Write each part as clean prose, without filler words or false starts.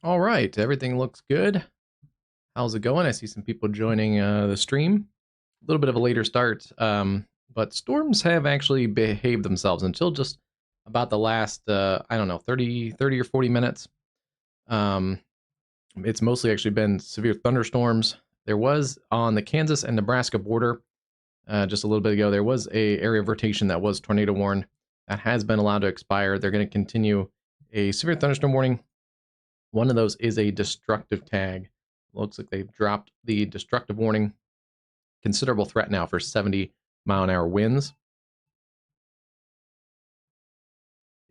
All right, everything looks good. How's it going? I see some people joining the stream. A little bit of a later start, but storms have actually behaved themselves until just about the last, I don't know, 30 or 40 minutes. Um, it's mostly actually been severe thunderstorms. There was on the Kansas and Nebraska border just a little bit ago, there was a area of rotation that was tornado warned. That has been allowed to expire. They're going to continue a severe thunderstorm warning. One of those is a destructive tag. Looks like they've dropped the destructive warning. Considerable threat now for 70-mile-an-hour winds.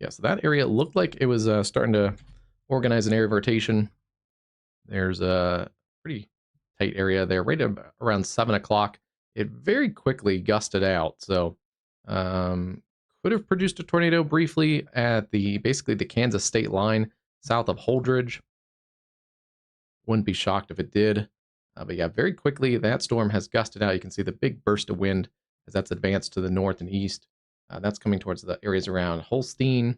Yeah, so that area looked like it was starting to organize an area of rotation. There's a pretty tight area there, right around 7 o'clock. It very quickly gusted out, so could have produced a tornado briefly at basically the Kansas state line south of Holdridge. Wouldn't be shocked if it did. But yeah, very quickly, that storm has gusted out. You can see the big burst of wind as that's advanced to the north and east. That's coming towards the areas around Holstein.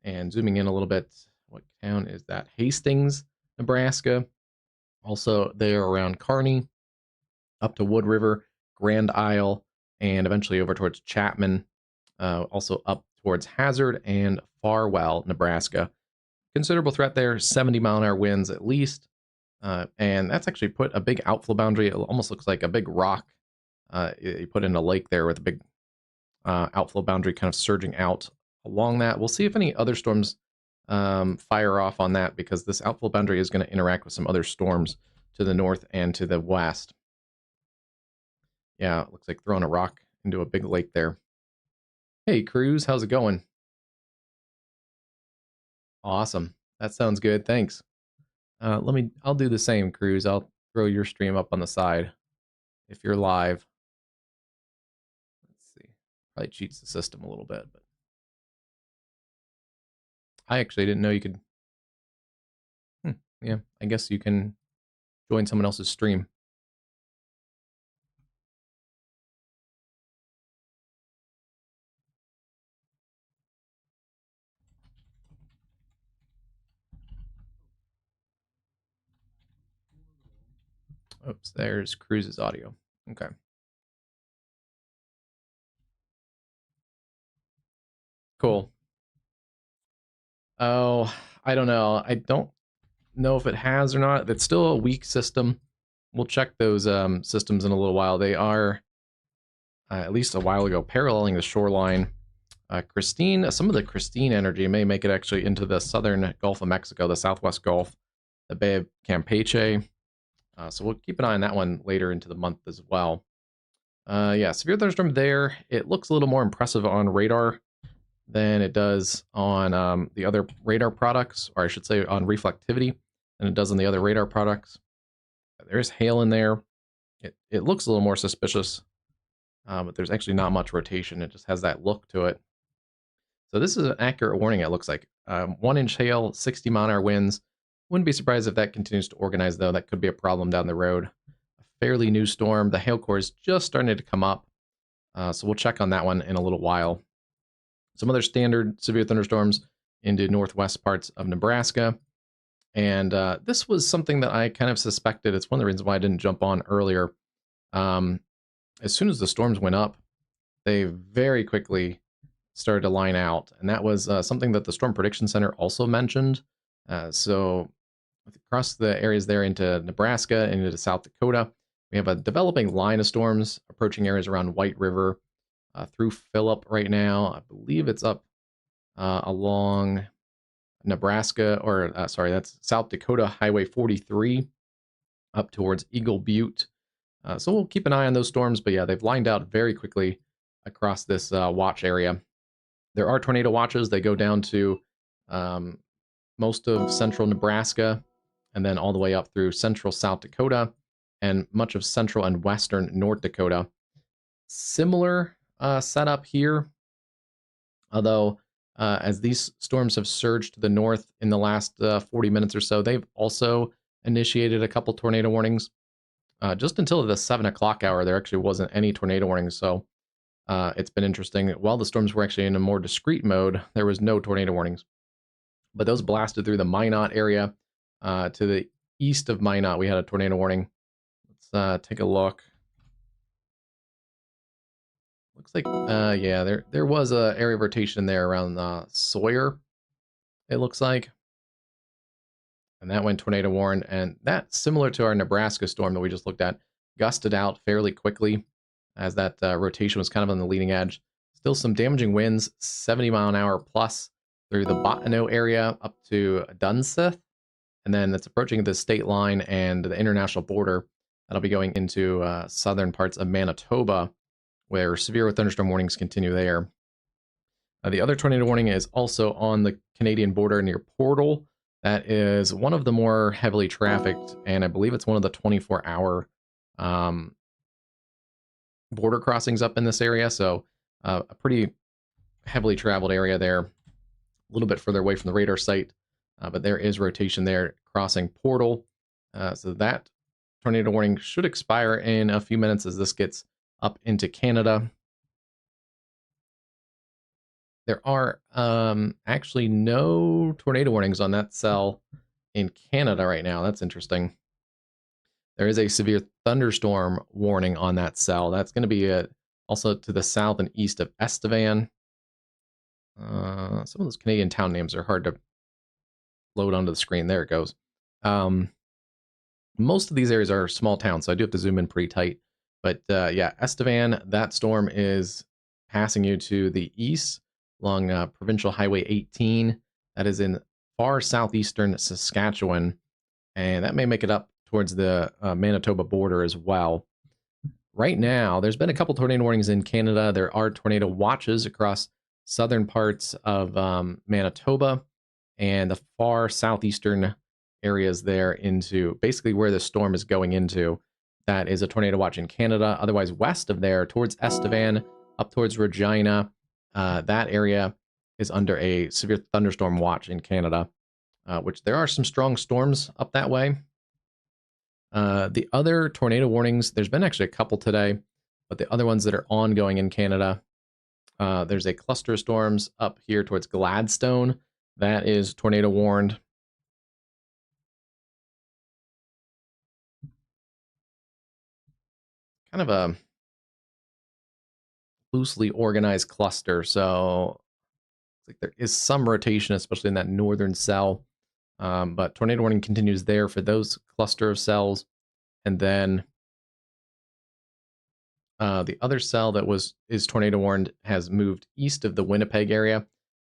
And zooming in a little bit, what town is that? Hastings, Nebraska. Also there around Kearney, up to Wood River, Grand Isle, and eventually over towards Chapman. Also up towards Hazard and Farwell, Nebraska. Considerable threat there, 70-mile-an-hour winds at least. And that's actually put a big outflow boundary. It almost looks like a big rock you put in a lake there with a big outflow boundary kind of surging out along that. We'll see if any other storms fire off on that, because this outflow boundary is going to interact with some other storms to the north and to the west. Yeah, it looks like throwing a rock into a big lake there. Hey, Cruz, how's it going? Awesome. That sounds good. Thanks. I'll do the same, Cruz. I'll throw your stream up on the side if you're live. Let's see. Probably cheats the system a little bit, but I actually didn't know you could. Yeah, I guess you can join someone else's stream. Oops, there's Cruz's audio. Okay. Cool. Oh, I don't know. I don't know if it has or not. It's still a weak system. We'll check those systems in a little while. They are, at least a while ago, paralleling the shoreline. Christine, some of the Christine energy may make it actually into the southern Gulf of Mexico, the Southwest Gulf, the Bay of Campeche. So we'll keep an eye on that one later into the month as well. Yeah, severe thunderstorm there. It looks a little more impressive on radar than it does on the other radar products, or I should say on reflectivity, than it does on the other radar products. There's hail in there. It looks a little more suspicious, but there's actually not much rotation. It just has that look to it. So this is an accurate warning, it looks like. 1-inch hail, 60-mile-an-hour winds. Wouldn't be surprised if that continues to organize, though. That could be a problem down the road. A fairly new storm. The hail core is just starting to come up. So we'll check on that one in a little while. Some other standard severe thunderstorms into northwest parts of Nebraska. And this was something that I kind of suspected. It's one of the reasons why I didn't jump on earlier. As soon as the storms went up, they very quickly started to line out. And that was something that the Storm Prediction Center also mentioned. So across the areas there into Nebraska and into South Dakota, we have a developing line of storms approaching areas around White River through Phillip right now. I believe it's up along Nebraska, or sorry, that's South Dakota Highway 43 up towards Eagle Butte. So we'll keep an eye on those storms, but yeah, they've lined out very quickly across this watch area. There are tornado watches. They go down to most of central Nebraska and then all the way up through central South Dakota and much of central and western North Dakota. Similar setup here, although as these storms have surged to the north in the last 40 minutes or so, they've also initiated a couple tornado warnings. Just until the 7 o'clock hour, there actually wasn't any tornado warnings, so it's been interesting. While the storms were actually in a more discrete mode, there was no tornado warnings. But those blasted through the Minot area, To the east of Minot, we had a tornado warning. Let's take a look. Looks like, yeah, there was a area of rotation there around Sawyer, it looks like. And that went tornado warned, and that's similar to our Nebraska storm that we just looked at. Gusted out fairly quickly as that rotation was kind of on the leading edge. Still some damaging winds, 70-mile-an-hour plus through the Bottineau area up to Dunseth, and then it's approaching the state line and the international border. That'll be going into southern parts of Manitoba, where severe thunderstorm warnings continue there. The other tornado warning is also on the Canadian border near Portal. That is one of the more heavily trafficked, and I believe it's one of the 24-hour border crossings up in this area. So a pretty heavily traveled area there, a little bit further away from the radar site, but there is rotation there crossing Portal. So that tornado warning should expire in a few minutes as this gets up into Canada. There are actually no tornado warnings on that cell in Canada right now. That's interesting. There is a severe thunderstorm warning on that cell. That's going to be also to the south and east of Estevan. Some of those Canadian town names are hard to load onto the screen. There it goes. Most of these areas are small towns, so I do have to zoom in pretty tight. But yeah, Estevan, that storm is passing you to the east along Provincial Highway 18. That is in far southeastern Saskatchewan, and that may make it up towards the Manitoba border as well. Right now, there's been a couple tornado warnings in Canada. There are tornado watches across southern parts of Manitoba and the far southeastern areas there into basically where the storm is going into. That is a tornado watch in Canada. Otherwise, west of there, towards Estevan, up towards Regina, that area is under a severe thunderstorm watch in Canada, which there are some strong storms up that way. The other tornado warnings, there's been actually a couple today, but the other ones that are ongoing in Canada, there's a cluster of storms up here towards Gladstone. That is tornado warned. Kind of a loosely organized cluster, so like there is some rotation, especially in that northern cell. But tornado warning continues there for those cluster of cells. And then the other cell that is tornado warned has moved east of the Winnipeg area.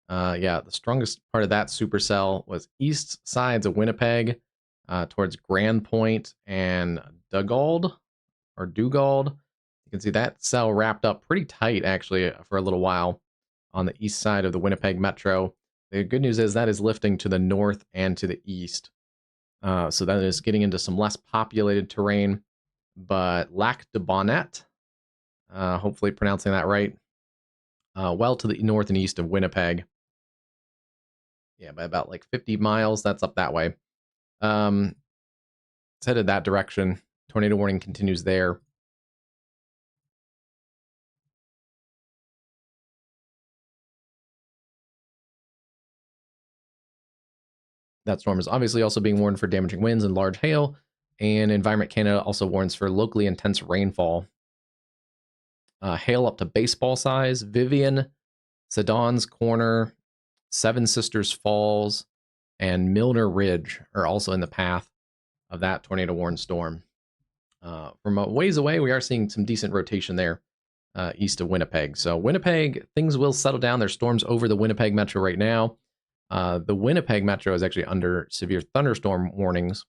Yeah, the strongest part of that supercell was east sides of Winnipeg towards Grand Point and Dugald. You can see that cell wrapped up pretty tight, actually, for a little while on the east side of the Winnipeg Metro. The good news is that is lifting to the north and to the east. So that is getting into some less populated terrain. But Lac de Bonnet, hopefully pronouncing that right, well to the north and east of Winnipeg. Yeah, by about like 50 miles, that's up that way. It's headed that direction. Tornado warning continues there. That storm is obviously also being warned for damaging winds and large hail, and Environment Canada also warns for locally intense rainfall. Hail up to baseball size. Vivian, Sedan's Corner, Seven Sisters Falls, and Milner Ridge are also in the path of that tornado warned storm. From a ways away, we are seeing some decent rotation there east of Winnipeg. So Winnipeg, things will settle down. There's storms over the Winnipeg Metro right now. The Winnipeg Metro is actually under severe thunderstorm warnings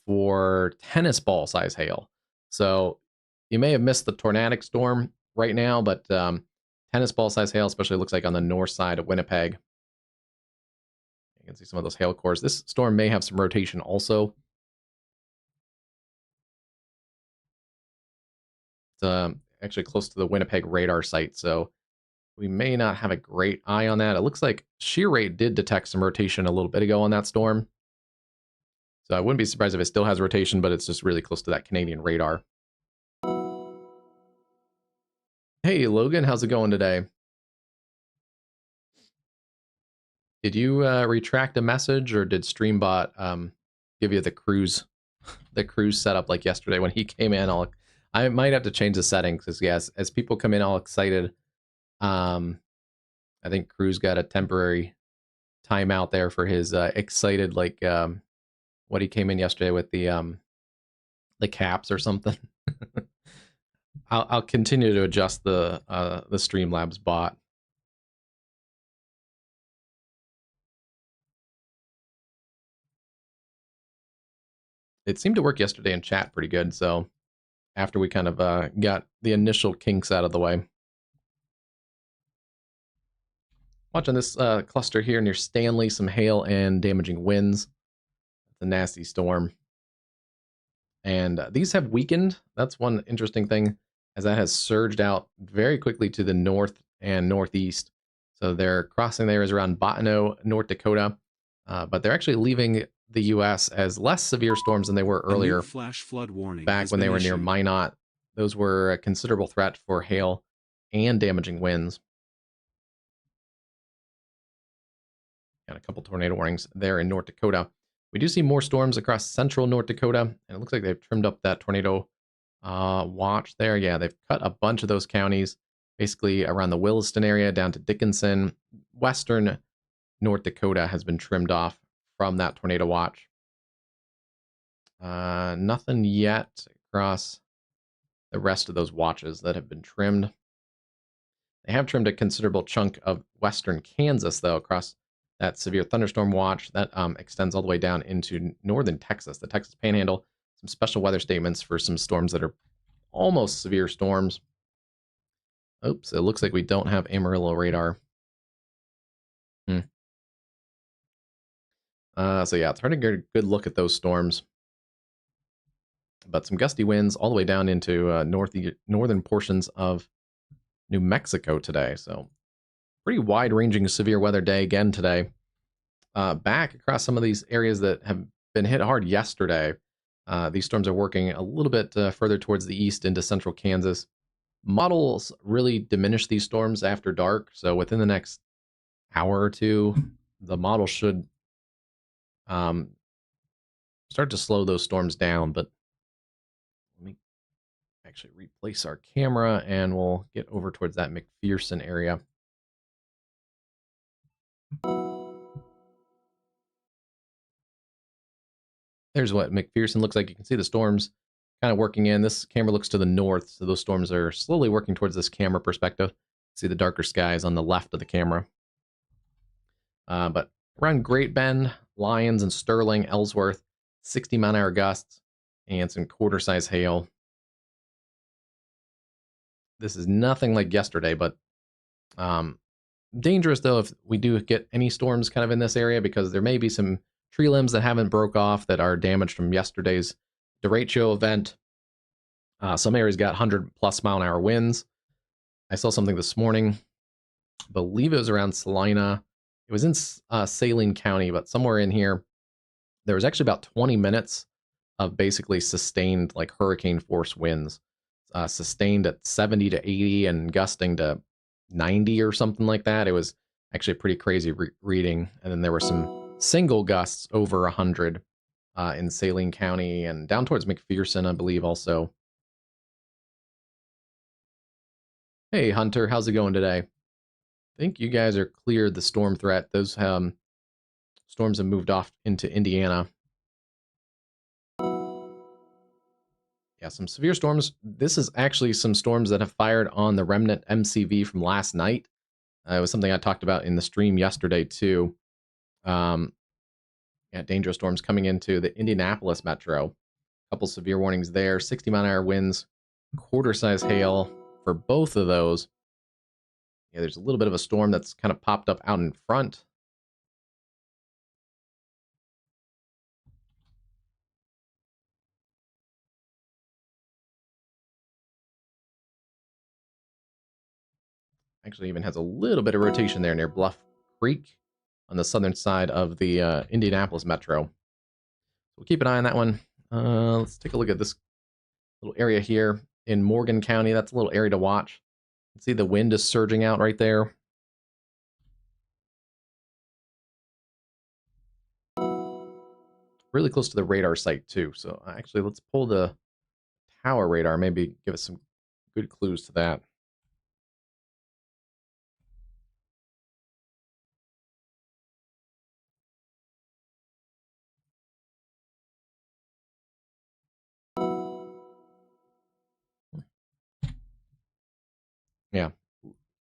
for tennis ball size hail. So you may have missed the tornadic storm right now, but tennis ball size hail especially looks like on the north side of Winnipeg. You can see some of those hail cores. This storm may have some rotation also. It's actually close to the Winnipeg radar site, so we may not have a great eye on that. It looks like shear rate did detect some rotation a little bit ago on that storm. So I wouldn't be surprised if it still has rotation, but it's just really close to that Canadian radar. Hey, Logan, how's it going today? Did you retract a message, or did Streambot give you the cruise setup like yesterday when he came in. I might have to change the settings because yes, as people come in all excited, I think Cruz got a temporary timeout there for his excited like what he came in yesterday with the caps or something. I'll continue to adjust the Streamlabs bot. It seemed to work yesterday in chat pretty good, so after we kind of got the initial kinks out of the way. Watching this cluster here near Stanley, some hail and damaging winds. It's a nasty storm. And these have weakened. That's one interesting thing, as that has surged out very quickly to the north and northeast. So their crossing there is around Bottineau, North Dakota. But they're actually leaving the U.S. as less severe storms than they were earlier. Flash flood warning back when they were near Minot. Those were a considerable threat for hail and damaging winds. Got a couple tornado warnings there in North Dakota. We do see more storms across central North Dakota, and it looks like they've trimmed up that tornado watch there. Yeah, they've cut a bunch of those counties, basically around the Williston area down to Dickinson. Western North Dakota has been trimmed off from that tornado watch. Nothing yet across the rest of those watches that have been trimmed. They have trimmed a considerable chunk of western Kansas, though, across that severe thunderstorm watch that extends all the way down into northern Texas, the Texas Panhandle. Some special weather statements for some storms that are almost severe storms. Oops, it looks like we don't have Amarillo radar. So yeah, it's hard to get a good look at those storms. But some gusty winds all the way down into northern portions of New Mexico today. So pretty wide-ranging severe weather day again today. Back across some of these areas that have been hit hard yesterday. These storms are working a little bit further towards the east into central Kansas. Models really diminish these storms after dark. So within the next hour or two, the model should start to slow those storms down. But let me actually replace our camera and we'll get over towards that McPherson area. There's what McPherson looks like. You can see the storms kind of working in. This camera looks to the north, so those storms are slowly working towards this camera perspective. See the darker skies on the left of the camera. But around Great Bend, Lyons, and Sterling, Ellsworth, 60-mile-an-hour gusts, and some quarter-size hail. This is nothing like yesterday, but dangerous, though, if we do get any storms kind of in this area, because there may be some tree limbs that haven't broke off that are damaged from yesterday's derecho event. Some areas got 100-plus mile-an-hour winds. I saw something this morning. I believe it was around Salina. It was in Saline County, but somewhere in here, there was actually about 20 minutes of basically sustained, like hurricane force winds, sustained at 70 to 80 and gusting to 90 or something like that. It was actually a pretty crazy reading. And then there were some single gusts over 100 in Saline County and down towards McPherson, I believe, also. Hey, Hunter, how's it going today? I think you guys are cleared the storm threat. Those storms have moved off into Indiana. Yeah, some severe storms. This is actually some storms that have fired on the remnant MCV from last night. It was something I talked about in the stream yesterday, too. Yeah, dangerous storms coming into the Indianapolis metro. A couple severe warnings there. 60-mile-an-hour winds, quarter-size hail for both of those. Yeah, there's a little bit of a storm that's kind of popped up out in front. Actually even has a little bit of rotation there near Bluff Creek on the southern side of the Indianapolis metro. We'll keep an eye on that one. Let's take a look at this little area here in Morgan County. That's a little area to watch. You can see the wind is surging out right there. really close to the radar site too. So actually, let's pull the tower radar, maybe give us some good clues to that. Yeah,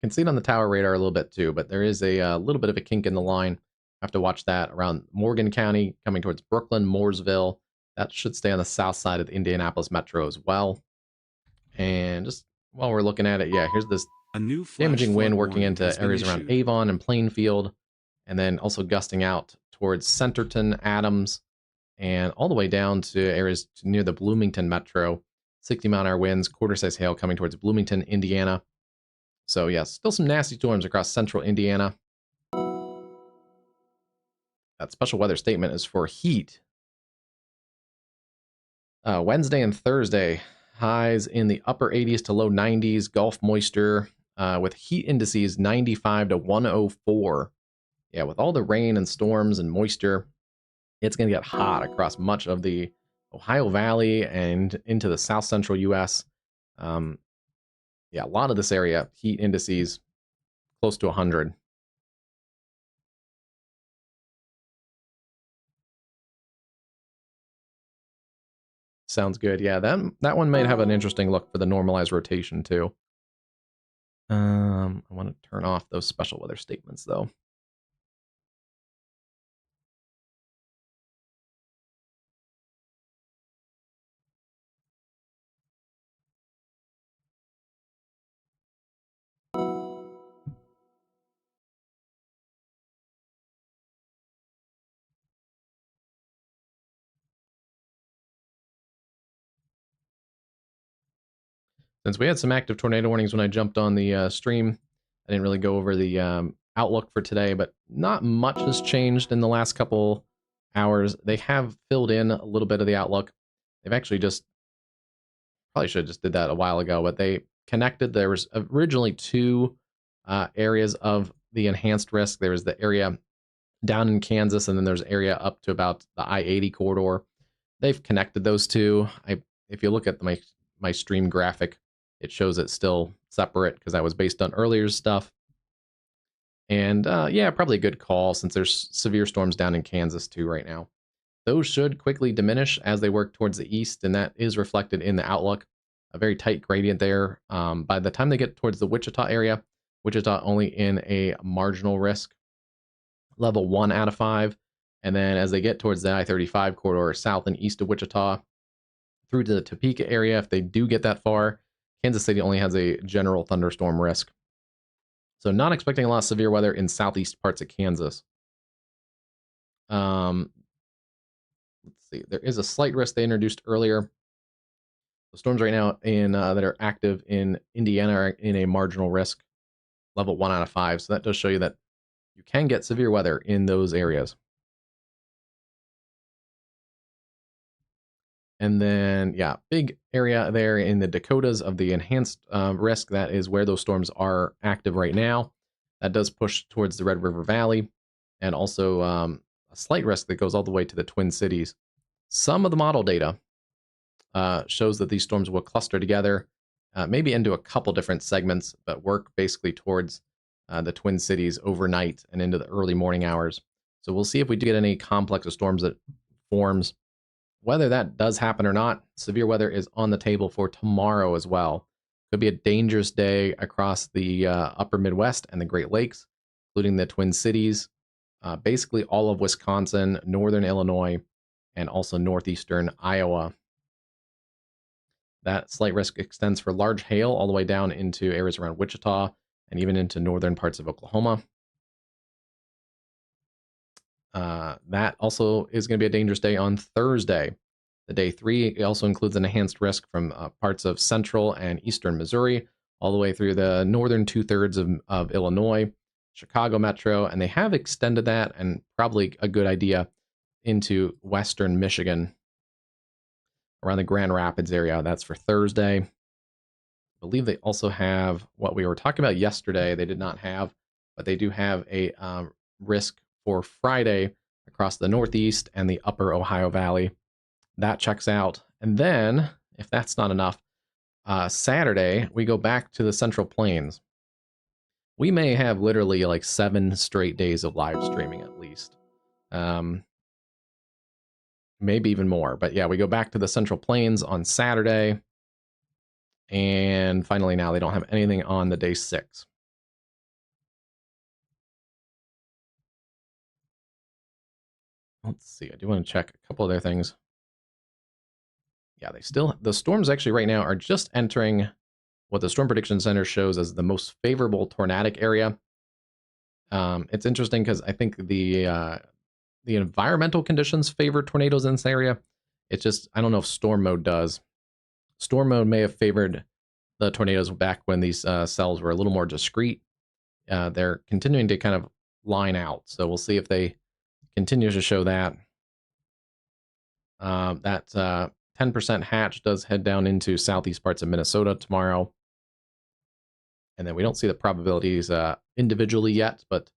can see it on the tower radar a little bit too, but there is a little bit of a kink in the line. Have to watch that around Morgan County, coming towards Brooklyn, Mooresville. That should stay on the south side of the Indianapolis Metro as well. And just while we're looking at it, yeah, here's this A new flash damaging flood wind working warning has into been areas around issued. Avon and Plainfield, and then also gusting out towards Centerton, Adams, and all the way down to areas near the Bloomington Metro. 60-mile-an-hour winds, quarter-size hail coming towards Bloomington, Indiana. So, yeah, still some nasty storms across central Indiana. That special weather statement is for heat. Wednesday and Thursday, highs in the upper 80s to low 90s, Gulf moisture, with heat indices 95 to 104. Yeah, with all the rain and storms and moisture, it's going to get hot across much of the Ohio Valley and into the south central U.S. Yeah, a lot of this area, heat indices close to 100. Sounds good. Yeah, that one might have an interesting look for the normalized rotation too. I want to turn off those special weather statements though. Since we had some active tornado warnings when I jumped on the stream, I didn't really go over the outlook for today, but not much has changed in the last couple hours. They have filled in a little bit of the outlook. They've actually just, probably should have just did that a while ago, but they connected. There was originally two areas of the enhanced risk. There was the area down in Kansas, and then there's area up to about the I-80 corridor. They've connected those two. If you look at my stream graphic, it shows it still separate because that was based on earlier stuff. And yeah, probably a good call since there's severe storms down in Kansas too right now. Those should quickly diminish as they work towards the east, and that is reflected in the outlook. A very tight gradient there. By the time they get towards the Wichita area, Wichita only in a marginal risk, level 1 out of 5. And then as they get towards the I-35 corridor south and east of Wichita, through to the Topeka area, if they do get that far, Kansas City only has a general thunderstorm risk. So not expecting a lot of severe weather in southeast parts of Kansas. Let's see. There is a slight risk they introduced earlier. The storms right now in that are active in Indiana are in a marginal risk, level 1 out of 5. So that does show you that you can get severe weather in those areas. And then, yeah, big area there in the Dakotas of the enhanced risk. That is where those storms are active right now. That does push towards the Red River Valley, and also a slight risk that goes all the way to the Twin Cities. Some of the model data shows that these storms will cluster together, maybe into a couple different segments, but work basically towards the Twin Cities overnight and into the early morning hours. So we'll see if we do get any complex of storms that forms. Whether that does happen or not, severe weather is on the table for tomorrow as well. Could be a dangerous day across the upper Midwest and the Great Lakes, including the Twin Cities, basically all of Wisconsin, northern Illinois, and also northeastern Iowa. That slight risk extends for large hail all the way down into areas around Wichita and even into northern parts of Oklahoma. That also is going to be a dangerous day on Thursday. The day 3 also includes an enhanced risk from parts of central and eastern Missouri, all the way through the northern 2/3 of Illinois, Chicago Metro, and they have extended that, and probably a good idea, into western Michigan, around the Grand Rapids area. That's for Thursday. I believe they also have what we were talking about yesterday. They did not have, but they do have a risk for Friday across the Northeast and the upper Ohio Valley. That checks out. And then, if that's not enough, Saturday, we go back to the Central Plains. We may have literally like 7 straight days of live streaming at least. Maybe even more. But yeah, we go back to the Central Plains on Saturday. And finally now they don't have anything on the day 6. Let's see. I do want to check a couple other things. Yeah, the storms actually right now are just entering what the Storm Prediction Center shows as the most favorable tornadic area. It's interesting because I think the environmental conditions favor tornadoes in this area. It's just, I don't know if storm mode does. Storm mode may have favored the tornadoes back when these cells were a little more discrete. They're continuing to kind of line out, so we'll see if they continue to show that. That 10% hatch does head down into southeast parts of Minnesota tomorrow. And then we don't see the probabilities individually yet, but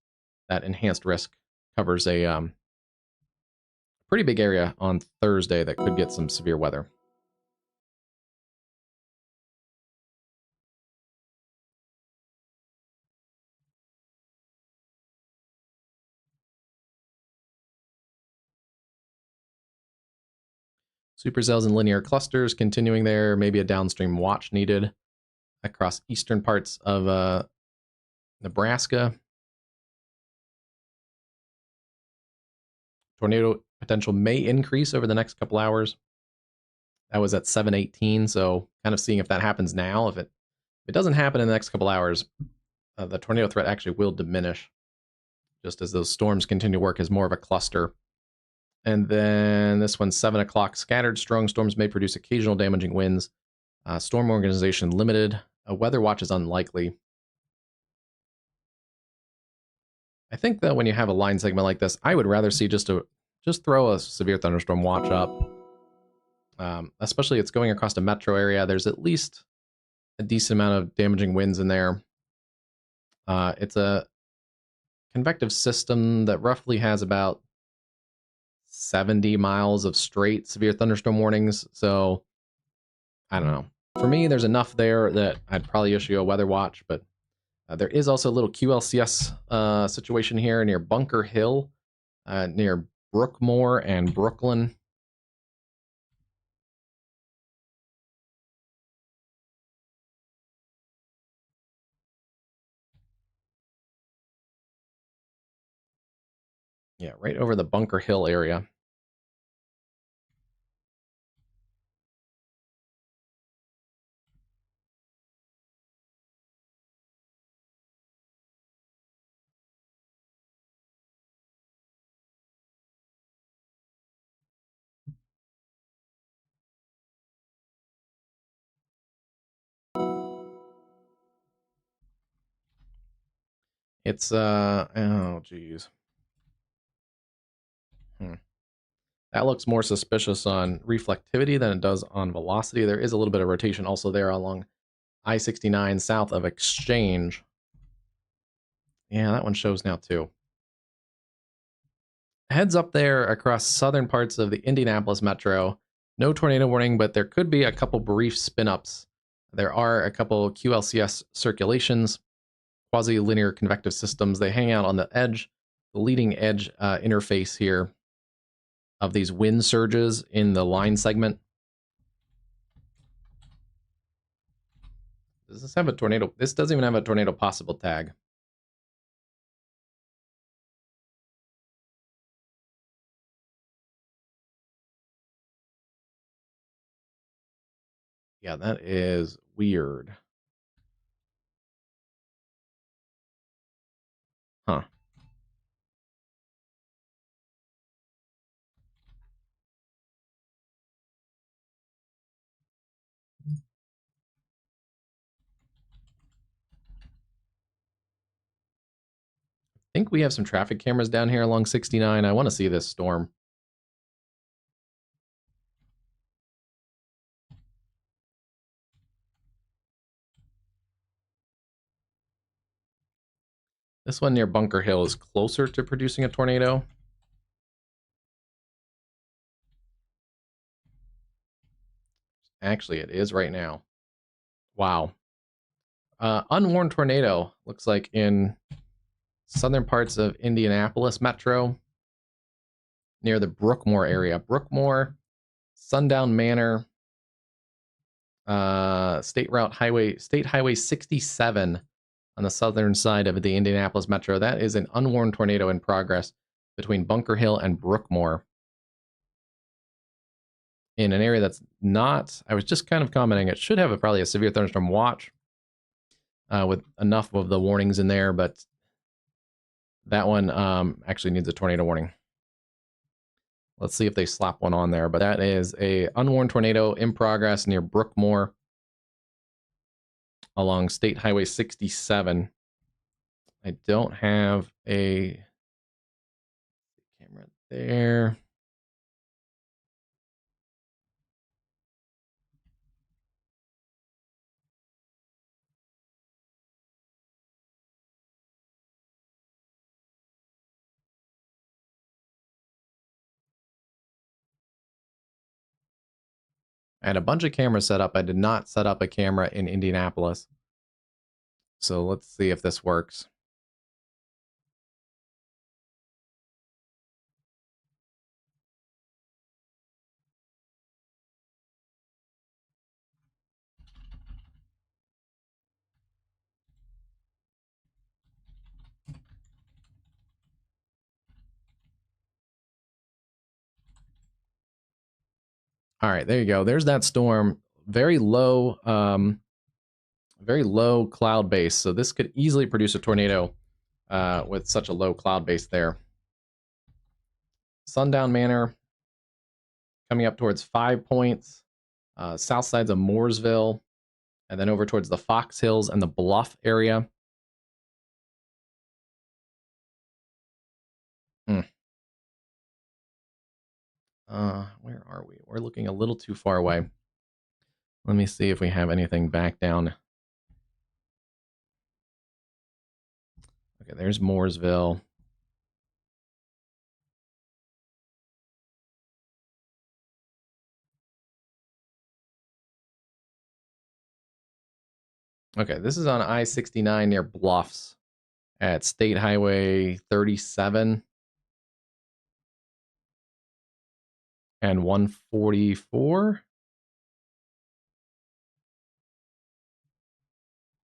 that enhanced risk covers a pretty big area on Thursday that could get some severe weather. Supercells and linear clusters continuing there, maybe a downstream watch needed across eastern parts of Nebraska. Tornado potential may increase over the next couple hours. That was at 7:18, so kind of seeing if that happens now. If it doesn't happen in the next couple hours, the tornado threat actually will diminish, just as those storms continue to work as more of a cluster. And then this one's 7 o'clock. Scattered strong storms may produce occasional damaging winds. Storm organization limited. A weather watch is unlikely. I think that when you have a line segment like this, I would rather see just throw a severe thunderstorm watch up. Especially it's going across a metro area. There's at least a decent amount of damaging winds in there. It's a convective system that roughly has about 70 miles of straight severe thunderstorm warnings. So I don't know. For me, there's enough there that I'd probably issue a weather watch, but there is also a little QLCS situation here near Bunker Hill, near Brookmore and Brooklyn. Yeah, right over the Bunker Hill area. It's, oh, geez. That looks more suspicious on reflectivity than it does on velocity. There is a little bit of rotation also there along I-69 south of Exchange. Yeah, that one shows now too. Heads up there across southern parts of the Indianapolis metro. No tornado warning, but there could be a couple brief spin-ups. There are a couple QLCS circulations, quasi-linear convective systems. They hang out on the edge, the leading edge interface here of these wind surges in the line segment. Does this have a tornado? This doesn't even have a tornado possible tag. Yeah, that is weird. Huh. I think we have some traffic cameras down here along 69. I want to see this storm. This one near Bunker Hill is closer to producing a tornado. Actually, it is right now. Wow. Unwarned tornado, looks like in southern parts of Indianapolis Metro, near the Brookmore area. Brookmore, Sundown Manor, State Highway 67 on the southern side of the Indianapolis Metro. That is an unwarned tornado in progress between Bunker Hill and Brookmore. In an area that's not, I was just kind of commenting, it should have probably a severe thunderstorm watch with enough of the warnings in there, but that one actually needs a tornado warning. Let's see if they slap one on there, but that is a unwarned tornado in progress near Brookmore along State Highway 67. I don't have a camera there. I had a bunch of cameras set up. I did not set up a camera in Indianapolis. So let's see if this works. All right, there you go. There's that storm. Very low cloud base. So this could easily produce a tornado with such a low cloud base there. Sundown Manor coming up towards 5 Points, south sides of Mooresville, and then over towards the Fox Hills and the Bluff area. Where are we? We're looking a little too far away. Let me see if we have anything back down. Okay, there's Mooresville. Okay, this is on I-69 near Bluffs at State Highway 37 and 144.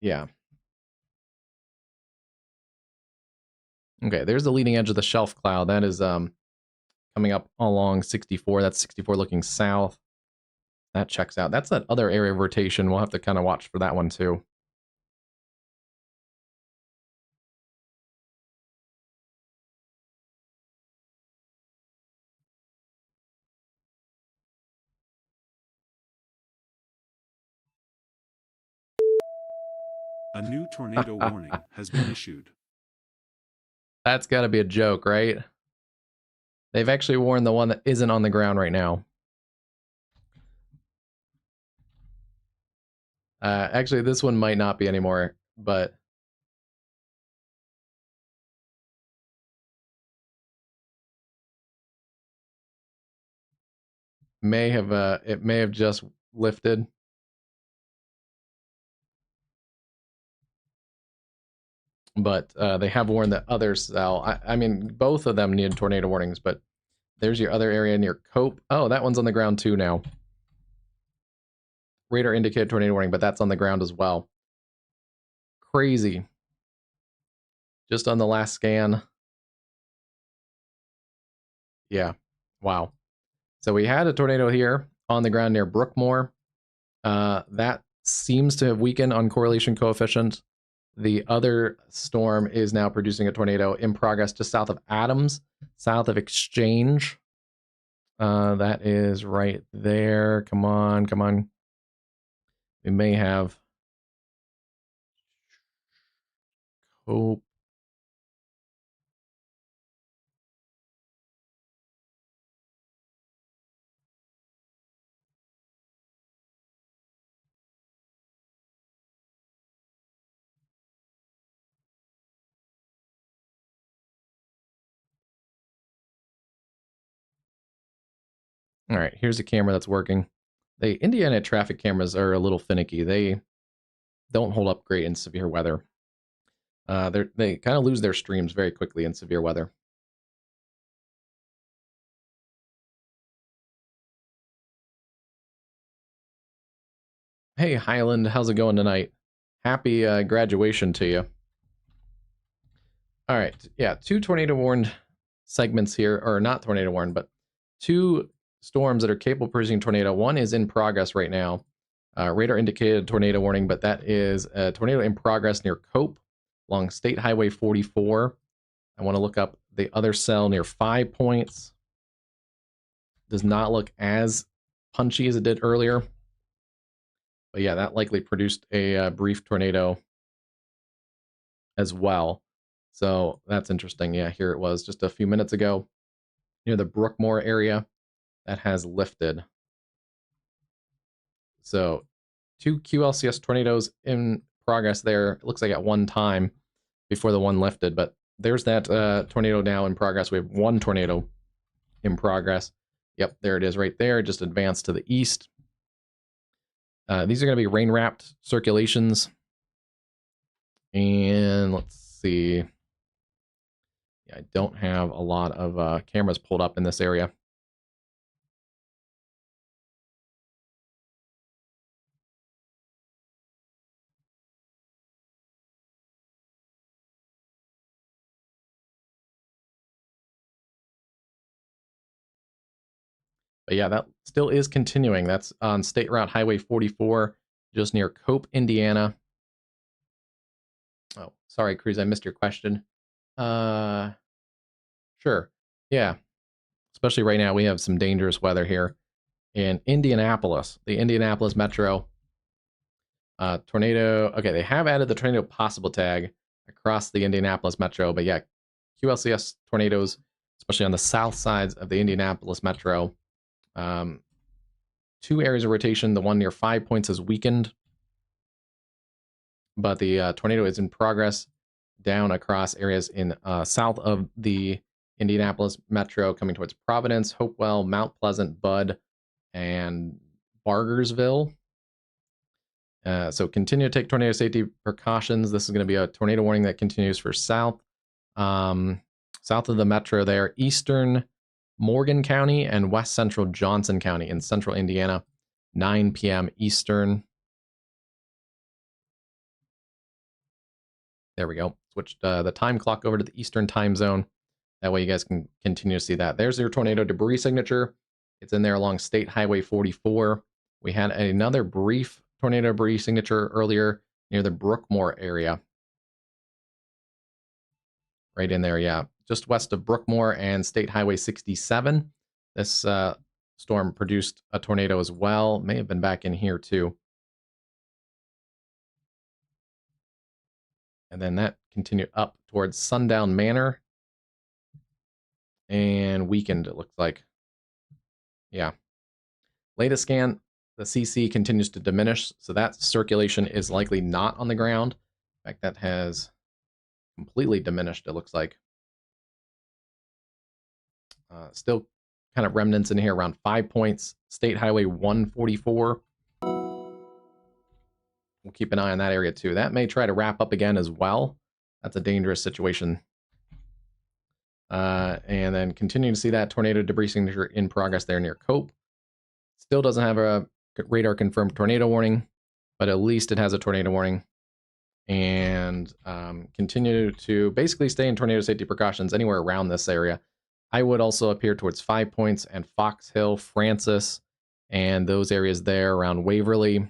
Yeah. Okay, there's the leading edge of the shelf cloud. That is coming up along 64. That's 64 looking south. That checks out. That's that other area of rotation. We'll have to kind of watch for that one too. A new tornado warning has been issued. That's got to be a joke, right? They've actually warned the one that isn't on the ground right now. Actually, this one might not be anymore, but it may have just lifted. But they have warned that others. I mean, both of them need tornado warnings. But there's your other area near Cope. Oh, that one's on the ground too now. Radar indicated tornado warning, but that's on the ground as well. Crazy. Just on the last scan. Yeah. Wow. So we had a tornado here on the ground near Brookmore. That seems to have weakened on correlation coefficient. The other storm is now producing a tornado in progress just south of Adams, south of Exchange. That is right there. Come on, come on. We may have hope. All right, here's a camera that's working. The Indiana traffic cameras are a little finicky. They don't hold up great in severe weather. They kind of lose their streams very quickly in severe weather. Hey, Highland, how's it going tonight? Happy graduation to you. All right, yeah, two tornado warned segments here, or not tornado warned, but two storms that are capable of producing tornado. One is in progress right now. Radar indicated tornado warning, but that is a tornado in progress near Cope along State Highway 44. I want to look up the other cell near 5 Points. Does not look as punchy as it did earlier. But yeah, that likely produced a brief tornado as well. So that's interesting. Yeah, here it was just a few minutes ago near the Brookmore area that has lifted. So two QLCS tornadoes in progress there. It looks like at one time before the one lifted, but there's that tornado now in progress. We have one tornado in progress. Yep, there it is right there. Just advanced to the east. These are going to be rain-wrapped circulations. And let's see. Yeah, I don't have a lot of cameras pulled up in this area. But yeah, that still is continuing. That's on State Route Highway 44, just near Cope, Indiana. Oh, sorry, Cruz, I missed your question. Sure. Yeah, especially right now, we have some dangerous weather here in Indianapolis, the Indianapolis metro. Tornado. Okay, they have added the tornado possible tag across the Indianapolis metro, but yeah, QLCS tornadoes, especially on the south sides of the Indianapolis metro. Two areas of rotation. The one near 5 Points is weakened, but the tornado is in progress down across areas in south of the Indianapolis metro, coming towards Providence, Hopewell, Mount Pleasant, Budd, and Bargersville. So continue to take tornado safety precautions. This is going to be a tornado warning that continues for south of the metro there, eastern Morgan County and west central Johnson County in central Indiana, 9 p.m. Eastern. There we go. Switched the time clock over to the Eastern time zone. That way you guys can continue to see that. There's your tornado debris signature. It's in there along State Highway 44. We had another brief tornado debris signature earlier near the Brookmore area. Right in there, yeah. Just west of Brookmore and State Highway 67. This storm produced a tornado as well. May have been back in here too. And then that continued up towards Sundown Manor and weakened, it looks like. Yeah. Latest scan, the CC continues to diminish, so that circulation is likely not on the ground. In fact, that has completely diminished, it looks like. Still kind of remnants in here around 5 Points, State Highway 144. We'll keep an eye on that area too. That may try to wrap up again as well. That's a dangerous situation. And then continue to see that tornado debris signature in progress there near Cope. Still doesn't have a radar confirmed tornado warning, but at least it has a tornado warning. And continue to basically stay in tornado safety precautions anywhere around this area. I would also appear towards 5 Points and Fox Hill, Francis, and those areas there around Waverly.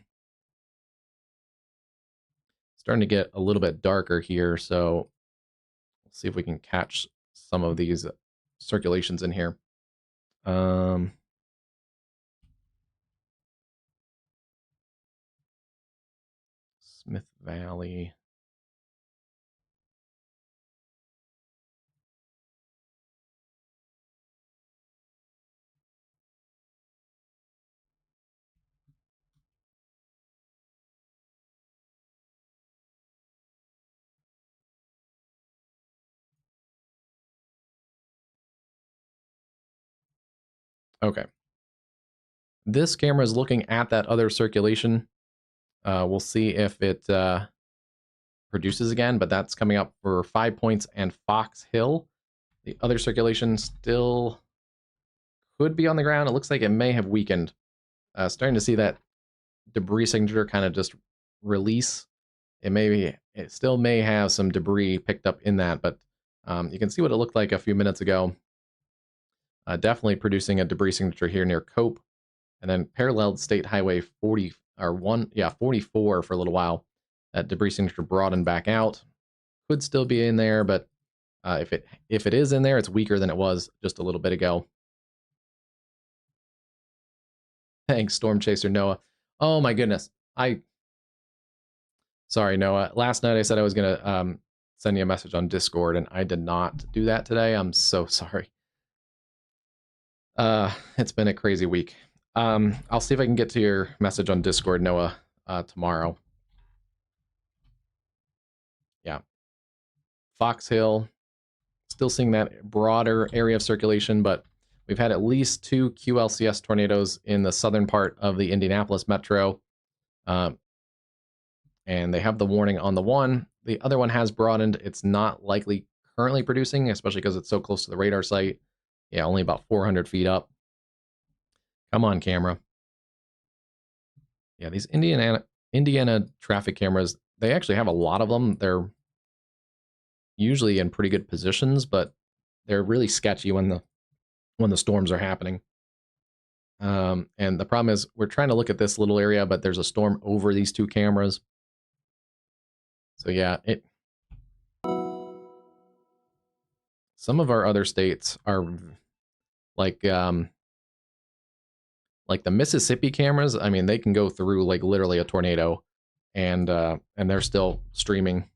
Starting to get a little bit darker here, so let's see if we can catch some of these circulations in here. Smith Valley. Okay. this camera is looking at that other circulation. We'll see if it produces again, but that's coming up for 5 Points and Fox Hill. The other circulation still could be on the ground. It looks like it may have weakened. Starting to see that debris signature kind of just release. It still may have some debris picked up in that, but you can see what it looked like a few minutes ago. Definitely producing a debris signature here near Cope, and then paralleled State Highway 44 for a little while. That debris signature broadened back out. Could still be in there, but if it is in there, it's weaker than it was just a little bit ago. Thanks, Storm Chaser Noah. Oh my goodness. Sorry, Noah. Last night I said I was going to send you a message on Discord, and I did not do that today. I'm so sorry. It's been a crazy week. I'll see if I can get to your message on Discord, Noah, tomorrow. Yeah. Fox Hill, still seeing that broader area of circulation, but we've had at least 2 QLCS tornadoes in the southern part of the Indianapolis metro. And they have the warning on the one. The other one has broadened. It's not likely currently producing, especially because it's so close to the radar site. Yeah, only about 400 feet up. Come on, camera. Yeah, these Indiana traffic cameras, they actually have a lot of them. They're usually in pretty good positions, but they're really sketchy when the storms are happening. And the problem is we're trying to look at this little area, but there's a storm over these 2 cameras. So yeah, some of our other states are like the Mississippi cameras. I mean, they can go through like literally a tornado, and they're still streaming.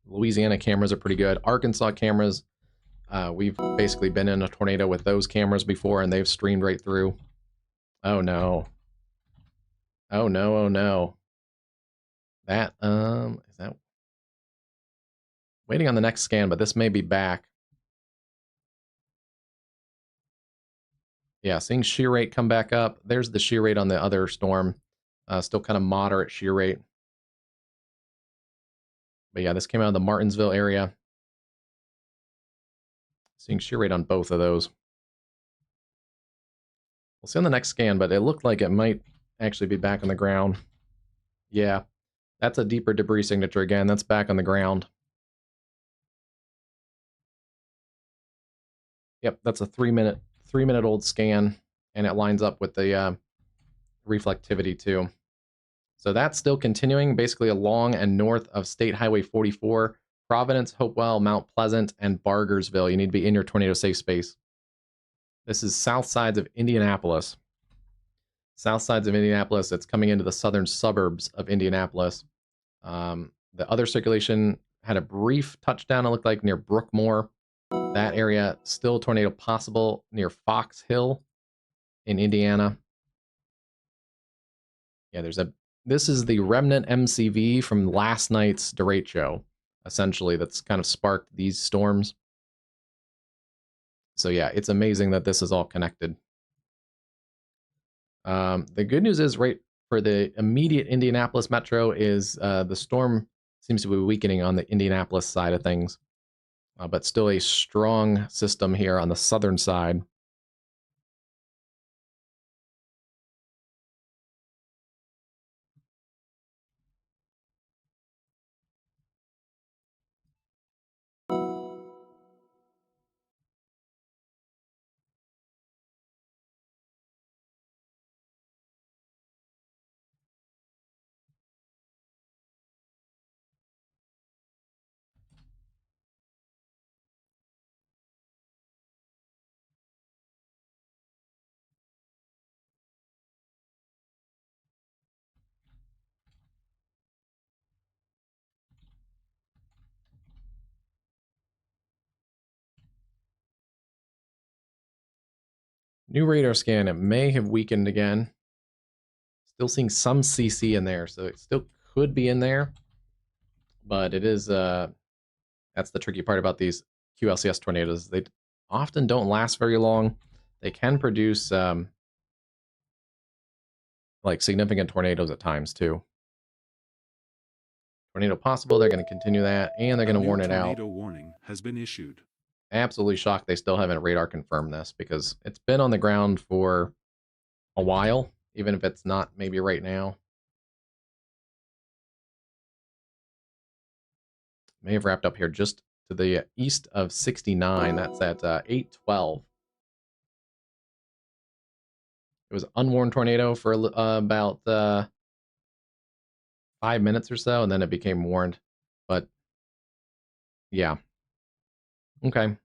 Louisiana cameras are pretty good. Arkansas cameras, we've basically been in a tornado with those cameras before, and they've streamed right through. Oh no. Oh no, oh no. That, is that... Waiting on the next scan, but this may be back. Yeah, seeing shear rate come back up. There's the shear rate on the other storm. Still kind of moderate shear rate. But yeah, this came out of the Martinsville area. Seeing shear rate on both of those. We'll see on the next scan, but it looked like it might actually be back on the ground. Yeah, that's a deeper debris signature again. That's back on the ground. Yep, that's a 3-minute old scan, and it lines up with the reflectivity too. So that's still continuing, basically along and north of State Highway 44, Providence, Hopewell, Mount Pleasant, and Bargersville. You need to be in your tornado safe space. This is south sides of Indianapolis. South sides of Indianapolis, it's coming into the southern suburbs of Indianapolis. The other circulation had a brief touchdown, it looked like, near Brookmore. That area, still tornado possible near Fox Hill in Indiana. Yeah, this is the remnant MCV from last night's derecho show, essentially, that's kind of sparked these storms. So yeah, it's amazing that this is all connected. The good news is, right for the immediate Indianapolis metro, is the storm seems to be weakening on the Indianapolis side of things, but still a strong system here on the southern side. New radar scan, it may have weakened again. Still seeing some CC in there, so it still could be in there. But it is, that's the tricky part about these QLCS tornadoes. They often don't last very long. They can produce like significant tornadoes at times too. Tornado possible. They're going to continue that, and they're A going to new warn it out. tornado warning has been issued. Absolutely shocked they still haven't radar confirmed this because it's been on the ground for a while, even if it's not maybe right now. May have wrapped up here just to the east of 69. That's at 812. It was unwarned tornado for about 5 minutes or so, and then it became warned. But yeah, okay.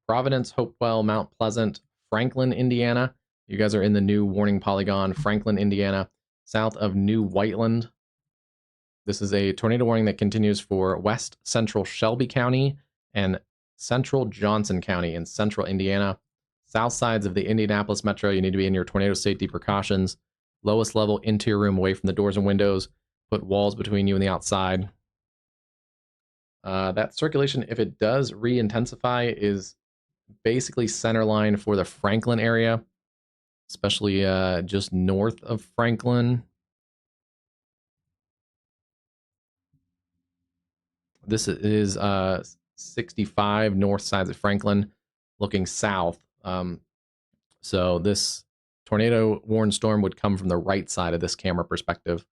Providence, Hopewell, Mount Pleasant, Franklin, Indiana. You guys are in the new warning polygon, Franklin, Indiana, south of New Whiteland. This is a tornado warning that continues for west central Shelby County and central Johnson County in central Indiana. South sides of the Indianapolis metro, you need to be in your tornado safety precautions. Lowest level interior room away from the doors and windows. Put walls between you and the outside. That circulation, if it does re-intensify, is basically center line for the Franklin area, especially just north of Franklin. This is 65 north sides of Franklin, looking south. So this tornado warned storm would come from the right side of this camera perspective.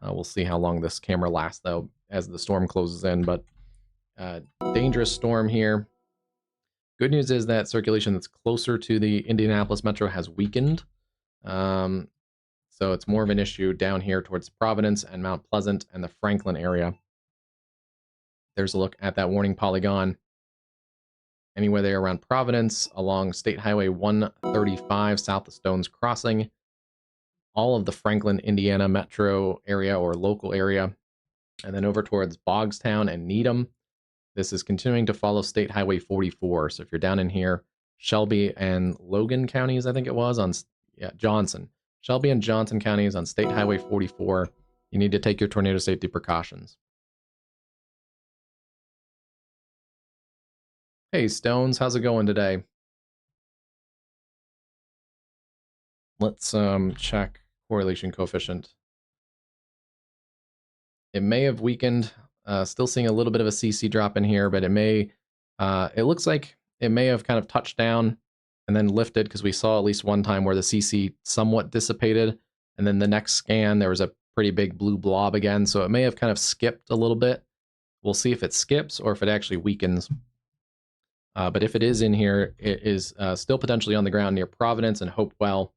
We'll see how long this camera lasts, though, as the storm closes in. But dangerous storm here. Good news is that circulation that's closer to the Indianapolis metro has weakened. So it's more of an issue down here towards Providence and Mount Pleasant and the Franklin area. There's a look at that warning polygon. Anywhere there around Providence, along State Highway 135 south of Stones Crossing, all of the Franklin, Indiana metro area or local area, and then over towards Bogstown and Needham. This is continuing to follow State Highway 44. So if you're down in here, Shelby and Logan counties, I think it was, on Johnson. Shelby and Johnson counties on State Highway 44, you need to take your tornado safety precautions. Hey, Stones, how's it going today? Let's check correlation coefficient. It may have weakened. Still seeing a little bit of a CC drop in here, but it may. It looks like it may have kind of touched down and then lifted because we saw at least one time where the CC somewhat dissipated, and then the next scan there was a pretty big blue blob again. So it may have kind of skipped a little bit. We'll see if it skips or if it actually weakens. But if it is in here, it is still potentially on the ground near Providence and Hopewell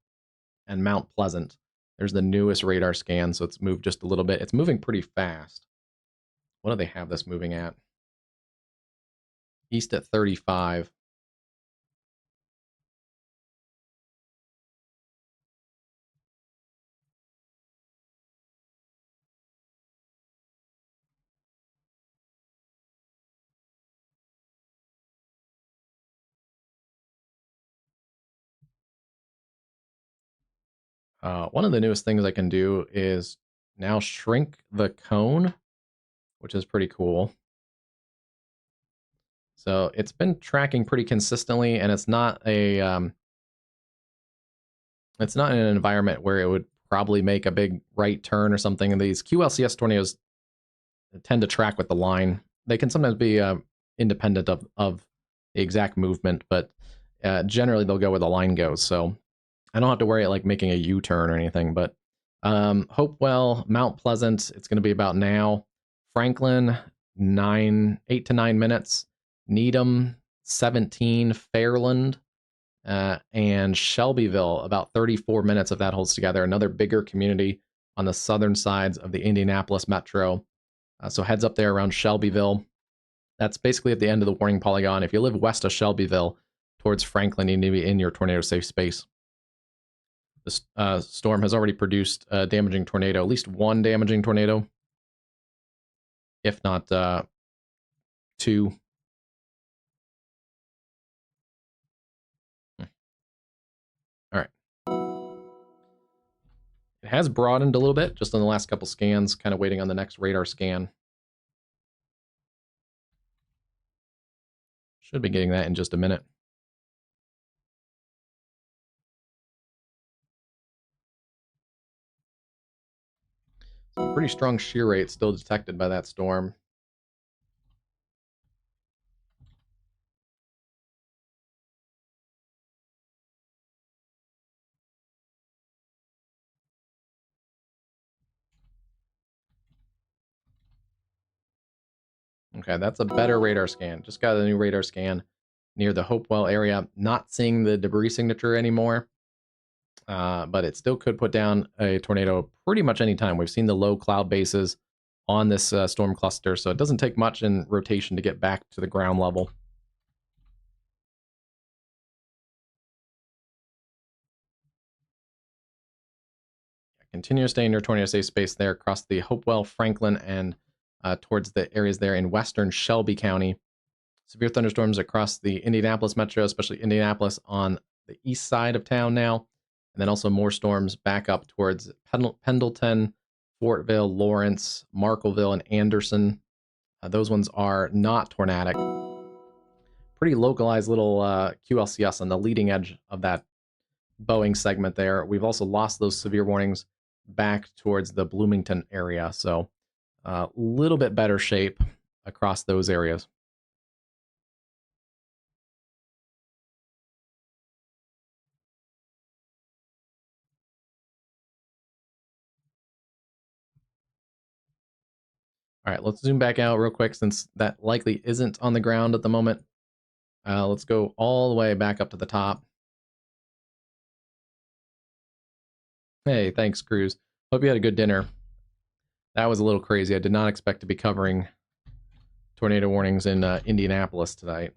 and Mount Pleasant. There's the newest radar scan, so it's moved just a little bit. It's moving pretty fast. What do they have this moving at? East at 35. One of the newest things I can do is now shrink the cone, which is pretty cool. So it's been tracking pretty consistently, and it's not in an environment where it would probably make a big right turn or something. And these QLCS tornadoes tend to track with the line. They can sometimes be independent of the exact movement, but generally they'll go where the line goes. So I don't have to worry like making a U-turn or anything. But Hopewell, Mount Pleasant, it's going to be about now. Franklin, 8 to 9 minutes. Needham, 17. Fairland, and Shelbyville, about 34 minutes of that holds together. Another bigger community on the southern sides of the Indianapolis metro. So heads up there around Shelbyville. That's basically at the end of the warning polygon. If you live west of Shelbyville towards Franklin, you need to be in your tornado safe space. This storm has already produced a damaging tornado, at least one damaging tornado, if not two. All right. It has broadened a little bit just on the last couple scans, kind of waiting on the next radar scan. Should be getting that in just a minute. Some pretty strong shear rate still detected by that storm. Okay, that's a better radar scan. Just got a new radar scan near the Hopewell area. Not seeing the debris signature anymore, but it still could put down a tornado pretty much any time. We've seen the low cloud bases on this storm cluster, so it doesn't take much in rotation to get back to the ground level. Continue to stay in your tornado safe space there across the Hopewell, Franklin, and towards the areas there in western Shelby County. Severe thunderstorms across the Indianapolis metro, especially Indianapolis on the east side of town now. And then also more storms back up towards Pendleton, Fortville, Lawrence, Markleville, and Anderson. Those ones are not tornadic. Pretty localized little QLCS on the leading edge of that Boeing segment there. We've also lost those severe warnings back towards the Bloomington area. So a little bit better shape across those areas. All right, let's zoom back out real quick since that likely isn't on the ground at the moment. Let's go all the way back up to the top. Hey, thanks, Cruz. Hope you had a good dinner. That was a little crazy. I did not expect to be covering tornado warnings in Indianapolis tonight.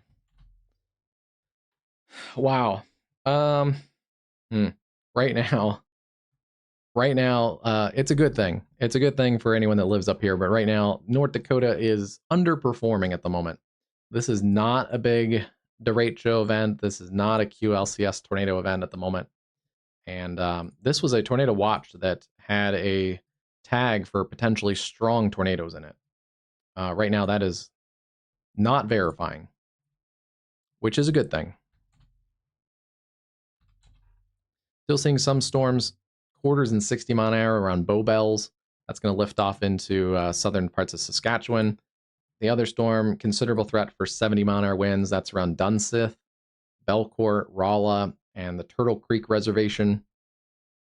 Wow. Um, right now, it's a good thing. It's a good thing for anyone that lives up here. But right now, North Dakota is underperforming at the moment. This is not a big derecho event. This is not a QLCS tornado event at the moment. And this was a tornado watch that had a tag for potentially strong tornadoes in it. Right now, that is not verifying, which is a good thing. Still seeing some storms, quarters and 60 mile an hour around Bow Bells. That's going to lift off into southern parts of Saskatchewan. The other storm, considerable threat for 70 mile an hour winds. That's around Dunsith, Belcourt, Rolla, and the Turtle Creek Reservation.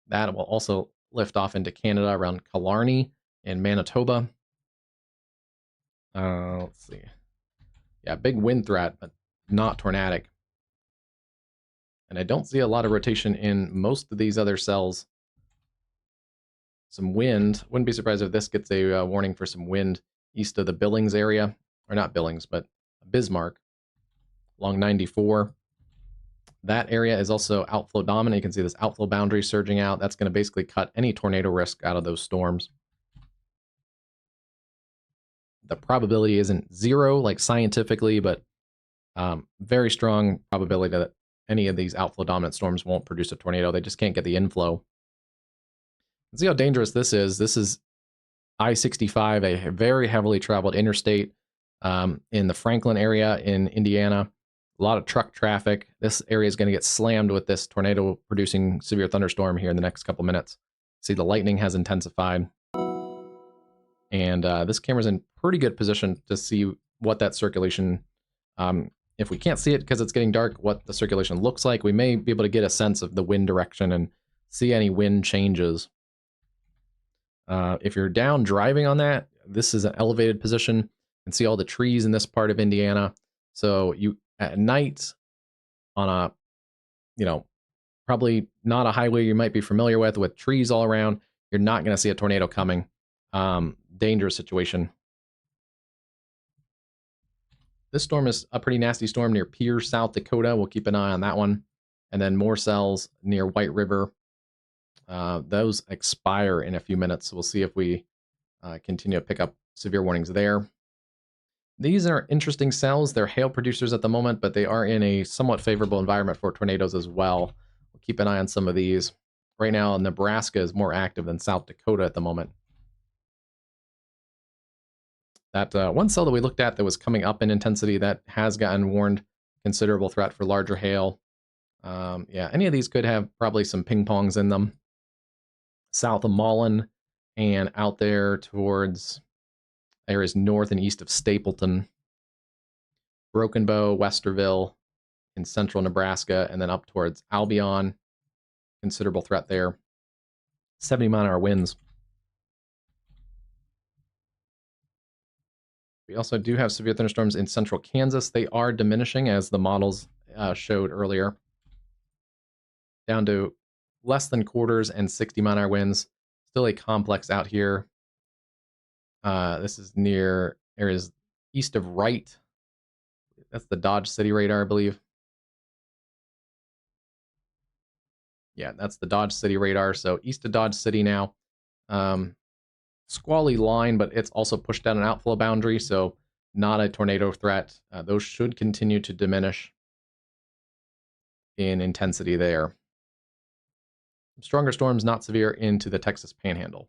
That will also lift off into Canada around Killarney in Manitoba. Let's see. Yeah, big wind threat, but not tornadic. And I don't see a lot of rotation in most of these other cells. Some wind. Wouldn't be surprised if this gets a warning for some wind east of the Billings area. Or not Billings, but Bismarck along 94. That area is also outflow dominant. You can see this outflow boundary surging out. That's going to basically cut any tornado risk out of those storms. The probability isn't zero, like scientifically, but very strong probability that any of these outflow dominant storms won't produce a tornado. They just can't get the inflow. See how dangerous this is. This is I-65, a very heavily traveled interstate in the Franklin area in Indiana. A lot of truck traffic. This area is going to get slammed with this tornado-producing severe thunderstorm here in the next couple minutes. See, the lightning has intensified. And this camera's in pretty good position to see what that circulation, if we can't see it because it's getting dark, what the circulation looks like. We may be able to get a sense of the wind direction and see any wind changes. If you're down driving on that, this is an elevated position. You can see all the trees in this part of Indiana. So you at night on a, probably not a highway you might be familiar with trees all around, you're not going to see a tornado coming. Dangerous situation. This storm is a pretty nasty storm near Pierce, South Dakota. We'll keep an eye on that one. And then more cells near White River. Those expire in a few minutes. So we'll see if we continue to pick up severe warnings there. These are interesting cells. They're hail producers at the moment, but they are in a somewhat favorable environment for tornadoes as well. We'll keep an eye on some of these. right now Nebraska is more active than South Dakota at the moment. That one cell that we looked at that was coming up in intensity, that has gotten warned. Considerable threat for larger hail. Yeah, any of these could have probably some ping pongs in them. South of Mullen and out there towards areas north and east of Stapleton, Broken Bow, Westerville, in central Nebraska, and then up towards Albion. Considerable threat there. 70-mile-an-hour winds. We also do have severe thunderstorms in central Kansas. They are diminishing, as the models showed earlier, down to less than quarters and 60-mile-an-hour winds. Still a complex out here. This is near areas east of Wright. That's the Dodge City radar, I believe. Yeah, that's the Dodge City radar. So east of Dodge City now. Squally line, but it's also pushed down an outflow boundary, so not a tornado threat. Those should continue to diminish in intensity there. Stronger storms, not severe, into the Texas Panhandle.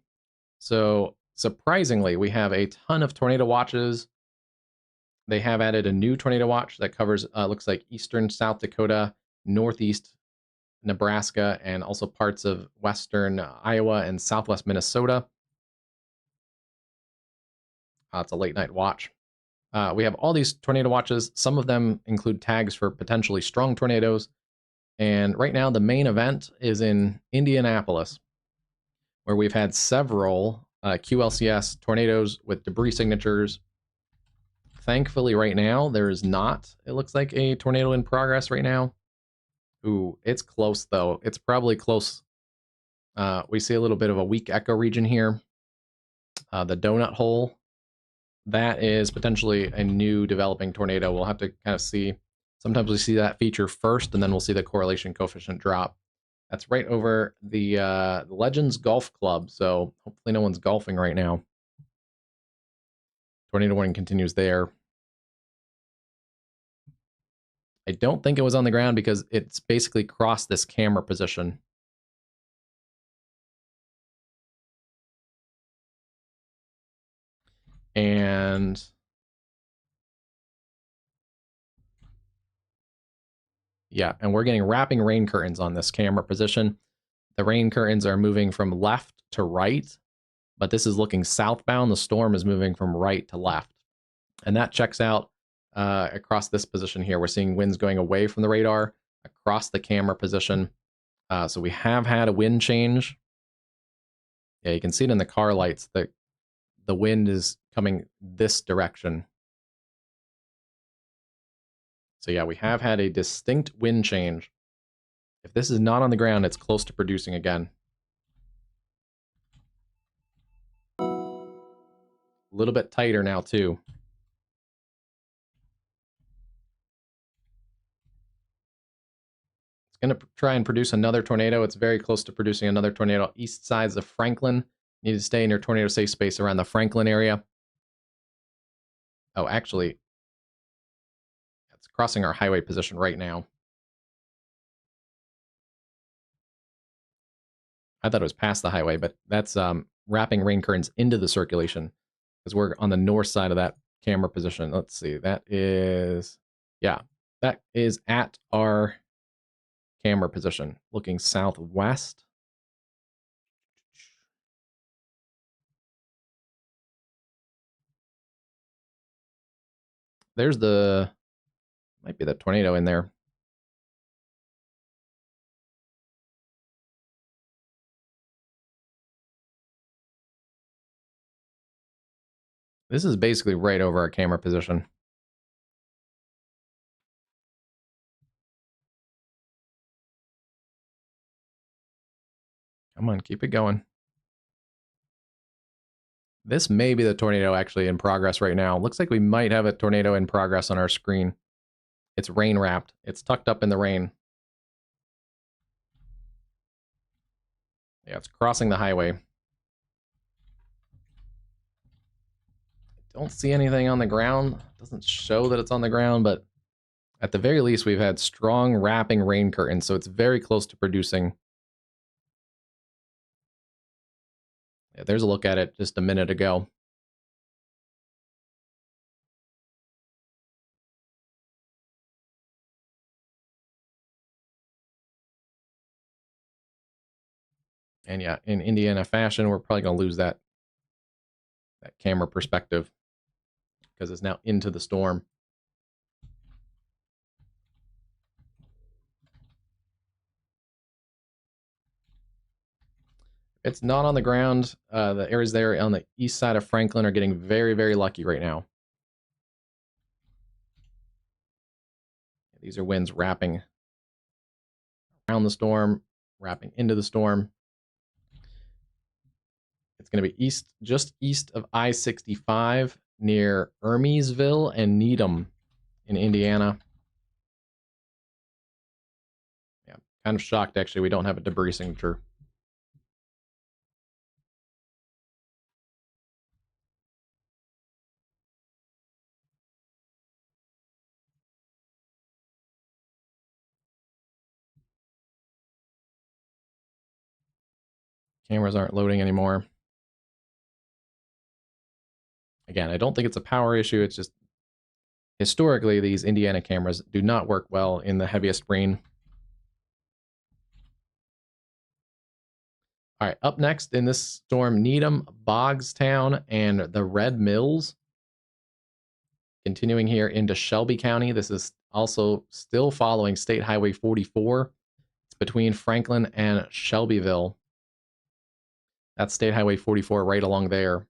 So surprisingly, we have a ton of tornado watches. They have added a new tornado watch that covers, looks like eastern South Dakota, northeast Nebraska, and also parts of western Iowa and southwest Minnesota. It's a late night watch. We have all these tornado watches. Some of them include tags for potentially strong tornadoes. And right now, the main event is in Indianapolis, where we've had several QLCS tornadoes with debris signatures. Thankfully, right now, there is not, it looks like, a tornado in progress right now. Ooh, it's close, though. It's probably close. We see a little bit of a weak echo region here. The donut hole, that is potentially a new developing tornado. We'll have to kind of see. Sometimes we see that feature first, and then we'll see the correlation coefficient drop. That's right over the Legends Golf Club, so hopefully no one's golfing right now. Tornado warning continues there. I don't think it was on the ground because it's basically crossed this camera position. And yeah, and we're getting wrapping rain curtains on this camera position. The rain curtains are moving from left to right, but this is looking southbound. The storm is moving from right to left. And that checks out across this position here. We're seeing winds going away from the radar across the camera position. So we have had a wind change. Yeah, you can see it in the car lights. The wind is coming this direction. So yeah, we have had a distinct wind change. If this is not on the ground, it's close to producing again. A little bit tighter now, too. It's going to try and produce another tornado. It's very close to producing another tornado. East sides of Franklin. You need to stay in your tornado safe space around the Franklin area. Oh, actually, it's crossing our highway position right now. I thought it was past the highway, but that's wrapping rain curtains into the circulation because we're on the north side of that camera position. Let's see. That is, yeah, that is at our camera position, looking southwest. There's might be the tornado in there. This is basically right over our camera position. Come on, keep it going. This may be the tornado actually in progress right now. Looks like we might have a tornado in progress on our screen. It's rain wrapped. It's tucked up in the rain. Yeah, it's crossing the highway. Don't see anything on the ground. It doesn't show that it's on the ground, but at the very least, we've had strong wrapping rain curtains, so it's very close to producing. Yeah, there's a look at it just a minute ago. And yeah, in Indiana fashion, we're probably going to lose that camera perspective because it's now into the storm. It's not on the ground. The areas there on the east side of Franklin are getting very, very lucky right now. These are winds wrapping around the storm, wrapping into the storm. It's going to be just east of I-65 near Ermiesville and Needham in Indiana. Yeah, kind of shocked actually we don't have a debris signature. Cameras aren't loading anymore. Again, I don't think it's a power issue. It's just historically these Indiana cameras do not work well in the heaviest rain. All right, up next in this storm, Needham, Bogstown, and the Red Mills. Continuing here into Shelby County. This is also still following State Highway 44. It's between Franklin and Shelbyville. That's State Highway 44 right along there.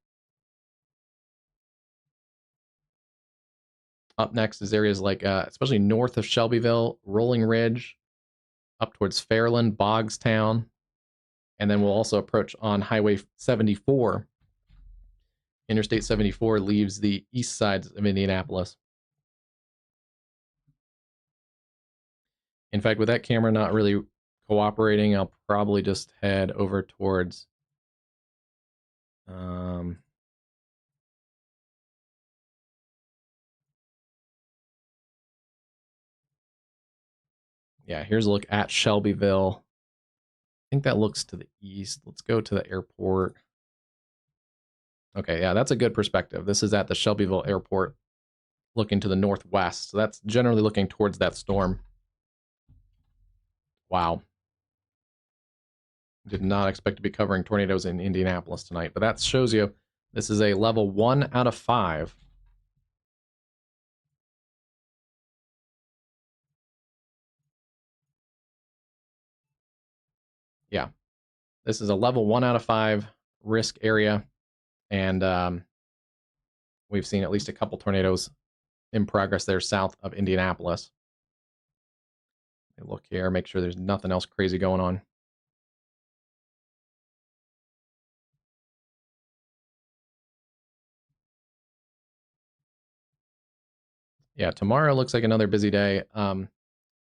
Up next is areas like, especially north of Shelbyville, Rolling Ridge, up towards Fairland, Bogstown, and then we'll also approach on Highway 74. Interstate 74 leaves the east side of Indianapolis. In fact, with that camera not really cooperating, I'll probably just head over towards yeah, here's a look at Shelbyville. I think that looks to the east. Let's go to the airport. Okay, yeah, that's a good perspective. This is at the Shelbyville airport, looking to the northwest. So that's generally looking towards that storm. Wow. Did not expect to be covering tornadoes in Indianapolis tonight, but that shows you this is a level 1 out of 5. Yeah, this is a level 1 out of 5 risk area, and we've seen at least a couple tornadoes in progress there south of Indianapolis. Look here, make sure there's nothing else crazy going on. Yeah, tomorrow looks like another busy day.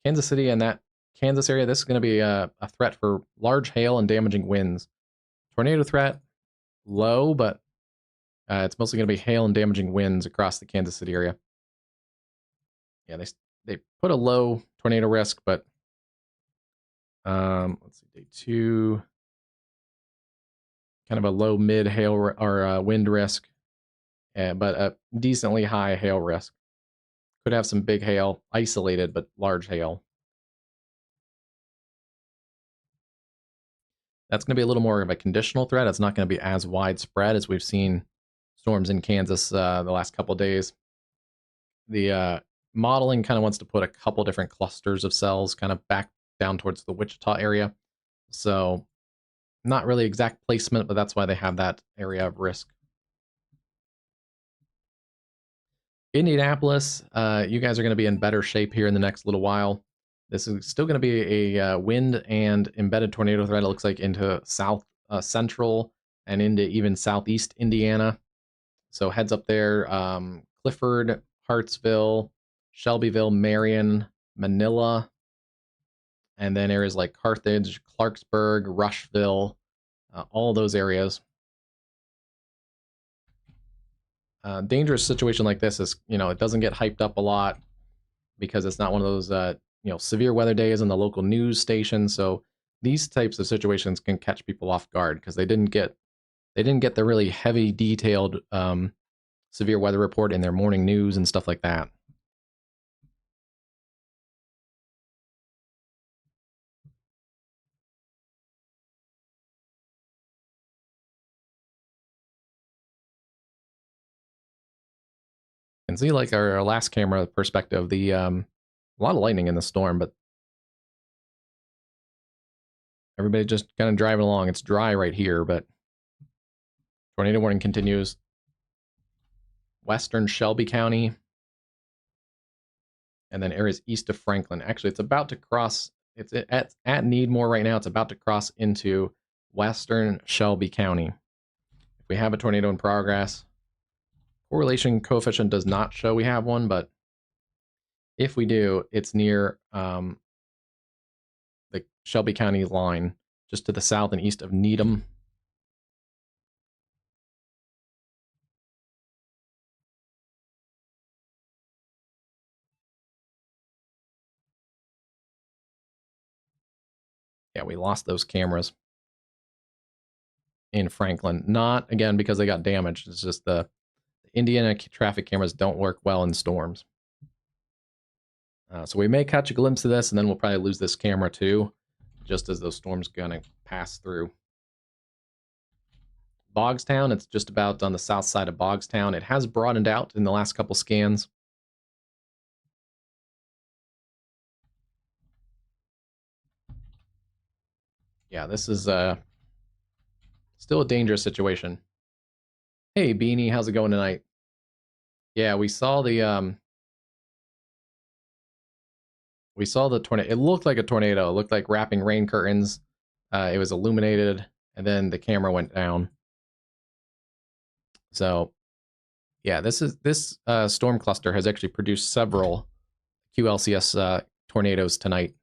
Kansas City and that Kansas area, this is going to be a threat for large hail and damaging winds. Tornado threat, low, but it's mostly going to be hail and damaging winds across the Kansas City area. Yeah, they put a low tornado risk, but let's see, day 2, kind of a low mid hail or wind risk, but a decently high hail risk. Could have some big hail, isolated, but large hail. That's going to be a little more of a conditional threat. It's not going to be as widespread as we've seen storms in Kansas the last couple of days. The modeling kind of wants to put a couple different clusters of cells kind of back down towards the Wichita area. So not really exact placement, but that's why they have that area of risk. Indianapolis, you guys are going to be in better shape here in the next little while. This is still going to be a wind and embedded tornado threat, it looks like, into south central and into even southeast Indiana. So heads up there, Clifford, Hartsville, Shelbyville, Marion, Manila, and then areas like Carthage, Clarksburg, Rushville, all those areas. Dangerous situation like this is, it doesn't get hyped up a lot because it's not one of those, severe weather days on the local news station. So these types of situations can catch people off guard because they didn't get They didn't get the really heavy, detailed severe weather report in their morning news and stuff like that. And see, like our last camera perspective, the a lot of lightning in the storm, but everybody just kind of driving along. It's dry right here, but tornado warning continues. Western Shelby County, and then areas east of Franklin. Actually, it's about to cross. It's at Needmore right now. It's about to cross into western Shelby County. If we have a tornado in progress, correlation coefficient does not show we have one, but if we do, it's near the Shelby County line, just to the south and east of Needham. Yeah, we lost those cameras in Franklin. Not, again, because they got damaged. It's just the Indiana traffic cameras don't work well in storms. So we may catch a glimpse of this, and then we'll probably lose this camera too, just as those storms gonna pass through. Bogstown, it's just about on the south side of Bogstown. It has broadened out in the last couple scans. Yeah, this is still a dangerous situation. Hey, Beanie, how's it going tonight? Yeah, we saw the tornado. It looked like a tornado. It looked like wrapping rain curtains. It was illuminated, and then the camera went down. So, yeah, this storm cluster has actually produced several QLCS tornadoes tonight.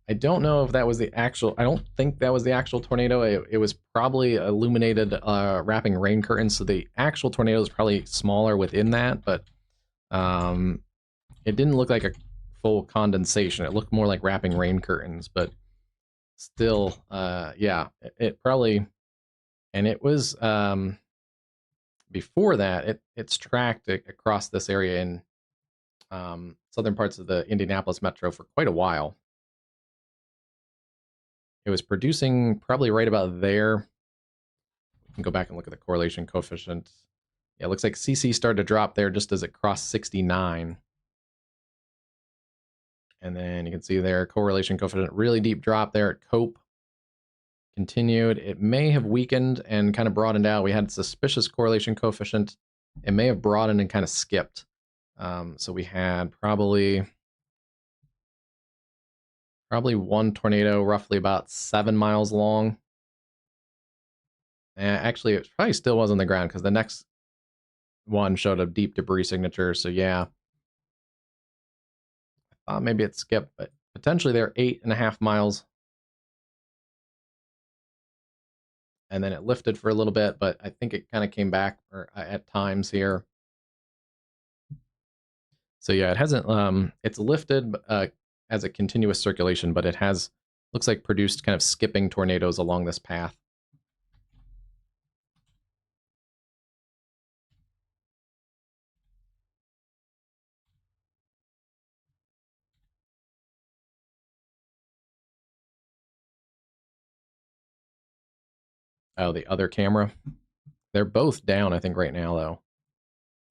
I don't know if that was the actual. I don't think that was the actual tornado. It was probably illuminated wrapping rain curtains. So the actual tornado is probably smaller within that, but it didn't look like a full condensation. It looked more like wrapping rain curtains, but still, yeah, it probably. And it was before that. It's tracked across this area in southern parts of the Indianapolis metro for quite a while. It was producing probably right about there. We can go back and look at the correlation coefficient. Yeah, it looks like CC started to drop there just as it crossed 69. And then you can see there, correlation coefficient, really deep drop there at Cope. Continued. It may have weakened and kind of broadened out. We had suspicious correlation coefficient. It may have broadened and kind of skipped. So we had probably one tornado roughly about 7 miles long. And actually, it probably still was on the ground because the next one showed a deep debris signature. So yeah, I thought maybe it skipped, but potentially they're 8.5 miles. And then it lifted for a little bit, but I think it kind of came back at times here. So yeah, it hasn't. It's lifted as a continuous circulation, but it has looks like produced kind of skipping tornadoes along this path. Oh, the other camera. They're both down, I think, right now, though.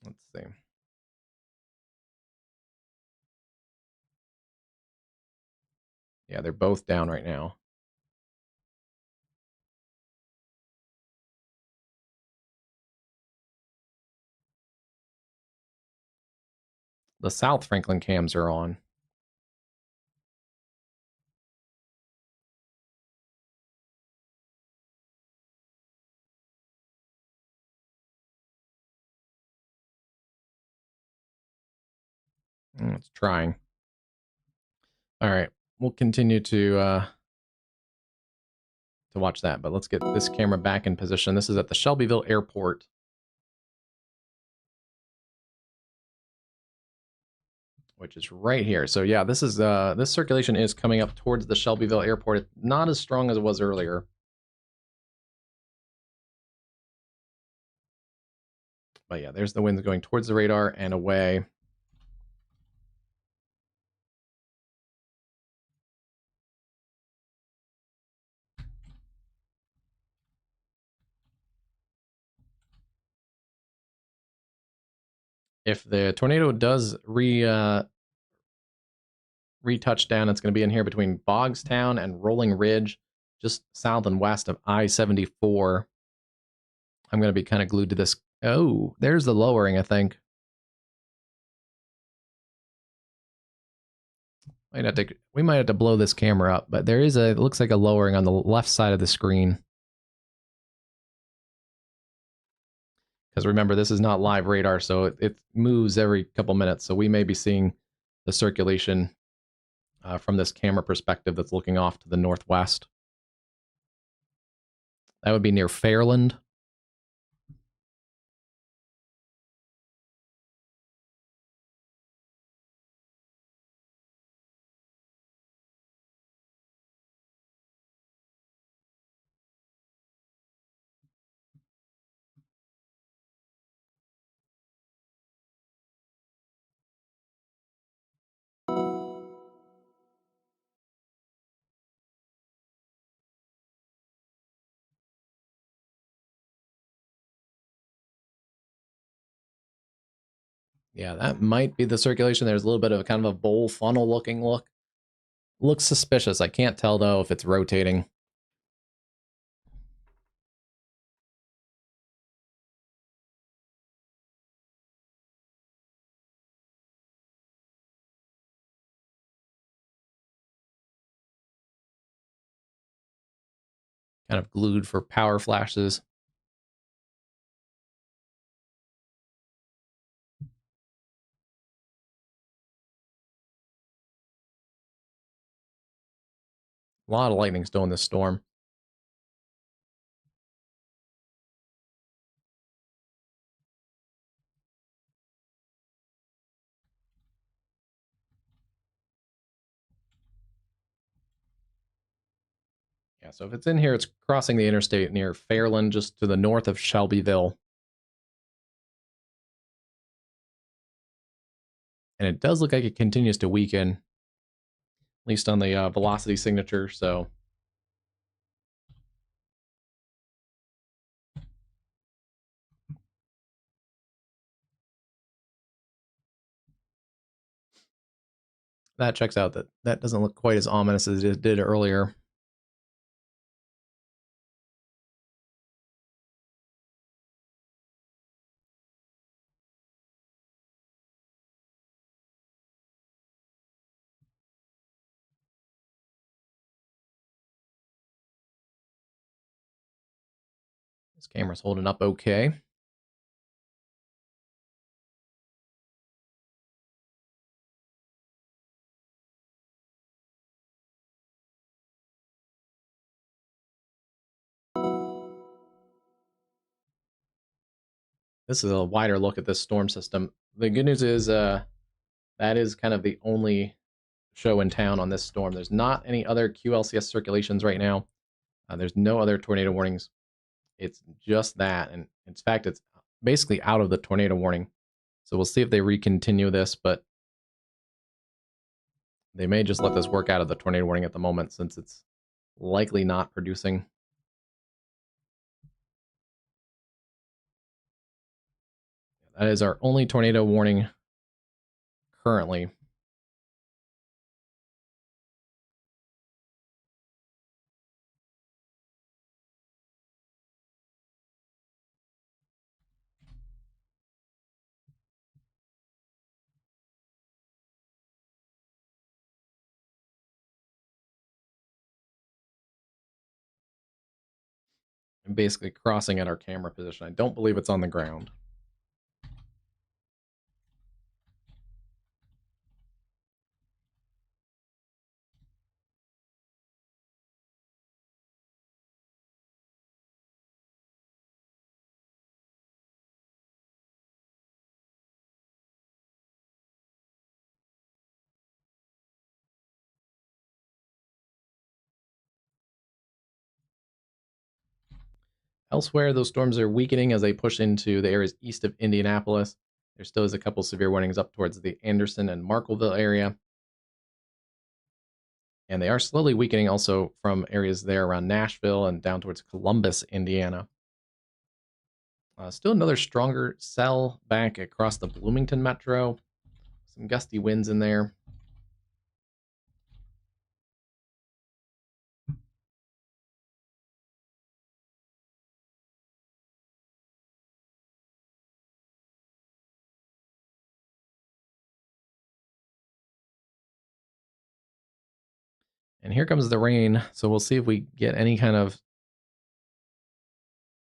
Let's see. Yeah, they're both down right now. The South Franklin cams are on. It's trying. All right, we'll continue to watch that, but let's get this camera back in position. This is at the Shelbyville Airport. which is right here. So yeah, this is this circulation is coming up towards the Shelbyville airport. It's not as strong as it was earlier. But yeah, there's the winds going towards the radar and away. If the tornado does retouch down, it's going to be in here between Bogstown and Rolling Ridge, just south and west of I-74. I'm going to be kind of glued to this. Oh, there's the lowering, I think. We might have to blow this camera up, but there is a, it looks like a lowering on the left side of the screen. Because remember, this is not live radar, so it moves every couple minutes. So we may be seeing the circulation from this camera perspective that's looking off to the northwest. That would be near Fairland. Yeah, that might be the circulation. There's a little bit of kind of a bowl funnel looking look. Looks suspicious. I can't tell though if it's rotating. Kind of glued for power flashes. A lot of lightning still in this storm. Yeah, so if it's in here, it's crossing the interstate near Fairland, just to the north of Shelbyville. And it does look like it continues to weaken, at least on the velocity signature, so... That checks out. That doesn't look quite as ominous as it did earlier. This camera's holding up okay. This is a wider look at this storm system. The good news is that is kind of the only show in town on this storm. There's not any other QLCS circulations right now. There's no other tornado warnings. It's just that. And in fact, it's basically out of the tornado warning. So we'll see if they recontinue this, but they may just let this work out of the tornado warning at the moment since it's likely not producing. That is our only tornado warning currently. I'm basically crossing at our camera position. I don't believe it's on the ground. Elsewhere, those storms are weakening as they push into the areas east of Indianapolis. There still is a couple severe warnings up towards the Anderson and Markleville area. And they are slowly weakening also from areas there around Nashville and down towards Columbus, Indiana. Still another stronger cell back across the Bloomington metro. Some gusty winds in there. And here comes the rain. So we'll see if we get any kind of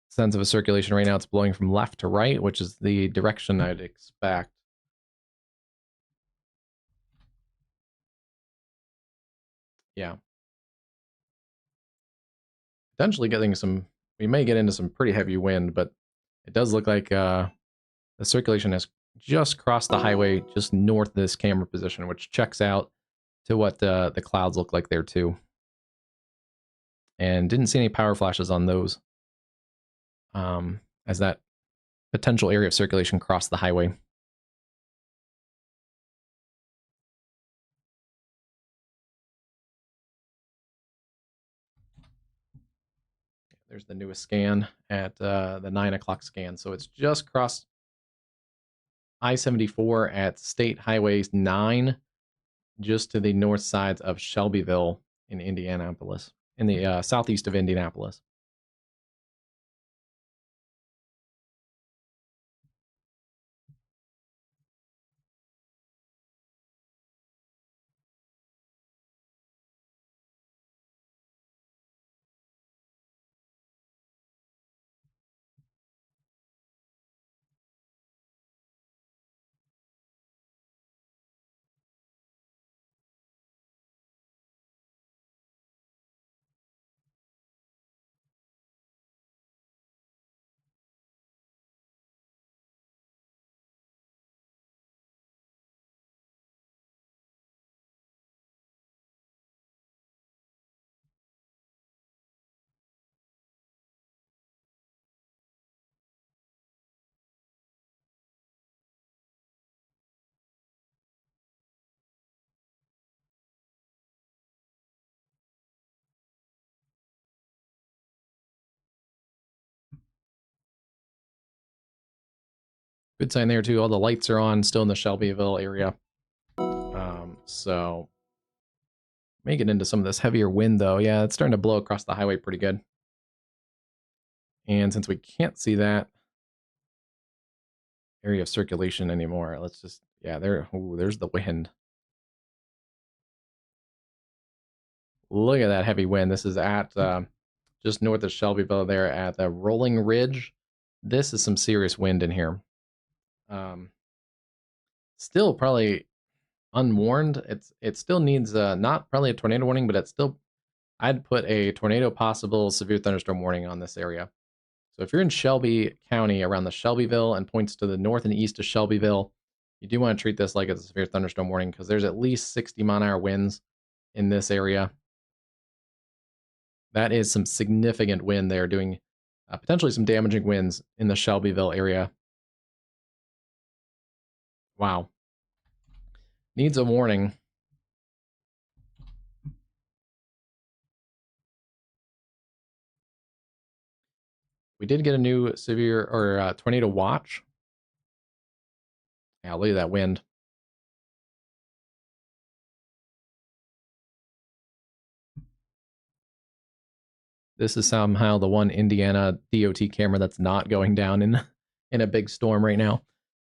sense of a circulation. Right now it's blowing from left to right, which is the direction I'd expect. Yeah. Potentially getting we may get into some pretty heavy wind, but it does look like the circulation has just crossed the highway just north of this camera position, which checks out to what the clouds look like there too. And didn't see any power flashes on those as that potential area of circulation crossed the highway. There's the newest scan at the 9 o'clock scan. So it's just crossed I-74 at State Highway 9, just to the north sides of Shelbyville in Indianapolis, in the southeast of Indianapolis. Good sign there too. All the lights are on still in the Shelbyville area. So may get into some of this heavier wind though. Yeah, it's starting to blow across the highway pretty good. And since we can't see that area of circulation anymore, let's just, yeah, there's the wind. Look at that heavy wind. This is at just north of Shelbyville there at the Rolling Ridge. This is some serious wind in here. Still probably unwarned. It still needs not probably a tornado warning, but it's still, I'd put a tornado possible severe thunderstorm warning on this area. So if you're in Shelby County around the Shelbyville and points to the north and east of Shelbyville, you do want to treat this like a severe thunderstorm warning because there's at least 60-mile-an-hour winds in this area. That is some significant wind there, doing potentially some damaging winds in the Shelbyville area. Wow. Needs a warning. We did get a new severe or tornado watch. Yeah, look at that wind. This is somehow the one Indiana DOT camera that's not going down in a big storm right now.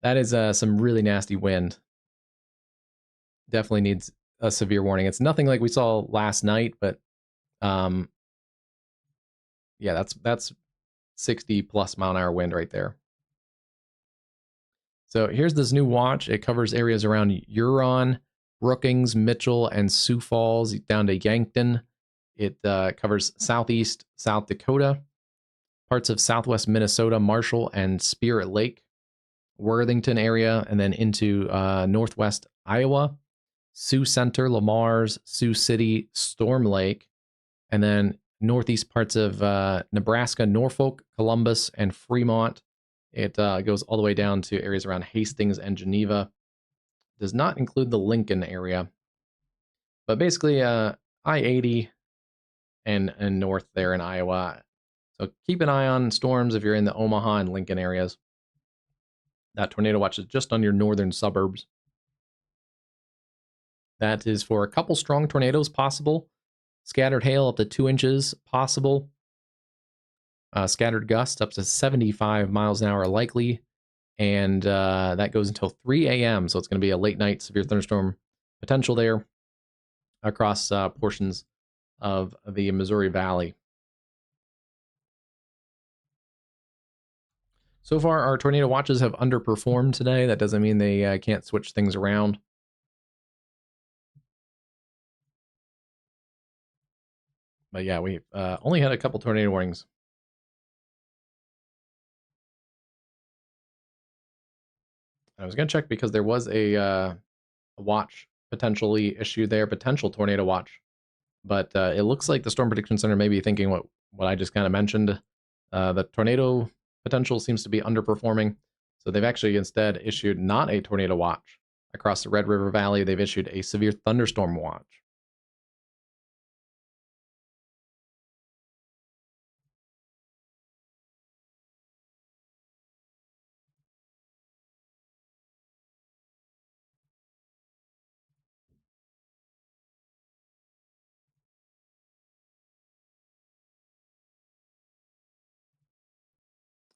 That is some really nasty wind. Definitely needs a severe warning. It's nothing like we saw last night, but yeah, that's 60+ mile-an-hour wind right there. So here's this new watch. It covers areas around Huron, Brookings, Mitchell, and Sioux Falls down to Yankton. It covers southeast South Dakota, parts of southwest Minnesota, Marshall, and Spirit Lake, Worthington area, and then into northwest Iowa, Sioux Center, Lamar's, Sioux City, Storm Lake, and then northeast parts of Nebraska, Norfolk, Columbus, and Fremont. It goes all the way down to areas around Hastings and Geneva. Does not include the Lincoln area. But basically, I-80 and north there in Iowa. So keep an eye on storms if you're in the Omaha and Lincoln areas. That tornado watch is just on your northern suburbs. That is for a couple strong tornadoes possible. Scattered hail up to 2 inches possible. Scattered gusts up to 75 miles an hour likely. And that goes until 3 a.m. So it's going to be a late night severe thunderstorm potential there across portions of the Missouri Valley. So far, our tornado watches have underperformed today. That doesn't mean they can't switch things around. But yeah, we've only had a couple tornado warnings. I was going to check because there was a watch potentially issued there, potential tornado watch. But it looks like the Storm Prediction Center may be thinking what I just kind of mentioned. The tornado potential seems to be underperforming. So they've actually instead issued not a tornado watch across the Red River Valley. They've issued a severe thunderstorm watch.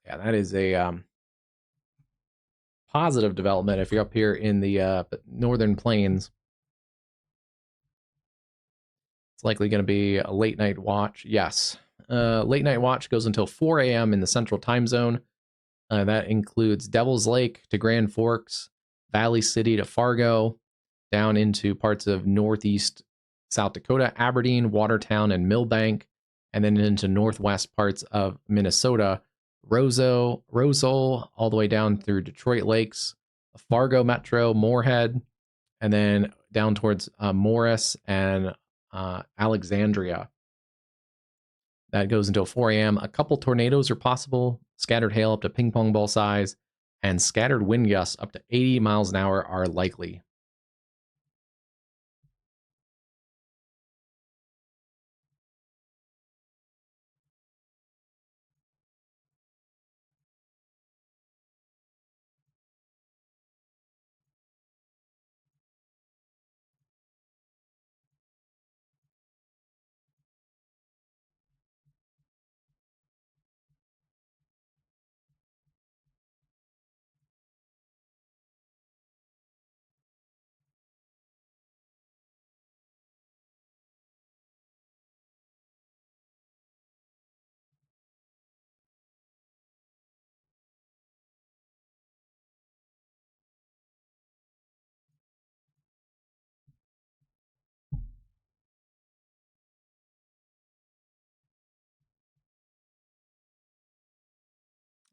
Yeah, that is a positive development if you're up here in the northern plains. It's likely going to be a late night watch. Yes. Late night watch goes until 4 a.m. in the central time zone. That includes Devil's Lake to Grand Forks, Valley City to Fargo, down into parts of northeast South Dakota, Aberdeen, Watertown, and Millbank, and then into northwest parts of Minnesota, Roselle, all the way down through Detroit Lakes, Fargo Metro, Moorhead, and then down towards Morris and Alexandria. That goes until 4 a.m. A couple tornadoes are possible, scattered hail up to ping pong ball size, and scattered wind gusts up to 80 miles an hour are likely.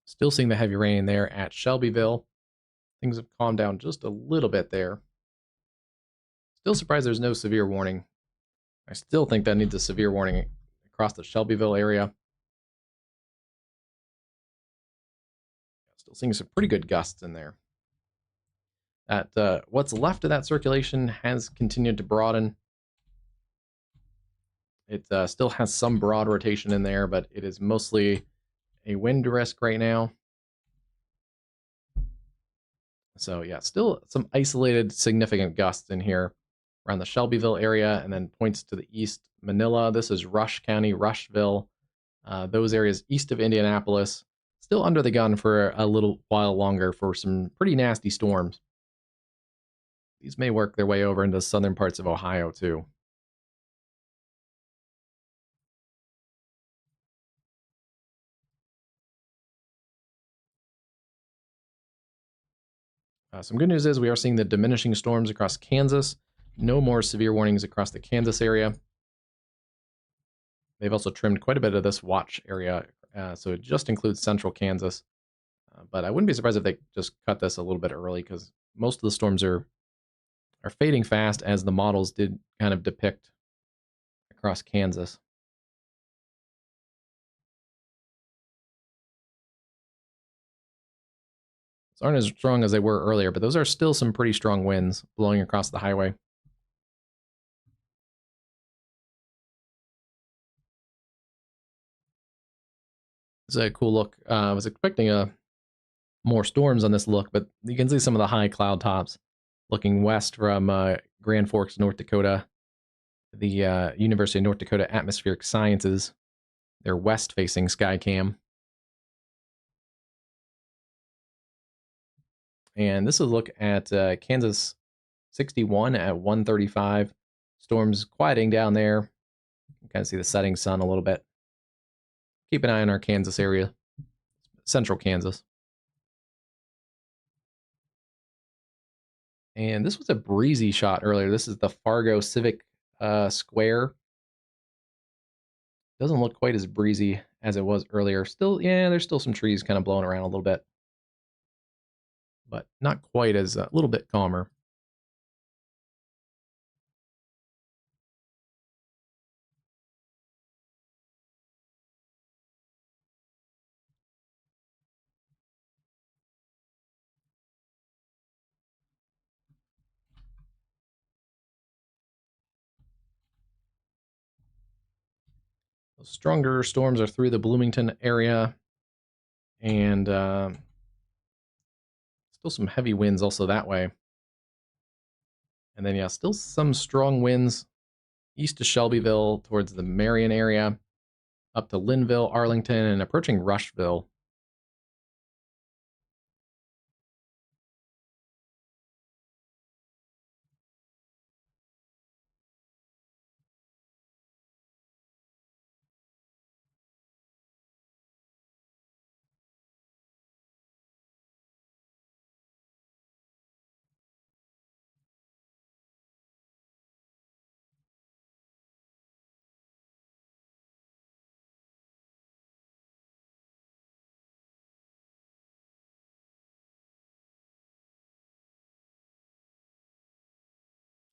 Still seeing the heavy rain there at Shelbyville. Things have calmed down just a little bit there. Still surprised there's no severe warning. I still think that needs a severe warning across the Shelbyville area. Still seeing some pretty good gusts in there. What's left of that circulation has continued to broaden. It still has some broad rotation in there, but it is mostly a wind risk right now. So yeah, still some isolated significant gusts in here around the Shelbyville area, and then points to the east, Manila. This is Rush County, Rushville. Those areas east of Indianapolis, still under the gun for a little while longer for some pretty nasty storms. These may work their way over into southern parts of Ohio too. Some good news is we are seeing the diminishing storms across Kansas. No more severe warnings across the Kansas area. They've also trimmed quite a bit of this watch area, so it just includes central Kansas. But I wouldn't be surprised if they just cut this a little bit early, because most of the storms are fading fast, as the models did kind of depict across Kansas. aren't as strong as they were earlier, but those are still some pretty strong winds blowing across the highway. It's a cool look. I was expecting more storms on this look, but you can see some of the high cloud tops looking west from Grand Forks, North Dakota. The University of North Dakota Atmospheric Sciences, their west-facing sky cam. And this is a look at Kansas 61 at 1:35. Storms quieting down there. You can kind of see the setting sun a little bit. Keep an eye on our Kansas area, central Kansas. And this was a breezy shot earlier. This is the Fargo Civic Square. Doesn't look quite as breezy as it was earlier. Still, yeah, there's still some trees kind of blowing around a little bit, but not quite as a little bit calmer. Those stronger storms are through the Bloomington area, and still some heavy winds also that way. And then, yeah, still some strong winds east of Shelbyville towards the Marion area, up to Linville, Arlington, and approaching Rushville.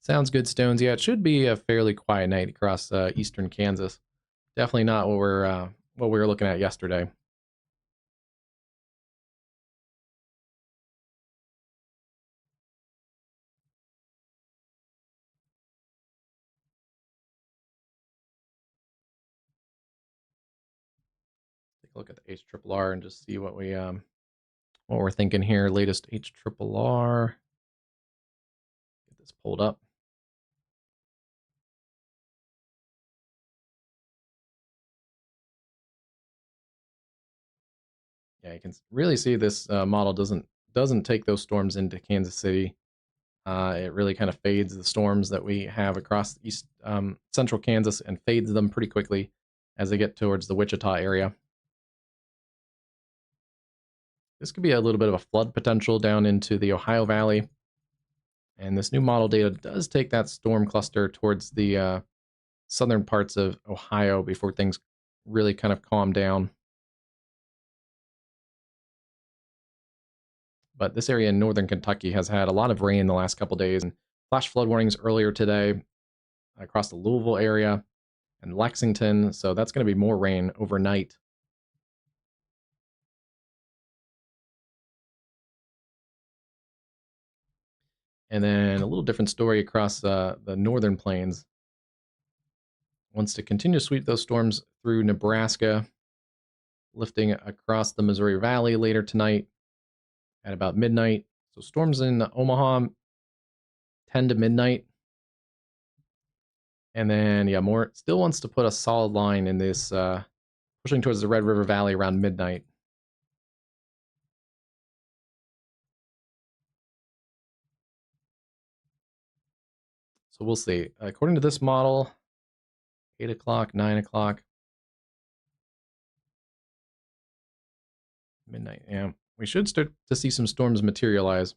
Sounds good, Stones. Yeah, it should be a fairly quiet night across eastern Kansas. Definitely not what we were looking at yesterday. Take a look at the HRRR and just see what we're thinking here. Latest HRRR. Get this pulled up. Yeah, you can really see this model doesn't take those storms into Kansas City. It really kind of fades the storms that we have across east central Kansas and fades them pretty quickly as they get towards the Wichita area. This could be a little bit of a flood potential down into the Ohio Valley. And this new model data does take that storm cluster towards the southern parts of Ohio before things really kind of calm down. But this area in northern Kentucky has had a lot of rain the last couple days, and flash flood warnings earlier today across the Louisville area and Lexington. So that's going to be more rain overnight. And then a little different story across the northern plains. Wants to continue to sweep those storms through Nebraska, lifting across the Missouri Valley later tonight at about midnight. So storms in Omaha 10 to midnight. And then, yeah, more still wants to put a solid line in this, pushing towards the Red River Valley around midnight. So we'll see. According to this model, 8 o'clock, 9 o'clock, midnight. Yeah, we should start to see some storms materialize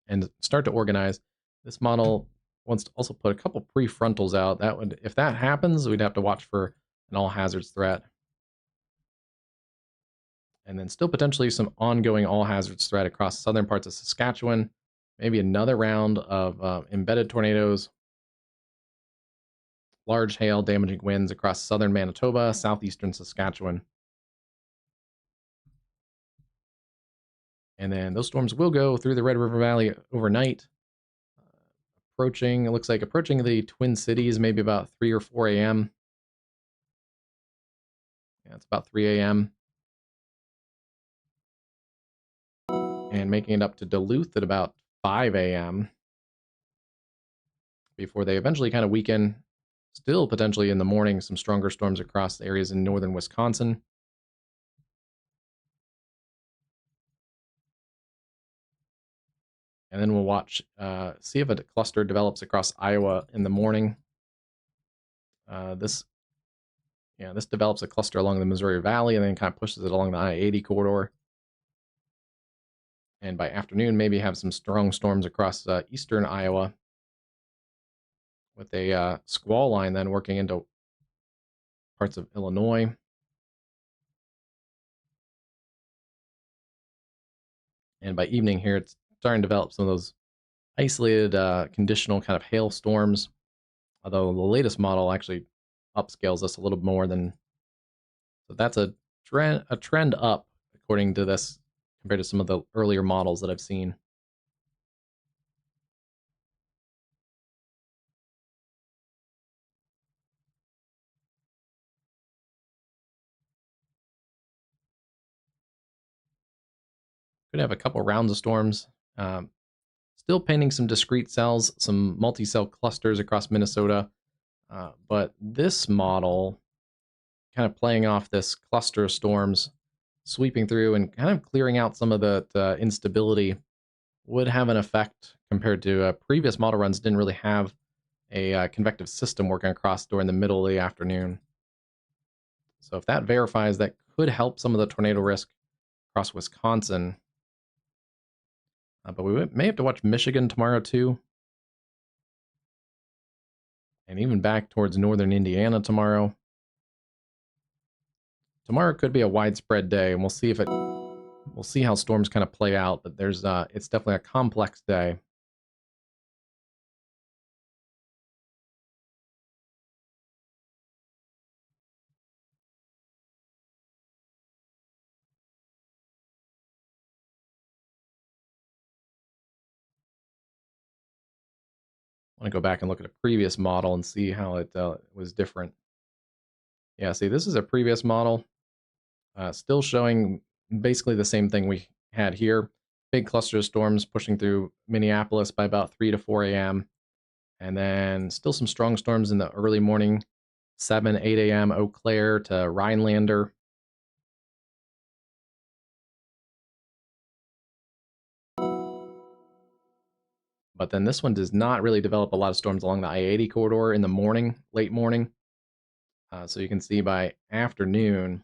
and start to organize. This model wants to also put a couple prefrontals out. That would, if that happens, we'd have to watch for an all hazards threat. And then still potentially some ongoing all hazards threat across southern parts of Saskatchewan. Maybe another round of embedded tornadoes, large hail, damaging winds across southern Manitoba, southeastern Saskatchewan. And then those storms will go through the Red River Valley overnight. Approaching, it looks like approaching the Twin Cities, maybe about 3 or 4 a.m. Yeah, it's about 3 a.m. And making it up to Duluth at about 5 a.m. before they eventually kind of weaken. Still potentially in the morning, some stronger storms across the areas in northern Wisconsin. And then we'll watch, see if a cluster develops across Iowa in the morning. This develops a cluster along the Missouri Valley and then kind of pushes it along the I-80 corridor. And by afternoon, maybe have some strong storms across eastern Iowa with a squall line then working into parts of Illinois. And by evening here, it's starting to develop some of those isolated conditional kind of hailstorms. Although the latest model actually upscales this a little more than, so that's a trend up according to this compared to some of the earlier models that I've seen. Could have a couple rounds of storms. Still painting some discrete cells, some multi-cell clusters across Minnesota. But this model, kind of playing off this cluster of storms, sweeping through and kind of clearing out some of the instability, would have an effect compared to previous model runs. Didn't really have a convective system working across during the middle of the afternoon. So if that verifies, that could help some of the tornado risk across Wisconsin. But we may have to watch Michigan tomorrow too. And even back towards northern Indiana tomorrow. Tomorrow could be a widespread day, and we'll see how storms kind of play out, but it's definitely a complex day. I want to go back and look at a previous model and see how it was different. Yeah, see, this is a previous model, still showing basically the same thing we had here. Big cluster of storms pushing through Minneapolis by about 3 to 4 a.m. And then still some strong storms in the early morning, 7, 8 a.m. Eau Claire to Rhinelander. But then this one does not really develop a lot of storms along the I-80 corridor in the morning, late morning. So you can see by afternoon,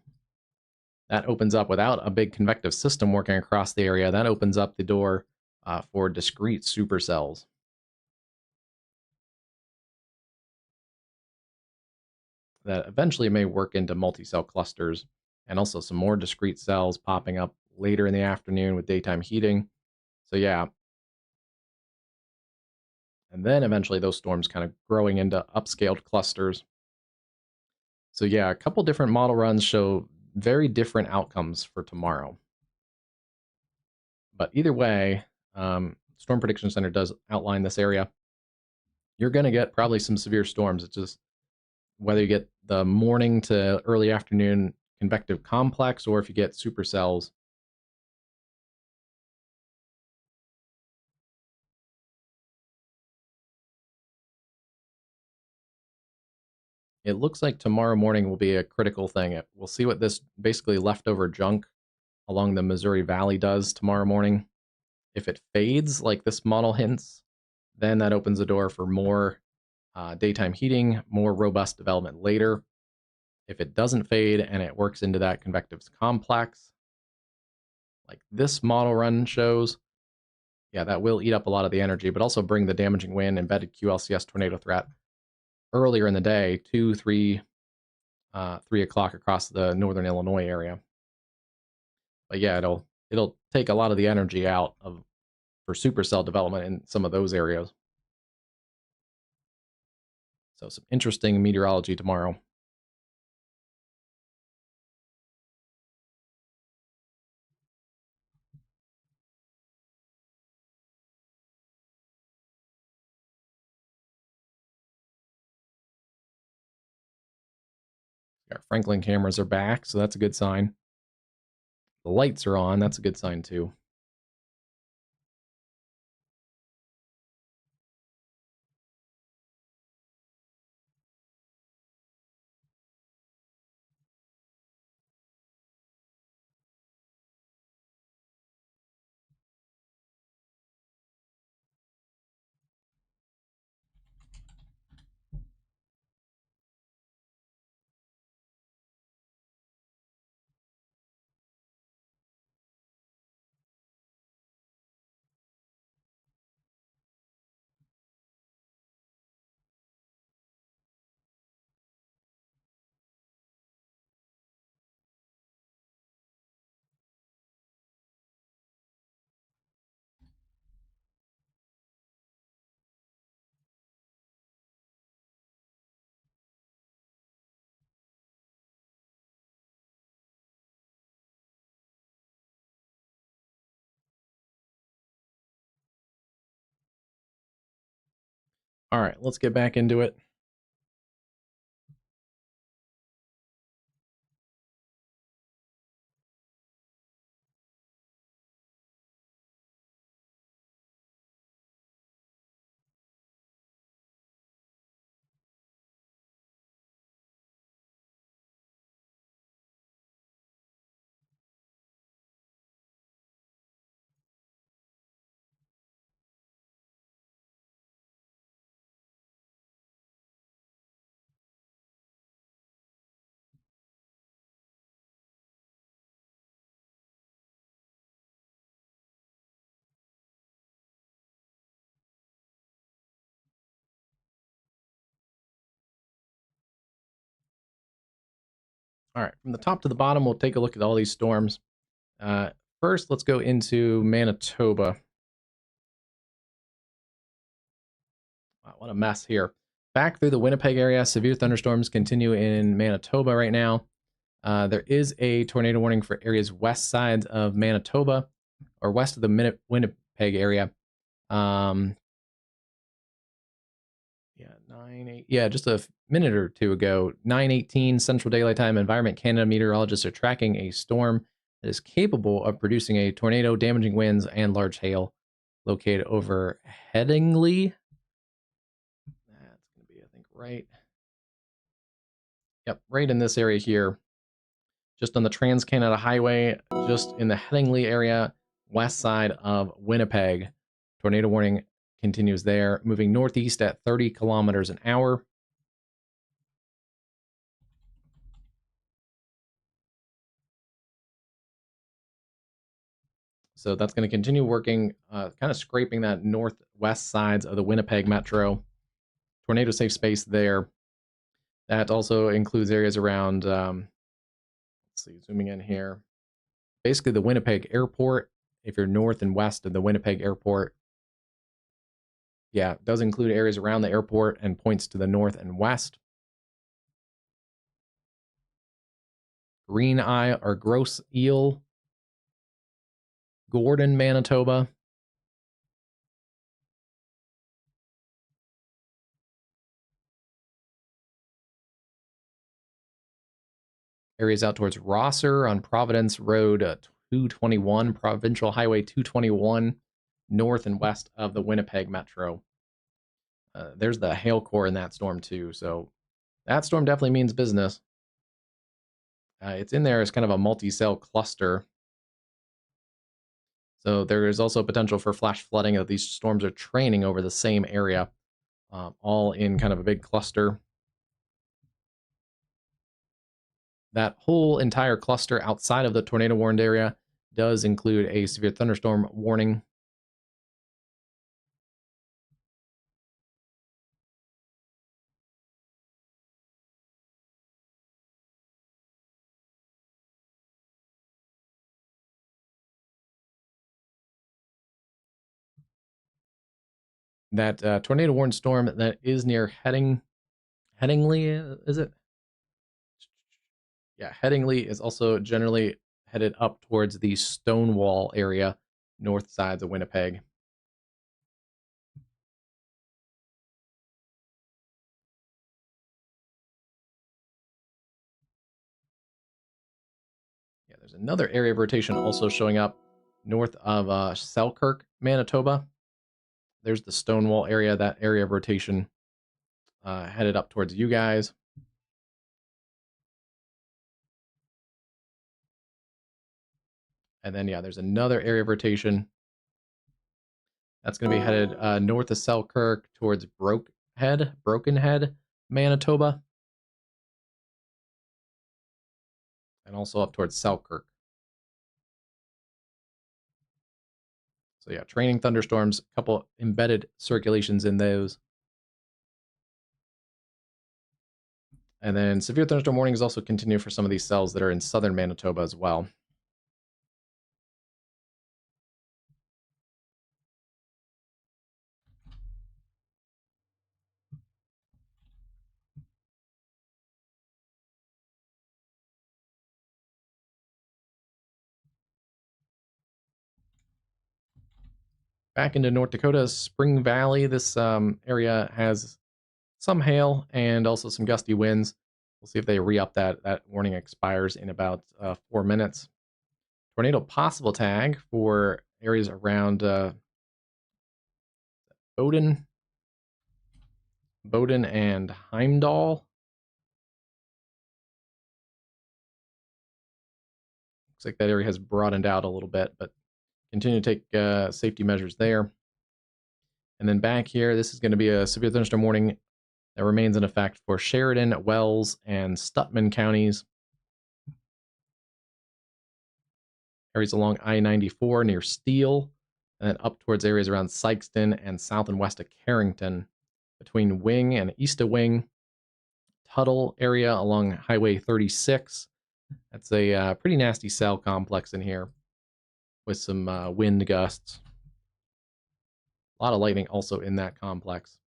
that opens up without a big convective system working across the area. That opens up the door for discrete supercells. That eventually may work into multi-cell clusters, and also some more discrete cells popping up later in the afternoon with daytime heating. So yeah. And then eventually those storms kind of growing into upscaled clusters. So yeah, a couple different model runs show very different outcomes for tomorrow. But either way, Storm Prediction Center does outline this area. You're going to get probably some severe storms. It's just whether you get the morning to early afternoon convective complex or if you get supercells. It looks like tomorrow morning will be a critical thing. We'll see what this basically leftover junk along the Missouri Valley does tomorrow morning. If it fades like this model hints, then that opens the door for more daytime heating, more robust development later. If it doesn't fade and it works into that convective complex, like this model run shows, yeah, that will eat up a lot of the energy, but also bring the damaging wind, embedded QLCS tornado threat earlier in the day, 2, 3 o'clock across the northern Illinois area. But yeah, it'll take a lot of the energy out for supercell development in some of those areas. So some interesting meteorology tomorrow. Our Franklin cameras are back, so that's a good sign. The lights are on, that's a good sign too. All right, let's get back into it. All right, from the top to the bottom, we'll take a look at all these storms. First, let's go into Manitoba. Wow, what a mess here. Back through the Winnipeg area, severe thunderstorms continue in Manitoba right now. There is a tornado warning for areas west sides of Manitoba, or west of the Winnipeg area. Yeah, 9, 8. Yeah, just a minute or two ago, 9:18 Central Daylight Time. Environment Canada meteorologists are tracking a storm that is capable of producing a tornado, damaging winds, and large hail located over Headingley. That's going to be, I think, right. Yep, right in this area here, just on the Trans Canada Highway, just in the Headingley area, west side of Winnipeg. Tornado warning continues there, moving northeast at 30 kilometers an hour. So that's going to continue working, kind of scraping that northwest sides of the Winnipeg metro. Tornado safe space there. That also includes areas around, let's see, zooming in here. Basically, the Winnipeg airport, if you're north and west of the Winnipeg airport. Yeah, it does include areas around the airport and points to the north and west. Green Eye or Gross Eel, Gordon, Manitoba. Areas out towards Rosser on Providence Road 221, Provincial Highway 221, north and west of the Winnipeg metro. There's the hail core in that storm too, so that storm definitely means business. It's in there as kind of a multi-cell cluster. So there is also potential for flash flooding if these storms are training over the same area, all in kind of a big cluster. That whole entire cluster outside of the tornado warned area does include a severe thunderstorm warning. That tornado warned storm that is near Headingley, is it? Yeah, Headingley is also generally headed up towards the Stonewall area, north sides of Winnipeg. There's another area of rotation also showing up north of Selkirk, Manitoba. There's the Stonewall area, that area of rotation headed up towards you guys. And then, yeah, there's another area of rotation. That's going to be headed north of Selkirk towards Broken Head, Manitoba. And also up towards Selkirk. So yeah, training thunderstorms, a couple embedded circulations in those. And then severe thunderstorm warnings also continue for some of these cells that are in southern Manitoba as well. Back into North Dakota, Spring Valley, this area has some hail and also some gusty winds. We'll see if they re-up that. That warning expires in about 4 minutes. Tornado possible tag for areas around Bowden and Heimdall. Looks like that area has broadened out a little bit, but continue to take safety measures there. And then back here, this is going to be a severe thunderstorm warning that remains in effect for Sheridan, Wells, and Stutman counties. Areas along I-94 near Steele, and then up towards areas around Sykeston and south and west of Carrington, between Wing and east of Wing. Tuttle area along Highway 36. That's a pretty nasty cell complex in here with some wind gusts. A lot of lightning also in that complex.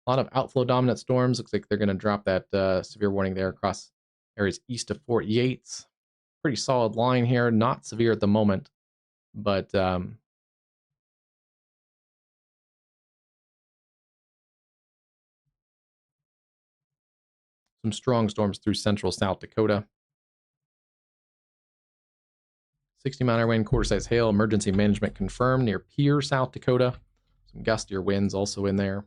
A lot of outflow dominant storms. Looks like they're going to drop that severe warning there across areas east of Fort Yates. Pretty solid line here. Not severe at the moment, but some strong storms through central South Dakota. 60-mile-an-hour wind, quarter-size hail. Emergency management confirmed near Pierre, South Dakota. Some gustier winds also in there.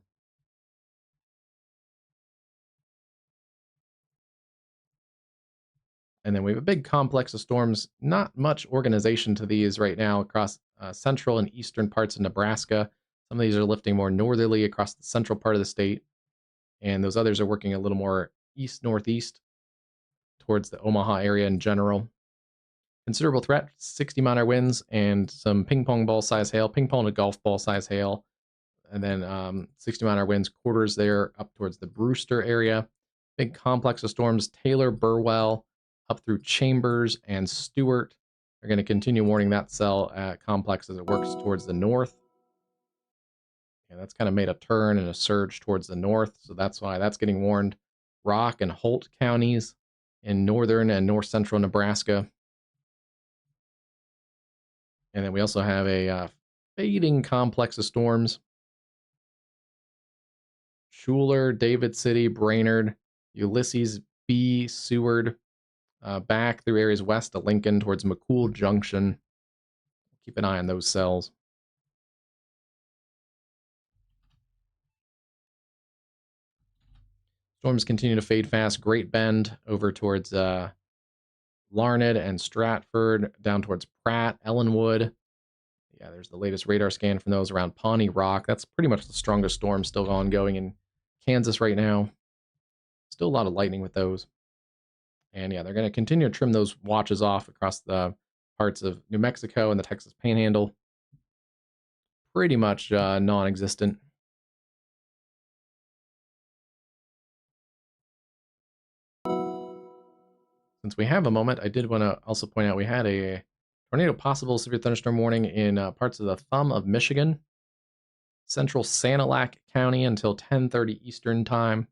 And then we have a big complex of storms. Not much organization to these right now across central and eastern parts of Nebraska. Some of these are lifting more northerly across the central part of the state. And those others are working a little more east-northeast towards the Omaha area in general. Considerable threat, 60-mile-an-hour winds and some ping pong ball size hail, ping pong to golf ball size hail. And then 60-mile-an-hour winds, quarters there up towards the Brewster area. Big complex of storms, Taylor, Burwell, up through Chambers and Stewart. They're going to continue warning that cell complex as it works towards the north. And that's kind of made a turn and a surge towards the north, so that's why that's getting warned. Rock and Holt counties in northern and north central Nebraska. And then we also have a fading complex of storms. Schuler, David City, Brainerd, Ulysses B, Seward, back through areas west of Lincoln towards McCool Junction. Keep an eye on those cells. Storms continue to fade fast. Great Bend over towards Larned and Stratford, down towards Pratt, Ellenwood. Yeah, there's the latest radar scan from those around Pawnee Rock. That's pretty much the strongest storm still ongoing in Kansas right now. Still a lot of lightning with those. And yeah, they're going to continue to trim those watches off across the parts of New Mexico and the Texas Panhandle. Pretty much non-existent. Since we have a moment, I did want to also point out we had a tornado possible severe thunderstorm warning in parts of the Thumb of Michigan, central Sanilac County until 10:30 Eastern time.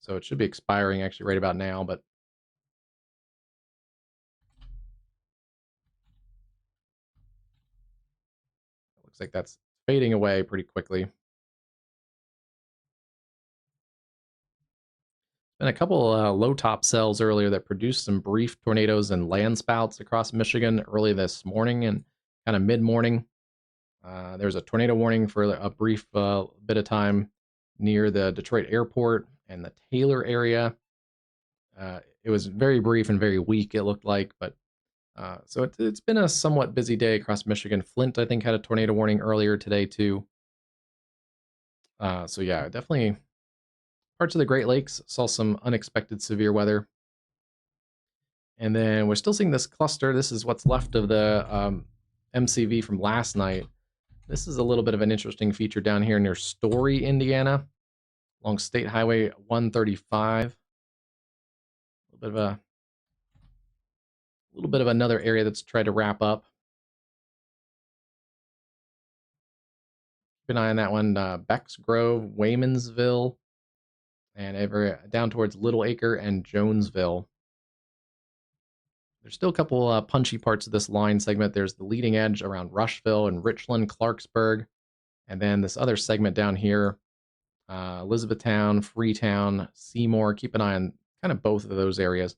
So it should be expiring actually right about now, but it looks like that's fading away pretty quickly. Been a couple low top cells earlier that produced some brief tornadoes and landspouts across Michigan early this morning and kind of mid morning. There's a tornado warning for a brief bit of time near the Detroit airport and the Taylor area. It was very brief and very weak, it looked like, but so it's been a somewhat busy day across Michigan. Flint, I think, had a tornado warning earlier today, too. So, yeah, definitely parts of the Great Lakes saw some unexpected severe weather. And then we're still seeing this cluster. This is what's left of the MCV from last night. This is a little bit of an interesting feature down here near Story, Indiana, along State Highway 135. A little bit of another area that's tried to wrap up. Keep an eye on that one. Becks Grove, Waymansville, and ever down towards Little Acre and Jonesville. There's still a couple punchy parts of this line segment. There's the leading edge around Rushville and Richland, Clarksburg, and then this other segment down here, Elizabethtown, Freetown, Seymour. Keep an eye on kind of both of those areas.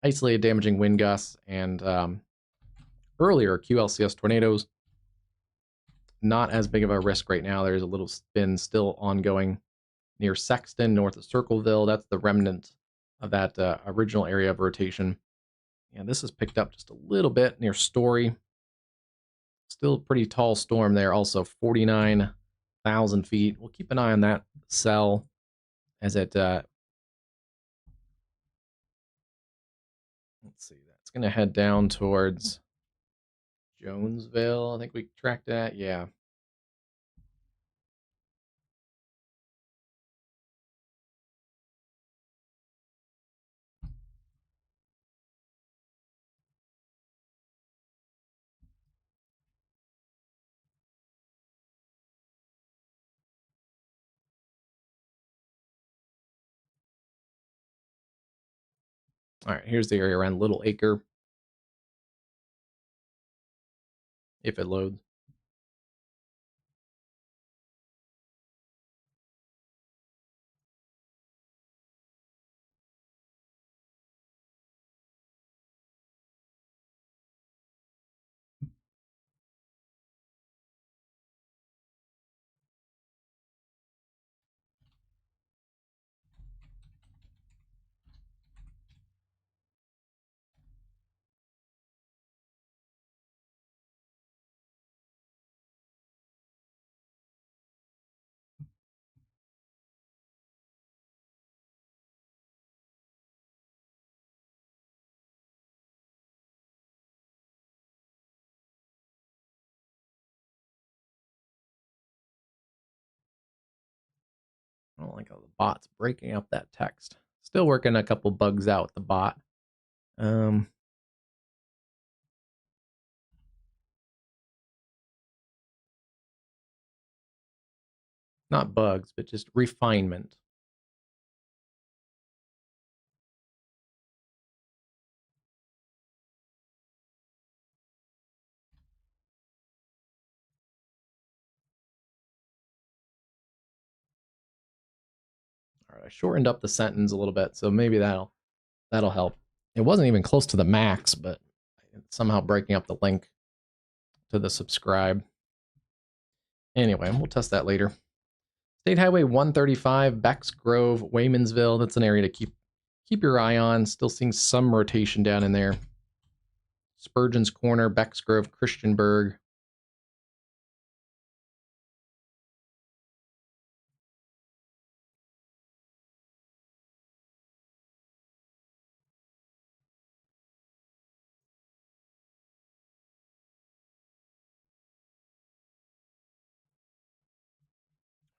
Isolated damaging wind gusts and earlier QLCS tornadoes. Not as big of a risk right now. There's a little spin still ongoing near Sexton, north of Circleville. That's the remnant of that original area of rotation. And this has picked up just a little bit near Story. Still a pretty tall storm there, also 49,000 feet. We'll keep an eye on that cell as it, let's see, that's going to head down towards Jonesville. I think we tracked that, yeah. All right, here's the area around Little Acre, if it loads. I don't like how the bot's breaking up that text. Still working a couple bugs out with the bot. Not bugs, but just refinement. All right, I shortened up the sentence a little bit, so maybe that'll help. It wasn't even close to the max, but it's somehow breaking up the link to the subscribe. Anyway, we'll test that later. State Highway 135, Becks Grove, Waymansville. That's an area to keep your eye on. Still seeing some rotation down in there. Spurgeon's Corner, Becks Grove, Christianburg.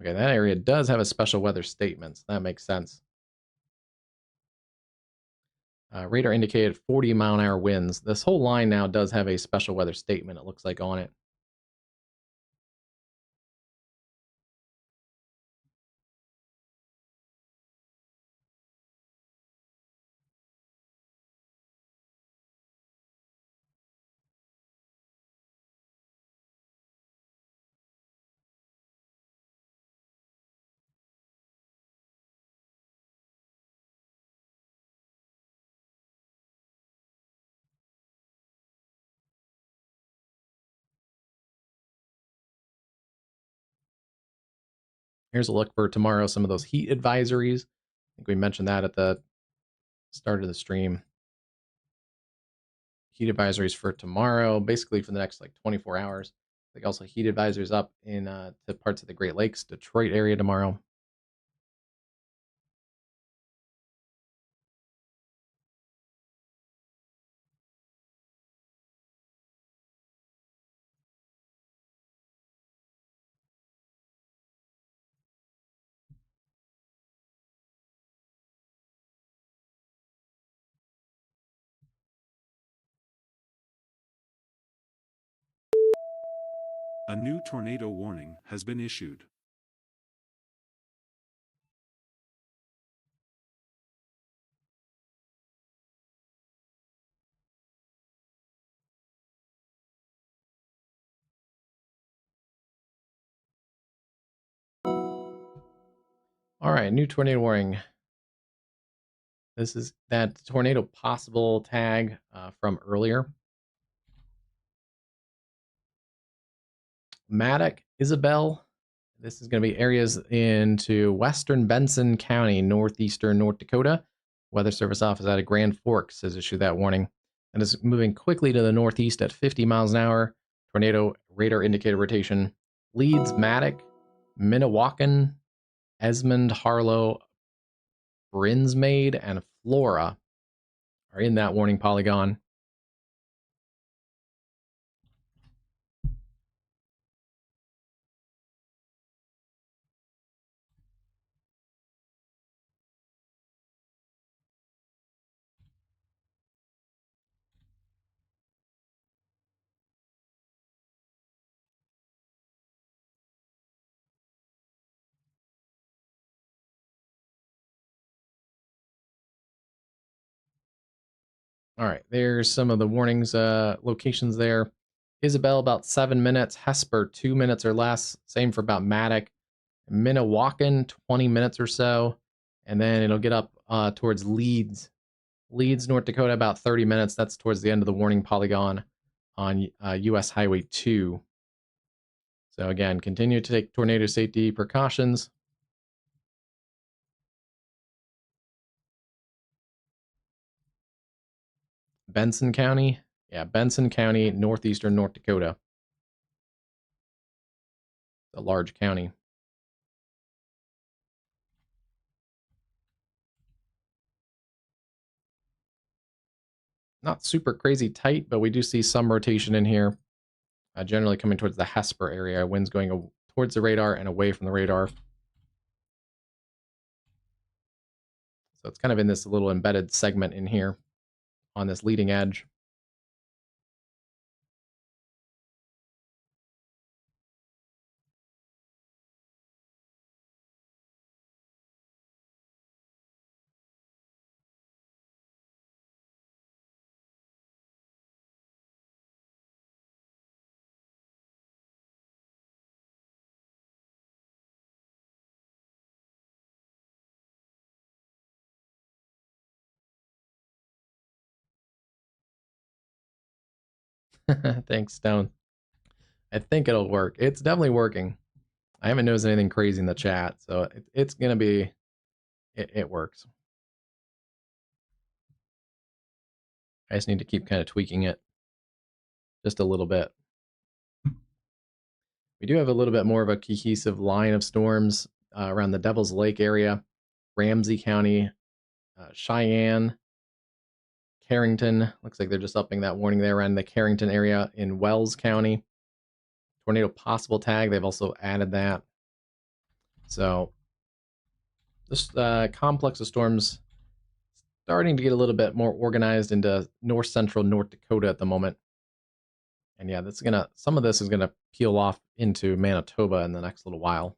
Okay, that area does have a special weather statement, so that makes sense. Radar indicated 40-mile-an-hour winds. This whole line now does have a special weather statement, it looks like, on it. Here's a look for tomorrow, some of those heat advisories. I think we mentioned that at the start of the stream. Heat advisories for tomorrow, basically for the next like 24 hours. I think also heat advisories up in to parts of the Great Lakes, Detroit area tomorrow. A new tornado warning has been issued. All right, new tornado warning. This is that tornado possible tag from earlier. Maddox, Isabel. This is going to be areas into western Benson County, northeastern North Dakota. Weather Service office out of Grand Forks has issued that warning and is moving quickly to the northeast at 50 miles an hour. Tornado radar indicator rotation. Leeds, Maddox, Minnewacan, Esmond, Harlow, Brinsmade, and Flora are in that warning polygon. All right, there's some of the warnings locations there. Isabel, about 7 minutes. Hesper, 2 minutes or less. Same for about Maddox. Minnewacan, 20 minutes or so. And then it'll get up towards Leeds. Leeds, North Dakota, about 30 minutes. That's towards the end of the warning polygon on US Highway 2. So again, continue to take tornado safety precautions. Benson County. Yeah, Benson County, northeastern North Dakota. It's a large county. Not super crazy tight, but we do see some rotation in here. Generally coming towards the Hesper area. Winds going towards the radar and away from the radar. So it's kind of in this little embedded segment in here on this leading edge. Thanks, Stone. I think it'll work. It's definitely working. I haven't noticed anything crazy in the chat, so it's going to be, it works. I just need to keep kind of tweaking it just a little bit. We do have a little bit more of a cohesive line of storms around the Devil's Lake area, Ramsey County, Cheyenne, Carrington. Looks like they're just upping that warning there around the Carrington area in Wells County. Tornado possible tag, they've also added that. So this complex of storms starting to get a little bit more organized into north central North Dakota at the moment. And yeah, that's gonna, some of this is gonna peel off into Manitoba in the next little while.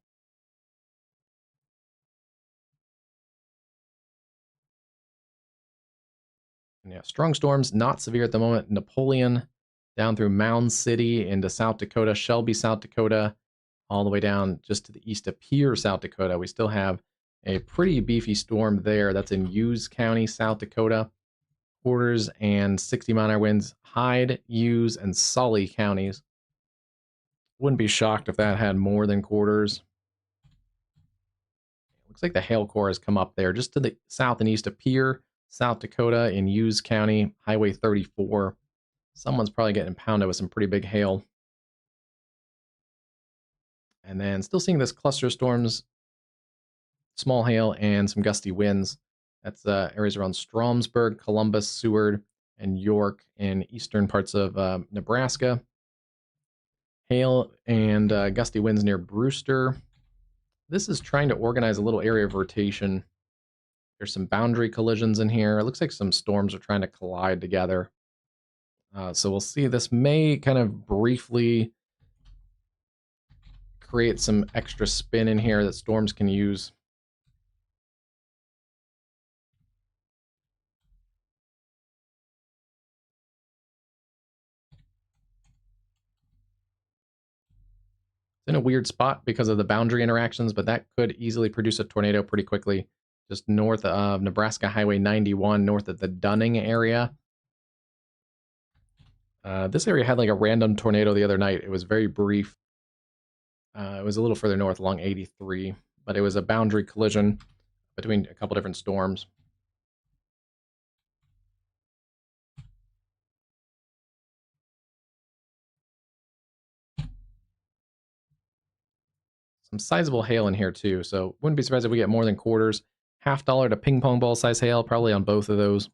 And yeah, strong storms, not severe at the moment. Napoleon down through Mound City into South Dakota, Shelby, South Dakota, all the way down just to the east of Pierre, South Dakota. We still have a pretty beefy storm there. That's in Hughes County, South Dakota. Quarters and 60-mile-an-hour winds, Hyde, Hughes, and Sully counties. Wouldn't be shocked if that had more than quarters. Looks like the hail core has come up there just to the south and east of Pierre, South Dakota in Hughes County, Highway 34. Someone's probably getting pounded with some pretty big hail. And then still seeing this cluster storms, small hail, and some gusty winds. That's areas around Stromsburg, Columbus, Seward, and York in eastern parts of Nebraska. Hail and gusty winds near Brewster. This is trying to organize a little area of rotation. There's some boundary collisions in here. It looks like some storms are trying to collide together. So we'll see. This may kind of briefly create some extra spin in here that storms can use. It's in a weird spot because of the boundary interactions, but that could easily produce a tornado pretty quickly. Just north of Nebraska Highway 91, north of the Dunning area. This area had like a random tornado the other night. It was very brief. It was a little further north along 83, but it was a boundary collision between a couple different storms. Some sizable hail in here too, so wouldn't be surprised if we get more than quarters. $50 to ping pong ball size hail, probably on both of those.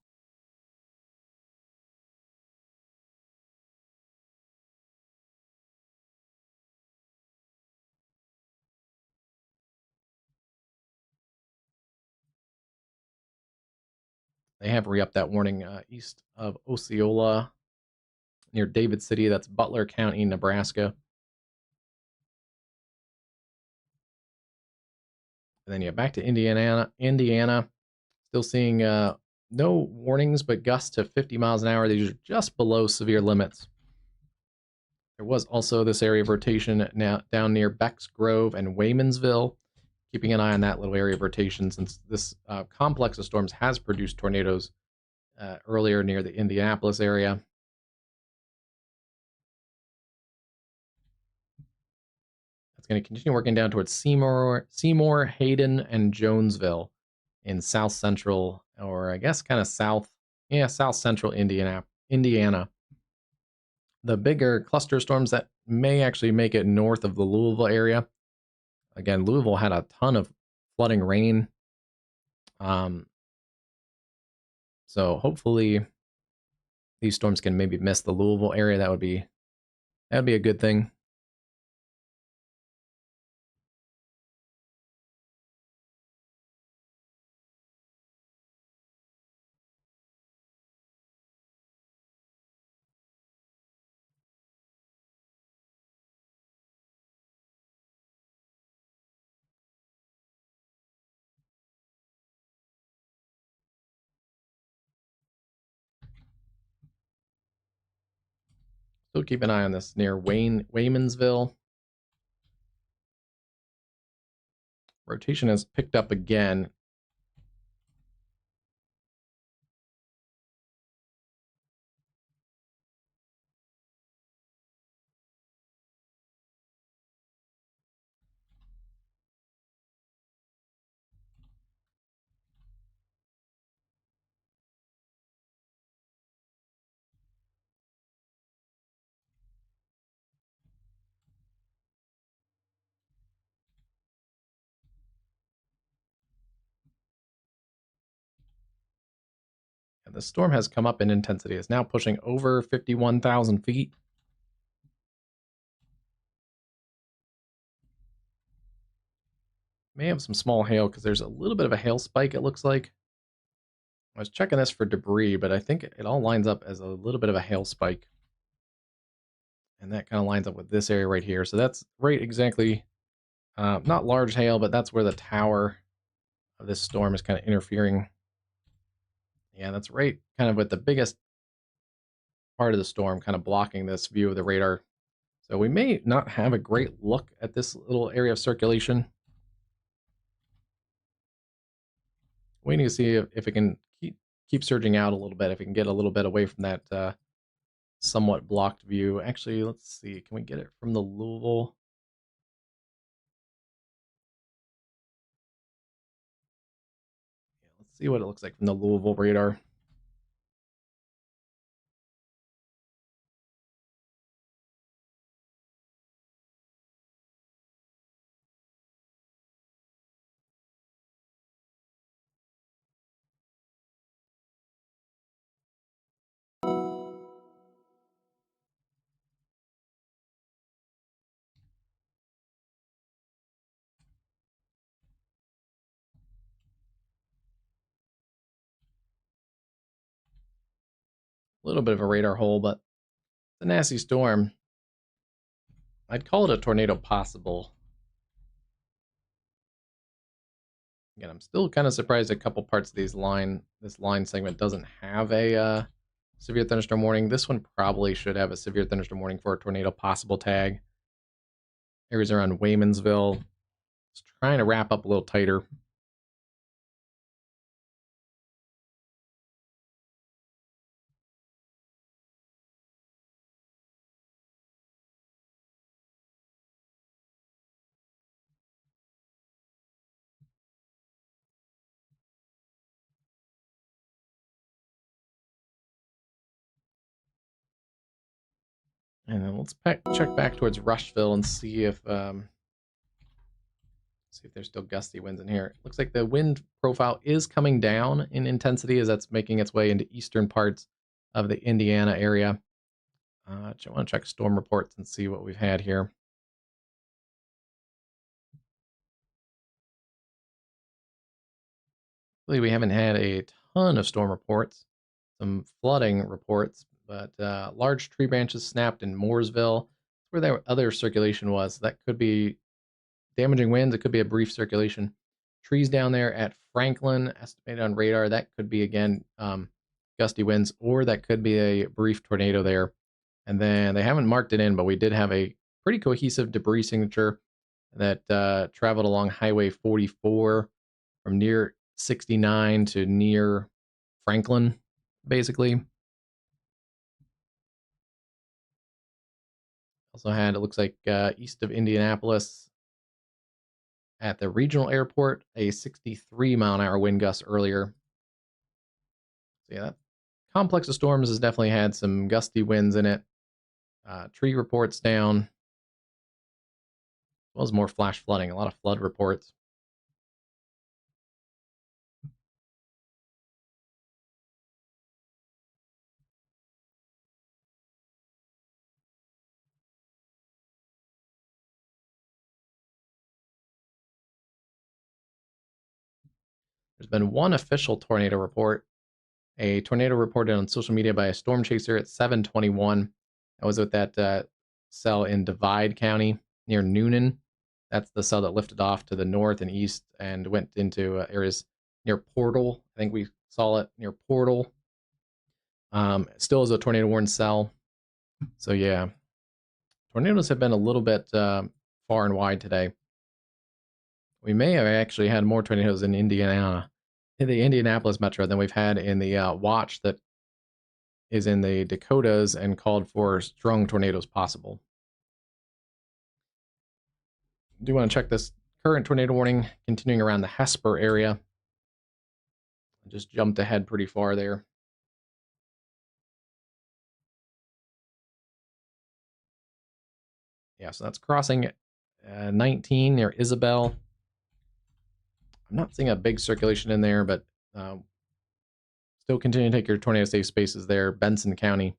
They have re-upped that warning east of Osceola near David City. That's Butler County, Nebraska. And then yeah, back to Indiana. Still seeing no warnings, but gusts to 50 miles an hour. These are just below severe limits. There was also this area of rotation now down near Becks Grove and Waymansville. Keeping an eye on that little area of rotation since this complex of storms has produced tornadoes earlier near the Indianapolis area. It's going to continue working down towards Seymour, Hayden, and Jonesville in south central, or I guess kind of south central Indiana. The bigger cluster storms that may actually make it north of the Louisville area. Again, Louisville had a ton of flooding rain. So hopefully these storms can maybe miss the Louisville area. That would be a good thing. Still keep an eye on this near Waymansville. Rotation has picked up again. And the storm has come up in intensity. It's now pushing over 51,000 feet. May have some small hail because there's a little bit of a hail spike, it looks like. I was checking this for debris, but I think it all lines up as a little bit of a hail spike. And that kind of lines up with this area right here. So that's right exactly, not large hail, but that's where the tower of this storm is kind of interfering. Yeah, that's right kind of with the biggest part of the storm kind of blocking this view of the radar. So we may not have a great look at this little area of circulation. Waiting to see if it can keep surging out a little bit, if it can get a little bit away from that somewhat blocked view. Actually, let's see. Can we get it from the Louisville? see what it looks like from the Louisville radar. A little bit of a radar hole, but it's a nasty storm. I'd call it a tornado possible. Again, I'm still kind of surprised a couple parts of this line segment doesn't have a severe thunderstorm warning. This one probably should have a severe thunderstorm warning for a tornado possible tag. Areas around Waymansville. Just trying to wrap up a little tighter. And then let's check back towards Rushville and see if there's still gusty winds in here. It looks like the wind profile is coming down in intensity as that's making its way into eastern parts of the Indiana area. I want to check storm reports and see what we've had here. We haven't had a ton of storm reports, some flooding reports, but large tree branches snapped in Mooresville, where their other circulation was. That could be damaging winds. It could be a brief circulation. Trees down there at Franklin, estimated on radar. That could be, again, gusty winds, or that could be a brief tornado there. And then they haven't marked it in, but we did have a pretty cohesive debris signature that traveled along Highway 44 from near 69 to near Franklin, basically. Also had, it looks like east of Indianapolis at the regional airport, a 63-mile-an-hour wind gust earlier. So yeah, that complex of storms has definitely had some gusty winds in it. Tree reports down, as well as more flash flooding, a lot of flood reports. There's been one official tornado report, a tornado reported on social media by a storm chaser at 7:21. That was with that cell in Divide County near Noonan. That's the cell that lifted off to the north and east and went into areas near Portal. I think we saw it near Portal. It still is a tornado warning cell. So yeah, tornadoes have been a little bit far and wide today. We may have actually had more tornadoes in Indiana, in the Indianapolis metro, than we've had in the watch that is in the Dakotas and called for strong tornadoes possible. I do want to check this current tornado warning continuing around the Hesper area. I just jumped ahead pretty far there. Yeah, so that's crossing 19 near Isabel. I'm not seeing a big circulation in there, but still continue to take your tornado safe spaces there. Benson County.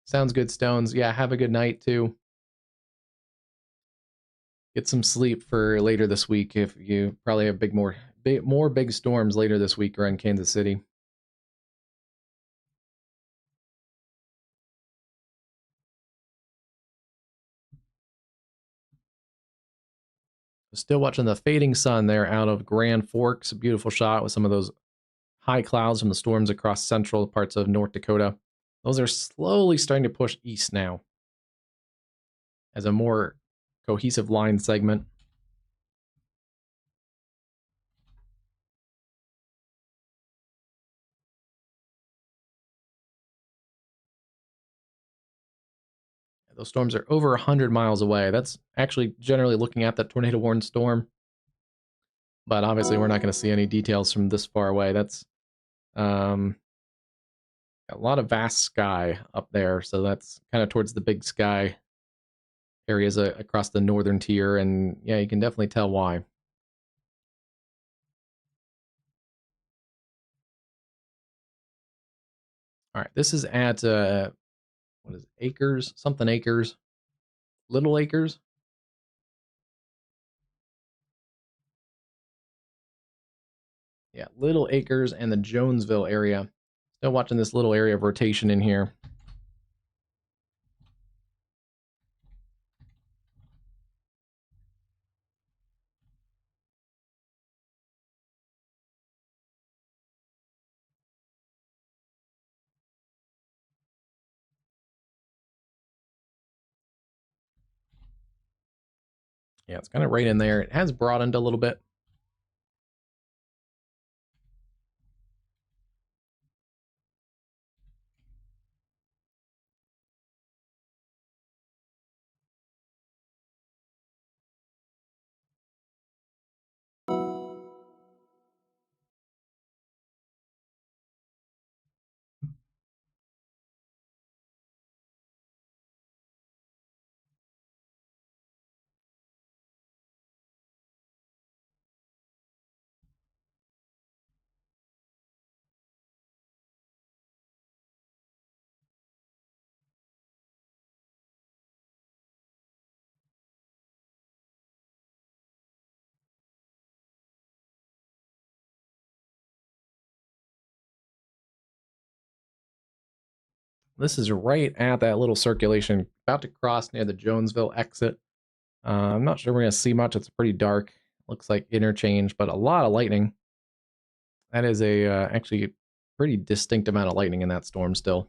Sounds good, Stones. Yeah, have a good night too. Get some sleep for later this week. If you probably have more big storms later this week around Kansas City. Still watching the fading sun there out of Grand Forks. A beautiful shot with some of those high clouds from the storms across central parts of North Dakota. Those are slowly starting to push east now as a more cohesive line segment. Those storms are over 100 miles away. That's actually generally looking at that tornado warning storm. but obviously we're not going to see any details from this far away. That's um, a lot of vast sky up there, so that's kind of towards the big sky areas across the northern tier, and yeah, you can definitely tell why. All right, this is at what is it, acres, something acres, little acres. Yeah, little acres and the Jonesville area. Still watching this little area of rotation in here. Yeah, it's kind of right in there. It has broadened a little bit. This is right at that little circulation, about to cross near the Jonesville exit. I'm not sure we're going to see much. It's pretty dark. Looks like interchange, but a lot of lightning. That is a actually pretty distinct amount of lightning in that storm still.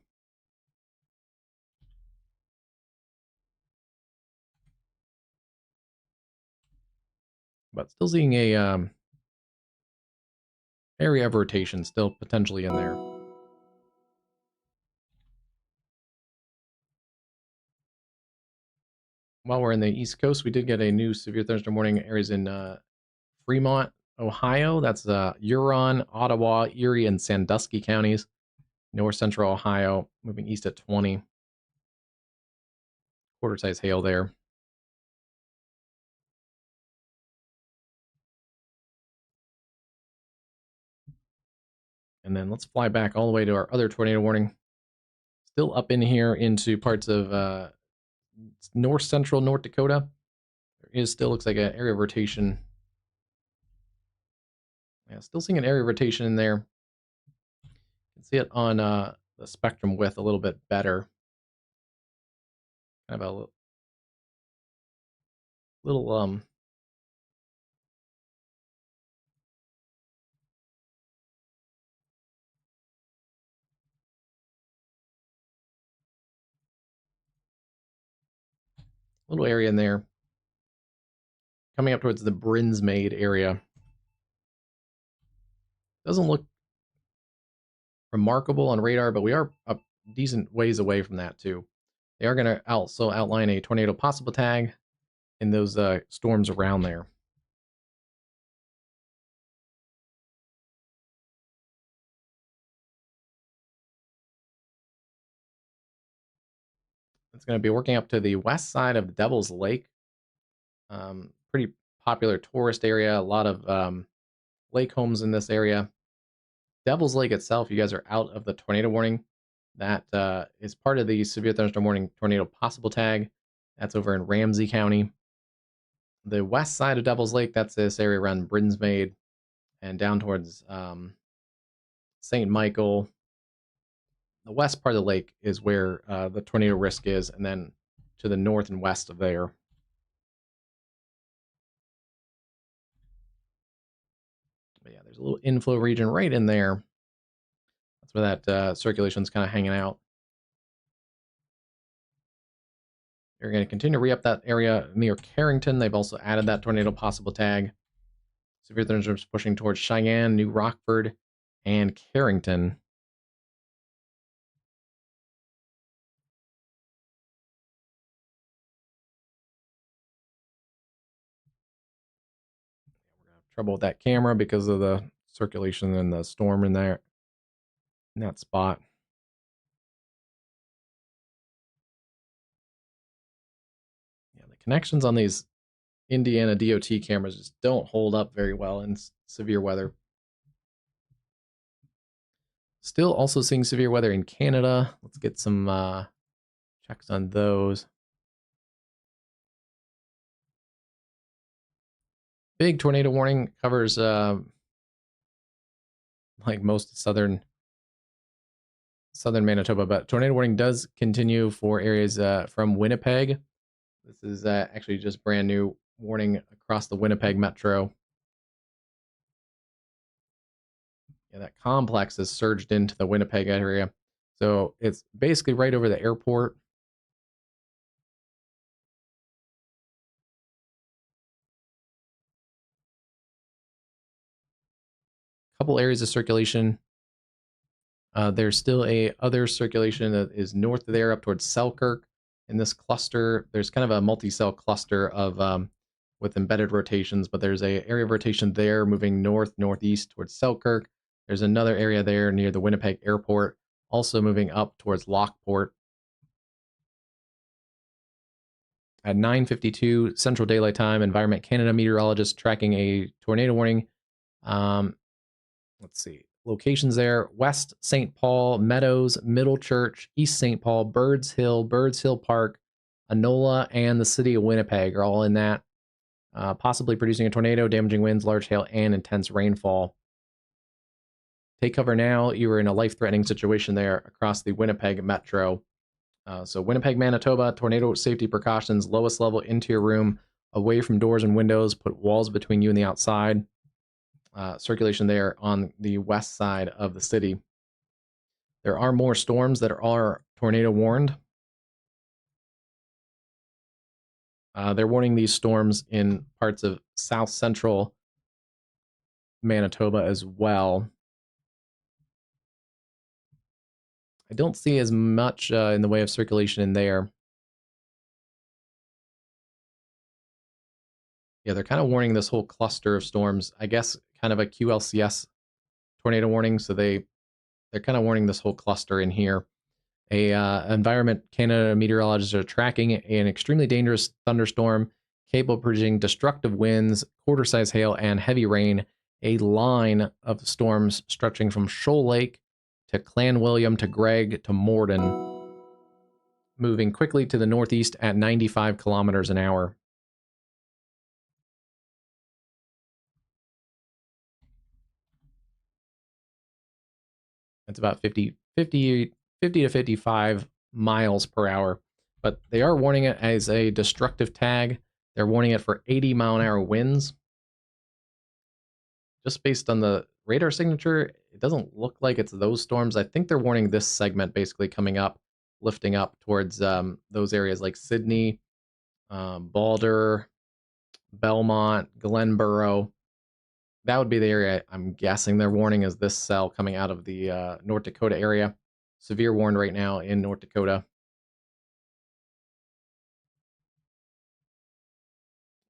But still seeing a area of rotation still potentially in there. While we're in the East Coast, we did get a new severe thunderstorm warning areas in Fremont, Ohio. That's Huron, Ottawa, Erie, and Sandusky counties. North central Ohio, moving east at 20. Quarter size hail there. And then let's fly back all the way to our other tornado warning. Still up in here into parts of north central North Dakota. There is still looks like an area of rotation. Yeah, still seeing an area of rotation in there. You can see it on the spectrum width a little bit better. Kind of a little little area in there. Coming up towards the Brinsmade area. Doesn't look remarkable on radar, but we are a decent ways away from that too. They are going to also outline a tornado possible tag in those storms around there. It's going to be working up to the west side of Devil's Lake. Pretty popular tourist area. A lot of lake homes in this area. Devil's Lake itself, you guys are out of the tornado warning. That is part of the severe thunderstorm warning tornado possible tag. That's over in Ramsey County. The west side of Devil's Lake, that's this area around Brinsmade and down towards St. Michael. The west part of the lake is where the tornado risk is, and then to the north and west of there. But yeah, there's a little inflow region right in there. That's where that circulation's kind of hanging out. You're going to continue to re-up that area near Carrington. They've also added that tornado possible tag. Severe thunderstorms pushing towards Cheyenne, New Rockford, and Carrington. We're going to trouble with that camera because of the circulation and the storm in there, in that spot. Yeah, the connections on these Indiana DOT cameras just don't hold up very well in severe weather. Still also seeing severe weather in Canada. Let's get some checks on those. Big tornado warning covers like most southern Manitoba, but tornado warning does continue for areas from Winnipeg. This is actually just brand new warning across the Winnipeg metro. Yeah, that complex has surged into the Winnipeg area. So it's basically right over the airport. Couple areas of circulation. There's still a other circulation that is north of there up towards Selkirk. In this cluster, there's kind of a multi-cell cluster of with embedded rotations, but there's a area of rotation there moving north northeast towards Selkirk. There's another area there near the Winnipeg airport, also moving up towards Lockport. At 9:52 Central Daylight Time, Environment Canada meteorologists tracking a tornado warning. Let's see. Locations there: West St. Paul, Meadows, Middle Church, East St. Paul, Birds Hill Park, Anola, and the city of Winnipeg are all in that. Possibly producing a tornado, damaging winds, large hail, and intense rainfall. Take cover now. You are in a life-threatening situation there across the Winnipeg metro. So Winnipeg, Manitoba, tornado safety precautions, lowest level into your room, away from doors and windows, put walls between you and the outside. Circulation there on the west side of the city. There are more storms that are tornado warned. They're warning these storms in parts of south central Manitoba as well. I don't see as much in the way of circulation in there. Yeah, they're kind of warning this whole cluster of storms. I guess kind of a QLCS tornado warning. So they're kind of warning this whole cluster in here. Environment Canada meteorologists are tracking an extremely dangerous thunderstorm capable of producing destructive winds, quarter-size hail, and heavy rain. A line of storms stretching from Shoal Lake to Clanwilliam to Gregg to Morden, moving quickly to the northeast at 95 kilometers an hour. That's about 50 to 55 miles per hour. But they are warning it as a destructive tag. They're warning it for 80-mile-an-hour winds. Just based on the radar signature, it doesn't look like it's those storms. I think they're warning this segment basically coming up, lifting up towards those areas like Sydney, Balder, Belmont, Glenboro. That would be the area I'm guessing they're warning is this cell coming out of the North Dakota area. Severe warned right now in North Dakota.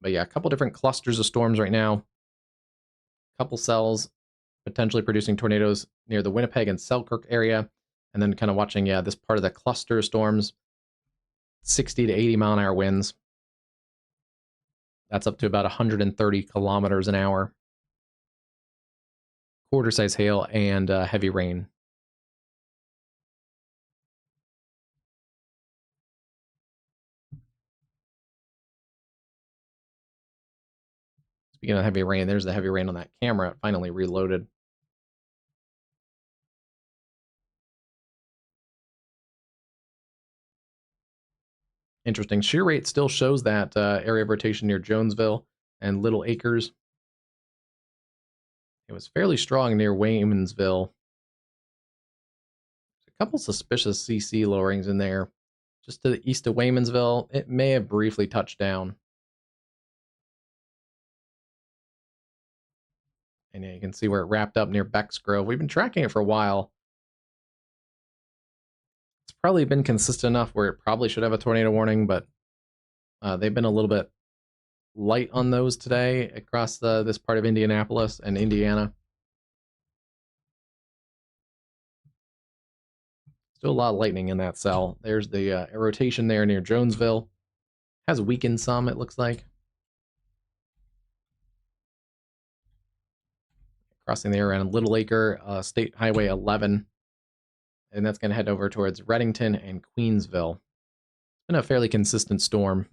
But yeah, a couple different clusters of storms right now. A couple cells potentially producing tornadoes near the Winnipeg and Selkirk area. And then kind of watching, yeah, this part of the cluster of storms, 60 to 80-mile-an-hour winds. That's up to about 130 kilometers an hour. Quarter-size hail and heavy rain. Speaking of heavy rain, there's the heavy rain on that camera. It finally reloaded. Interesting. Shear rate still shows that area of rotation near Jonesville and Little Acres. It was fairly strong near Waymansville. A couple suspicious CC lowerings in there. Just to the east of Waymansville, it may have briefly touched down. And yeah, you can see where it wrapped up near Bexgrove. We've been tracking it for a while. It's probably been consistent enough where it probably should have a tornado warning, but they've been a little bit light on those today across this part of Indianapolis and Indiana. Still a lot of lightning in that cell. There's the rotation there near Jonesville. Has weakened some, it looks like. Crossing there around Little Acre, State Highway 11. And that's going to head over towards Reddington and Queensville. It's been a fairly consistent storm.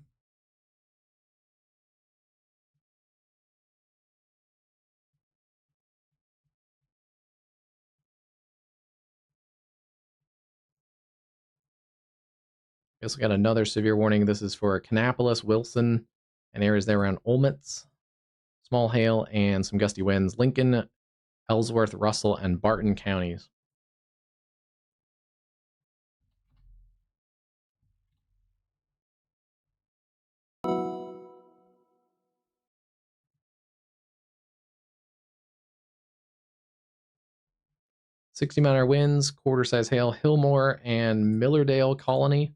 We also got another severe warning. This is for Kannapolis, Wilson, and areas there around Olmutz. Small hail and some gusty winds. Lincoln, Ellsworth, Russell, and Barton counties. .60-mile-an-hour winds, quarter-size hail, Hillmore and Millardale Colony,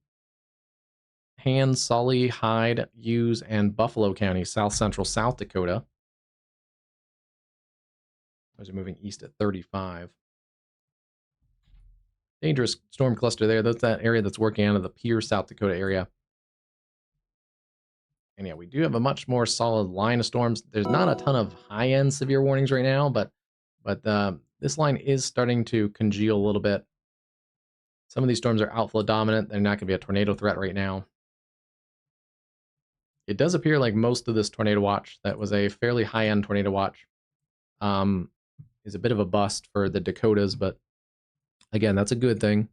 Han, Sully, Hyde, Hughes, and Buffalo County, south-central South Dakota. Those are moving east at 35. Dangerous storm cluster there. That's that area that's working out of the Pierce, South Dakota area. And yeah, we do have a much more solid line of storms. There's not a ton of high-end severe warnings right now, but this line is starting to congeal a little bit. Some of these storms are outflow dominant. They're not going to be a tornado threat right now. It does appear like most of this tornado watch that was a fairly high-end tornado watch is a bit of a bust for the Dakotas, but again, that's a good thing.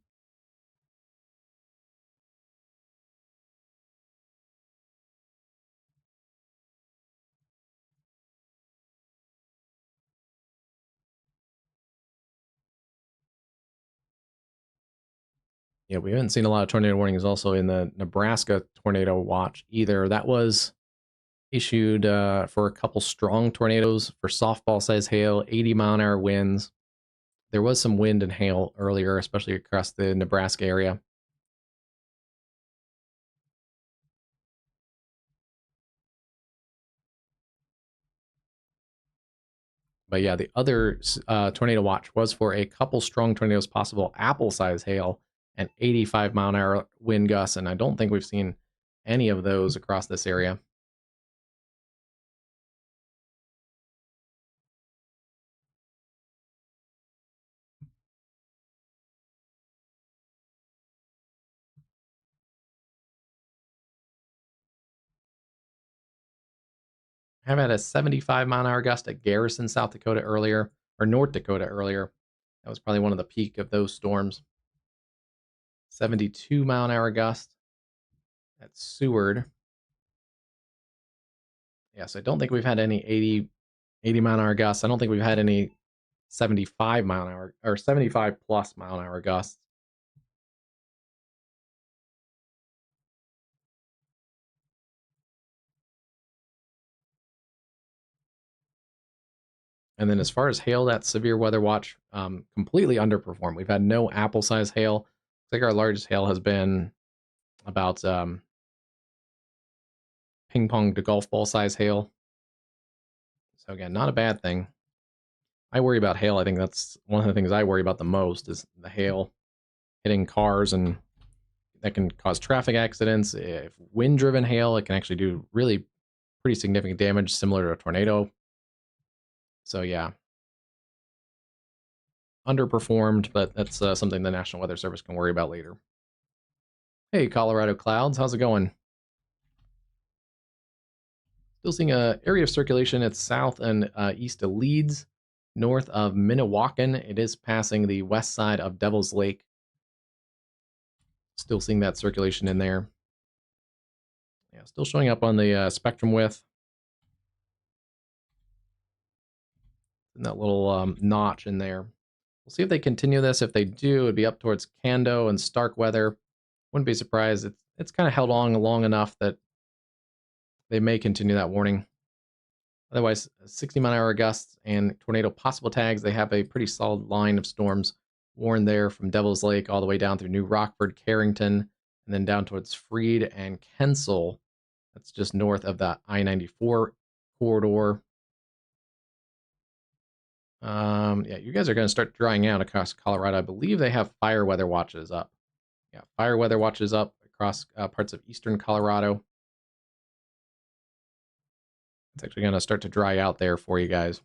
Yeah, we haven't seen a lot of tornado warnings also in the Nebraska tornado watch either. That was issued for a couple strong tornadoes for softball size hail, 80-mile-an-hour winds. There was some wind and hail earlier, especially across the Nebraska area. But yeah, the other tornado watch was for a couple strong tornadoes, possible apple-size hail, and 85-mile-an-hour wind gusts, and I don't think we've seen any of those across this area. Have had a 75-mile-an-hour gust at Garrison, South Dakota earlier, or North Dakota earlier. That was probably one of the peak of those storms. 72-mile-an-hour gust at Seward. Yes, I don't think we've had any 80-mile-an-hour gusts. I don't think we've had any 75-mile-an-hour or 75-plus-mile-an-hour gusts. And then as far as hail, that severe weather watch completely underperformed. We've had no apple-size hail. I think our largest hail has been about ping pong to golf ball size hail. So again, not a bad thing. I worry about hail. I think that's one of the things I worry about the most is the hail hitting cars, and that can cause traffic accidents. If wind-driven hail, it can actually do really pretty significant damage, similar to a tornado. So yeah, underperformed, but that's something the National Weather Service can worry about later. Hey, Colorado Clouds, how's it going? Still seeing an area of circulation. It's south and east of Leeds, north of Minnewacan. It is passing the west side of Devil's Lake. Still seeing that circulation in there. Yeah, still showing up on the spectrum width. And that little notch in there. We'll see if they continue this. If they do, it'd be up towards Cando and Stark weather. Wouldn't be surprised. It's kind of held on long enough that they may continue that warning. Otherwise, 60-mile-an-hour gusts and tornado possible tags. They have a pretty solid line of storms warned there from Devil's Lake all the way down through New Rockford, Carrington, and then down towards Freed and Kensel. That's just north of the I-94 corridor. Yeah, you guys are going to start drying out across Colorado. I believe they have fire weather watches up. Yeah, fire weather watches up across parts of eastern Colorado. It's actually going to start to dry out there for you guys.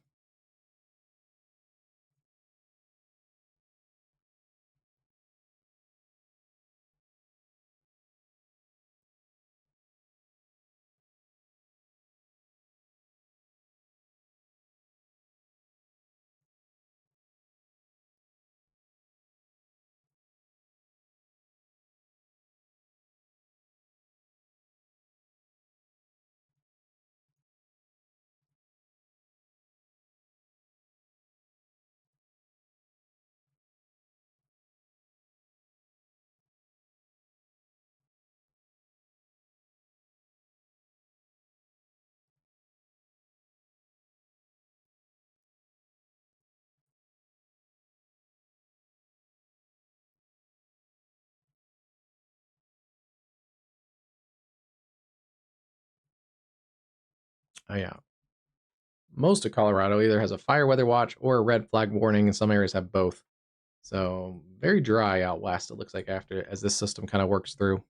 Oh yeah, most of Colorado either has a fire weather watch or a red flag warning, and some areas have both. So very dry out west, it looks like, after as this system kind of works through.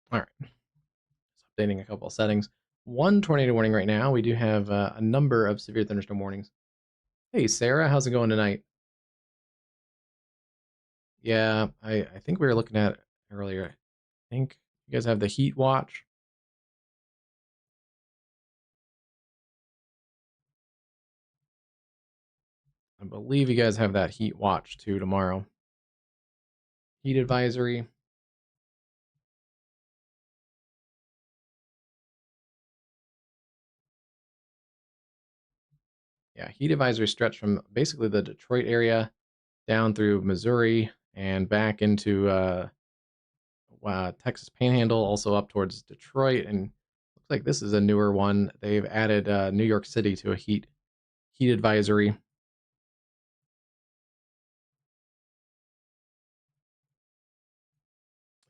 All right, just updating a couple of settings. One tornado warning right now. We do have a number of severe thunderstorm warnings. Hey, Sarah, how's it going tonight? Yeah, I think we were looking at it earlier. I think you guys have the heat watch. I believe you guys have that heat watch too tomorrow. Heat advisory. Yeah, heat advisory stretch from basically the Detroit area down through Missouri and back into Texas Panhandle, also up towards Detroit. And looks like this is a newer one. They've added New York City to a heat advisory.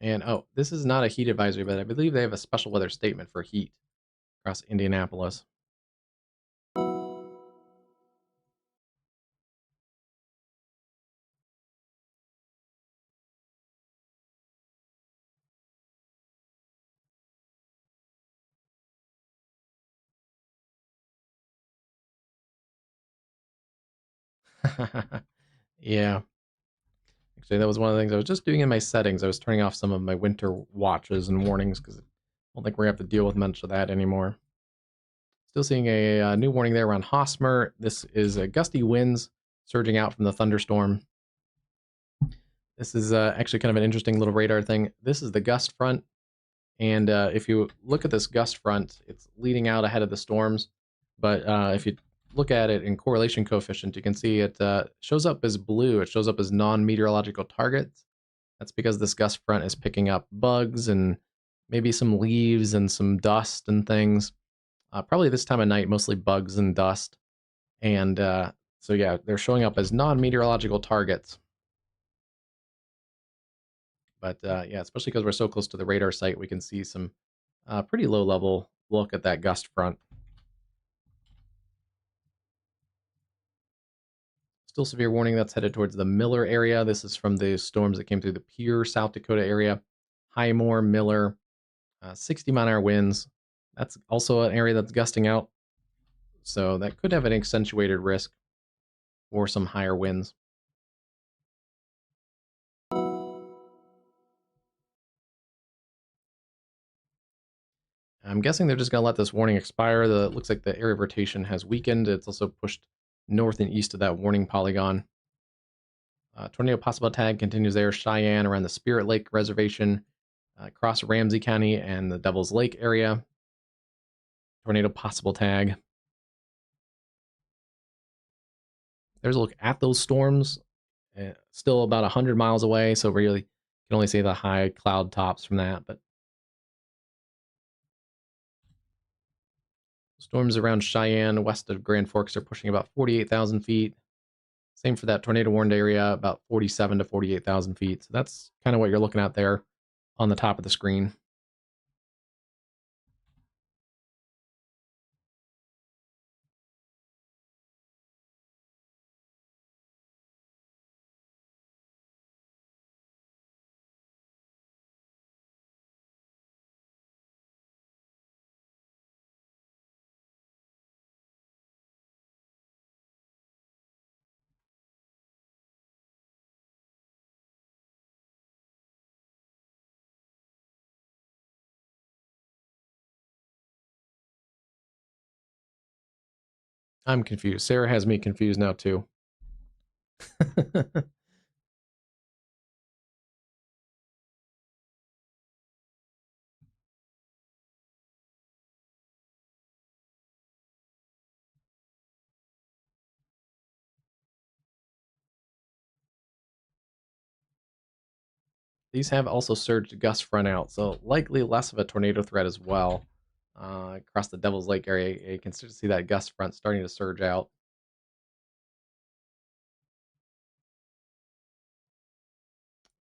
And oh, this is not a heat advisory, but I believe they have a special weather statement for heat across Indianapolis. Yeah. Actually, that was one of the things I was just doing in my settings. I was turning off some of my winter watches and warnings because I don't think we're going to have to deal with much of that anymore. Still seeing a new warning there around Hosmer. This is gusty winds surging out from the thunderstorm. This is actually kind of an interesting little radar thing. This is the gust front. And if you look at this gust front, it's leading out ahead of the storms. But if you look at it in correlation coefficient, you can see it shows up as blue. It shows up as non-meteorological targets. That's because this gust front is picking up bugs and maybe some leaves and some dust and things. Probably this time of night, mostly bugs and dust. And so, yeah, they're showing up as non-meteorological targets. But yeah, especially because we're so close to the radar site, we can see some pretty low level look at that gust front. Still severe warning that's headed towards the Miller area. This is from the storms that came through the Pierre, South Dakota area. Highmore, Miller, 60-mile-an-hour winds. That's also an area that's gusting out. So that could have an accentuated risk for some higher winds. I'm guessing they're just going to let this warning expire. It looks like the area of rotation has weakened. It's also pushed north and east of that warning polygon. Tornado possible tag continues there. Cheyenne around the Spirit Lake Reservation, across Ramsey County and the Devil's Lake area. Tornado possible tag. There's a look at those storms. Still about 100 miles away, so really can only see the high cloud tops from that. But storms around Cheyenne, west of Grand Forks, are pushing about 48,000 feet. Same for that tornado warned area, about 47 to 48,000 feet. So that's kind of what you're looking at there on the top of the screen. I'm confused. Sarah has me confused now too. These have also surged gust front out, so likely less of a tornado threat as well. Across the Devil's Lake area, you can start to see that gust front starting to surge out.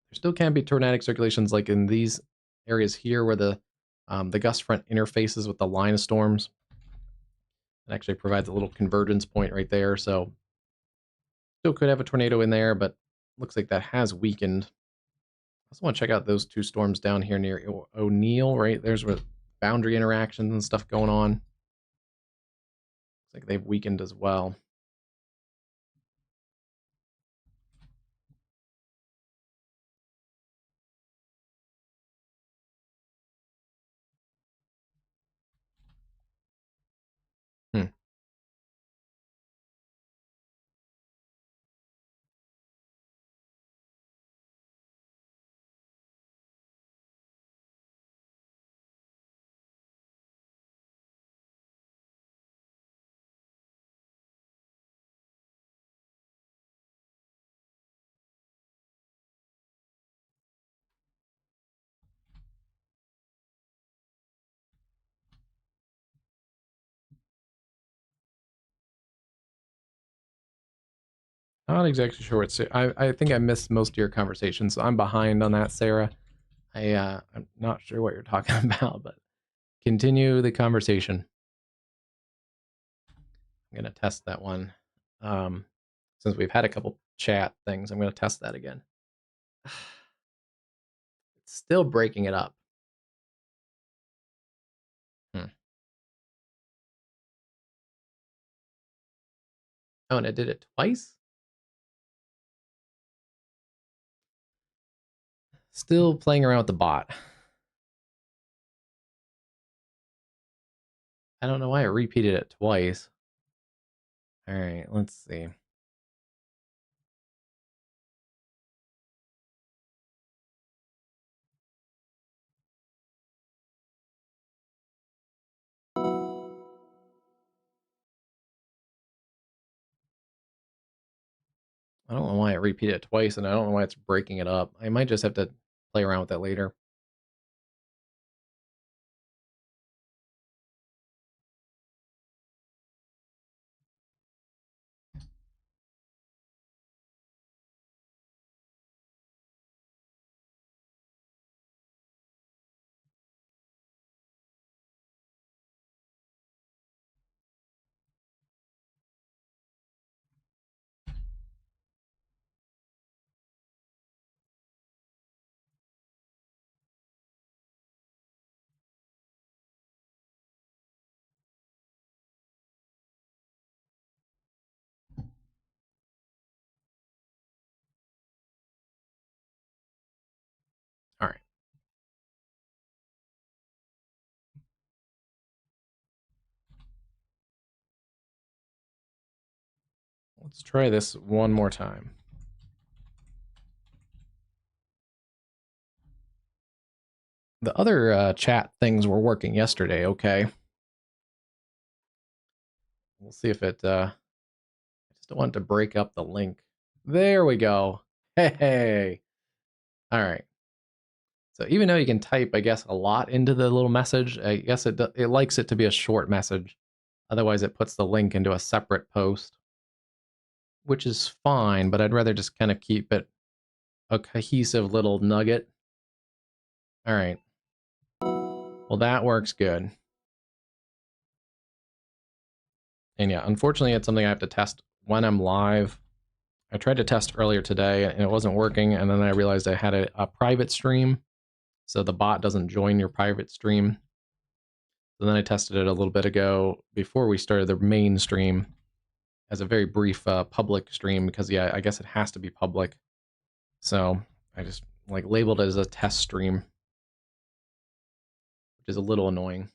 There still can be tornadic circulations like in these areas here where the gust front interfaces with the line of storms. It actually provides a little convergence point right there, so still could have a tornado in there, but looks like that has weakened. I also want to check out those two storms down here near O'Neill, right? There's where boundary interactions and stuff going on. Looks like they've weakened as well. Hmm. Not exactly sure what. I think I missed most of your conversation, so I'm behind on that, Sarah. I'm not sure what you're talking about, but continue the conversation. I'm gonna test that one. Um, since we've had a couple chat things, I'm gonna test that again. It's still breaking it up. Hmm. Oh, and it did it twice? Still playing around with the bot. I don't know why it repeated it twice. All right, let's see. I don't know why it repeated it twice, and I don't know why it's breaking it up. I might just have to play around with that later. All right. Let's try this one more time. The other chat things were working yesterday, okay. We'll see if it, I just don't want to break up the link. There we go. Hey. All right. So even though you can type, I guess, a lot into the little message, I guess it likes it to be a short message. Otherwise, it puts the link into a separate post, which is fine, but I'd rather just kind of keep it a cohesive little nugget. All right. Well, that works good. And yeah, unfortunately, it's something I have to test when I'm live. I tried to test earlier today and it wasn't working. And then I realized I had a private stream. So the bot doesn't join your private stream. So then I tested it a little bit ago before we started the main stream as a very brief public stream because, yeah, I guess it has to be public. So I just like labeled it as a test stream, which is a little annoying.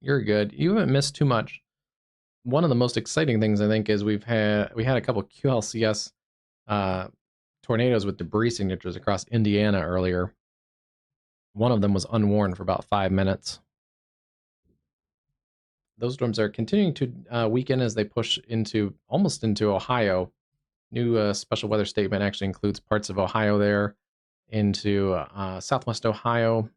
You're good. You haven't missed too much. One of the most exciting things I think is we had a couple QLCS tornadoes with debris signatures across Indiana earlier. One of them was unwarned for about 5 minutes. Those storms are continuing to weaken as they push almost into Ohio. New special weather statement actually includes parts of Ohio there, into southwest Ohio,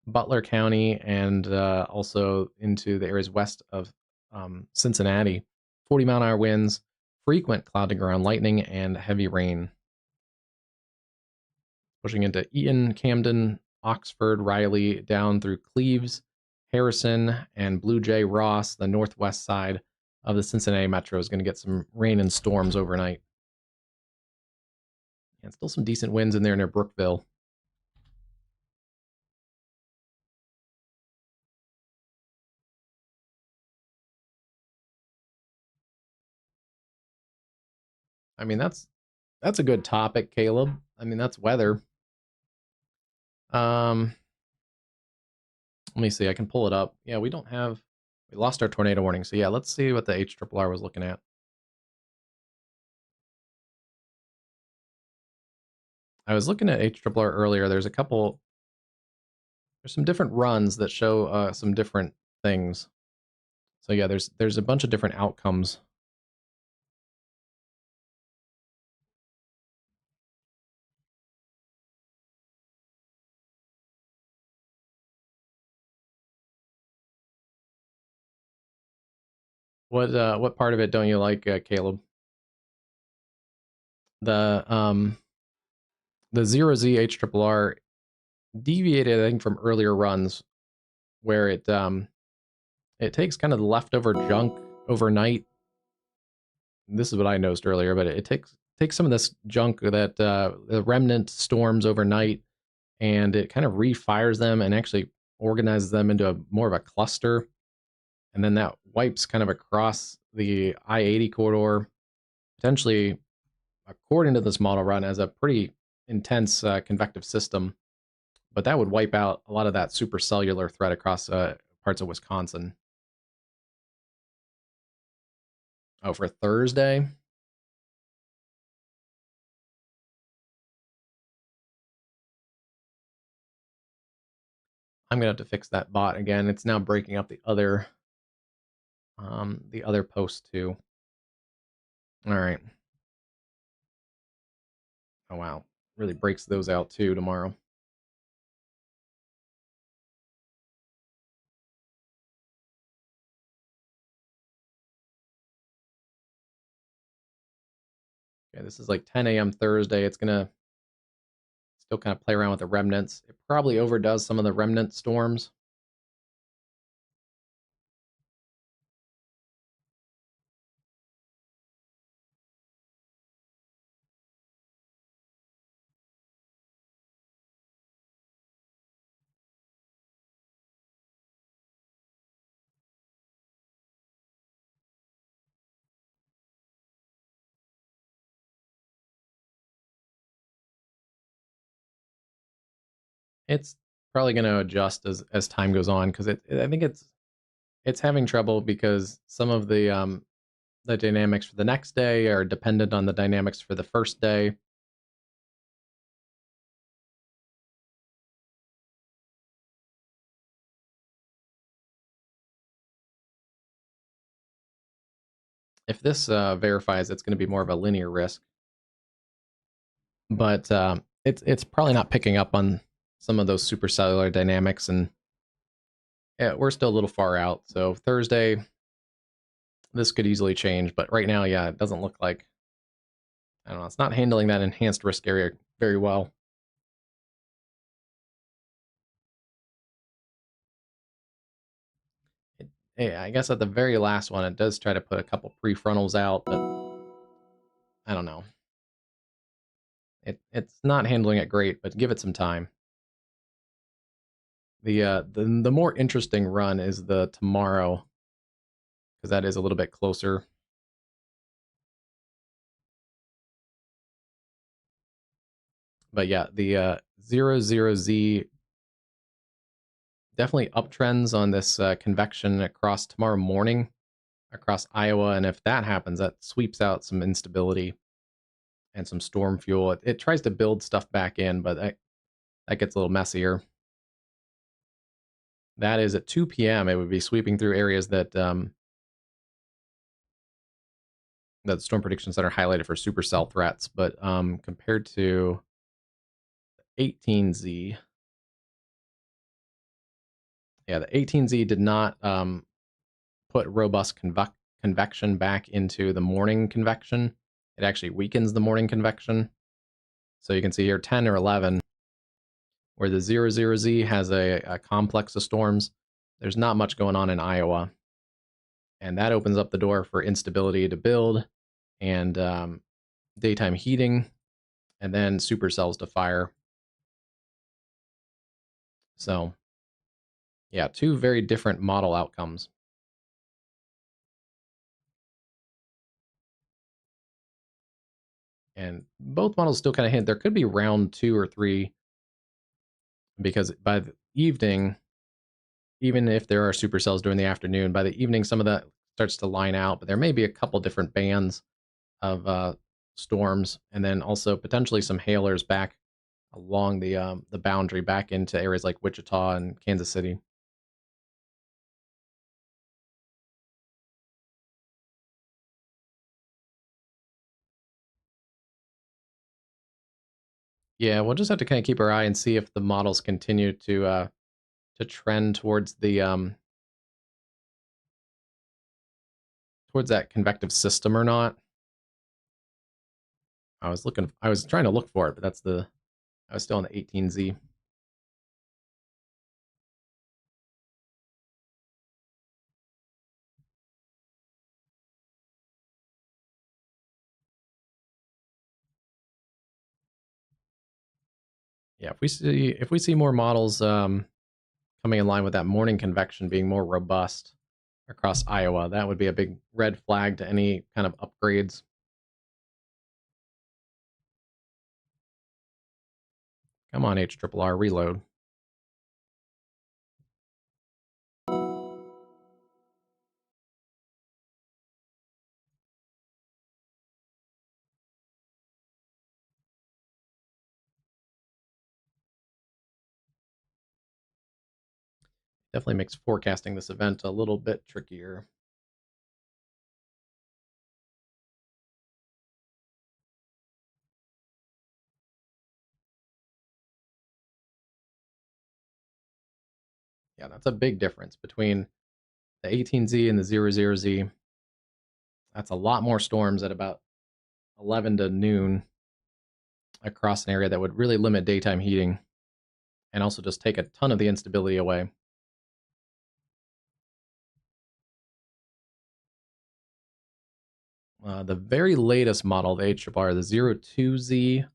Butler County, and also into the areas west of Cincinnati. 40-mile-an-hour winds, frequent cloud to ground lightning, and heavy rain. Pushing into Eaton, Camden, Oxford, Riley, down through Cleves, Harrison, and Blue Jay Ross. The northwest side of the Cincinnati metro is going to get some rain and storms overnight. And still some decent winds in there near Brookville. I mean, that's a good topic, Caleb. I mean, that's weather. Let me see. I can pull it up. Yeah, we lost our tornado warning. So yeah, let's see what the HRRR was looking at. I was looking at HRRR earlier. There's some different runs that show some different things. So yeah, there's a bunch of different outcomes. What part of it don't you like, Caleb? The the 0Z HRRR deviated, I think, from earlier runs where it takes kind of the leftover junk overnight. This is what I noticed earlier, but it takes some of this junk that the remnant storms overnight, and it kind of refires them and actually organizes them into more of a cluster, and then that wipes kind of across the I-80 corridor, potentially, according to this model run, as a pretty intense convective system. But that would wipe out a lot of that supercellular threat across parts of Wisconsin. Oh, for Thursday? I'm gonna have to fix that bot again. It's now breaking up the other post too. All right. Oh wow, really breaks those out too tomorrow. Okay, this is like 10 a.m. Thursday. It's gonna still kind of play around with the remnants. It probably overdoes some of the remnant storms. It's probably going to adjust as time goes on because I think it's having trouble because some of the the dynamics for the next day are dependent on the dynamics for the first day. If this verifies, it's going to be more of a linear risk, but it's probably not picking up on some of those supercellular dynamics, and yeah, we're still a little far out. So Thursday, this could easily change, but right now, yeah, it doesn't look like, I don't know, it's not handling that enhanced risk area very well. I guess at the very last one, it does try to put a couple prefrontals out, but I don't know. It's not handling it great, but give it some time. The more interesting run is the tomorrow, because that is a little bit closer. But yeah, the 00Z definitely uptrends on this convection across tomorrow morning, across Iowa, and if that happens, that sweeps out some instability and some storm fuel. It tries to build stuff back in, but that gets a little messier. That is at 2 p.m. It would be sweeping through areas that that the Storm Prediction Center highlighted for supercell threats, but compared to 18Z, yeah, the 18Z did not put robust convection back into the morning convection. It actually weakens the morning convection. So you can see here 10 or 11, where the 00Z has a complex of storms. There's not much going on in Iowa. And that opens up the door for instability to build and daytime heating, and then supercells to fire. So, yeah, two very different model outcomes. And both models still kind of hint there could be round 2 or 3, because by the evening, even if there are supercells during the afternoon, by the evening, some of that starts to line out, but there may be a couple different bands of storms, and then also potentially some hailers back along the boundary back into areas like Wichita and Kansas City. Yeah, we'll just have to kind of keep our eye and see if the models continue to trend towards the towards that convective system or not. I was trying to look for it, but I was still on the 18Z. Yeah, if we see more models coming in line with that morning convection being more robust across Iowa, that would be a big red flag to any kind of upgrades. Come on, HRRR, reload. Definitely makes forecasting this event a little bit trickier. Yeah, that's a big difference between the 18Z and the 00Z. That's a lot more storms at about 11 to noon across an area that would really limit daytime heating and also just take a ton of the instability away. The very latest model, the HRR, the 02Z,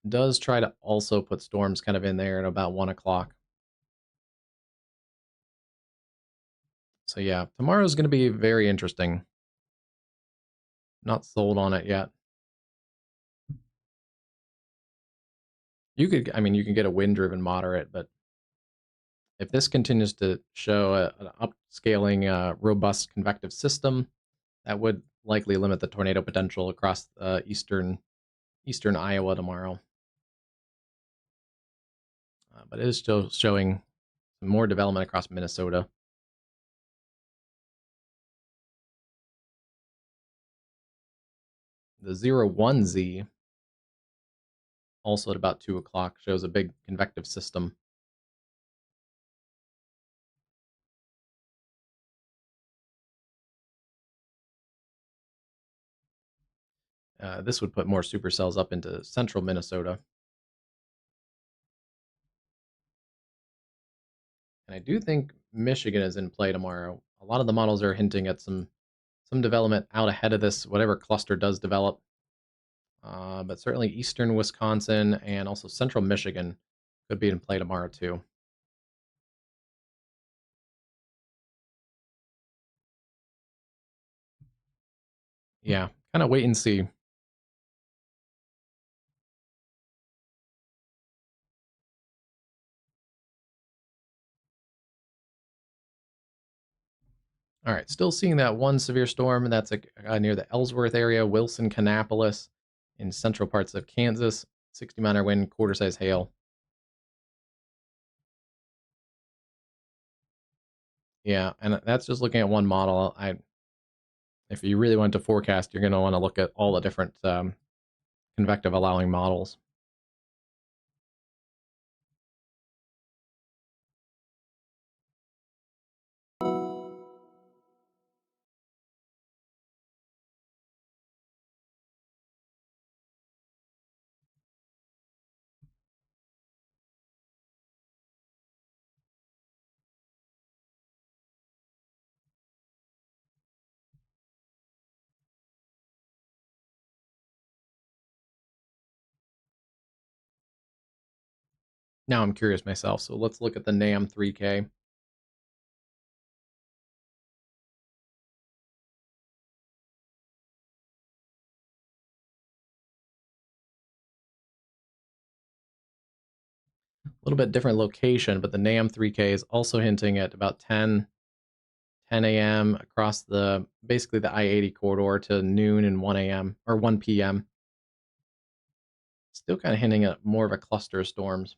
does try to also put storms kind of in there at about 1 o'clock. So yeah, tomorrow's going to be very interesting. Not sold on it yet. You can get a wind-driven moderate, but If this continues to show an upscaling, robust convective system, that would likely limit the tornado potential across eastern Iowa tomorrow. But it is still showing more development across Minnesota. The 01Z, also at about 2 o'clock, shows a big convective system. This would put more supercells up into central Minnesota. And I do think Michigan is in play tomorrow. A lot of the models are hinting at some development out ahead of this, whatever cluster does develop. But certainly eastern Wisconsin and also central Michigan could be in play tomorrow too. Yeah, kind of wait and see. All right, still seeing that one severe storm, and that's near the Ellsworth area, Wilson, Kannapolis, in central parts of Kansas. 60-mile wind, quarter-size hail. Yeah, and that's just looking at one model. If you really want to forecast, you're going to want to look at all the different convective allowing models. Now I'm curious myself, so let's look at the NAM 3K. A little bit different location, but the NAM 3K is also hinting at about 10 a.m. across basically the I-80 corridor to noon and 1 a.m. or 1 p.m. Still kind of hinting at more of a cluster of storms.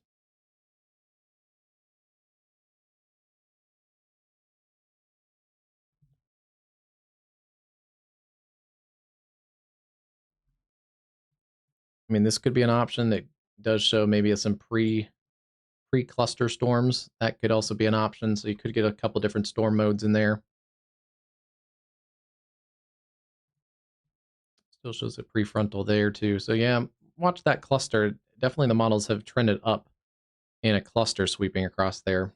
I mean, this could be an option that does show maybe some pre-cluster storms. That could also be an option, so you could get a couple different storm modes in there. Still shows a prefrontal there too. So yeah, watch that cluster. Definitely the models have trended up in a cluster sweeping across there.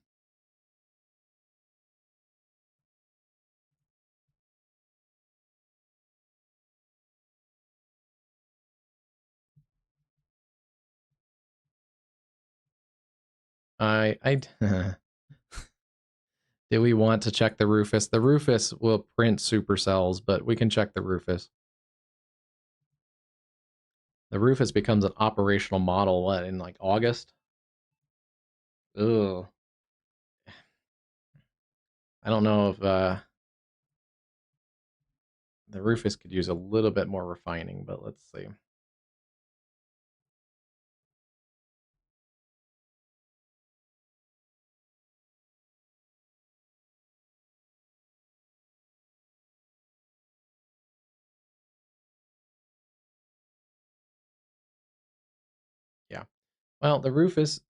I do we want to check the Rufus? The Rufus will print supercells, but we can check the Rufus. The Rufus becomes an operational model, what, in like August? Ugh. I don't know if the Rufus could use a little bit more refining, but let's see. Yeah. Well, the Rufus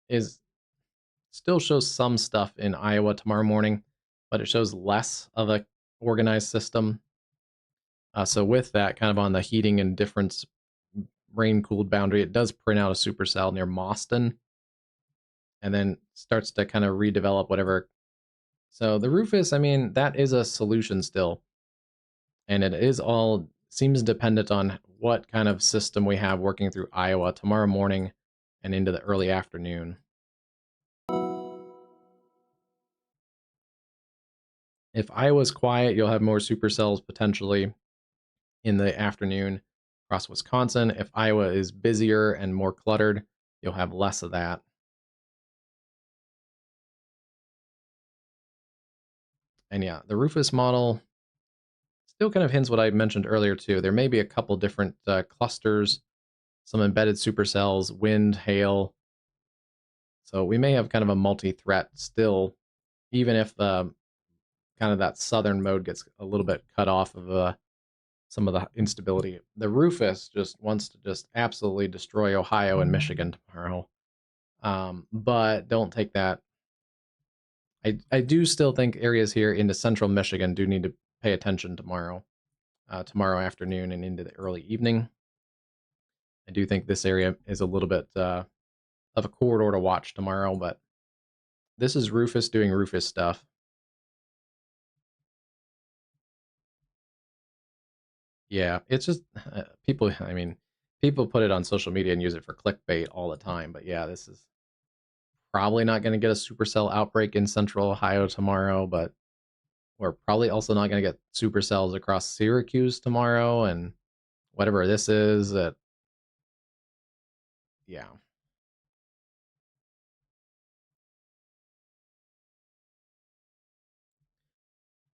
is still shows some stuff in Iowa tomorrow morning, but it shows less of a organized system. So with that, kind of on the heating and difference rain-cooled boundary, it does print out a supercell near Mauston, and then starts to kind of redevelop whatever. So the Rufus, I mean, that is a solution still, and it is all seems dependent on what kind of system we have working through Iowa tomorrow morning and into the early afternoon. If Iowa's quiet, you'll have more supercells potentially in the afternoon across Wisconsin. If Iowa is busier and more cluttered, you'll have less of that. And yeah, the Rufus model still kind of hints what I mentioned earlier too. There may be a couple different clusters, some embedded supercells, wind, hail. So we may have kind of a multi-threat still, even if kind of that southern mode gets a little bit cut off of some of the instability. The Rufus just wants to just absolutely destroy Ohio and Michigan tomorrow. But don't take that. I do still think areas here into central Michigan do need to pay attention tomorrow, tomorrow afternoon and into the early evening. I do think this area is a little bit of a corridor to watch tomorrow, but this is Rufus doing Rufus stuff. Yeah, it's just people. I mean, people put it on social media and use it for clickbait all the time. But yeah, this is probably not going to get a supercell outbreak in central Ohio tomorrow, but we're probably also not going to get supercells across Syracuse tomorrow and whatever this is. Yeah.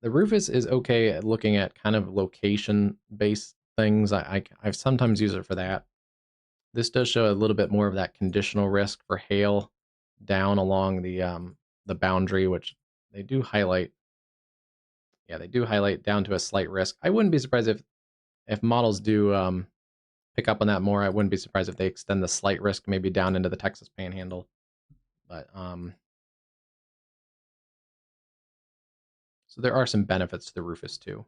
The Rufus is okay at looking at kind of location based things. I've sometimes used it for that. This does show a little bit more of that conditional risk for hail down along the boundary, which they do highlight. Yeah, they do highlight down to a slight risk. I wouldn't be surprised if models do pick up on that more. I wouldn't be surprised if they extend the slight risk maybe down into the Texas Panhandle. But so there are some benefits to the Rufus too.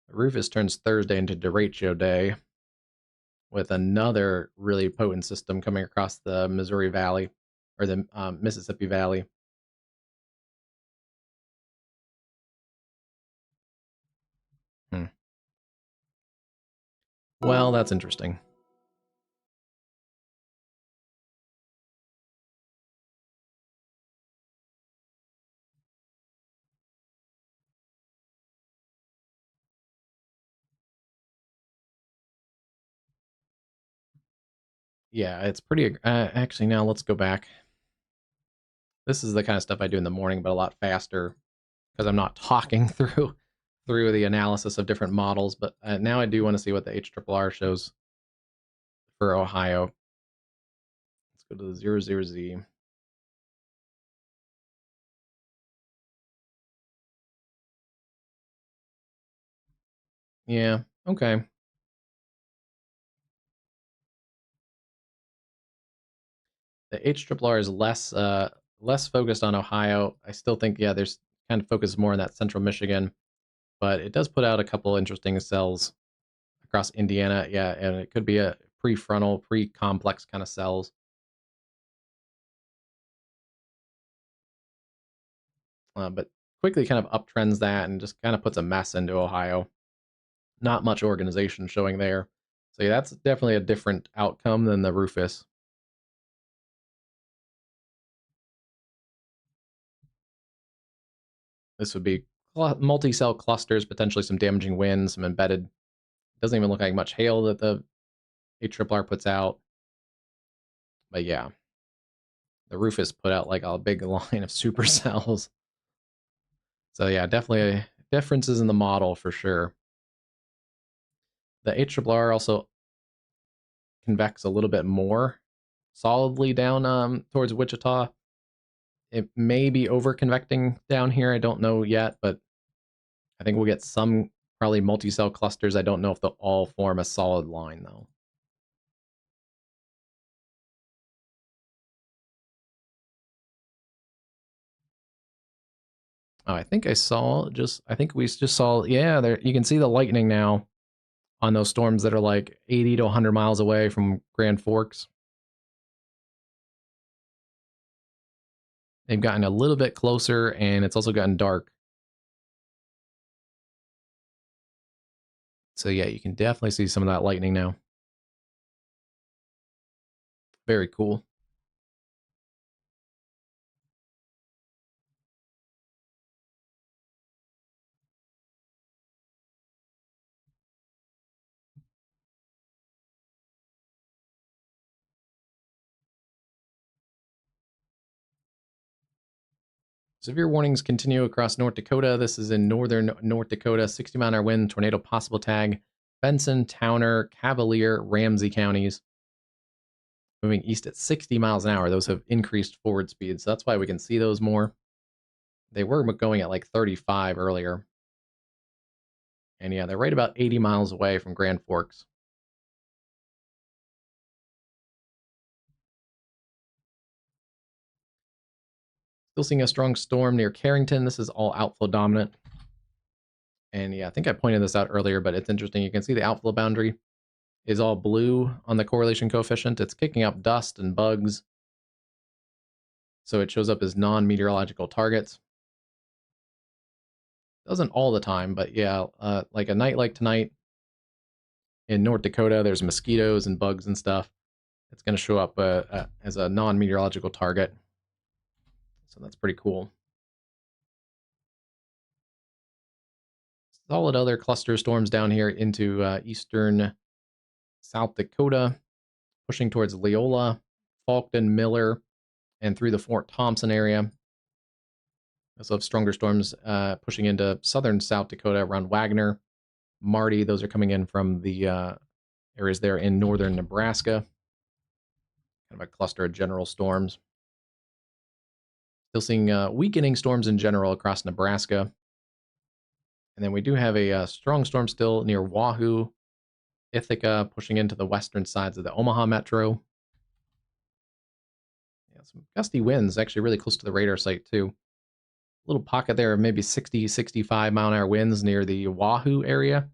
The Rufus turns Thursday into derecho day with another really potent system coming across the Missouri Valley or the Mississippi Valley. Hmm. Well, that's interesting. Yeah, it's pretty. Actually, now let's go back. This is the kind of stuff I do in the morning, but a lot faster because I'm not talking through the analysis of different models. But now I do want to see what the HRRR shows for Ohio. Let's go to the 00Z. Yeah, okay. The HRRR is less focused on Ohio. I still think yeah, there's kind of focused more on that central Michigan, but it does put out a couple interesting cells across Indiana. Yeah, and it could be a prefrontal, pre-complex kind of cells. But quickly kind of uptrends that and just kind of puts a mess into Ohio. Not much organization showing there. So yeah, that's definitely a different outcome than the Rufus. This would be multi-cell clusters, potentially some damaging winds, some embedded. Doesn't even look like much hail that the HRRR puts out. But yeah, the Rufus put out like a big line of supercells. So yeah, definitely differences in the model for sure. The HRRR also convex a little bit more solidly down towards Wichita. It may be over convecting down here. I don't know yet, but I think we'll get some probably multi-cell clusters. I don't know if they'll all form a solid line though. Oh, I think we just saw, yeah, there you can see the lightning now on those storms that are like 80 to 100 miles away from Grand Forks. They've gotten a little bit closer and it's also gotten dark. So yeah, you can definitely see some of that lightning now. Very cool. Severe warnings continue across North Dakota. This is in northern North Dakota. 60-mile-an-hour wind, tornado possible tag. Benson, Towner, Cavalier, Ramsey counties. Moving east at 60 miles an hour. Those have increased forward speeds, so that's why we can see those more. They were going at like 35 earlier. And yeah, they're right about 80 miles away from Grand Forks. Still seeing a strong storm near Carrington. This is all outflow dominant. And yeah, I think I pointed this out earlier, but it's interesting. You can see the outflow boundary is all blue on the correlation coefficient. It's kicking up dust and bugs. So it shows up as non-meteorological targets. Doesn't all the time, but yeah, like a night like tonight in North Dakota, there's mosquitoes and bugs and stuff. It's going to show up as a non-meteorological target. So that's pretty cool. Solid other cluster storms down here into eastern South Dakota, pushing towards Leola, Falkton, Miller, and through the Fort Thompson area. Also have stronger storms pushing into southern South Dakota around Wagner, Marty. Those are coming in from the areas there in northern Nebraska. Kind of a cluster of general storms. Still seeing weakening storms in general across Nebraska. And then we do have a strong storm still near Wahoo, Ithaca, pushing into the western sides of the Omaha metro. Yeah, some gusty winds actually really close to the radar site too. Little pocket there of maybe 60, 65 mile an hour winds near the Wahoo area.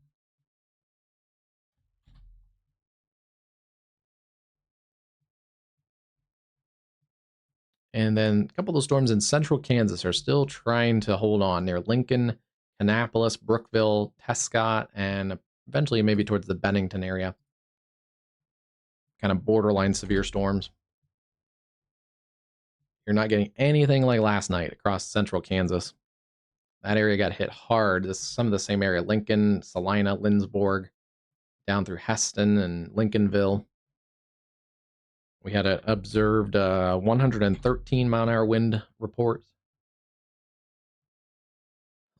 And then a couple of those storms in central Kansas are still trying to hold on near Lincoln, Annapolis, Brookville, Tescott, and eventually maybe towards the Bennington area. Kind of borderline severe storms. You're not getting anything like last night across central Kansas. That area got hit hard. This is some of the same area: Lincoln, Salina, Lindsborg, down through Heston and Lincolnville. We had an observed 113 mile an hour wind report.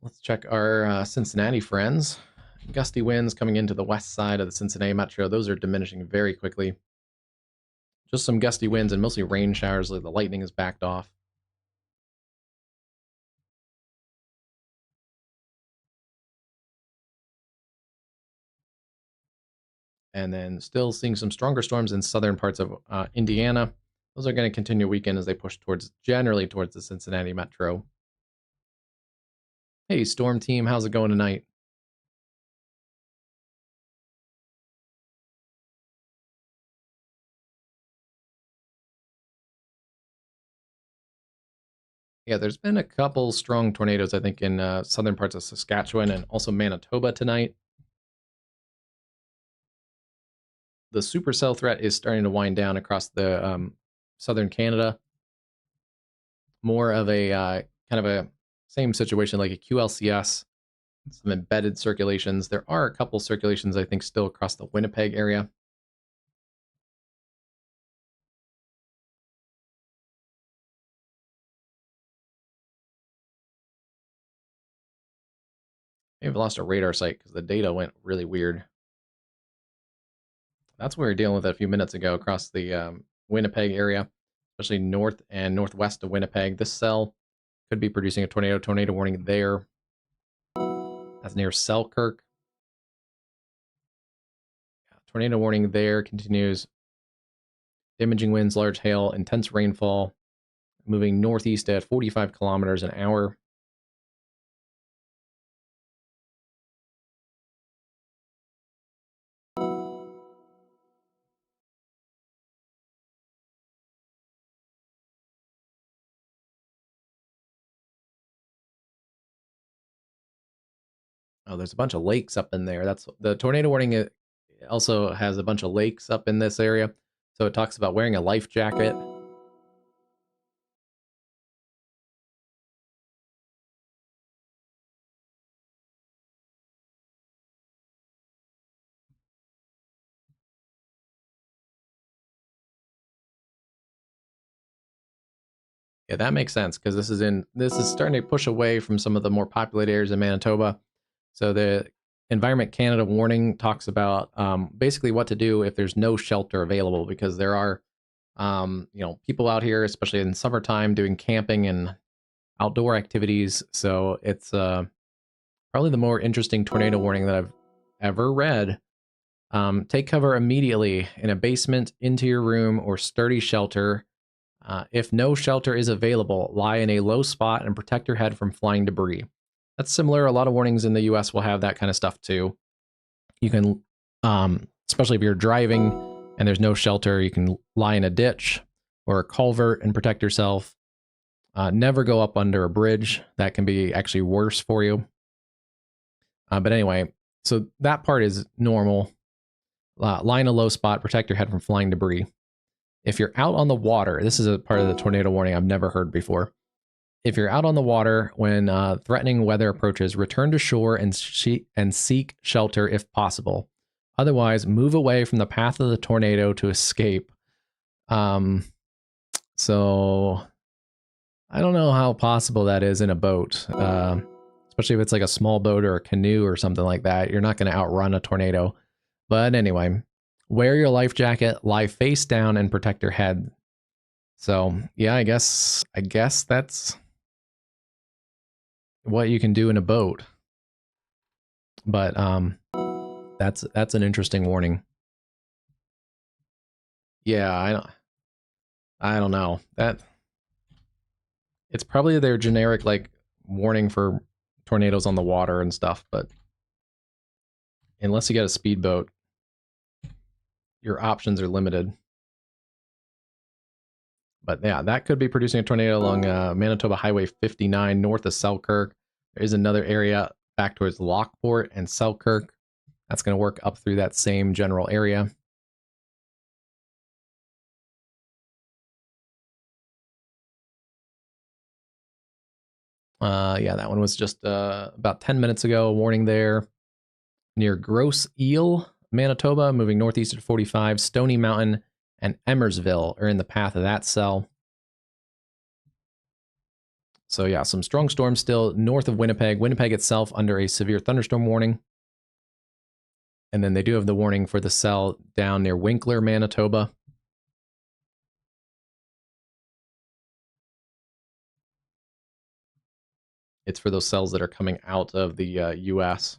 Let's check our Cincinnati friends. Gusty winds coming into the west side of the Cincinnati metro. Those are diminishing very quickly. Just some gusty winds and mostly rain showers. Like the lightning is backed off. And then still seeing some stronger storms in southern parts of Indiana. Those are going to continue weekend as they push generally towards the Cincinnati metro. Hey, storm team, how's it going tonight? Yeah, there's been a couple strong tornadoes, I think, in southern parts of Saskatchewan and also Manitoba tonight. The supercell threat is starting to wind down across the southern Canada. More of a kind of a same situation like a QLCS, some embedded circulations. There are a couple circulations, I think, still across the Winnipeg area. Maybe I've lost a radar site because the data went really weird. That's what we were dealing with a few minutes ago across the Winnipeg area, especially north and northwest of Winnipeg. This cell could be producing a tornado warning there. That's near Selkirk. Tornado warning there continues. Damaging winds, large hail, intense rainfall, moving northeast at 45 kilometers an hour. Oh, there's a bunch of lakes up in there. That's the tornado warning. It also has a bunch of lakes up in this area. So it talks about wearing a life jacket. Yeah, that makes sense because this is starting to push away from some of the more populated areas in Manitoba. So the Environment Canada warning talks about basically what to do if there's no shelter available, because there are people out here, especially in summertime, doing camping and outdoor activities. So it's probably the more interesting tornado warning that I've ever read. Take cover immediately in a basement, into your room, or sturdy shelter. If no shelter is available, lie in a low spot and protect your head from flying debris. That's similar. A lot of warnings in the US will have that kind of stuff too. You can, especially if you're driving and there's no shelter, you can lie in a ditch or a culvert and protect yourself. Never go up under a bridge. That can be actually worse for you. But anyway, so that part is normal. Lie in a low spot, protect your head from flying debris. If you're out on the water, this is a part of the tornado warning I've never heard before. If you're out on the water when threatening weather approaches, return to shore and seek shelter if possible. Otherwise, move away from the path of the tornado to escape. So I don't know how possible that is in a boat, especially if it's like a small boat or a canoe or something like that. You're not going to outrun a tornado. But anyway, wear your life jacket, lie face down, and protect your head. So yeah, I guess that's what you can do in a boat. But that's an interesting warning. Yeah, I don't know. That it's probably their generic like warning for tornadoes on the water and stuff, but unless you get a speedboat, your options are limited. But yeah, that could be producing a tornado along Manitoba Highway 59 north of Selkirk. There is another area back towards Lockport and Selkirk. That's going to work up through that same general area. Yeah, that one was just about 10 minutes ago. A warning there near Gross Eel, Manitoba, moving northeast at 45. Stony Mountain and Emersville are in the path of that cell. So yeah, some strong storms still north of Winnipeg. Winnipeg itself under a severe thunderstorm warning. And then they do have the warning for the cell down near Winkler, Manitoba. It's for those cells that are coming out of the US.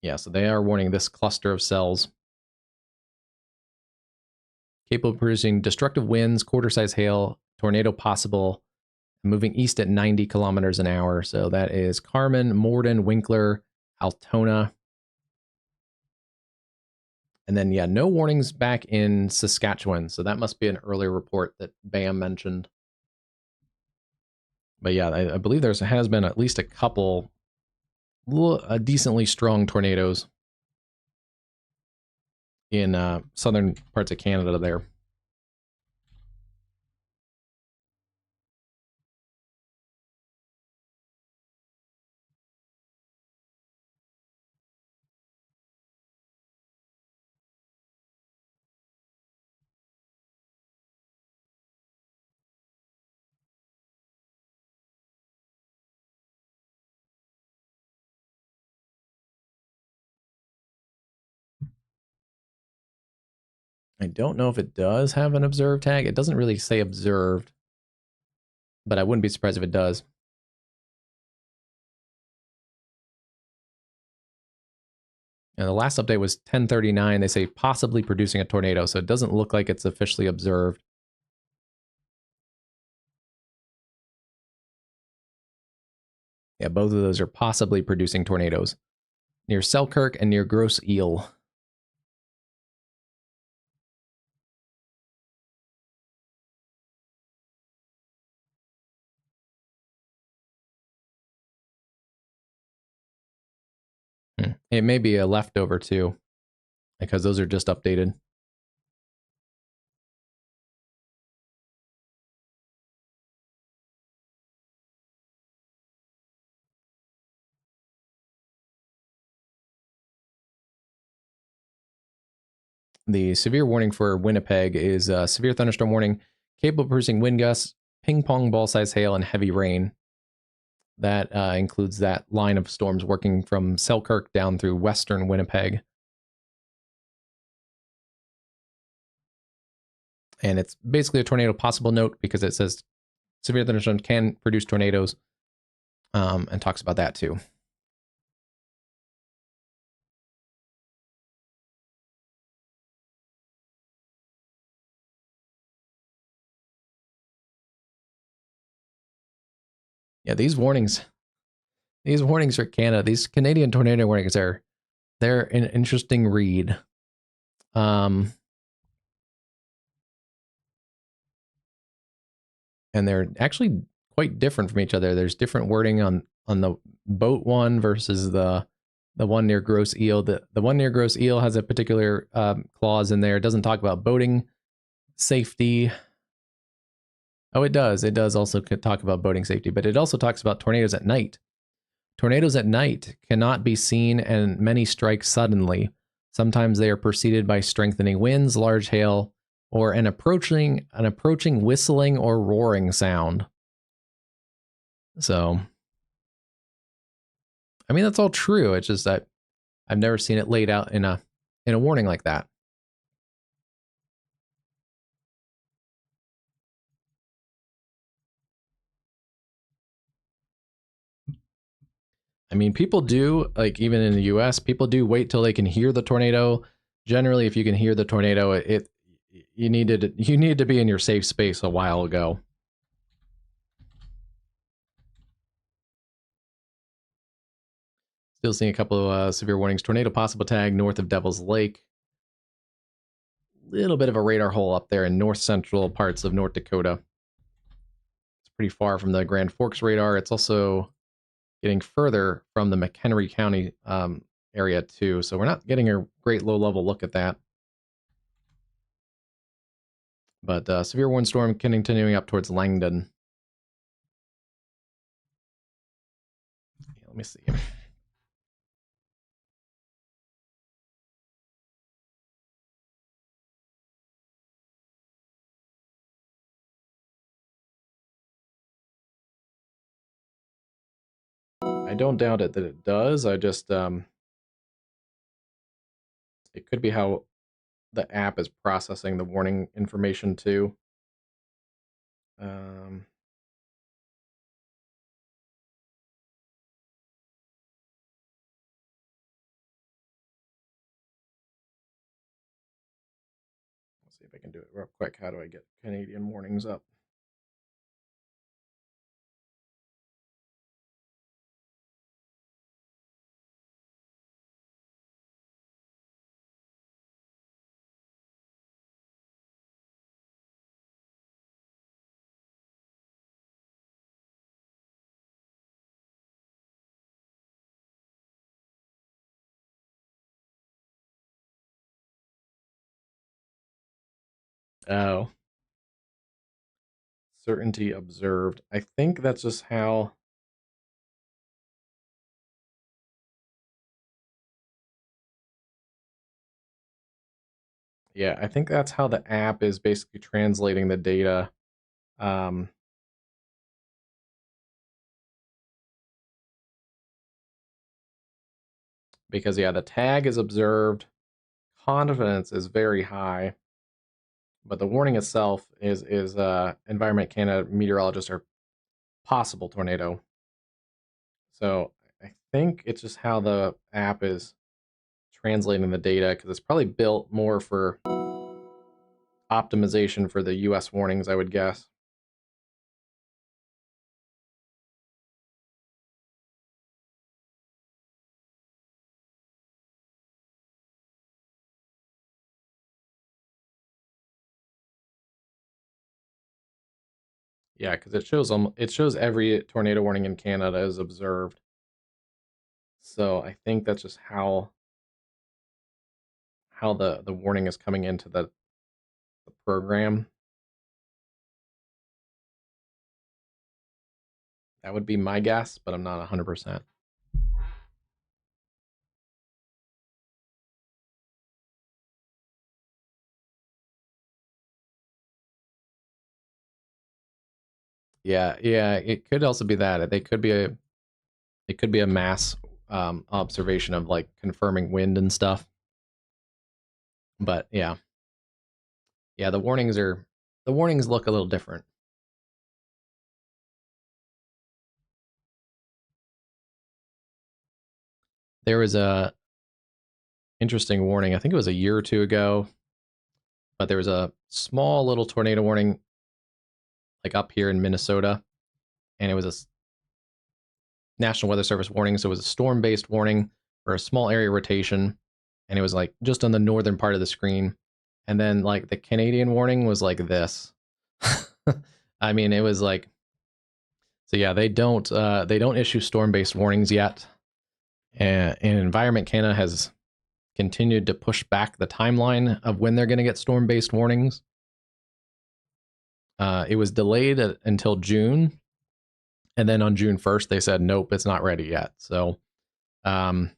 Yeah, so they are warning this cluster of cells capable of producing destructive winds, quarter-size hail, tornado possible, moving east at 90 kilometers an hour. So that is Carmen, Morden, Winkler, Altona. And then, yeah, no warnings back in Saskatchewan. So that must be an earlier report that Bam mentioned. But yeah, I believe there has been at least a couple decently strong tornadoes in southern parts of Canada there. I don't know if it does have an observed tag. It doesn't really say observed, but I wouldn't be surprised if it does. And the last update was 10:39. They say possibly producing a tornado, so it doesn't look like it's officially observed. Yeah, both of those are possibly producing tornadoes near Selkirk and near Gross Eel. It may be a leftover too, because those are just updated. The severe warning for Winnipeg is a severe thunderstorm warning, capable of producing wind gusts, ping pong ball size hail, and heavy rain. That includes that line of storms working from Selkirk down through western Winnipeg. And it's basically a tornado possible note because it says severe thunderstorms can produce tornadoes, and talks about that too. Yeah, these warnings for Canada, these Canadian tornado warnings they're an interesting read. And they're actually quite different from each other. There's different wording on the boat one versus the one near gross eel. The one near gross eel has a particular clause in there. It doesn't talk about boating safety. Oh, it does. It does also talk about boating safety, but it also talks about tornadoes at night. Tornadoes at night cannot be seen, and many strike suddenly. Sometimes they are preceded by strengthening winds, large hail, or an approaching whistling or roaring sound. So, I mean, that's all true. It's just that I've never seen it laid out in a warning like that. I mean, people do, like, even in the US, people do wait till they can hear the tornado. Generally, if you can hear the tornado, you needed to be in your safe space a while ago. Still seeing a couple of severe warnings. Tornado possible tag north of Devil's Lake. Little bit of a radar hole up there in north central parts of North Dakota. It's pretty far from the Grand Forks radar. It's also getting further from the McHenry County area too, so we're not getting a great low-level look at that. But severe windstorm continuing up towards Langdon. Let me see. I don't doubt it that it does. I just it could be how the app is processing the warning information too. Let's see if I can do it real quick. How do I get Canadian warnings up? Oh. Certainty observed. I think that's just how. Yeah, I think that's how the app is basically translating the data. Because, yeah, the tag is observed, confidence is very high, but the warning itself is Environment Canada meteorologists are possible tornado. So I think it's just how the app is translating the data, because it's probably built more for optimization for the US warnings, I would guess. Yeah, because it shows every tornado warning in Canada is observed. So I think that's just how the warning is coming into the program. That would be my guess, but I'm not 100%. Yeah, yeah. It could also be that they could be a it could be a mass observation of like confirming wind and stuff. But yeah, yeah. The warnings look a little different. There was a interesting warning. I think it was a year or two ago, but there was a small little tornado warning like up here in Minnesota, and it was a National Weather Service warning. So it was a storm based warning for a small area rotation, and it was like just on the northern part of the screen. And then like the Canadian warning was like this. I mean, it was like so. Yeah, they don't issue storm based warnings yet, and Environment Canada has continued to push back the timeline of when they're going to get storm based warnings. It was delayed until June, and then on June 1st they said nope, it's not ready yet. So um,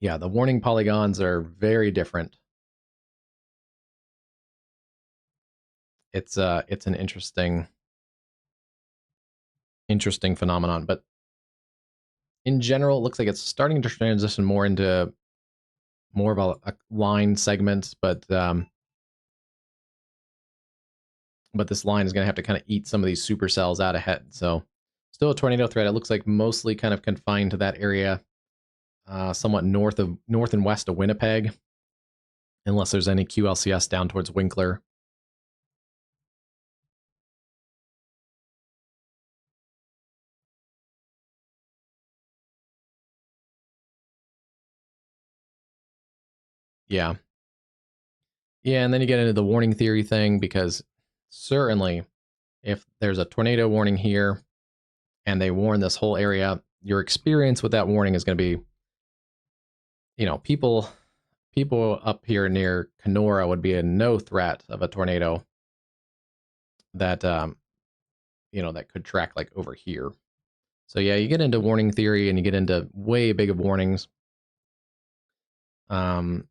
yeah, the warning polygons are very different. It's an interesting phenomenon, but in general, it looks like it's starting to transition more into more of a line segment, but this line is going to have to kind of eat some of these supercells out ahead. So still a tornado threat. It looks like mostly kind of confined to that area, somewhat north and west of Winnipeg, unless there's any QLCS down towards Winkler. Yeah. Yeah, and then you get into the warning theory thing because certainly if there's a tornado warning here and they warn this whole area, your experience with that warning is going to be, people up here near Kenora would be in no threat of a tornado that that could track like over here. So yeah, you get into warning theory and you get into way big of warnings. Um,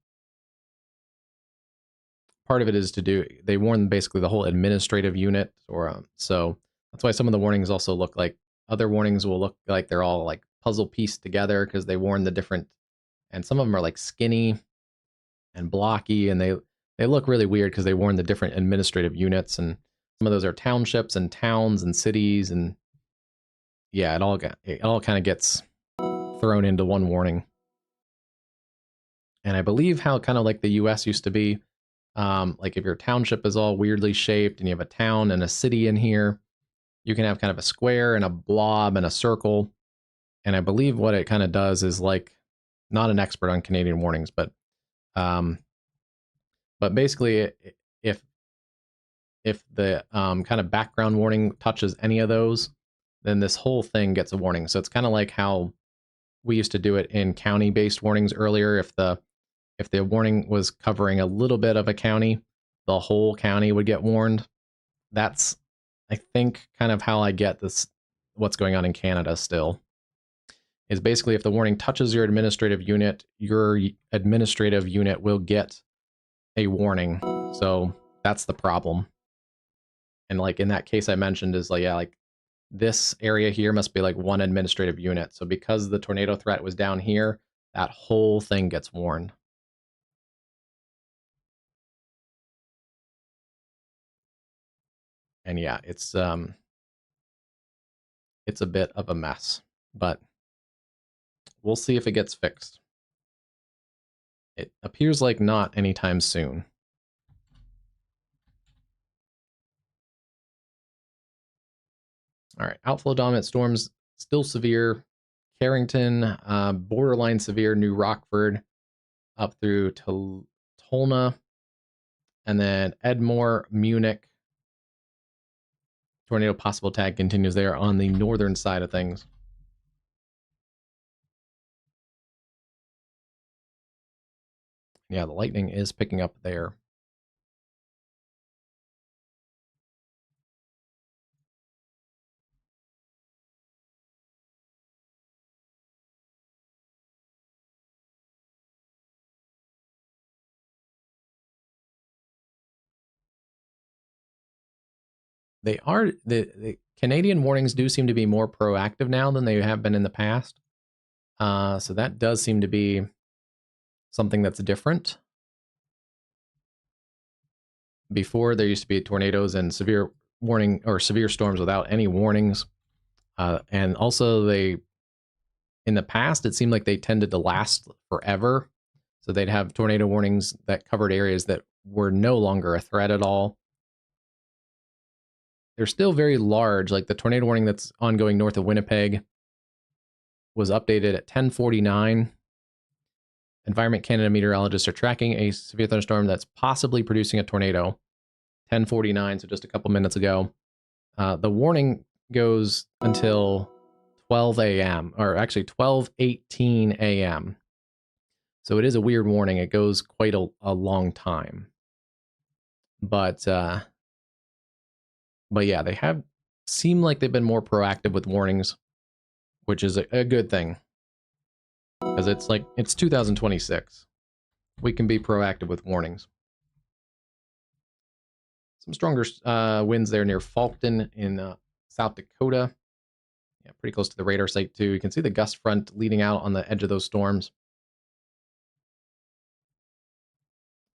Part of it is to do they warn basically the whole administrative unit, or so that's why some of the warnings also look like other warnings will look like they're all like puzzle pieced together because they warn the different, and some of them are like skinny and blocky, and they look really weird because they warn the different administrative units, and some of those are townships and towns and cities, and yeah, it all kind of gets thrown into one warning. And I believe how kind of like the US used to be, like if your township is all weirdly shaped and you have a town and a city in here, you can have kind of a square and a blob and a circle. And I believe what it kind of does is like, not an expert on Canadian warnings, um, but basically, if if the kind of background warning touches any of those, then this whole thing gets a warning. So it's kind of like how we used to do it in county-based warnings earlier. If the warning was covering a little bit of a county, the whole county would get warned. That's, I think, kind of how I get this. What's going on in Canada still is basically if the warning touches your administrative unit will get a warning. So that's the problem. And like in that case I mentioned is like, yeah, like this area here must be like one administrative unit. So because the tornado threat was down here, that whole thing gets warned. And yeah, it's a bit of a mess, but we'll see if it gets fixed. It appears like not anytime soon. All right, outflow dominant storms still severe. Carrington, borderline severe, New Rockford, up through Tolna, and then Edmore, Munich. Tornado possible tag continues there on the northern side of things. Yeah, the lightning is picking up there. They Canadian warnings do seem to be more proactive now than they have been in the past. So that does seem to be something that's different. Before, there used to be tornadoes and severe warning or severe storms without any warnings. And also, in the past, it seemed like they tended to last forever. So they'd have tornado warnings that covered areas that were no longer a threat at all. They're still very large. Like the tornado warning that's ongoing north of Winnipeg was updated at 10:49. Environment Canada meteorologists are tracking a severe thunderstorm that's possibly producing a tornado. 10:49, so just a couple minutes ago. The warning goes until 12 a.m. or actually 12:18 a.m. So it is a weird warning. It goes quite a long time. But yeah, they have seemed like they've been more proactive with warnings, which is a good thing. Because it's 2026. We can be proactive with warnings. Some stronger winds there near Faulkton in South Dakota. Yeah, pretty close to the radar site too. You can see the gust front leading out on the edge of those storms.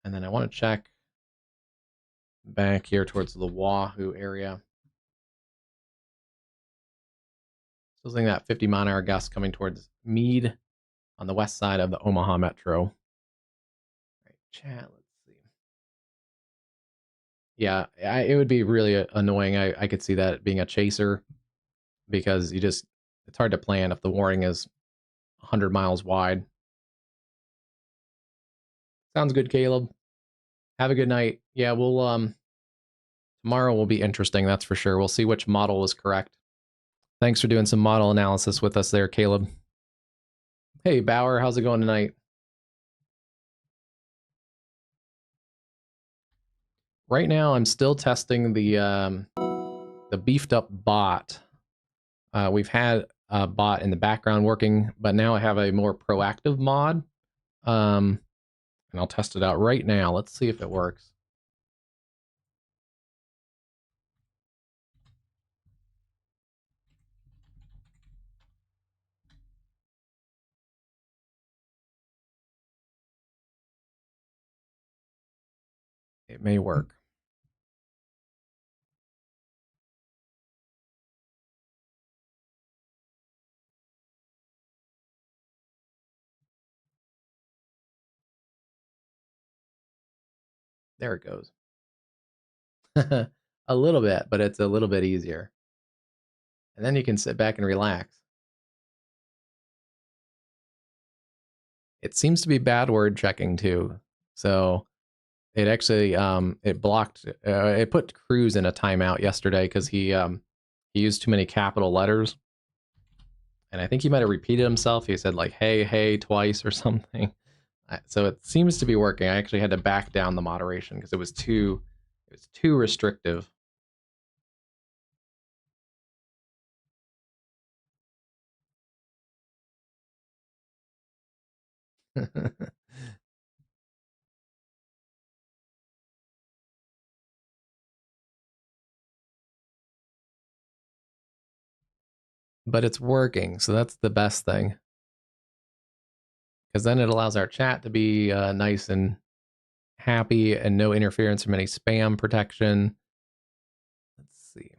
And then I want to check back here towards the Wahoo area. Still seeing that 50-mile-an-hour gust coming towards Meade on the west side of the Omaha Metro. All right, chat, let's see. Yeah, it would be really annoying. I could see that being a chaser because it's hard to plan if the warning is 100 miles wide. Sounds good, Caleb. Have a good night. Yeah, tomorrow will be interesting, that's for sure. We'll see which model was correct. Thanks for doing some model analysis with us there, Caleb. Hey, Bauer, how's it going tonight? Right now, I'm still testing the beefed up bot. We've had a bot in the background working, but now I have a more proactive mod. And I'll test it out right now. Let's see if it works. It may work. There it goes. A little bit, but it's a little bit easier. And then you can sit back and relax. It seems to be bad word checking too. So it actually it blocked it put Cruz in a timeout yesterday because he used too many capital letters. And I think he might have repeated himself. He said like hey twice or something. So it seems to be working. I actually had to back down the moderation because it was too restrictive. But it's working, so that's the best thing. Because then it allows our chat to be nice and happy and no interference from any spam protection. Let's see.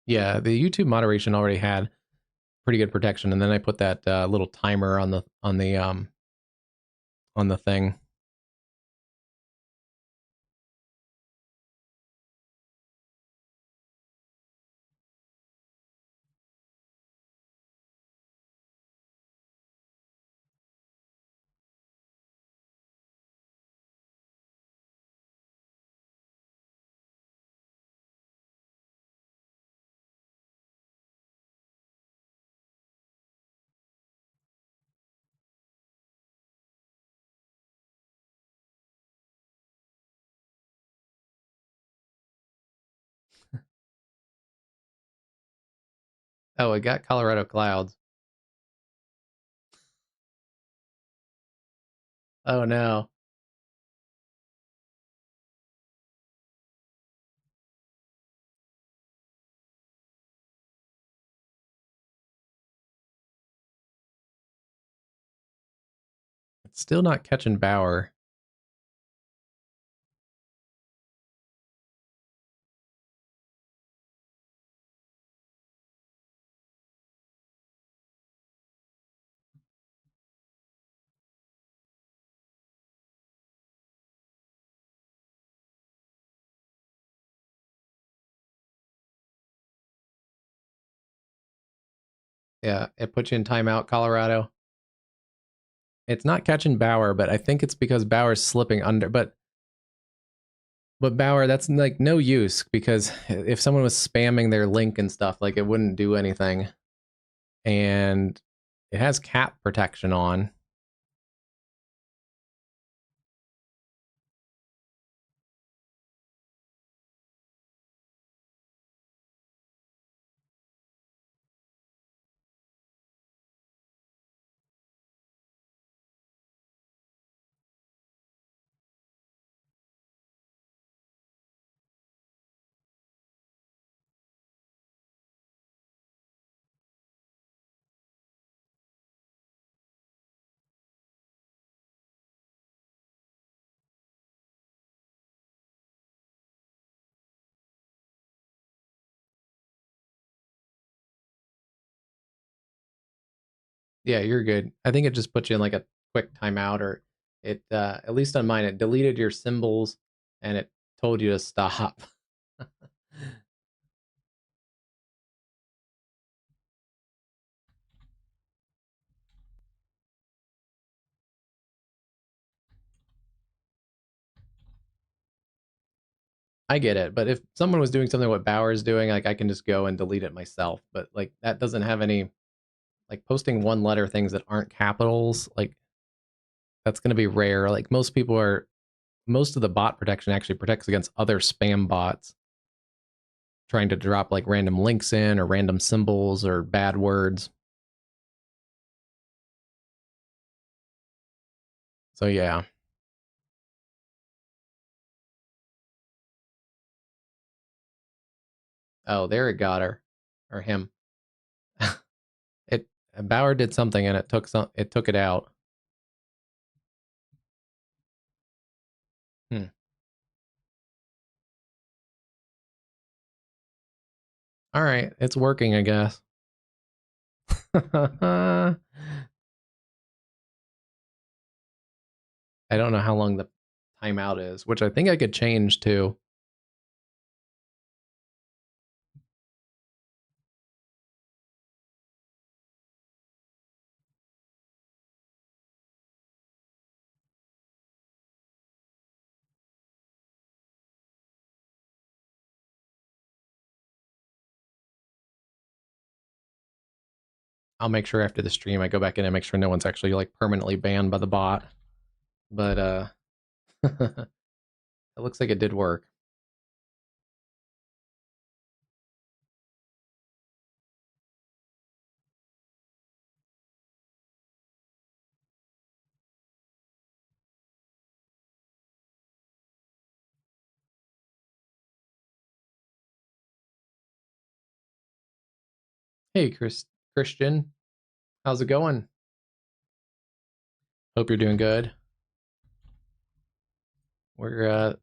Yeah, the YouTube moderation already had pretty good protection, and then I put that little timer on the thing. Oh, it got Colorado clouds. Oh no. It's still not catching Bauer. Yeah, it puts you in timeout, Colorado. It's not catching Bauer, but I think it's because Bauer's slipping under. But Bauer, that's like no use because if someone was spamming their link and stuff, like it wouldn't do anything. And it has cap protection on. Yeah, you're good. I think it just puts you in like a quick timeout, or it at least on mine, it deleted your symbols and it told you to stop. I get it, but if someone was doing something what Bauer's doing, like I can just go and delete it myself. But like that doesn't have any like posting one letter things that aren't capitals. Like that's going to be rare. Like most of the bot protection actually protects against other spam bots trying to drop like random links in or random symbols or bad words. So yeah. Oh, there it got her or him. It Bauer did something and it took it out. Hmm. All right, it's working, I guess. I don't know how long the timeout is, which I think I could change too. I'll make sure after the stream I go back in and make sure no one's actually like permanently banned by the bot. But it looks like it did work. Hey, Christian, how's it going? Hope you're doing good. We're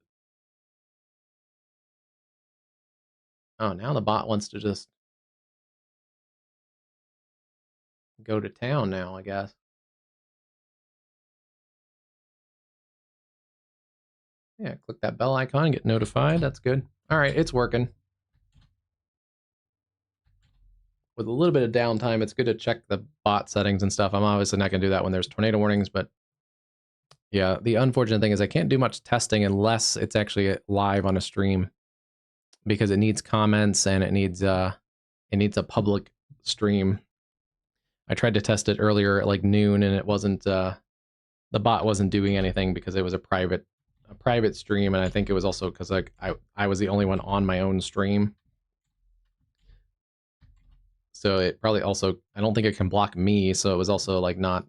oh, now the bot wants to just go to town now, I guess. Yeah, click that bell icon, get notified. That's good. All right, it's working. With a little bit of downtime, it's good to check the bot settings and stuff. I'm obviously not going to do that when there's tornado warnings, but yeah, the unfortunate thing is I can't do much testing unless it's actually live on a stream because it needs comments and it needs a public stream. I tried to test it earlier at like noon and it wasn't the bot wasn't doing anything because it was a private stream, and I think it was also because like I was the only one on my own stream. So it probably also, I don't think it can block me, so it was also like not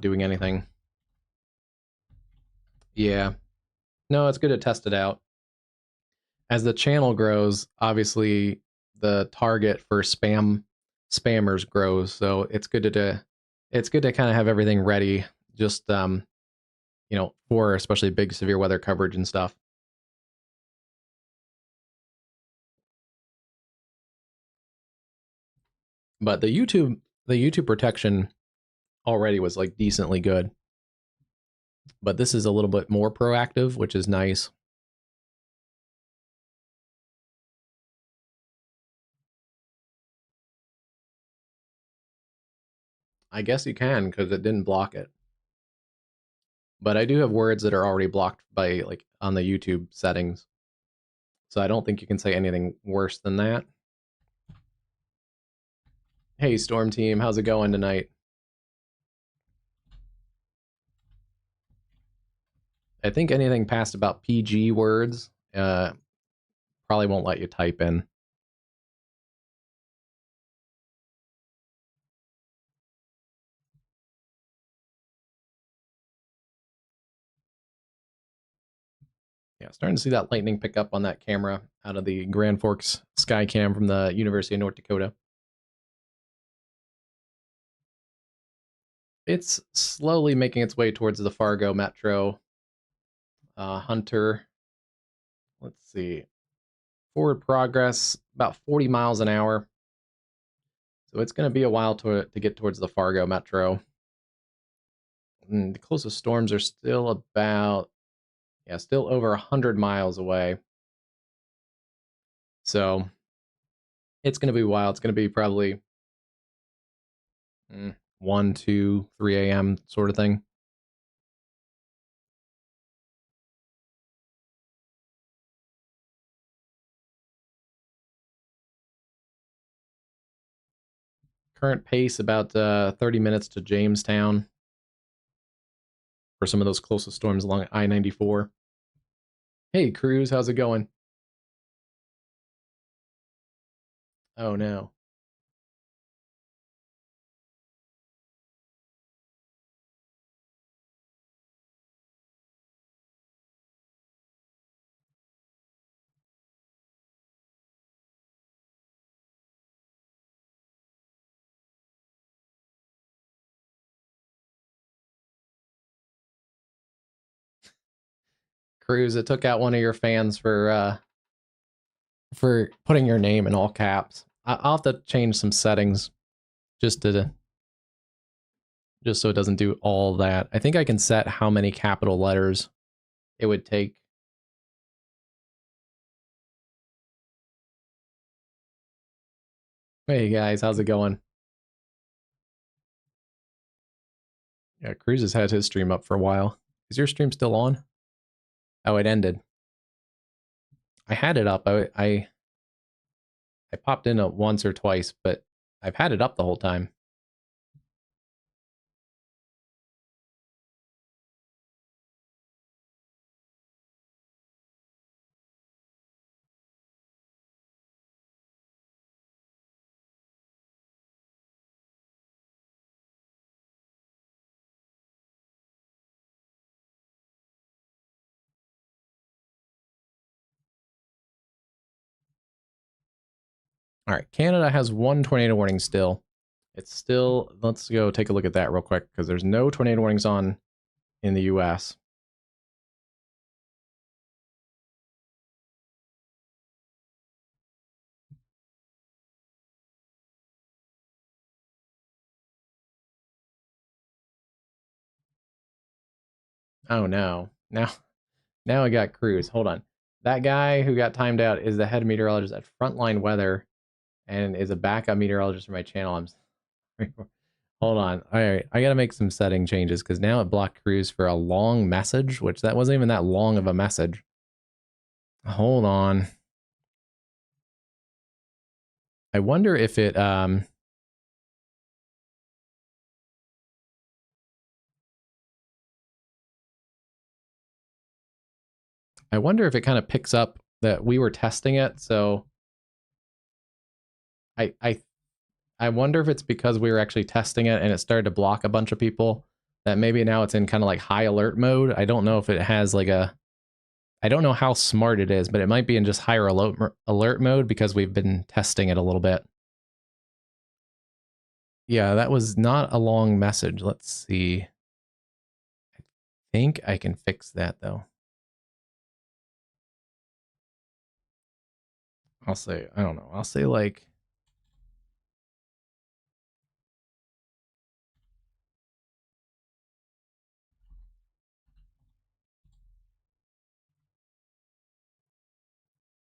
doing anything. Yeah. No, it's good to test it out. As the channel grows, obviously the target for spammers grows, so it's good to kind of have everything ready, just for especially big severe weather coverage and stuff. But the YouTube protection already was like decently good, but this is a little bit more proactive, which is nice. I guess you can because it didn't block it. But I do have words that are already blocked by like on the YouTube settings. So I don't think you can say anything worse than that. Hey Storm Team, how's it going tonight? I think anything past about PG words probably won't let you type in. Yeah, starting to see that lightning pick up on that camera out of the Grand Forks Skycam from the University of North Dakota. It's slowly making its way towards the Fargo Metro. Hunter, let's see, forward progress about 40 miles an hour. So it's going to be a while to get towards the Fargo Metro. And the closest storms are still about, still over 100 miles away. So it's going to be wild. It's going to be probably 1, 2, 3 a.m. sort of thing. Current pace about 30 minutes to Jamestown for some of those closest storms along I-94. Hey, Cruz, how's it going? Oh, no. Cruz, it took out one of your fans for putting your name in all caps. I'll have to change some settings just so it doesn't do all that. I think I can set how many capital letters it would take. Hey guys, how's it going? Yeah, Cruz has had his stream up for a while. Is your stream still on? Oh, it ended. I had it up. I popped in once or twice, but I've had it up the whole time. All right, Canada has one tornado warning still. It's still, let's go take a look at that real quick because there's no tornado warnings on in the US. Oh no. Now I got Cruz. Hold on. That guy who got timed out is the head meteorologist at Frontline Weather and is a backup meteorologist for my channel. Hold on. All right, I got to make some setting changes because now it blocked Cruz for a long message, which that wasn't even that long of a message. Hold on. I wonder if it kind of picks up that we were testing it, so I I wonder if it's because we were actually testing it and it started to block a bunch of people, that maybe now it's in kind of like high alert mode. I don't know if it has like a, I don't know how smart it is, but it might be in just higher alert mode because we've been testing it a little bit. Yeah, that was not a long message. Let's see. I think I can fix that though. I'll say, I don't know. I'll say like,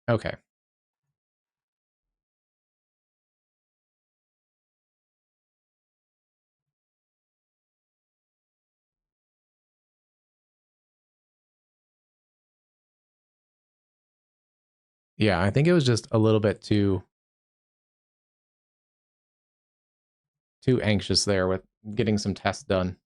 okay. Yeah, I think it was just a little bit too anxious there with getting some tests done.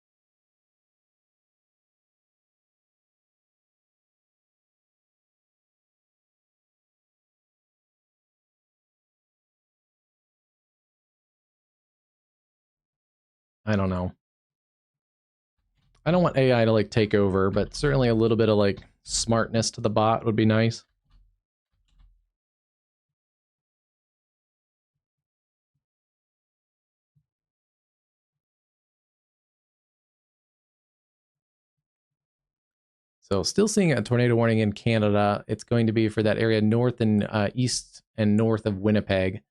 I don't know. I don't want AI to like take over, but certainly a little bit of like smartness to the bot would be nice. So still seeing a tornado warning in Canada. It's going to be for that area north and east and north of Winnipeg.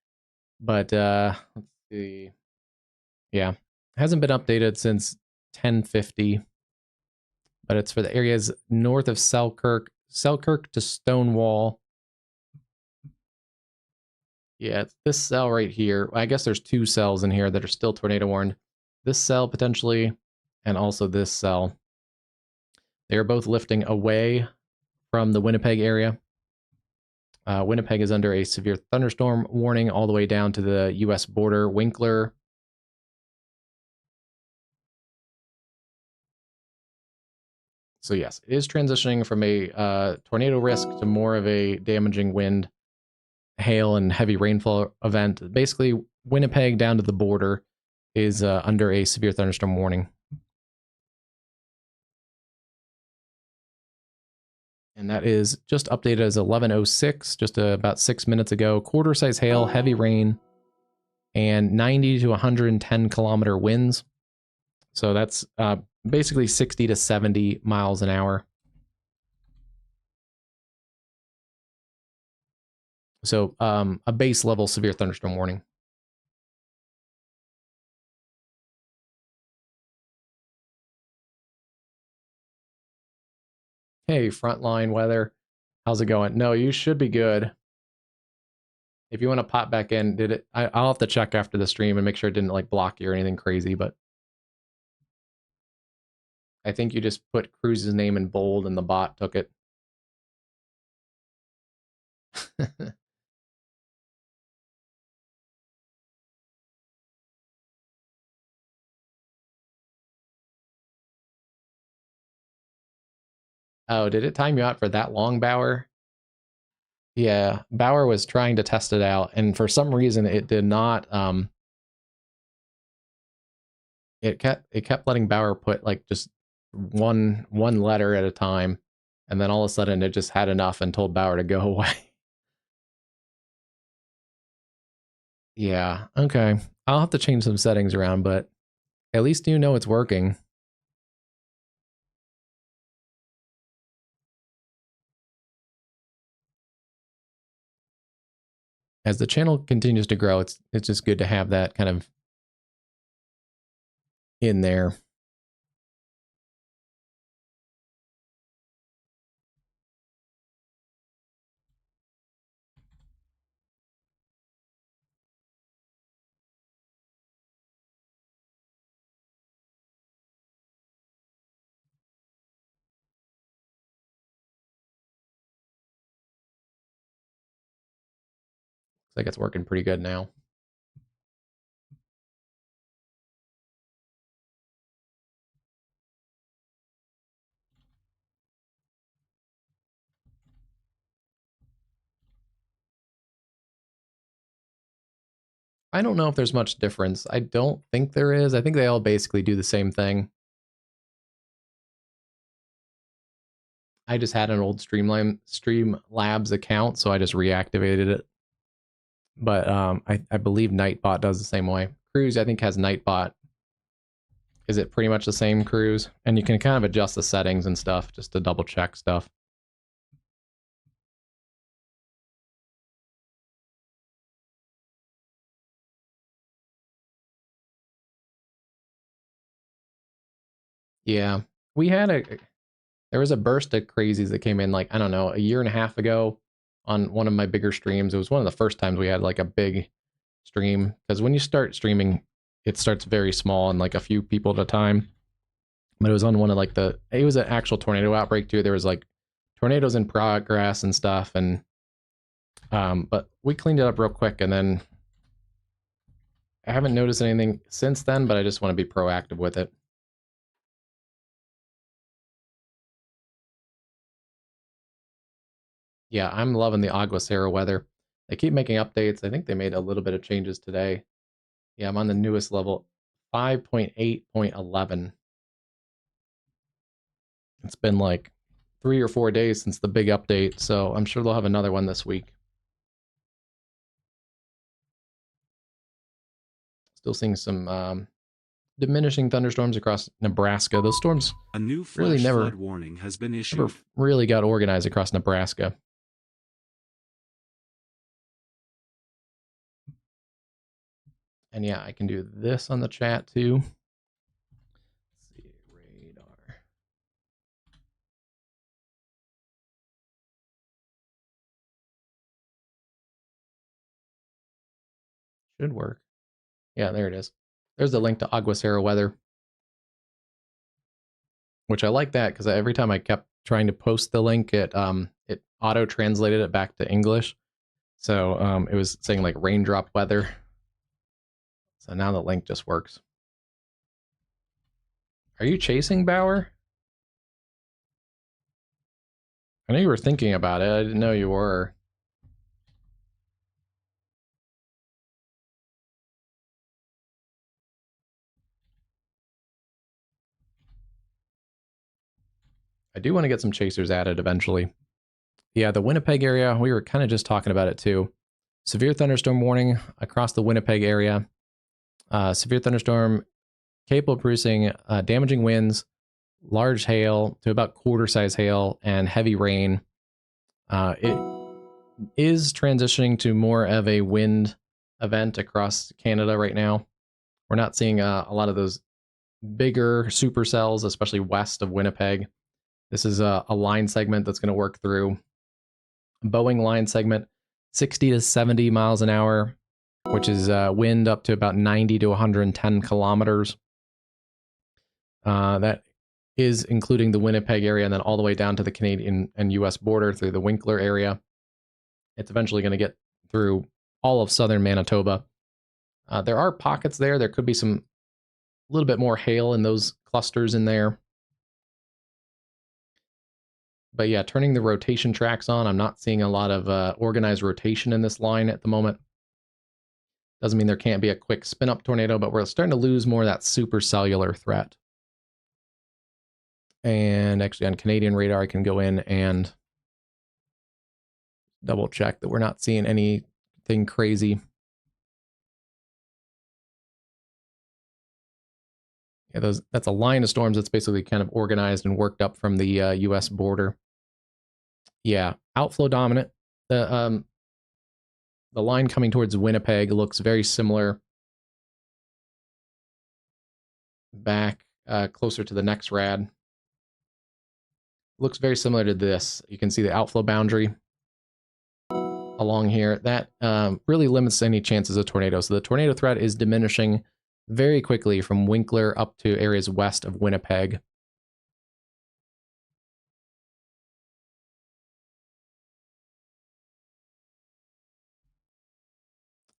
But let's see. Yeah, hasn't been updated since 1050. But it's for the areas north of Selkirk to Stonewall. Yeah, it's this cell right here. I guess there's two cells in here that are still tornado warned. This cell potentially, and also this cell. They are both lifting away from the Winnipeg area. Winnipeg is under a severe thunderstorm warning all the way down to the U.S. border. Winkler. So yes, it is transitioning from a tornado risk to more of a damaging wind, hail, and heavy rainfall event. Basically, Winnipeg down to the border is under a severe thunderstorm warning. And that is just updated as 11:06, just about 6 minutes ago. Quarter size hail, heavy rain, and 90 to 110 kilometer winds. So that's basically 60 to 70 miles an hour. So a base level severe thunderstorm warning. Hey, frontline weather. How's it going? No, you should be good. If you want to pop back in, did it? I'll have to check after the stream and make sure it didn't like block you or anything crazy, but I think you just put Cruz's name in bold and the bot took it. Oh, did it time you out for that long, Bauer? Yeah, Bauer was trying to test it out, and for some reason it did not. It kept letting Bauer put like just one letter at a time, and then all of a sudden it just had enough and told Bauer to go away. Yeah, okay. I'll have to change some settings around, but at least you know it's working. As the channel continues to grow, it's just good to have that kind of in there. Looks like it's working pretty good now. I don't know if there's much difference. I don't think there is. I think they all basically do the same thing. I just had an old Streamlabs account, so I just reactivated it. But I believe Nightbot does the same way. Cruise, I think, has Nightbot. Is it pretty much the same, Cruise? And you can kind of adjust the settings and stuff just to double check stuff. Yeah, we had there was a burst of crazies that came in like, I don't know, a year and a half ago on one of my bigger streams. It was one of the first times we had like a big stream, because when you start streaming, it starts very small and like a few people at a time. But it was on one of like it was an actual tornado outbreak too. There was like tornadoes in progress and stuff, and but we cleaned it up real quick, and then I haven't noticed anything since then, but I just want to be proactive with it. Yeah, I'm loving the Aguacero weather. They keep making updates. I think they made a little bit of changes today. Yeah, I'm on the newest level, 5.8.11. It's been like 3 or 4 days since the big update, so I'm sure they'll have another one this week. Still seeing some diminishing thunderstorms across Nebraska. Those storms A new really flash flood warning has been issued. never really got organized across Nebraska. And yeah, I can do this on the chat too. Let's see, radar. Should work. Yeah, there it is. There's the link to Aguacero weather, which I like that because every time I kept trying to post the link, it auto translated it back to English. So it was saying like raindrop weather. So now the link just works. Are you chasing Bauer? I know you were thinking about it. I didn't know you were. I do want to get some chasers added eventually. Yeah, the Winnipeg area, we were kind of just talking about it too. Severe thunderstorm warning across the Winnipeg area. Severe thunderstorm capable of producing damaging winds, large hail to about quarter-size hail, and heavy rain. It is transitioning to more of a wind event across Canada right now. We're not seeing a lot of those bigger supercells, especially west of Winnipeg. This is a line segment that's going to work through. Boeing line segment, 60 to 70 miles an hour, which is wind up to about 90 to 110 kilometers. That is including the Winnipeg area and then all the way down to the Canadian and US border through the Winkler area. It's eventually going to get through all of southern Manitoba. There are pockets there. There could be a little bit more hail in those clusters in there. But yeah, turning the rotation tracks on, I'm not seeing a lot of organized rotation in this line at the moment. Doesn't mean there can't be a quick spin-up tornado, but we're starting to lose more of that supercellular threat. And actually on Canadian radar, I can go in and double check that we're not seeing anything crazy. Yeah, that's a line of storms that's basically kind of organized and worked up from the US border. Yeah, outflow dominant. The line coming towards Winnipeg looks very similar. Back closer to the next rad. Looks very similar to this. You can see the outflow boundary along here. That really limits any chances of tornado. So the tornado threat is diminishing very quickly from Winkler up to areas west of Winnipeg.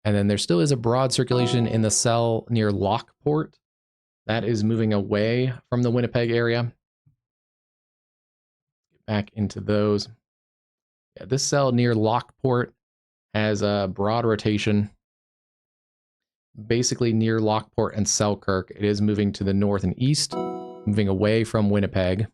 And then there still is a broad circulation in the cell near Lockport. That is moving away from the Winnipeg area. Get back into those. Yeah, this cell near Lockport has a broad rotation. basically near Lockport and Selkirk. It is moving to the north and east, moving away from Winnipeg.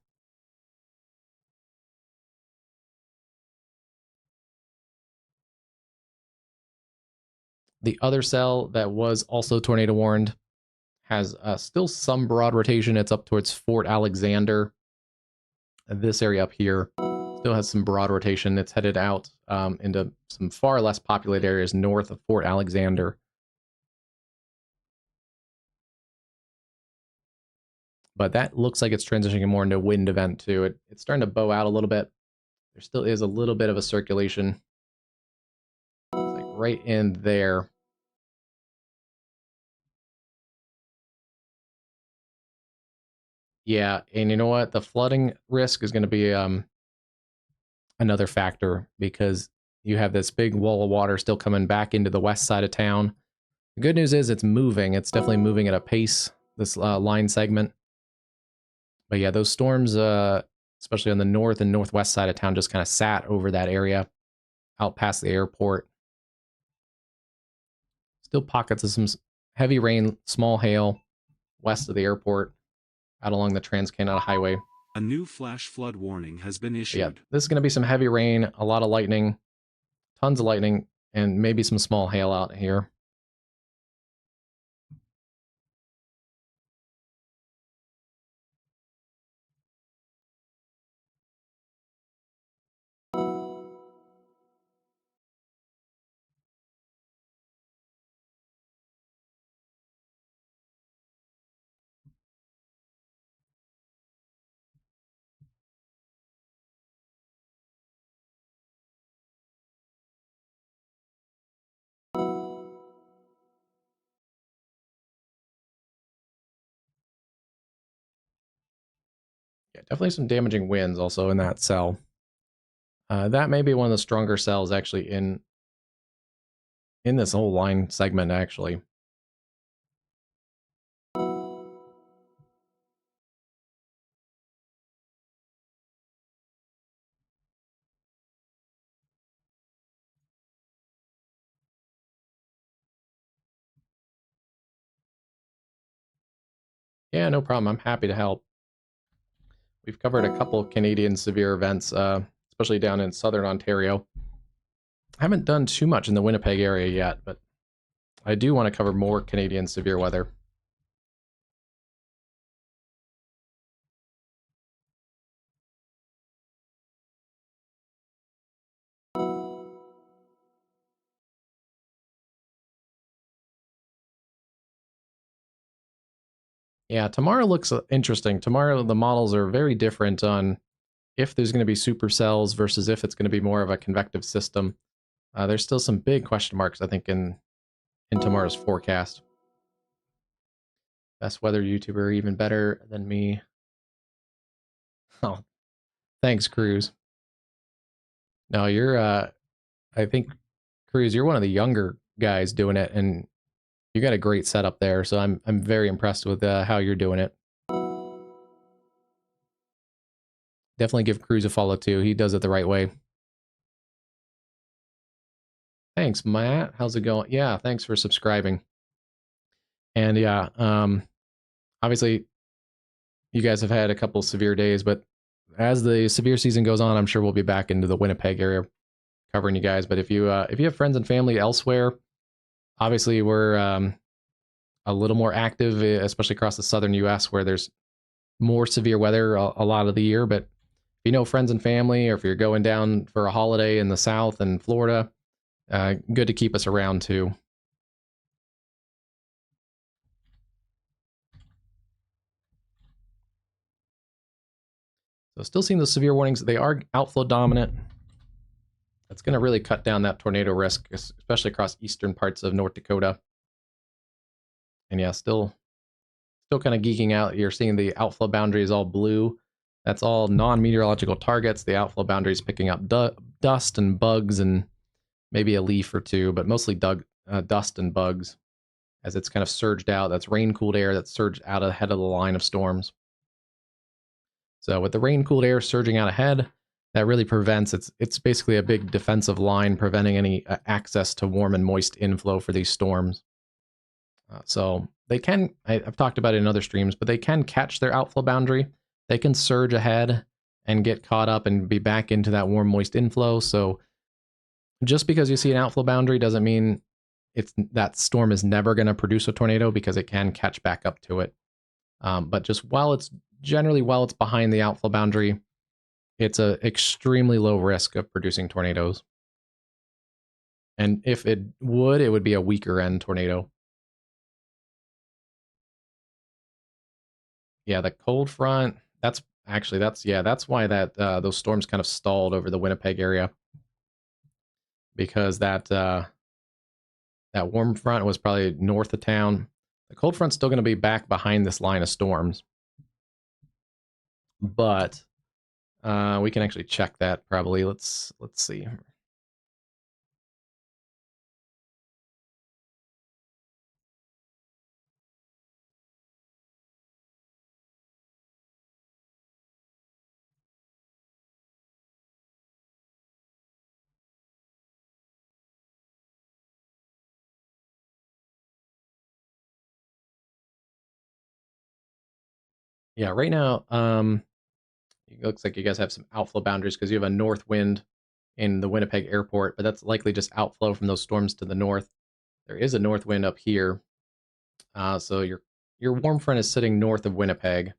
The other cell that was also tornado warned has still some broad rotation. It's up towards Fort Alexander. This area up here still has some broad rotation. It's headed out into some far less populated areas north of Fort Alexander. But that looks like it's transitioning more into a wind event too. It's starting to bow out a little bit. There still is a little bit of a circulation. It's like right in there. Yeah, and you know what? The flooding risk is going to be another factor because you have this big wall of water still coming back into the west side of town. The good news is it's moving. It's definitely moving at a pace, this line segment. But yeah, those storms, especially on the north and northwest side of town, just kind of sat over that area out past the airport. Still pockets of some heavy rain, small hail west of the airport, out along the Trans-Canada Highway. A new flash flood warning has been issued. Yeah, this is going to be some heavy rain, a lot of lightning, tons of lightning, and maybe some small hail out here. Yeah, definitely some damaging winds also in that cell. That may be one of the stronger cells actually in this whole line segment, actually. Yeah, no problem. I'm happy to help. We've covered a couple Canadian severe events, especially down in southern Ontario. I haven't done too much in the Winnipeg area yet, but I do want to cover more Canadian severe weather. Yeah, tomorrow looks interesting. Tomorrow, the models are very different on if there's going to be supercells versus if it's going to be more of a convective system. There's still some big question marks, I think, in tomorrow's forecast. Best weather YouTuber, even better than me. Oh, thanks, Cruz. No, you're, I think, Cruz, you're one of the younger guys doing it, and you got a great setup there, so I'm very impressed with how you're doing it. Definitely give Cruz a follow, too. He does it the right way. Thanks, Matt. How's it going? Yeah, thanks for subscribing. And yeah, obviously, you guys have had a couple severe days, but as the severe season goes on, I'm sure we'll be back into the Winnipeg area covering you guys. But if you have friends and family elsewhere, obviously we're a little more active, especially across the southern U.S. where there's more severe weather a lot of the year. But if you know friends and family, or if you're going down for a holiday in the South and Florida, good to keep us around too. So still seeing those severe warnings. They are outflow dominant. That's going to really cut down that tornado risk, especially across eastern parts of North Dakota. And yeah, still kind of geeking out. You're seeing the outflow boundary is all blue. That's all non-meteorological targets. The outflow boundary is picking up dust and bugs and maybe a leaf or two, but mostly dust and bugs as it's kind of surged out. That's rain-cooled air that's surged out ahead of the line of storms. So with the rain-cooled air surging out ahead, that really prevents, it's basically a big defensive line preventing any access to warm and moist inflow for these storms. So they can, I've talked about it in other streams, but they can catch their outflow boundary. They can surge ahead and get caught up and be back into that warm, moist inflow. So just because you see an outflow boundary doesn't mean that storm is never going to produce a tornado, because it can catch back up to it. But just while it's behind the outflow boundary, it's a extremely low risk of producing tornadoes. And if it would be a weaker end tornado. Yeah, the cold front, that's why those storms kind of stalled over the Winnipeg area, because that warm front was probably north of town. The cold front's still going to be back behind this line of storms, but we can actually check that probably. Let's see. Yeah, right now, it looks like you guys have some outflow boundaries because you have a north wind in the Winnipeg airport, but that's likely just outflow from those storms to the north. There is a north wind up here. So your warm front is sitting north of Winnipeg.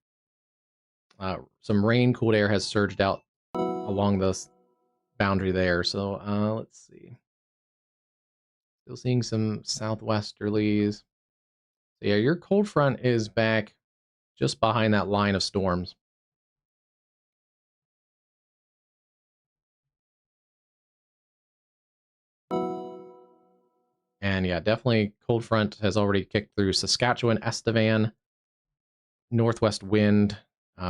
Some rain cooled air has surged out along this boundary there. So let's see. Still seeing some southwesterlies. So yeah, your cold front is back just behind that line of storms. And yeah, definitely cold front has already kicked through Saskatchewan, Estevan, northwest wind,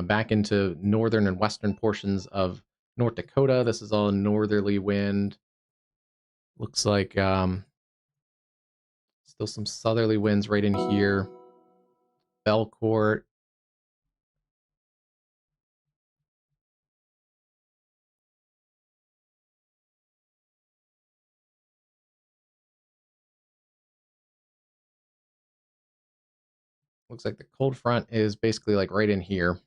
back into northern and western portions of North Dakota. This is all northerly wind. Looks like still some southerly winds right in here. Belcourt. Looks like the cold front is basically like right in here.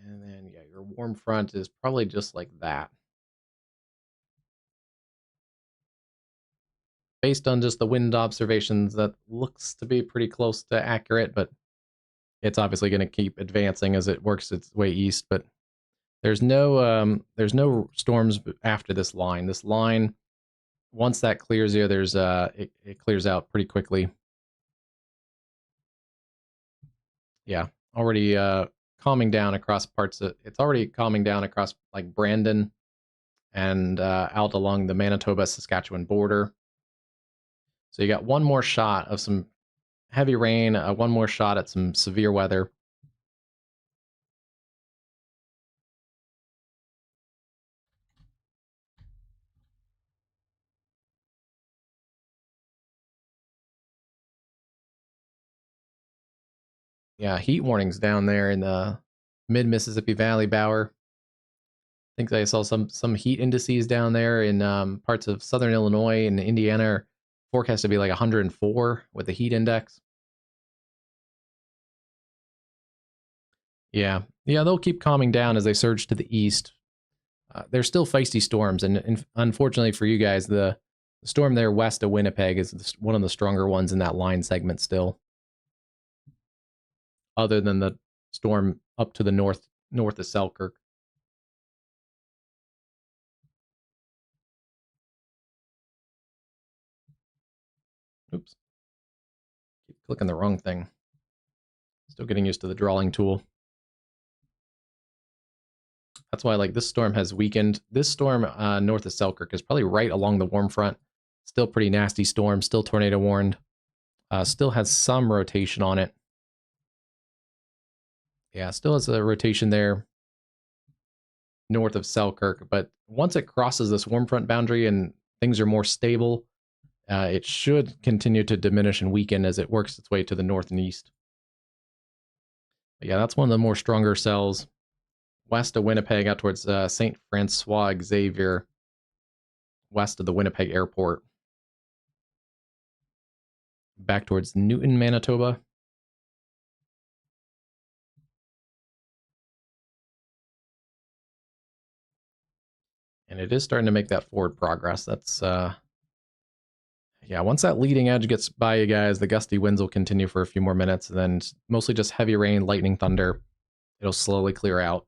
And then, yeah, your warm front is probably just like that. Based on just the wind observations, that looks to be pretty close to accurate, but it's obviously going to keep advancing as it works its way east. But there's no storms after this line. This line, once that clears here, it clears out pretty quickly. Yeah, already calming down across parts of it's already calming down across like Brandon and out along the Manitoba Saskatchewan border. So you got one more shot of some heavy rain, one more shot at some severe weather. Yeah, heat warnings down there in the mid Mississippi Valley, Bower. I think I saw some heat indices down there in parts of southern Illinois and Indiana are forecast to be like 104 with the heat index. Yeah, they'll keep calming down as they surge to the east. They're still feisty storms, and unfortunately for you guys, the storm there west of Winnipeg is one of the stronger ones in that line segment still. Other than the storm up to the north of Selkirk. Oops. Keep clicking the wrong thing. Still getting used to the drawing tool. That's why like this storm has weakened. This storm north of Selkirk is probably right along the warm front. Still pretty nasty storm, still tornado warned. Still has some rotation on it. Yeah, still has a rotation there north of Selkirk, but once it crosses this warm front boundary and things are more stable. It should continue to diminish and weaken as it works its way to the north and east. But yeah, that's one of the more stronger cells. West of Winnipeg, out towards St. Francois Xavier, west of the Winnipeg airport. Back towards Newton, Manitoba. And it is starting to make that forward progress. That's, yeah, once that leading edge gets by you guys, the gusty winds will continue for a few more minutes, and then mostly just heavy rain, lightning, thunder. It'll slowly clear out.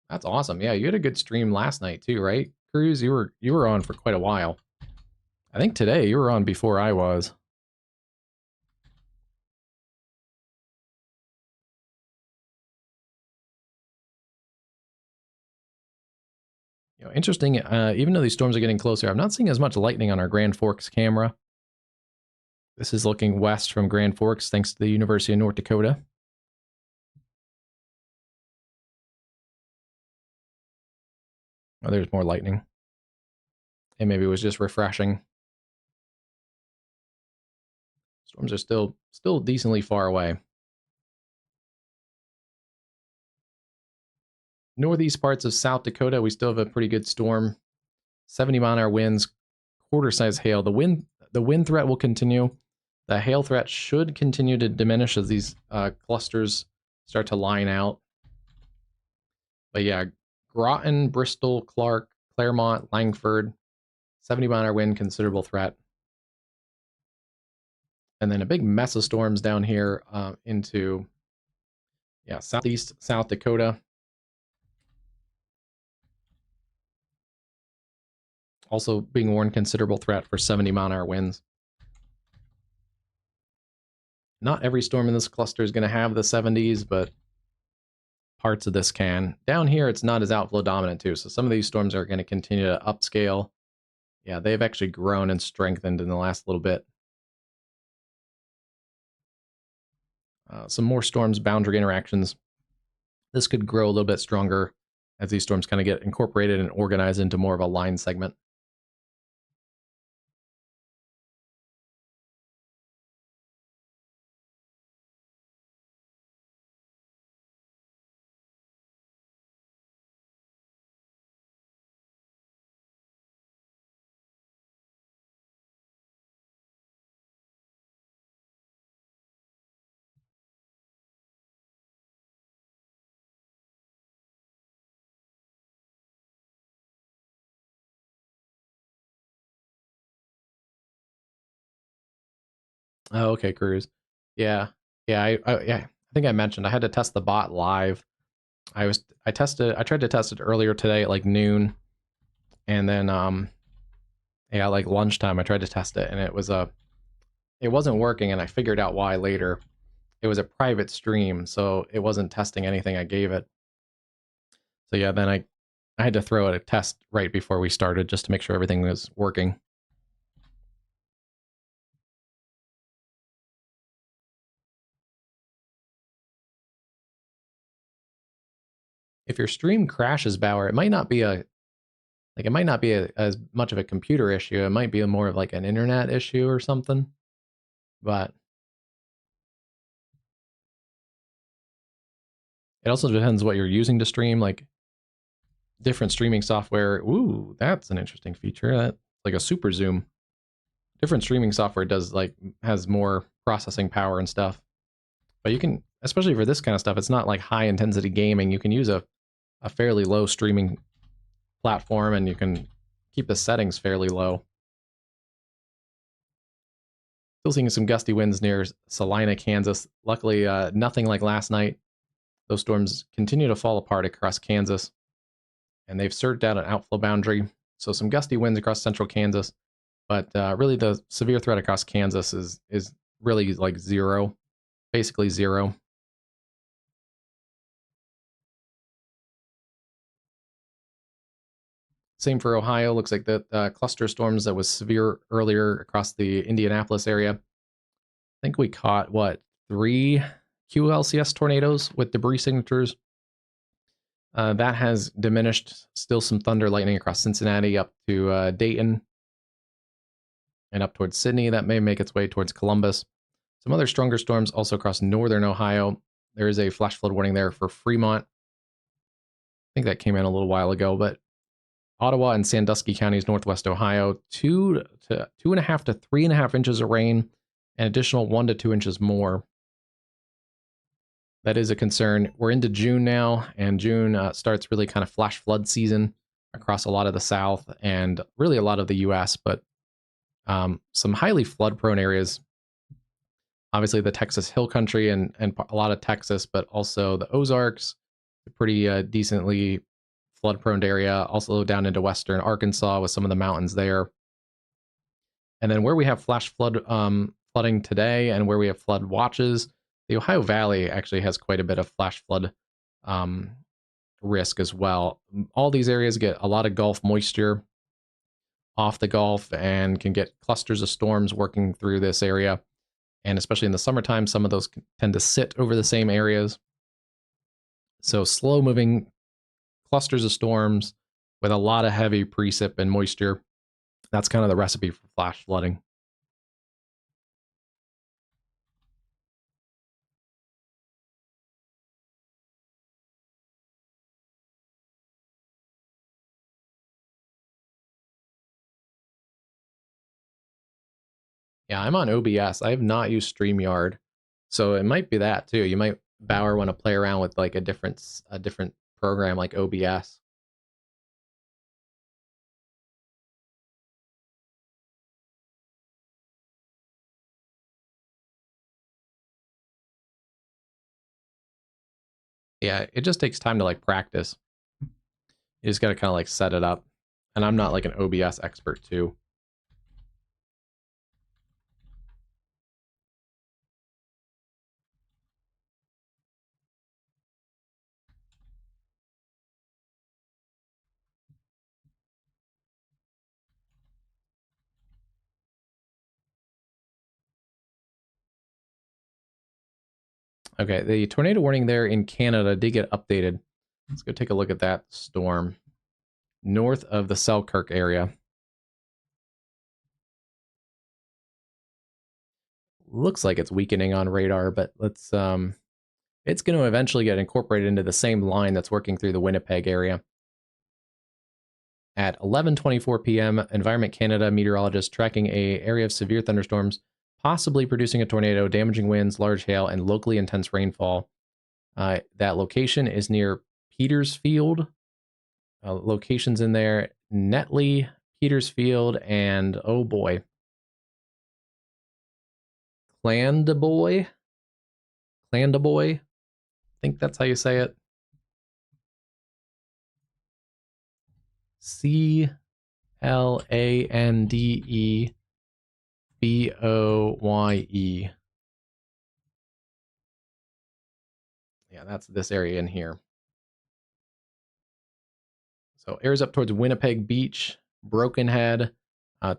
That's awesome. Yeah, you had a good stream last night too, right? Cruz, you were on for quite a while. I think today you were on before I was. You know, interesting. Even though these storms are getting closer, I'm not seeing as much lightning on our Grand Forks camera. This is looking west from Grand Forks, thanks to the University of North Dakota. Oh, there's more lightning. And maybe it was just refreshing. Storms are still decently far away. Northeast parts of South Dakota, we still have a pretty good storm. 70-mile-an-hour winds, quarter-size hail. The wind threat will continue. The hail threat should continue to diminish as these clusters start to line out. But yeah, Groton, Bristol, Clark, Claremont, Langford, 70-mile-an-hour wind, considerable threat. And then a big mess of storms down here into, yeah, southeast South Dakota. Also being warned, considerable threat for 70-mile-an-hour winds. Not every storm in this cluster is going to have the 70s, but parts of this can. Down here, it's not as outflow dominant too, so some of these storms are going to continue to upscale. Yeah, they've actually grown and strengthened in the last little bit. Some more storms, boundary interactions. This could grow a little bit stronger as these storms kind of get incorporated and organized into more of a line segment. Oh, okay, Cruz. Yeah, yeah. I think I mentioned I had to test the bot live. I tried to test it earlier today at like noon, and then yeah, like lunchtime I tried to test it, and it wasn't working, and I figured out why later. It was a private stream, so it wasn't testing anything I gave it. So yeah, then I had to throw out a test right before we started just to make sure everything was working. If your stream crashes, Bauer, it might not be as much of a computer issue. It might be more of like an internet issue or something. But it also depends what you're using to stream. Like different streaming software. Ooh, that's an interesting feature. That like a super zoom. Different streaming software has more processing power and stuff. But you can, especially for this kind of stuff, it's not like high intensity gaming. You can use a fairly low streaming platform, and you can keep the settings fairly low. Still seeing some gusty winds near Salina, Kansas. Luckily, nothing like last night. Those storms continue to fall apart across Kansas, and they've surged out an outflow boundary. So some gusty winds across central Kansas, but really the severe threat across Kansas is really like zero, basically zero. Same for Ohio. Looks like the cluster storms that was severe earlier across the Indianapolis area. I think we caught, what, three QLCS tornadoes with debris signatures. That has diminished. Still some thunder, lightning across Cincinnati up to Dayton and up towards Sydney. That may make its way towards Columbus. Some other stronger storms also across northern Ohio. There is a flash flood warning there for Fremont. I think that came in a little while ago, but Ottawa and Sandusky counties, northwest Ohio, 2.5 to 3.5 inches of rain, and additional 1 to 2 inches more. That is a concern. We're into June now, and June starts really kind of flash flood season across a lot of the South and really a lot of the U.S., but some highly flood-prone areas. Obviously, the Texas Hill Country and a lot of Texas, but also the Ozarks, a pretty decently flood-prone area. Also down into western Arkansas with some of the mountains there. And then where we have flash flooding today and where we have flood watches, the Ohio Valley actually has quite a bit of flash flood risk as well. All these areas get a lot of Gulf moisture off the Gulf and can get clusters of storms working through this area. And especially in the summertime, some of those tend to sit over the same areas. So slow moving clusters of storms with a lot of heavy precip and moisture. That's kind of the recipe for flash flooding. Yeah, I'm on OBS. I have not used StreamYard. So it might be that too. You might, Bauer, want to play around with like a different program like OBS. Yeah, it just takes time to like practice. You just got to kind of like set it up. And I'm not like an OBS expert too. Okay, the tornado warning there in Canada did get updated. Let's go take a look at that storm. North of the Selkirk area. Looks like it's weakening on radar, but let's it's going to eventually get incorporated into the same line that's working through the Winnipeg area. At 11:24 p.m., Environment Canada meteorologists tracking a area of severe thunderstorms, possibly producing a tornado, damaging winds, large hail, and locally intense rainfall. That location is near Petersfield. Locations in there: Netley, Petersfield, and oh boy, Clandeboye. Clandeboye. I think that's how you say it. Clandeboye. Yeah, that's this area in here. So airs up towards Winnipeg Beach, Broken Head.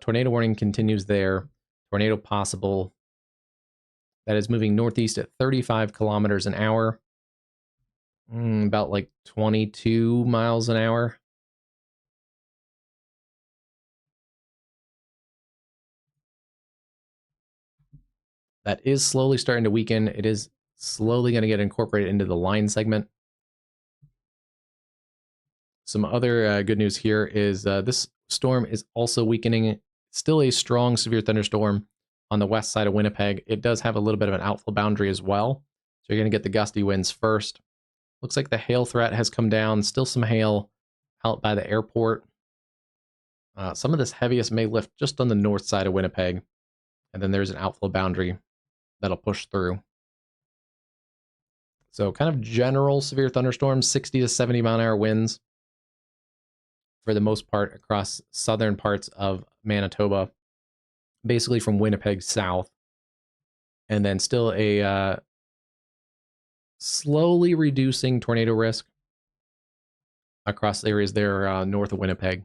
Tornado warning continues there. Tornado possible. That is moving northeast at 35 kilometers an hour. About like 22 miles an hour. That is slowly starting to weaken. It is slowly going to get incorporated into the line segment. Some other good news here is this storm is also weakening. Still a strong severe thunderstorm on the west side of Winnipeg. It does have a little bit of an outflow boundary as well. So you're going to get the gusty winds first. Looks like the hail threat has come down. Still some hail out by the airport. Some of this heaviest may lift just on the north side of Winnipeg. And then there's an outflow boundary that'll push through. So kind of general severe thunderstorms, 60 to 70 mile an hour winds for the most part across southern parts of Manitoba, basically from Winnipeg south. And then still a slowly reducing tornado risk across the areas there north of Winnipeg.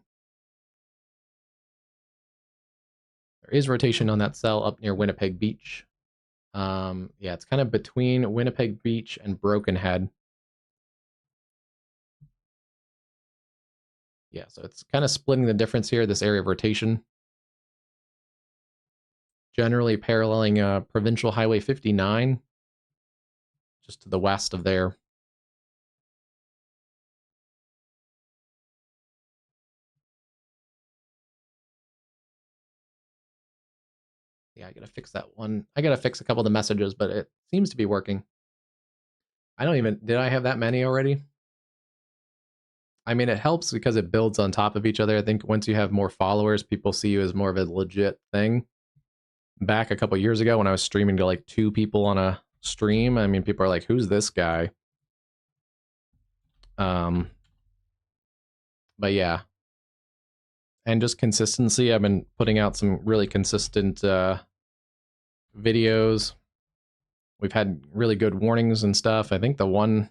There is rotation on that cell up near Winnipeg Beach. Yeah, it's kind of between Winnipeg Beach and Broken Head. Yeah, so it's kind of splitting the difference here, this area of rotation. Generally paralleling Provincial Highway 59, just to the west of there. Yeah, I gotta fix that one. I gotta fix a couple of the messages, but it seems to be working. I don't even, did I have that many already? I mean, it helps because it builds on top of each other. I think once you have more followers, people see you as more of a legit thing. Back a couple years ago when I was streaming to like 2 people on a stream, I mean, people are like, who's this guy? Um, but yeah. And just consistency. I've been putting out some really consistent videos. We've had really good warnings and stuff. I think the one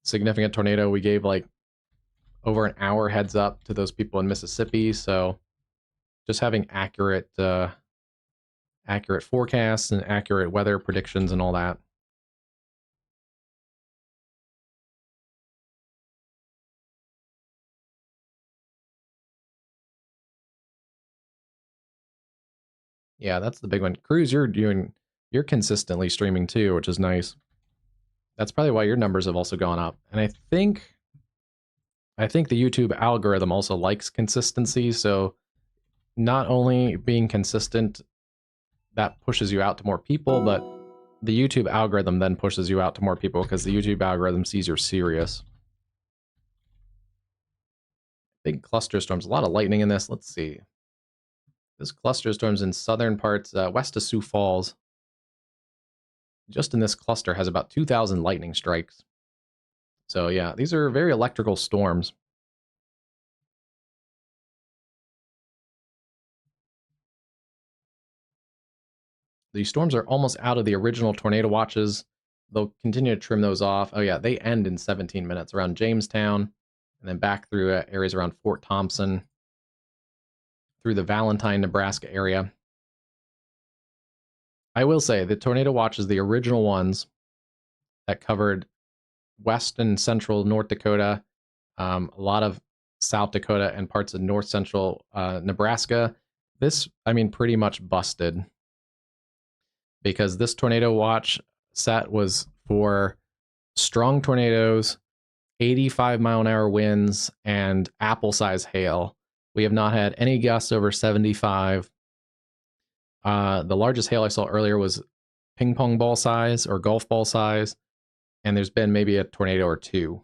significant tornado we gave like over an hour heads up to those people in Mississippi. So just having accurate forecasts and accurate weather predictions and all that. Yeah, that's the big one. Cruz, you're consistently streaming too, which is nice. That's probably why your numbers have also gone up. And I think the YouTube algorithm also likes consistency, so not only being consistent that pushes you out to more people, but the YouTube algorithm then pushes you out to more people because the YouTube algorithm sees you're serious. Big cluster storms, a lot of lightning in this. Let's see. This cluster storm's in southern parts, west of Sioux Falls. Just in this cluster has about 2,000 lightning strikes. So yeah, these are very electrical storms. The storms are almost out of the original tornado watches. They'll continue to trim those off. Oh yeah, they end in 17 minutes around Jamestown, and then back through areas around Fort Thompson, through the Valentine, Nebraska area. I will say the tornado watches, the original ones that covered west and central North Dakota, a lot of South Dakota and parts of north central Nebraska. This, I mean, pretty much busted because this tornado watch set was for strong tornadoes, 85-mile-an-hour winds, and apple-size hail. We have not had any gusts over 75. The largest hail I saw earlier was ping pong ball size or golf ball size, and there's been maybe a tornado or 2.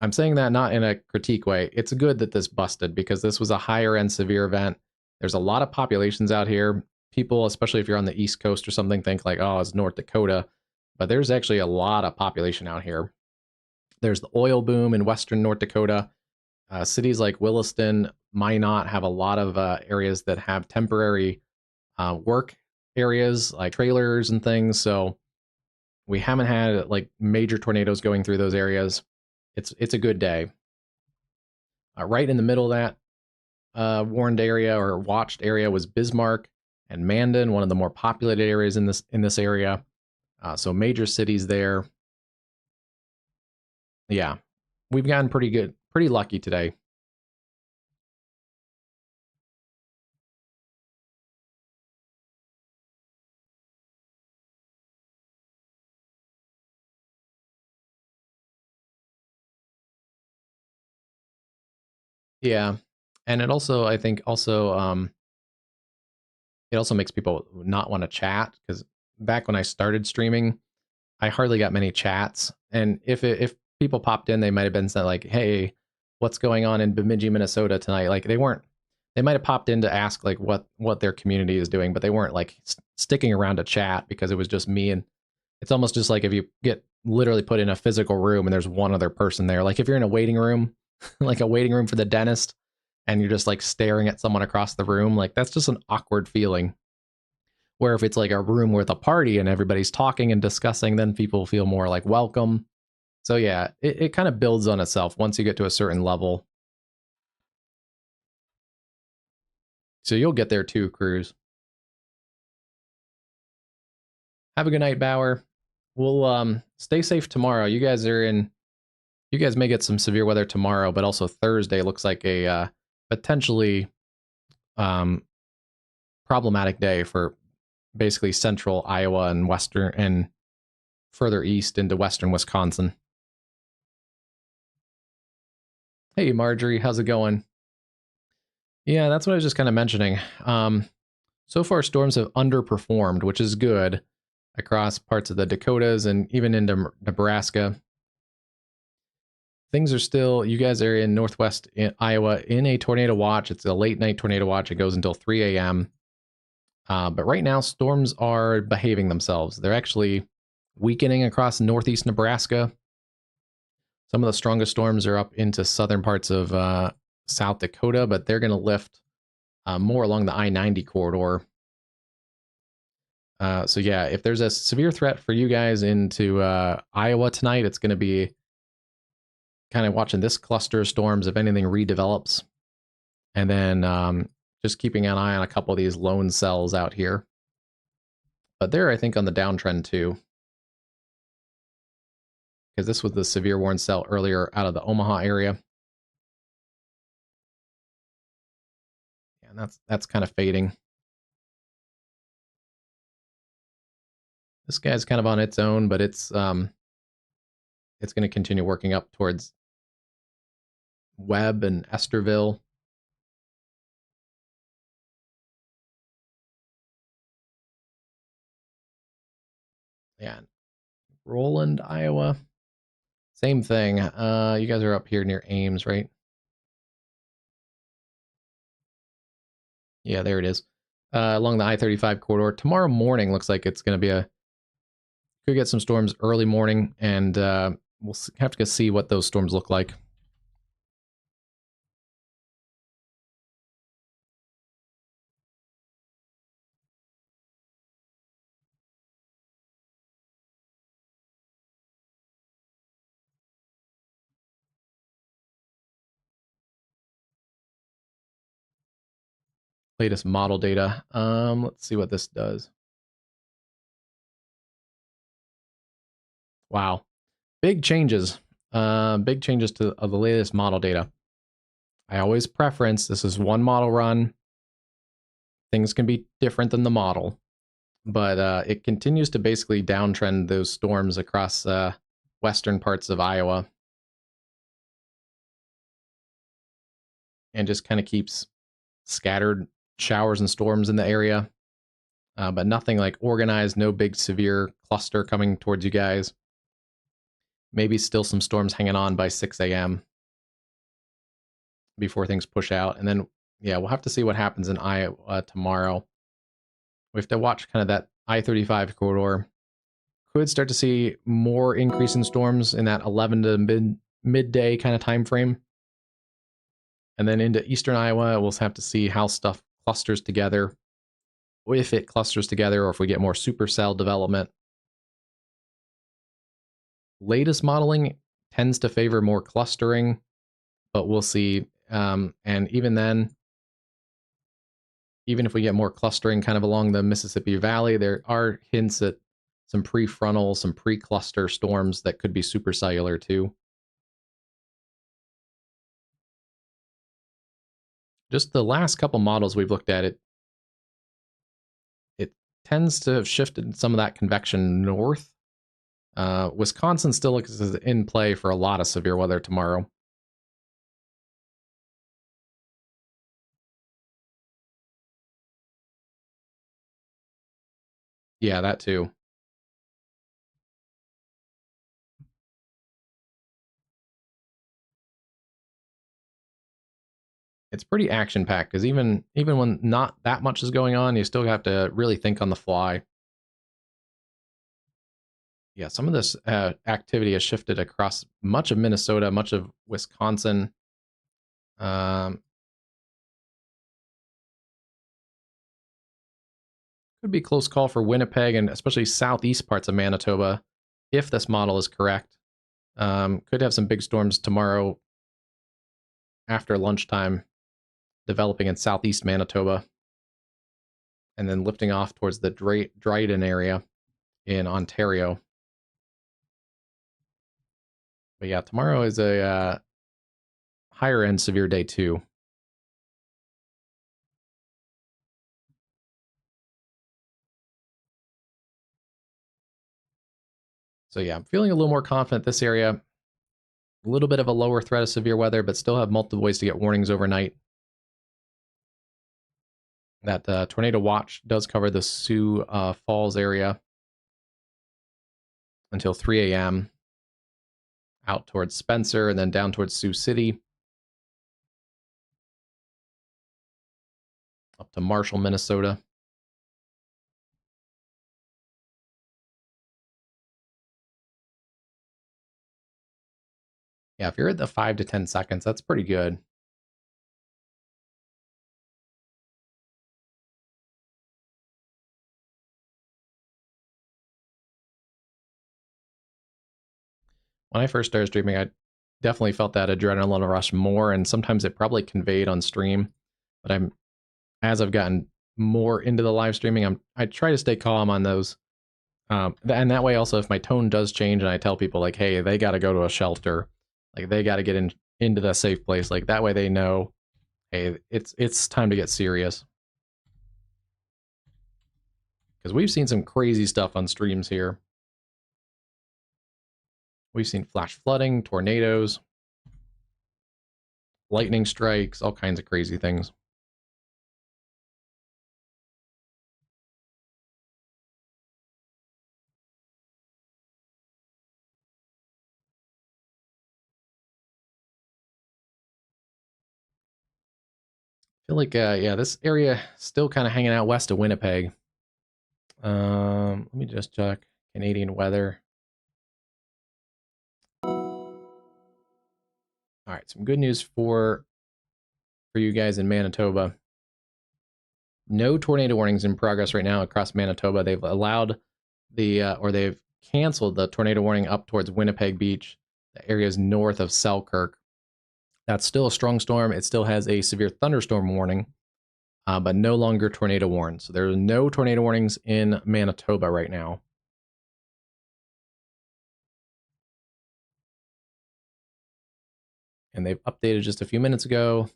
I'm saying that not in a critique way. It's good that this busted because this was a higher end severe event. There's a lot of populations out here. People, especially if you're on the East Coast or something, think like, oh, it's North Dakota. But there's actually a lot of population out here. There's the oil boom in western North Dakota. Cities like Williston, Minot have a lot of areas that have temporary work areas like trailers and things. So we haven't had like major tornadoes going through those areas. It's a good day. Right in the middle of that warned area or watched area was Bismarck and Mandan, one of the more populated areas in this area. So major cities there. Yeah, we've gotten pretty lucky today. Yeah, and it also, I think, it also makes people not want to chat because back when I started streaming, I hardly got many chats, and if people popped in, they might have been saying like, "Hey, what's going on in Bemidji, Minnesota tonight?" Like they weren't. They might have popped in to ask like what their community is doing, but they weren't like sticking around to chat because it was just me. And it's almost just like if you get literally put in a physical room and there's one other person there. Like if you're in a waiting room, like a waiting room for the dentist, and you're just like staring at someone across the room, like that's just an awkward feeling. Where if it's like a room with a party and everybody's talking and discussing, then people feel more like welcome. So yeah, it kind of builds on itself once you get to a certain level. So you'll get there too, Cruz. Have a good night, Bauer. We'll stay safe tomorrow. You guys may get some severe weather tomorrow, but also Thursday looks like a potentially um, problematic day for basically central Iowa and western and further east into western Wisconsin. Hey, Marjorie, how's it going? Yeah, that's what I was just kind of mentioning. So far, storms have underperformed, which is good across parts of the Dakotas and even into Nebraska. Things are still, you guys are in northwest Iowa in a tornado watch. It's a late night tornado watch. It goes until 3 a.m. But right now, storms are behaving themselves. They're actually weakening across northeast Nebraska. Some of the strongest storms are up into southern parts of South Dakota, but they're going to lift more along the I-90 corridor. So yeah, if there's a severe threat for you guys into Iowa tonight, it's going to be kind of watching this cluster of storms if anything redevelops, and then just keeping an eye on a couple of these lone cells out here. But they're, I think, on the downtrend too, because this was the severe warn cell earlier out of the Omaha area. And that's kind of fading. This guy's kind of on its own, but it's going to continue working up towards Webb and Esterville. Yeah, Roland, Iowa. Same thing. You guys are up here near Ames, right? Yeah, there it is. Along the I-35 corridor. Tomorrow morning looks like it's going to be could get some storms early morning, and we'll have to see what those storms look like. Latest model data. Let's see what this does. Wow. Big changes. Big changes to the latest model data. I always preference this is one model run. Things can be different than the model, but it continues to basically downtrend those storms across western parts of Iowa, and just kind of keeps scattered showers and storms in the area, but nothing like organized, no big severe cluster coming towards you guys. Maybe still some storms hanging on by 6 a.m. before things push out. And then, yeah, we'll have to see what happens in Iowa tomorrow. We have to watch kind of that I-35 corridor. Could start to see more increase in storms in that 11 to midday kind of time frame. And then into eastern Iowa, we'll have to see how stuff clusters together, if it clusters together, or if we get more supercell development. Latest modeling tends to favor more clustering, but we'll see. And even then, even if we get more clustering kind of along the Mississippi Valley, there are hints at some prefrontal, some pre-cluster storms that could be supercellular too. Just the last couple models we've looked at, it tends to have shifted some of that convection north. Wisconsin still looks in play for a lot of severe weather tomorrow. Yeah, that too. It's pretty action packed because even when not that much is going on, you still have to really think on the fly. Yeah, some of this activity has shifted across much of Minnesota, much of Wisconsin. Um, could be a close call for Winnipeg and especially southeast parts of Manitoba, if this model is correct. Could have some big storms tomorrow after lunchtime, developing in southeast Manitoba, and then lifting off towards the Dryden area. in Ontario. But yeah, tomorrow is a higher end severe day too. So yeah, I'm feeling a little more confident this area. A little bit of a lower threat of severe weather, but still have multiple ways to get warnings overnight. That tornado watch does cover the Sioux Falls area until 3 a.m. out towards Spencer and then down towards Sioux City. Up to Marshall, Minnesota. Yeah, if you're at the 5 to 10 seconds, that's pretty good. When I first started streaming, I definitely felt that adrenaline rush more, and sometimes it probably conveyed on stream. But as I've gotten more into the live streaming, I try to stay calm on those. And that way, also, if my tone does change and I tell people like, "Hey, they got to go to a shelter, like they got to get into the safe place," like that way they know, hey, it's time to get serious. Because we've seen some crazy stuff on streams here. We've seen flash flooding, tornadoes, lightning strikes, all kinds of crazy things. I feel like, yeah, this area still kind of hanging out west of Winnipeg. Let me just check Canadian weather. All right, some good news for you guys in Manitoba. No tornado warnings in progress right now across Manitoba. They've allowed or they've canceled the tornado warning up towards Winnipeg Beach, the areas north of Selkirk. That's still a strong storm. It still has a severe thunderstorm warning, but no longer tornado warned. So there are no tornado warnings in Manitoba right now. And they've updated just a few minutes ago.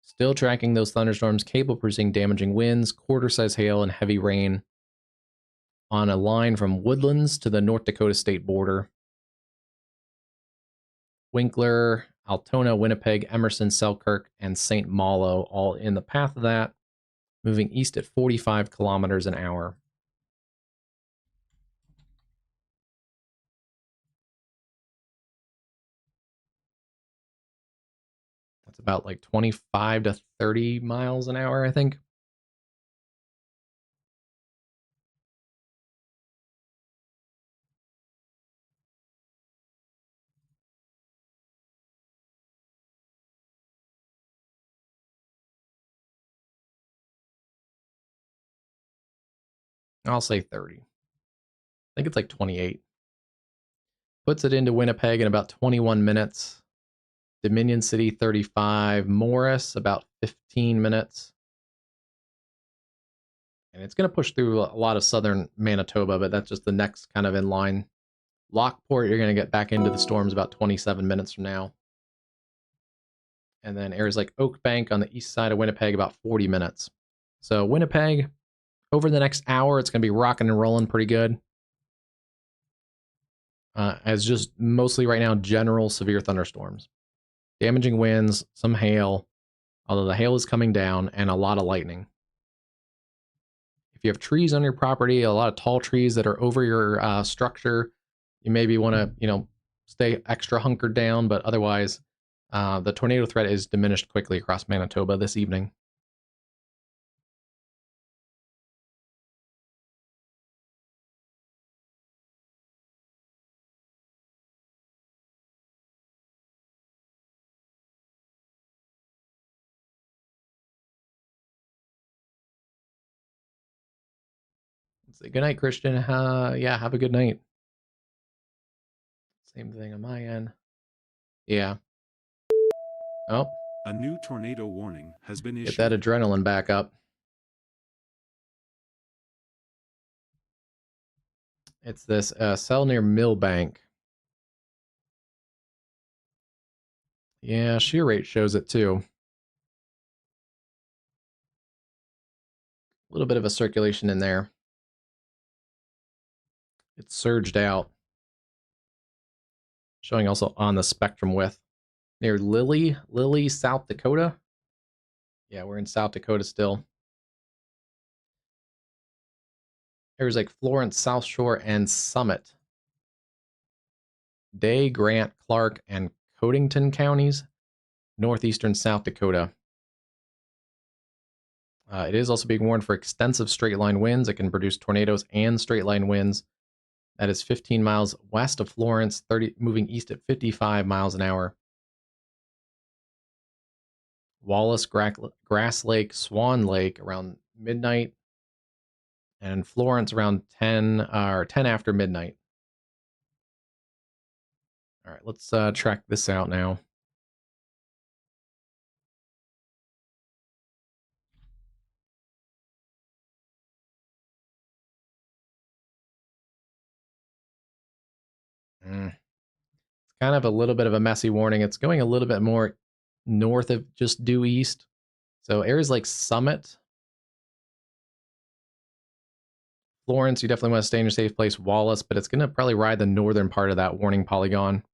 Still tracking those thunderstorms capable of producing damaging winds, quarter-size hail, and heavy rain on a line from Woodlands to the North Dakota state border. Winkler, Altona, Winnipeg, Emerson, Selkirk, and St. Malo all in the path of that, moving east at 45 kilometers an hour. That's about like 25 to 30 miles an hour, I think. I'll say 30. I think it's like 28. Puts it into Winnipeg in about 21 minutes. Dominion City, 35. Morris, about 15 minutes. And it's going to push through a lot of southern Manitoba, but that's just the next kind of in line. Lockport, you're going to get back into the storms about 27 minutes from now. And then areas like Oak Bank on the east side of Winnipeg, about 40 minutes. So Winnipeg, over the next hour, it's going to be rocking and rolling pretty good. As just mostly right now, general severe thunderstorms. Damaging winds, some hail, although the hail is coming down, and a lot of lightning. If you have trees on your property, a lot of tall trees that are over your structure, you maybe want to, stay extra hunkered down, but otherwise, the tornado threat is diminished quickly across Manitoba this evening. Say good night, Christian. Yeah, have a good night. Same thing on my end. Yeah. Oh, A new tornado warning has been get that issued. adrenaline back up. It's this cell near Millbank. Yeah, shear rate shows it too. A little bit of a circulation in there. It's surged out. Showing also on the spectrum width. Near Lily, South Dakota. Yeah, we're in South Dakota still. There's like Florence, South Shore, and Summit. Day, Grant, Clark, and Codington counties, northeastern South Dakota. It is also being warned for extensive straight line winds. It can produce tornadoes and straight line winds. That is 15 miles west of Florence, moving east at 55 miles an hour. Wallace, Grass Lake, Swan Lake around midnight, and Florence around 10 or 10 after midnight. All right, let's track this out now. It's kind of a little bit of a messy warning. It's going a little bit more north of just due east. So areas like Summit, Florence, you definitely want to stay in your safe place. Wallace, but it's going to probably ride the northern part of that warning polygon.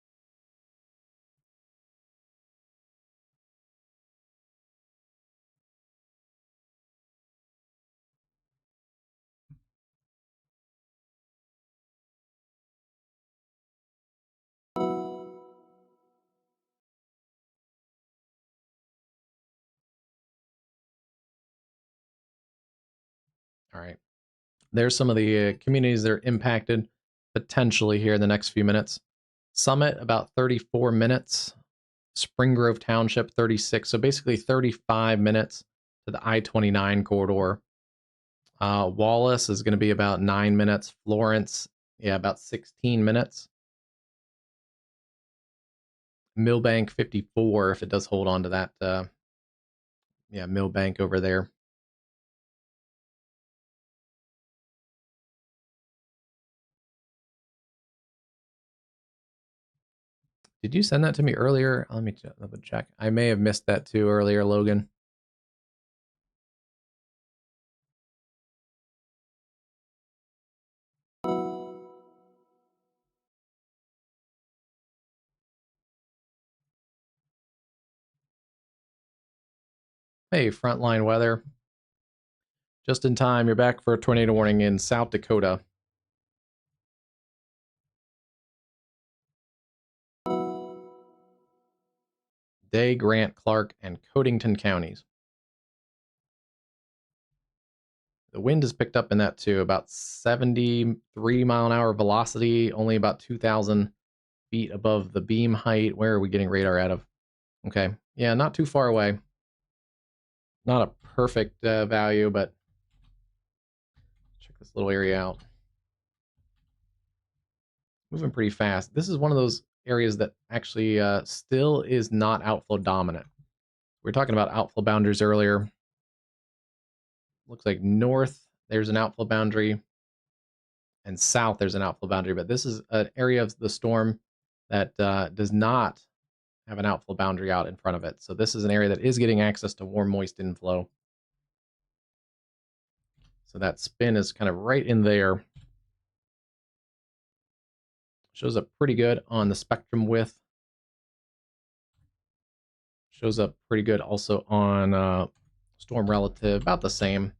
All right. There's some of the communities that are impacted potentially here in the next few minutes. Summit, about 34 minutes. Spring Grove Township, 36. So basically 35 minutes to the I-29 corridor. Wallace is going to be about 9 minutes. Florence, yeah, about 16 minutes. Millbank, 54, if it does hold on to that. Yeah, Millbank over there. Did you send that to me earlier? Let me double check. I may have missed that too earlier, Logan. Hey, Frontline Weather. Just in time, you're back for a tornado warning in South Dakota. Day, Grant, Clark, and Codington counties. The wind is picked up in that too, about 73 mile an hour velocity, only about 2,000 feet above the beam height. Where are we getting radar out of? Okay, yeah, not too far away. Not a perfect value, but check this little area out. Moving pretty fast. This is one of those areas that actually still is not outflow dominant. We were talking about outflow boundaries earlier. Looks like north, there's an outflow boundary, and south, there's an outflow boundary. But this is an area of the storm that does not have an outflow boundary out in front of it. So this is an area that is getting access to warm, moist inflow. So that spin is kind of right in there. Shows up pretty good on the spectrum width. Shows up pretty good also on storm relative, about the same.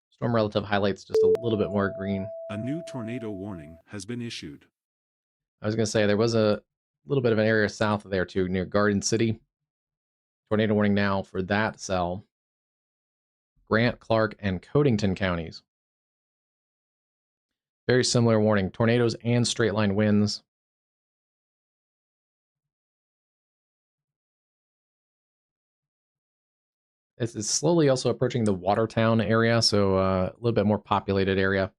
Storm relative highlights just a little bit more green. A new tornado warning has been issued. I was going to say there was a little bit of an area south of there too, near Garden City. Tornado warning now for that cell. Grant, Clark, and Codington counties. Very similar warning. Tornadoes and straight line winds. This is slowly also approaching the Watertown area, so a little bit more populated area.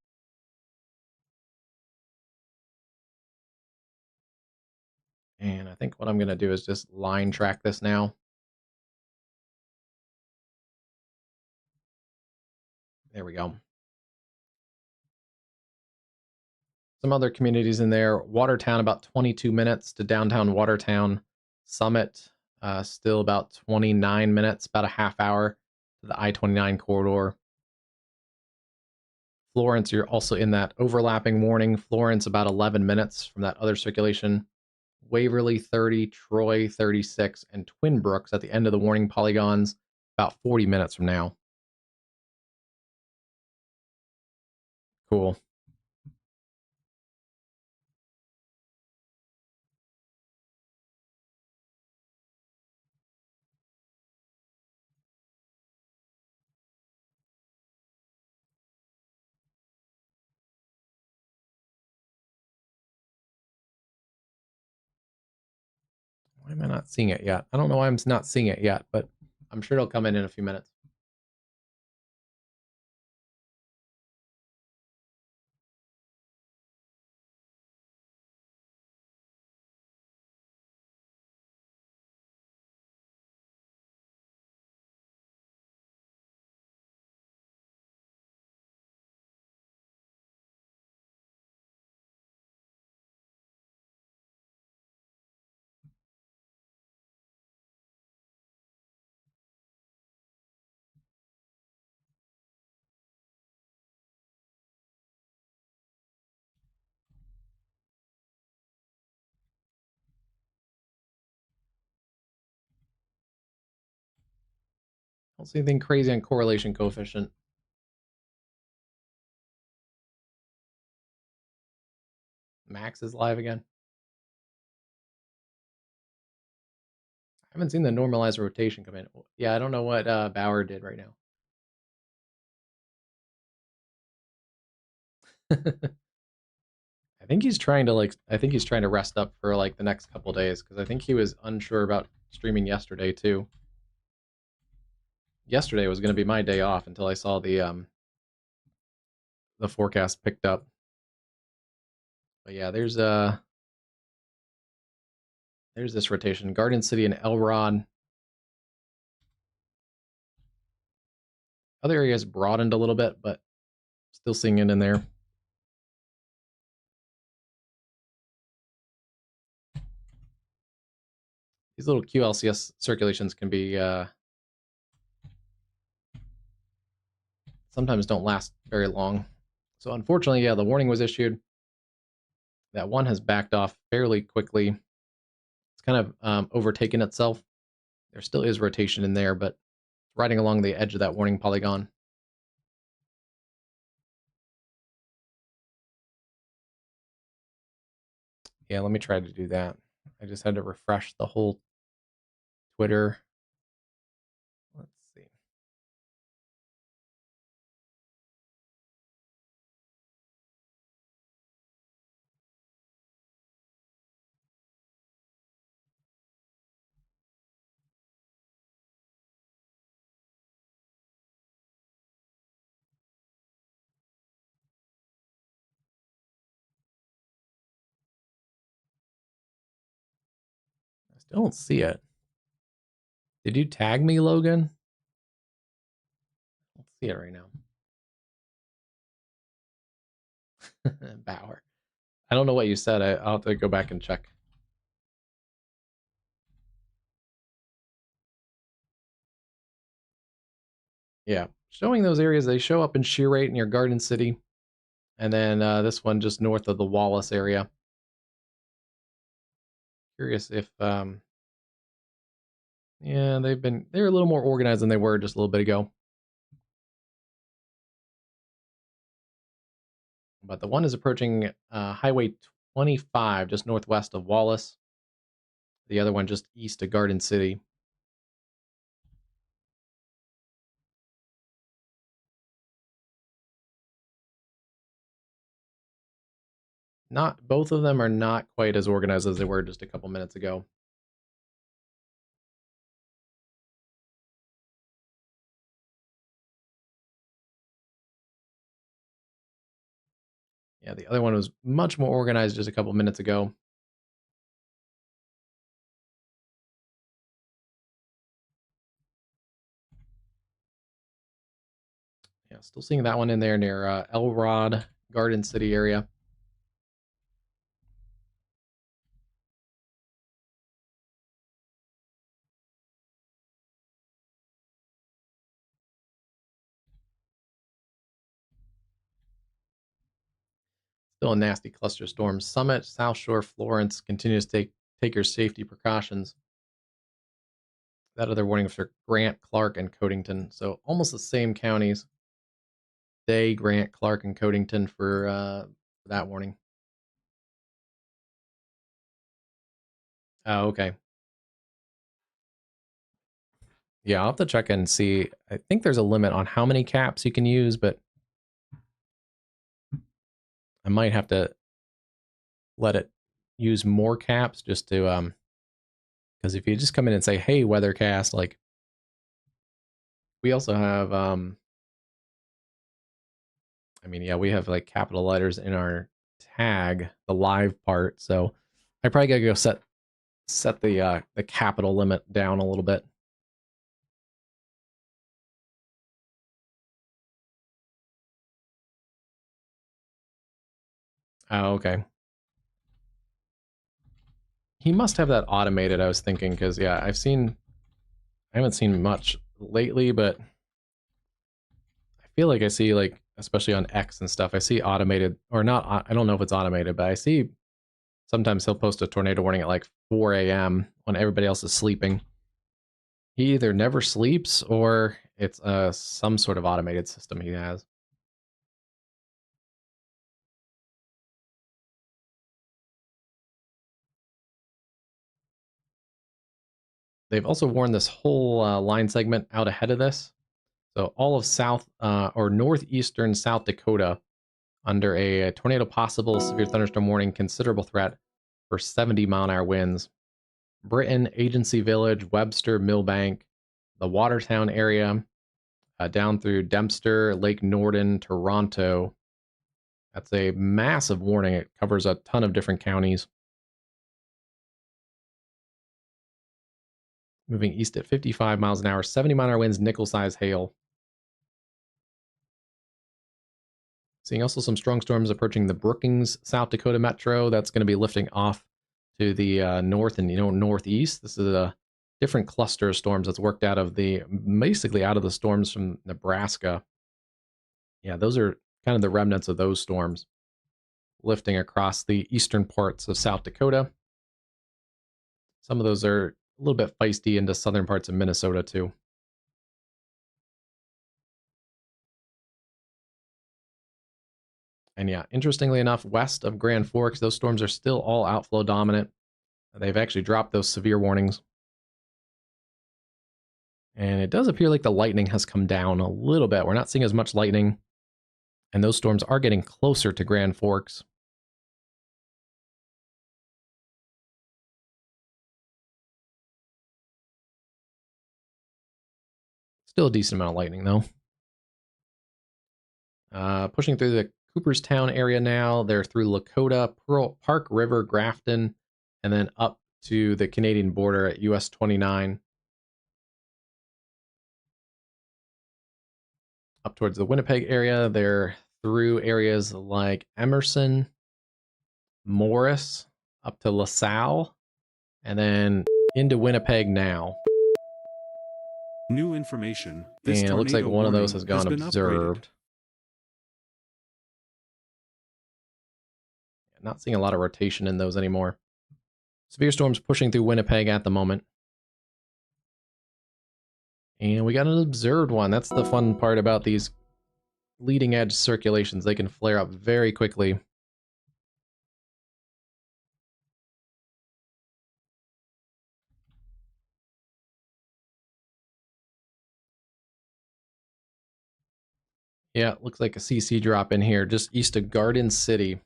And I think what I'm going to do is just line track this now. There we go. some other communities in there. Watertown, about 22 minutes to downtown Watertown. Summit, still about 29 minutes, about a half hour to the I-29 corridor. Florence, you're also in that overlapping warning. Florence, about 11 minutes from that other circulation. Waverly, 30, Troy, 36, and Twin Brooks at the end of the warning polygons, about 40 minutes from now. Cool. Why am I not seeing it yet? I don't know why I'm not seeing it yet, but I'm sure it'll come in a few minutes. Don't see anything crazy on correlation coefficient. Max is live again. I haven't seen the normalized rotation come in. Yeah, I don't know what Bauer did right now. I think he's trying to rest up for like the next couple days because I think he was unsure about streaming yesterday too. Yesterday was going to be my day off until I saw the forecast picked up. But yeah, there's this rotation. Garden City and Elrod. Other areas broadened a little bit, but still seeing it in there. These little QLCS circulations can be sometimes don't last very long. So unfortunately, yeah, the warning was issued. That one has backed off fairly quickly. It's kind of overtaken itself. There still is rotation in there, but riding along the edge of that warning polygon. Yeah, let me try to do that. I just had to refresh the whole Twitter. Let's see. I still don't see it. Did you tag me, Logan? I don't see it right now. Bauer. I don't know what you said. I'll have to go back and check. Yeah, showing those areas, they show up in shear rate near Garden City. And then this one just north of the Wallace area. Curious if, yeah, they're a little more organized than they were just a little bit ago. But the one is approaching Highway 25, just northwest of Wallace. The other one just east of Garden City. Not both of them are not quite as organized as they were just a couple minutes ago. Yeah, the other one was much more organized just a couple minutes ago. Yeah, still seeing that one in there near Elrod, Garden City area. Still a nasty cluster storm. Summit, South Shore, Florence continues to take your safety precautions. That other warning for Grant, Clark, and Codington. So almost the same counties. Day, Grant, Clark, and Codington for that warning. Oh, okay. Yeah, I'll have to check and see. I think there's a limit on how many caps you can use, but I might have to let it use more caps just to because if you just come in and say, hey, weathercast, like we also have I mean, yeah, we have like capital letters in our tag, the live part, so I probably gotta go set the capital limit down a little bit. Oh, okay. He must have that automated, I was thinking, because yeah, I haven't seen much lately, but I feel like I see like, especially on X and stuff, I see automated or not. I don't know if it's automated, but I see sometimes he'll post a tornado warning at like 4 a.m. when everybody else is sleeping. He either never sleeps or it's some sort of automated system he has. They've also warned this whole line segment out ahead of this. So all of South or northeastern South Dakota under a tornado possible severe thunderstorm warning, considerable threat for 70-mile-an-hour winds. Britain, Agency Village, Webster, Millbank, the Watertown area, down through Dempster, Lake Norden, Toronto. That's a massive warning. It covers a ton of different counties. Moving east at 55 miles an hour, 70-mile-an-hour winds, nickel-size hail. Seeing also some strong storms approaching the Brookings, South Dakota metro. That's going to be lifting off to the north and northeast. This is a different cluster of storms that's worked out of basically out of the storms from Nebraska. Yeah, those are kind of the remnants of those storms lifting across the eastern parts of South Dakota. Some of those are a little bit feisty into southern parts of Minnesota too. And yeah, interestingly enough, west of Grand Forks, those storms are still all outflow dominant. They've actually dropped those severe warnings. And it does appear like the lightning has come down a little bit. We're not seeing as much lightning. And those storms are getting closer to Grand Forks. Still a decent amount of lightning, though. Pushing through the Cooperstown area now. They're through Lakota, Pearl Park River, Grafton, and then up to the Canadian border at US 29. Up towards the Winnipeg area. They're through areas like Emerson, Morris, up to LaSalle, and then into Winnipeg now. New information. This And it looks like tornado one of those warning has gone been observed. upgraded. Not seeing a lot of rotation in those anymore. Severe storms pushing through Winnipeg at the moment. And we got an observed one. That's the fun part about these leading edge circulations. They can flare up very quickly. Yeah, it looks like a CC drop in here, just east of Garden City.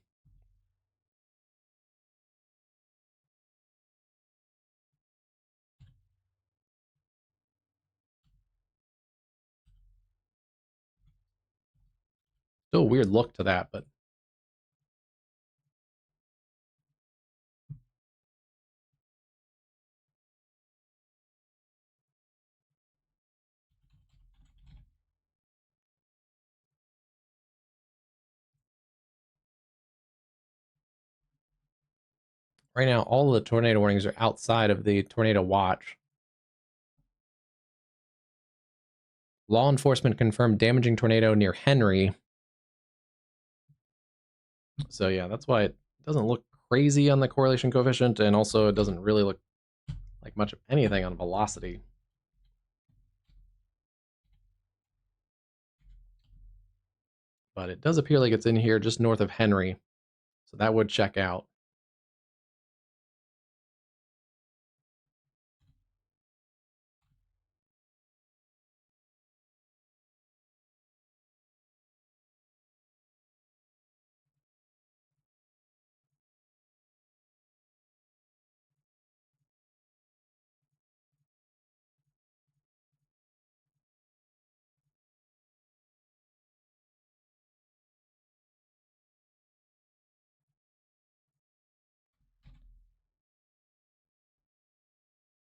Still a weird look to that, but right now all of the tornado warnings are outside of the tornado watch. Law enforcement confirmed damaging tornado near Henry. So yeah, that's why it doesn't look crazy on the correlation coefficient, and also it doesn't really look like much of anything on velocity. But it does appear like it's in here just north of Henry, so that would check out.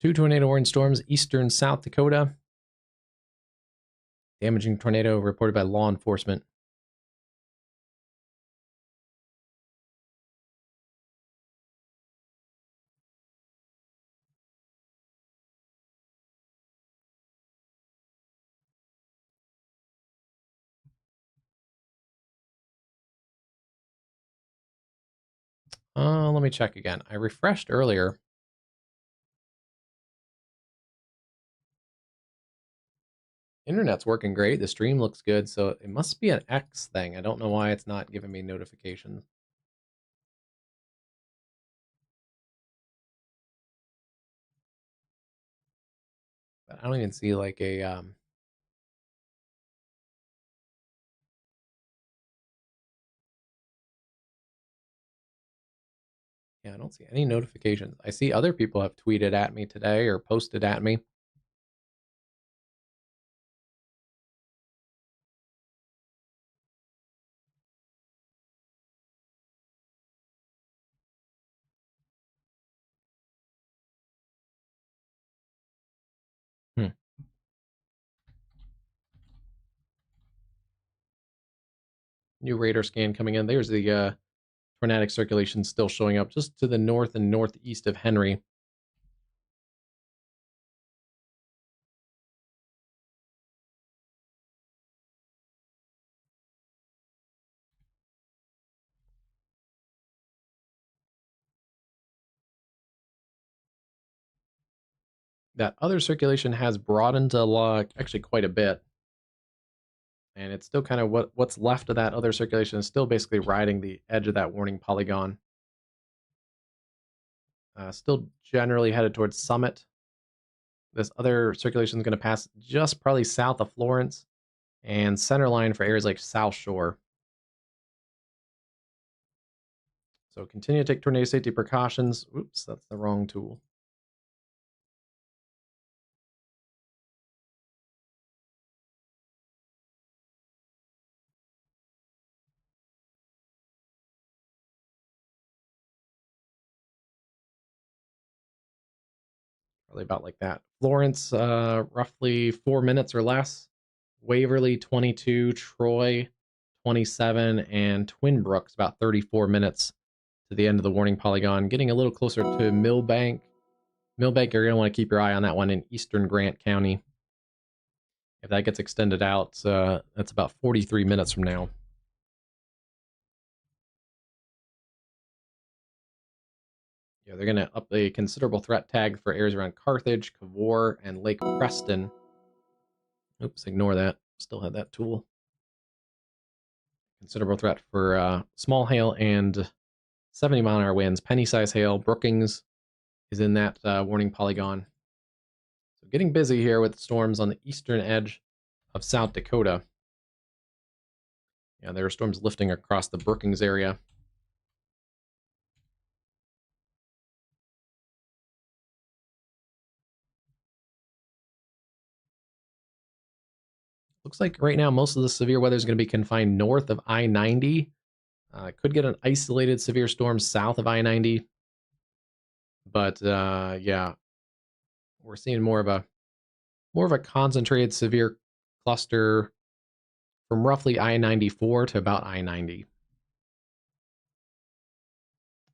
Two tornado warning storms, eastern South Dakota. Damaging tornado reported by law enforcement. Let me check again. I refreshed earlier. Internet's working great. The stream looks good, so it must be an X thing. I don't know why it's not giving me notifications. But I don't even see like a yeah, I don't see any notifications. I see other people have tweeted at me today or posted at me. Hmm. New radar scan coming in. There's the tornadic circulation still showing up just to the north and northeast of Henry. That other circulation has broadened a lot, actually quite a bit. And it's still kind of what's left of that other circulation is still basically riding the edge of that warning polygon. Still generally headed towards Summit. This other circulation is going to pass just probably south of Florence and center line for areas like South Shore. So continue to take tornado safety precautions. Oops, that's the wrong tool. Probably about like that. Florence, roughly 4 minutes or less. Waverly, 22. Troy, 27. And Twin Brooks, about 34 minutes to the end of the warning polygon. Getting a little closer to Millbank. Millbank, you're going to want to keep your eye on that one in eastern Grant County. If that gets extended out, that's about 43 minutes from now. Yeah, they're going to up a considerable threat tag for areas around Carthage, Cavour, and Lake Preston. Oops, ignore that. Still had that tool. Considerable threat for small hail and 70-mile-an-hour winds. Penny-size hail. Brookings is in that warning polygon. So getting busy here with storms on the eastern edge of South Dakota. Yeah, there are storms lifting across the Brookings area. Looks like right now most of the severe weather is going to be confined north of I-90. Could get an isolated severe storm south of I-90. But yeah, we're seeing more of a concentrated severe cluster from roughly I-94 to about I-90.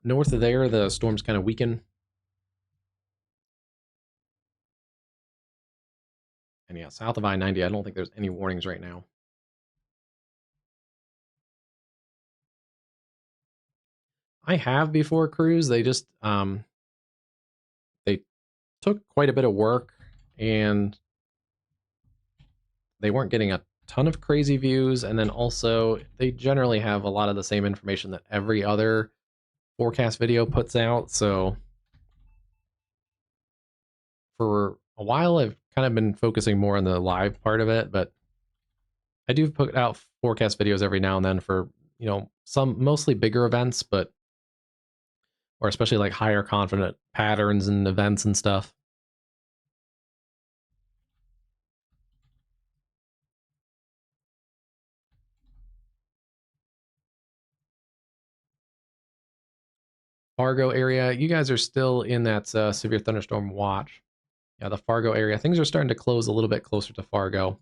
North of there, the storms kind of weaken. And yeah, south of I-90, I don't think there's any warnings right now. I have before cruise. They just they took quite a bit of work, and they weren't getting a ton of crazy views. And then also, they generally have a lot of the same information that every other forecast video puts out. So for a while, I've kind of been focusing more on the live part of it, but I do put out forecast videos every now and then for, some mostly bigger events, but or especially like higher confident patterns and events and stuff. Fargo area, you guys are still in that severe thunderstorm watch. Yeah, the Fargo area, things are starting to close a little bit closer to Fargo.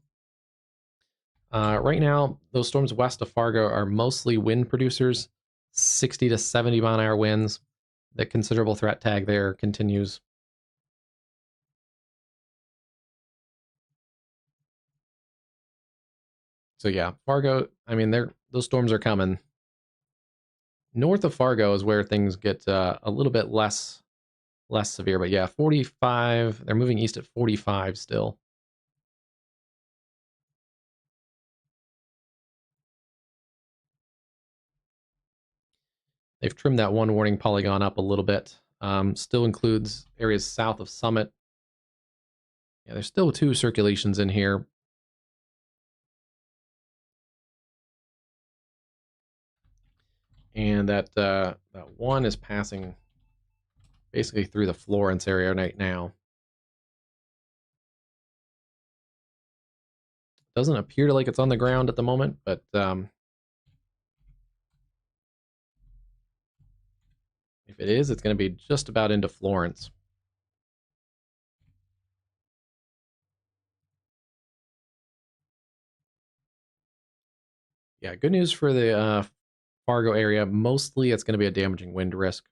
Right now, those storms west of Fargo are mostly wind producers, 60 to 70 mile an hour winds. The considerable threat tag there continues. So yeah, Fargo, I mean, those storms are coming. North of Fargo is where things get a little bit less severe, but yeah, 45. They're moving east at 45 still. They've trimmed that one warning polygon up a little bit. Still includes areas south of Summit. Yeah, there's still 2 circulations in here. And that one is passing basically through the Florence area right now. Doesn't appear like it's on the ground at the moment, but if it is, it's going to be just about into Florence. Yeah, good news for the Fargo area. Mostly it's going to be a damaging wind risk.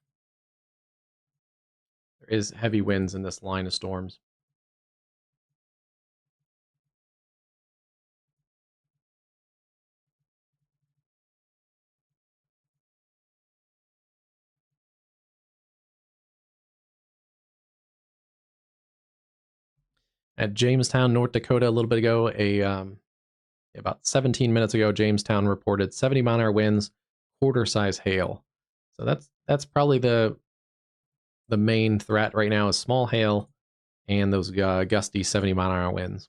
There is heavy winds in this line of storms. At Jamestown, North Dakota, a little bit ago, about 17 minutes ago, Jamestown reported 70 mile an hour winds, quarter size hail. So that's probably the main threat right now is small hail and those gusty 70 mile an hour winds.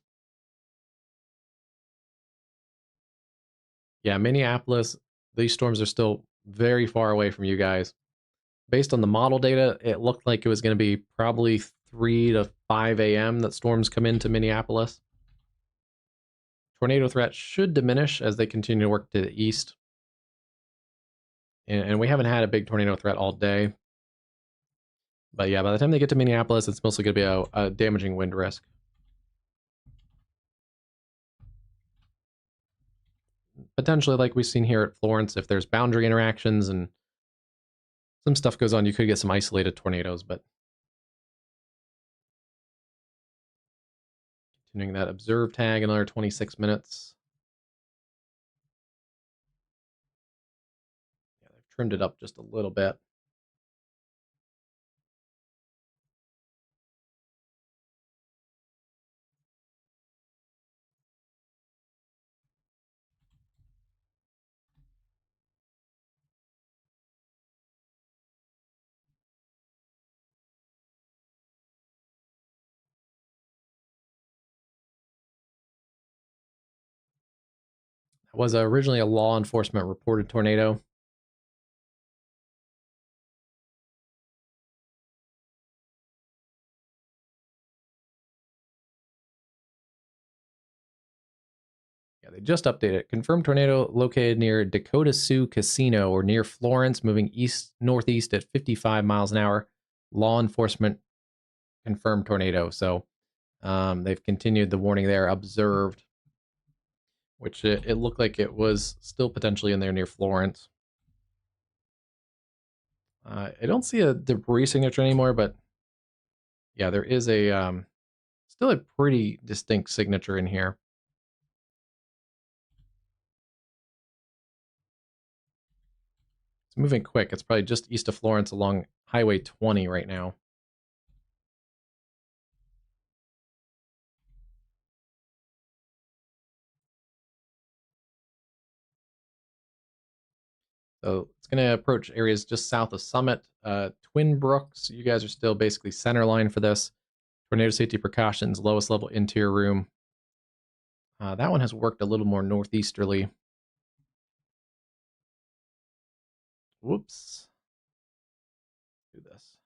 Yeah, Minneapolis, these storms are still very far away from you guys. Based on the model data, it looked like it was going to be probably 3 to 5 a.m. that storms come into Minneapolis. Tornado threat should diminish as they continue to work to the east. And we haven't had a big tornado threat all day. But yeah, by the time they get to Minneapolis, it's mostly going to be a damaging wind risk. Potentially, like we've seen here at Florence, if there's boundary interactions and some stuff goes on, you could get some isolated tornadoes. But continuing that observe tag, another 26 minutes. Yeah, they've trimmed it up just a little bit. It was originally a law enforcement reported tornado. Yeah, they just updated it. Confirmed tornado located near Dakota Sioux Casino or near Florence, moving east northeast at 55 miles an hour. Law enforcement confirmed tornado. So they've continued the warning there. Observed, which it looked like it was still potentially in there near Florence. I don't see a debris signature anymore, but yeah, there is a still a pretty distinct signature in here. It's moving quick. It's probably just east of Florence along Highway 20 right now. So it's going to approach areas just south of Summit. Twin Brooks, you guys are still basically center line for this. Tornado safety precautions, lowest level interior room. That one has worked a little more northeasterly. Whoops. Do this.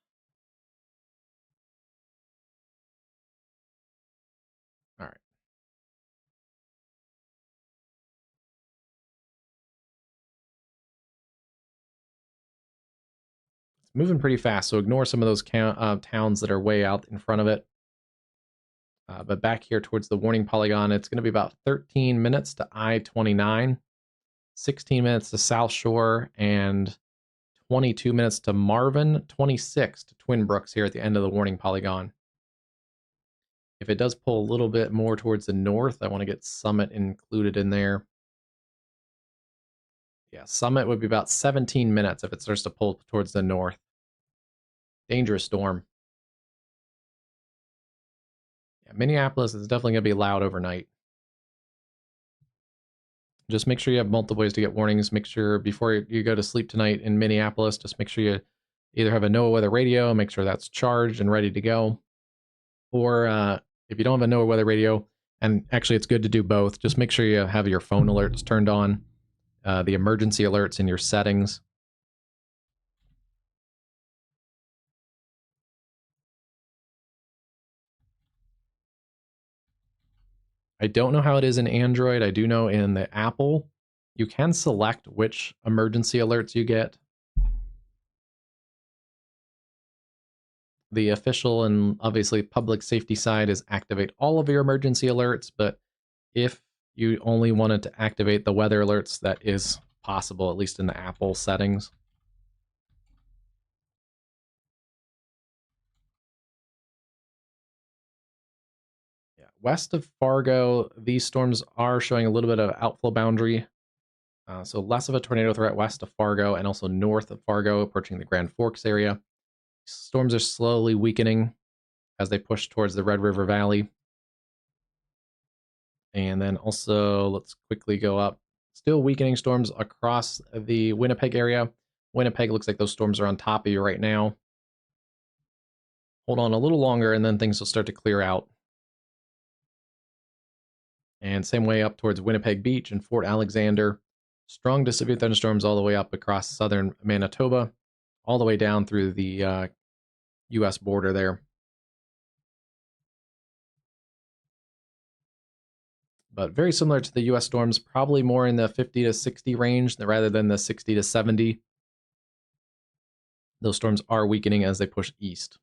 All right. It's moving pretty fast, so ignore some of those towns that are way out in front of it. But back here towards the warning polygon, it's going to be about 13 minutes to I-29, 16 minutes to South Shore, and 22 minutes to Marvin, 26 to Twin Brooks here at the end of the warning polygon. If it does pull a little bit more towards the north, I want to get Summit included in there. Yeah, Summit would be about 17 minutes if it starts to pull towards the north. Dangerous storm. Yeah, Minneapolis is definitely going to be loud overnight. Just make sure you have multiple ways to get warnings. Make sure before you go to sleep tonight in Minneapolis, just make sure you either have a NOAA weather radio, make sure that's charged and ready to go. Or if you don't have a NOAA weather radio, and actually it's good to do both, just make sure you have your phone alerts turned on, the emergency alerts in your settings. I don't know how it is in Android. I do know in the Apple, you can select which emergency alerts you get. The official and obviously public safety side is activate all of your emergency alerts, but if you only wanted to activate the weather alerts, that is possible, at least in the Apple settings. Yeah, west of Fargo, these storms are showing a little bit of outflow boundary. So less of a tornado threat west of Fargo and also north of Fargo, approaching the Grand Forks area. Storms are slowly weakening as they push towards the Red River Valley. And then also, let's quickly go up. Still weakening storms across the Winnipeg area. Winnipeg looks like those storms are on top of you right now. Hold on a little longer and then things will start to clear out. And same way up towards Winnipeg Beach and Fort Alexander. Strong to severe thunderstorms all the way up across southern Manitoba, all the way down through the U.S. border there. But very similar to the U.S. storms, probably more in the 50 to 60 range rather than the 60 to 70. Those storms are weakening as they push east.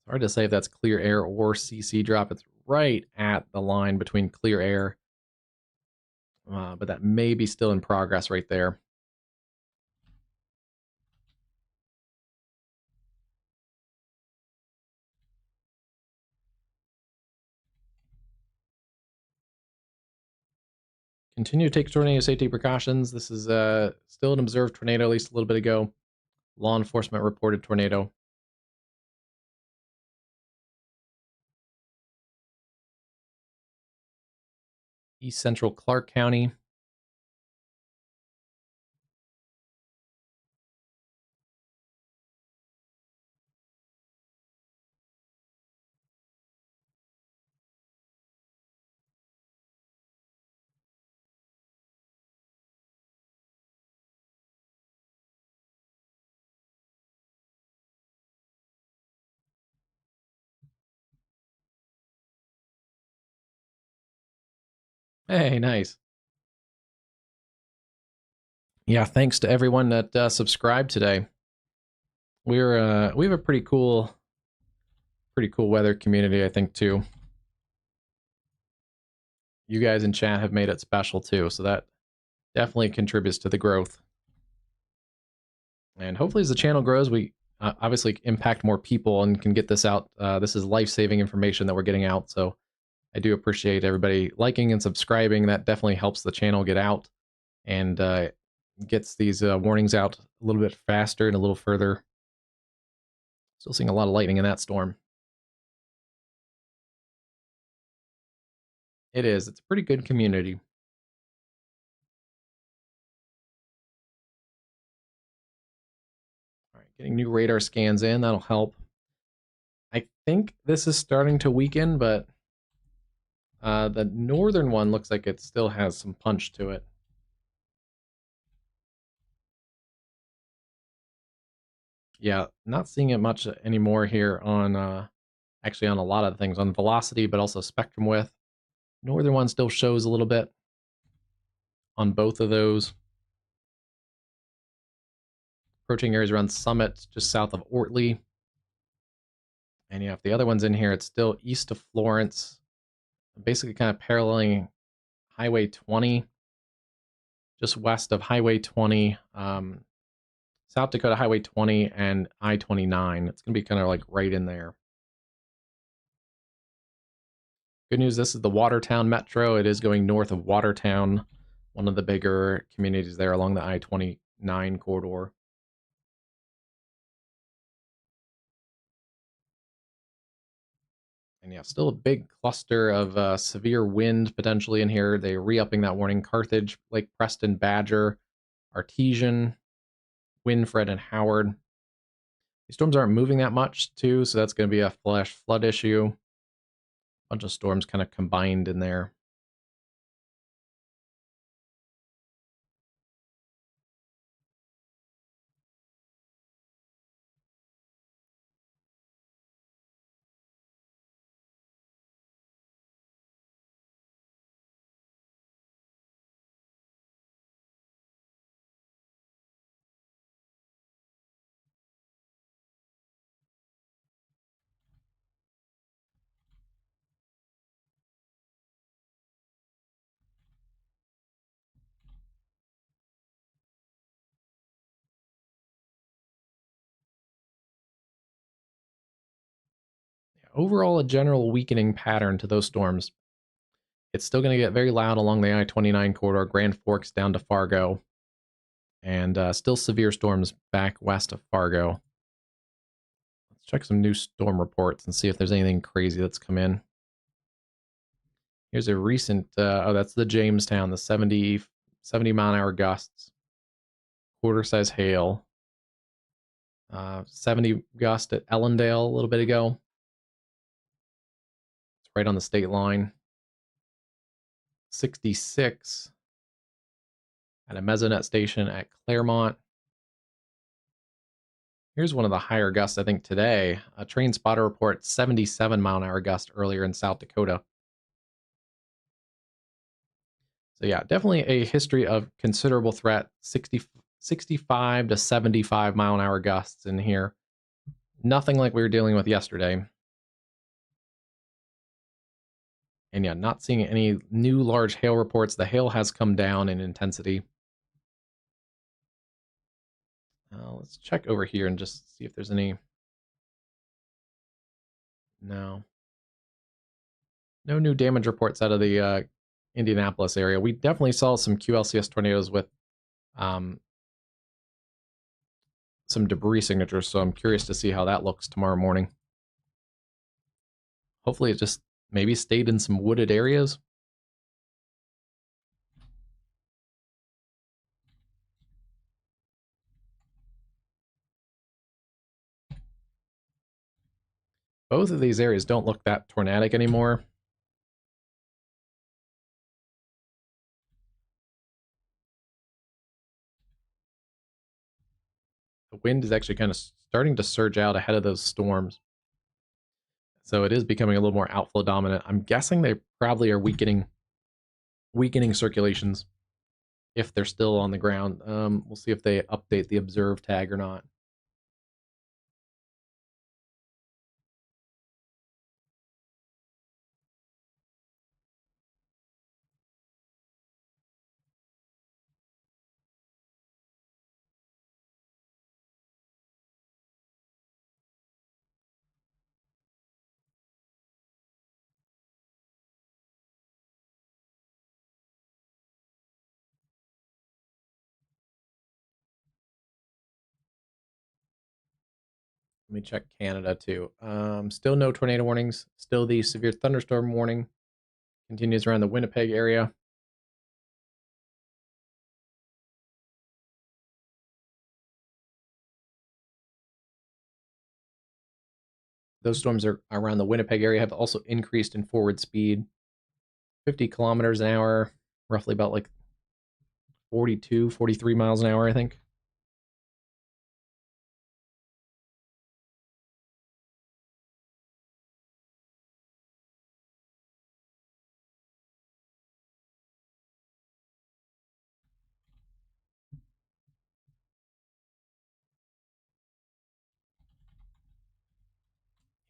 It's hard to say if that's clear air or CC drop. It's right at the line between clear air, but that may be still in progress right there. Continue to take tornado safety precautions. This is still an observed tornado, at least a little bit ago. Law enforcement reported tornado. East Central Clark County. Hey, nice. Yeah, thanks to everyone that subscribed today. We have a pretty cool weather community, I think, too. You guys in chat have made it special too, so that definitely contributes to the growth. And hopefully, as the channel grows, we obviously impact more people and can get this out. This is life-saving information that we're getting out, so I do appreciate everybody liking and subscribing. That definitely helps the channel get out and gets these warnings out a little bit faster and a little further. Still seeing a lot of lightning in that storm. It is. It's a pretty good community. All right, getting new radar scans in. That'll help. I think this is starting to weaken, but the northern one looks like it still has some punch to it. Yeah, not seeing it much anymore here on actually on a lot of things on velocity, but also spectrum width. Northern one still shows a little bit on both of those. Approaching areas around Summit, just south of Ortley. And yeah, if the other one's in here, it's still east of Florence, basically kind of paralleling Highway 20, just west of Highway 20, South Dakota Highway 20 and I-29. It's going to be kind of like right in there. Good news, this is the Watertown Metro. It is going north of Watertown, one of the bigger communities there along the I-29 corridor. And yeah, still a big cluster of severe wind potentially in here. They're re-upping that warning. Carthage, Lake Preston, Badger, Artesian, Winfred, and Howard. These storms aren't moving that much too, so that's going to be a flash flood issue. Bunch of storms kind of combined in there. Overall, a general weakening pattern to those storms. It's still going to get very loud along the I-29 corridor, Grand Forks down to Fargo, and still severe storms back west of Fargo. Let's check some new storm reports and see if there's anything crazy that's come in. Here's a recent, oh, that's the Jamestown, the 70 mile an hour gusts, quarter size hail, 70 gust at Ellendale a little bit ago. It's right on the state line. 66 at a Mesonet station at Claremont. Here's one of the higher gusts, I think, today. A train spotter report 77 mile an hour gust earlier in South Dakota. So yeah, definitely a history of considerable threat. 65 to 75 mile an hour gusts in here. Nothing like we were dealing with yesterday. And yeah, not seeing any new large hail reports. The hail has come down in intensity. Let's check over here and just see if there's any. No. No new damage reports out of the Indianapolis area. We definitely saw some QLCS tornadoes with some debris signatures, so I'm curious to see how that looks tomorrow morning. Hopefully it just maybe stayed in some wooded areas. Both of these areas don't look that tornadic anymore. The wind is actually kind of starting to surge out ahead of those storms. So it is becoming a little more outflow dominant. I'm guessing they probably are weakening circulations. if they're still on the ground. We'll see if they update the observe tag or not. Let me check Canada too. Still no tornado warnings. Still the severe thunderstorm warning continues around the Winnipeg area. Those storms are around the Winnipeg area have also increased in forward speed, 50 kilometers an hour, roughly about like 42, 43 miles an hour, I think.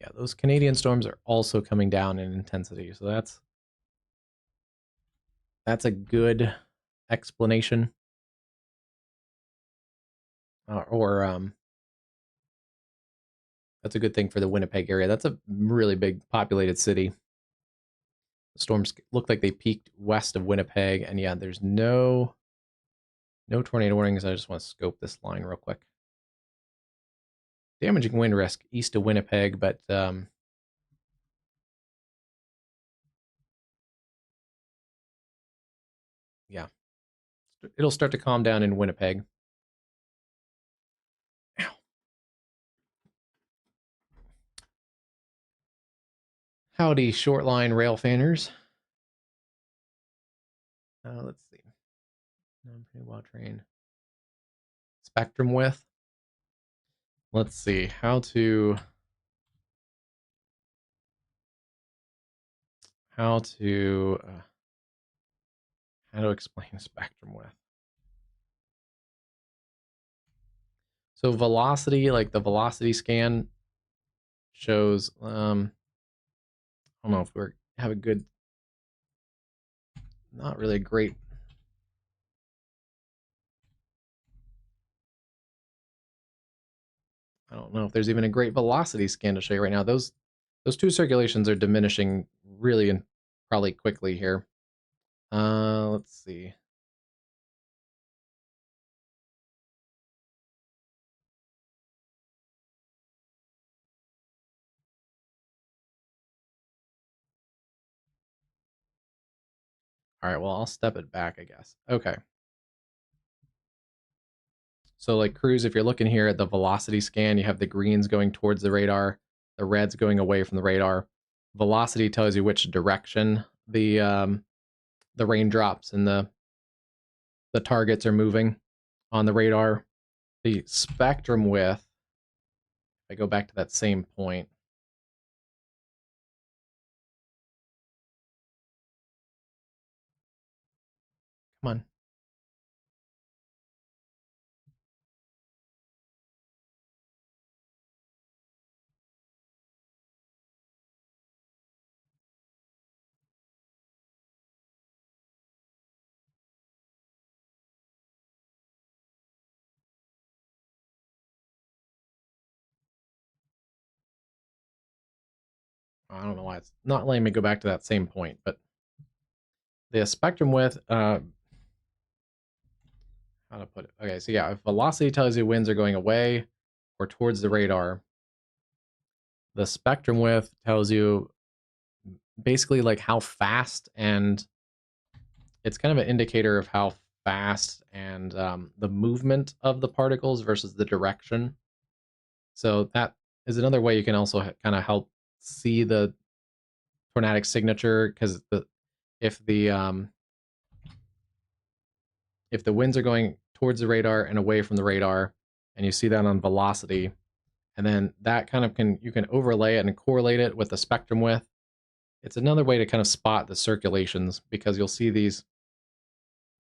Yeah, those Canadian storms are also coming down in intensity. So that's a good explanation. Or that's a good thing for the Winnipeg area. That's a really big populated city. The storms look like they peaked west of Winnipeg, and yeah, there's no tornado warnings. I just want to scope this line real quick. Damaging wind risk east of Winnipeg, but yeah, it'll start to calm down in Winnipeg. Ow. Howdy, short line rail fanners. Let's see. Pretty well trained. Spectrum width. Let's see how to explain spectrum width. So velocity, like the velocity scan shows. I don't know if we have a good, not really a great. I don't know if there's even a great velocity scan to show you right now. Those two circulations are diminishing really and probably quickly here. Let's see. All right, well, I'll step it back, I guess. Okay. So like cruise, if you're looking here at the velocity scan, you have the greens going towards the radar, the reds going away from the radar. Velocity tells you which direction the raindrops and the targets are moving on the radar. The spectrum width, if I go back to that same point, come on. I don't know why it's not letting me go back to that same point, but the spectrum width, how to put it? Okay, so yeah, if velocity tells you winds are going away or towards the radar, the spectrum width tells you basically like how fast, and it's kind of an indicator of how fast and the movement of the particles versus the direction. So that is another way you can also kind of help see the tornadic signature, because if the if the winds are going towards the radar and away from the radar, and you see that on velocity, and then that kind of you can overlay it and correlate it with the spectrum width. It's another way to kind of spot the circulations, because you'll see these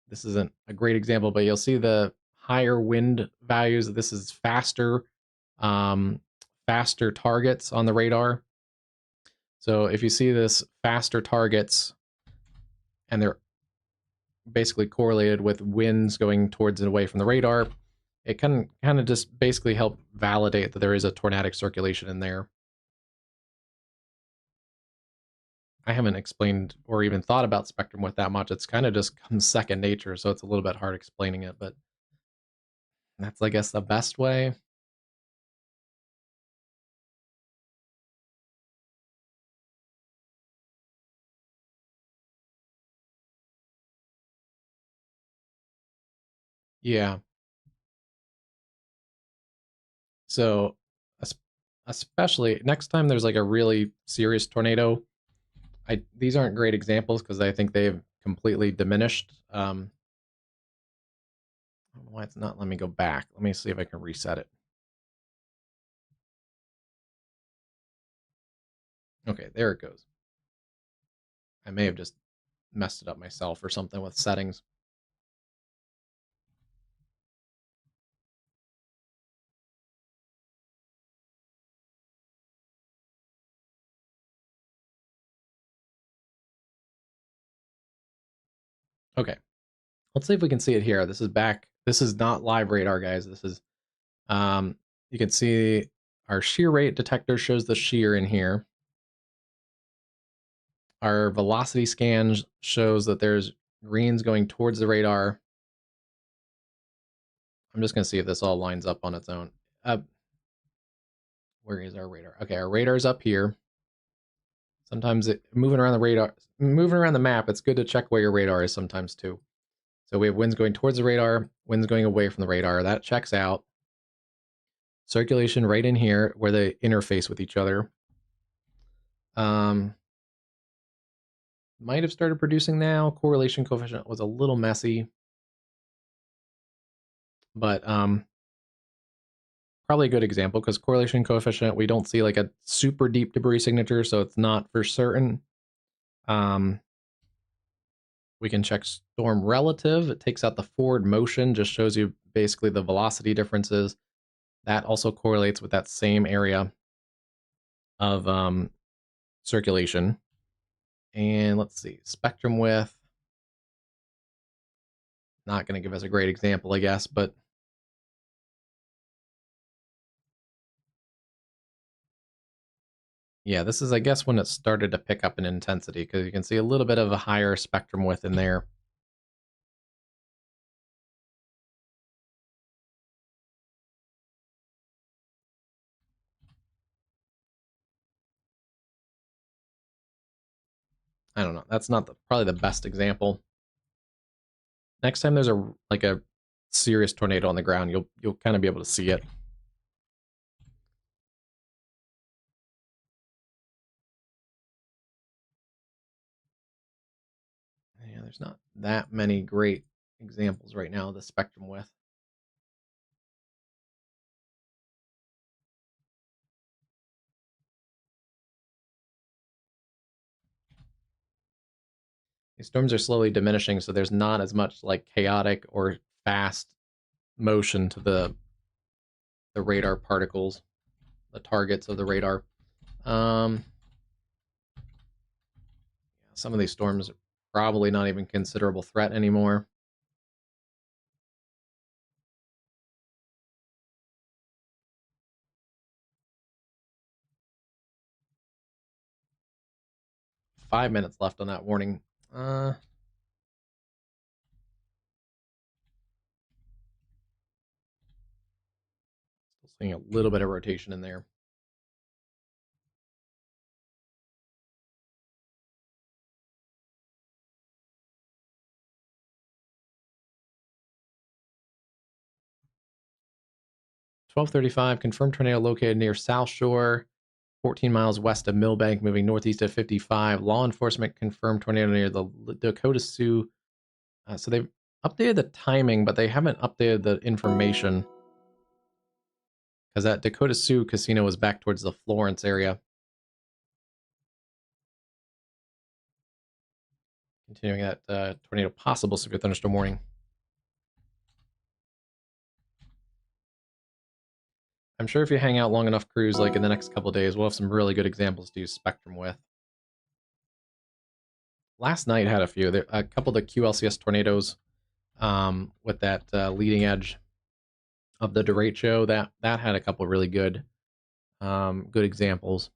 this isn't a great example, but you'll see the higher wind values. This is um, faster targets on the radar. So if you see this faster targets and they're basically correlated with winds going towards and away from the radar, it can kind of just basically help validate that there is a tornadic circulation in there. I haven't explained or even thought about spectrum width that much. It's kind of just comes second nature, so it's a little bit hard explaining it, but that's, I guess, the best way. Yeah. So, especially next time there's like a really serious tornado, these aren't great examples because I think they've completely diminished. I don't know why it's not letting me go back. Let me see if I can reset it. Okay, there it goes. I may have just messed it up myself or something with settings. Okay, let's see if we can see it here. This is back. This is not live radar, guys. This is, you can see our shear rate detector shows the shear in here. Our velocity scan shows that there's greens going towards the radar. I'm just going to see if this all lines up on its own. Where is our radar? Okay, our radar's up here. Sometimes moving around the radar, moving around the map, it's good to check where your radar is sometimes too. So we have winds going towards the radar, winds going away from the radar. That checks out. Circulation right in here where they interface with each other. Might have started producing now. Correlation coefficient was a little messy, but probably a good example because correlation coefficient, we don't see like a super deep debris signature, so it's not for certain. We can check storm relative. It takes out the forward motion, just shows you basically the velocity differences. That also correlates with that same area of circulation. And let's see, spectrum width. Not going to give us a great example, I guess, but yeah, this is, I guess, when it started to pick up in intensity, because you can see a little bit of a higher spectrum width in there. I don't know. That's not probably the best example. Next time there's a serious tornado on the ground, you'll kind of be able to see it. Yeah, there's not that many great examples right now of the spectrum width. These storms are slowly diminishing, so there's not as much like chaotic or fast motion to the radar particles, the targets of the radar. Some of these storms are probably not even considerable threat anymore. Five minutes left on that warning. Still seeing a little bit of rotation in there. 12:35, confirmed tornado located near South Shore, 14 miles west of Millbank, moving northeast at 55. Law enforcement confirmed tornado near the Dakota Sioux. So they've updated the timing, but they haven't updated the information because that Dakota Sioux casino was back towards the Florence area. Continuing that tornado possible severe thunderstorm warning. I'm sure if you hang out long enough, crews, like in the next couple days, we'll have some really good examples to use spectrum with. Last night had a few. A couple of the QLCS tornadoes with that leading edge of the derecho, that had a couple really good good examples.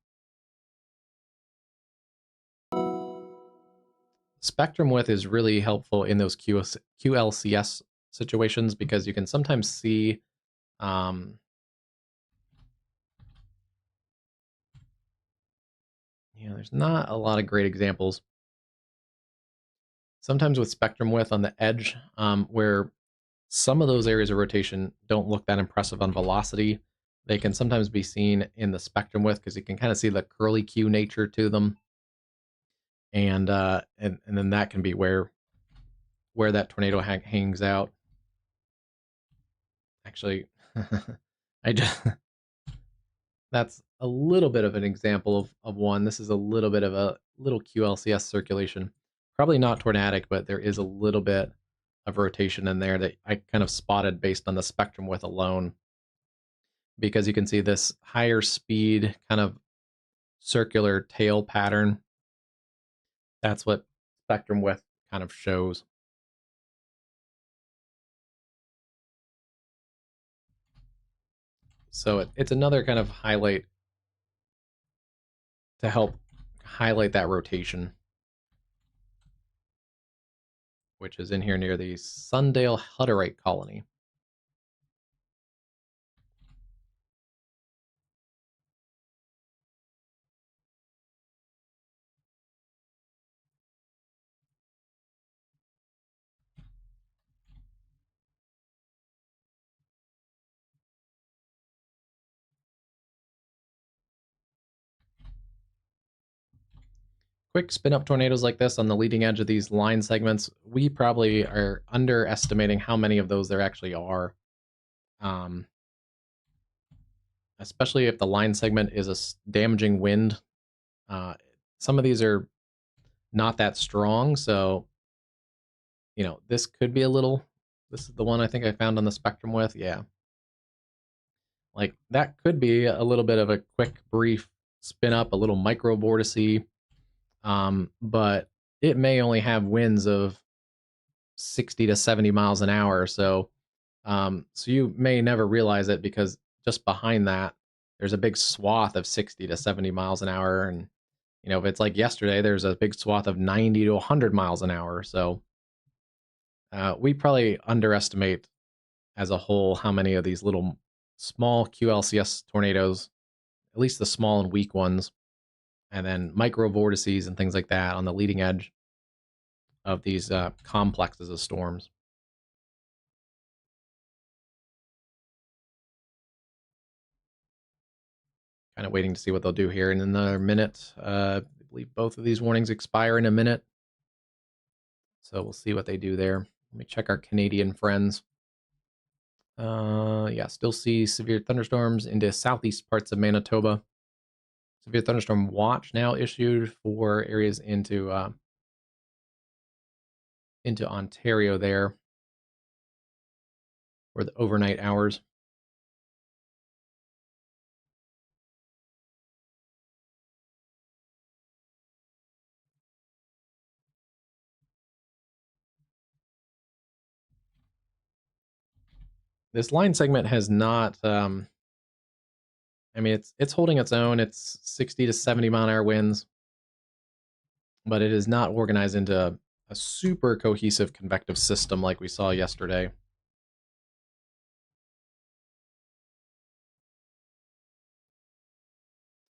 Spectrum width is really helpful in those QLCS situations because you can sometimes see there's not a lot of great examples. Sometimes with spectrum width on the edge, where some of those areas of rotation don't look that impressive on velocity, they can sometimes be seen in the spectrum width because you can kind of see the curly Q nature to them, and then that can be where that tornado hangs out. Actually, I just that's a little bit of an example of one. This is a little bit of a little QLCS circulation. Probably not tornadic, but there is a little bit of rotation in there that I kind of spotted based on the spectrum width alone. Because you can see this higher speed kind of circular tail pattern. That's what spectrum width kind of shows. So it's another kind of highlight to help highlight that rotation, which is in here near the Sundale Hutterite colony. Quick spin up tornadoes like this on the leading edge of these line segments, we probably are underestimating how many of those there actually are. Especially if the line segment is a damaging wind. Some of these are not that strong, so this could be a little. This is the one I think I found on the spectrum with. Yeah, like that could be a little bit of a quick, brief spin up, a little micro vortice, but it may only have winds of 60 to 70 miles an hour. So you may never realize it because just behind that, there's a big swath of 60 to 70 miles an hour. And, if it's like yesterday, there's a big swath of 90 to 100 miles an hour. So we probably underestimate as a whole how many of these little small QLCS tornadoes, at least the small and weak ones, and then micro vortices and things like that on the leading edge of these complexes of storms. Kind of waiting to see what they'll do here in another minute. I believe both of these warnings expire in a minute. So we'll see what they do there. Let me check our Canadian friends. Yeah, still see severe thunderstorms into southeast parts of Manitoba. Severe thunderstorm watch now issued for areas into Ontario there for the overnight hours. This line segment has not. I mean, it's holding its own. It's 60 to 70 mile an hour winds, but it is not organized into a super cohesive convective system like we saw yesterday.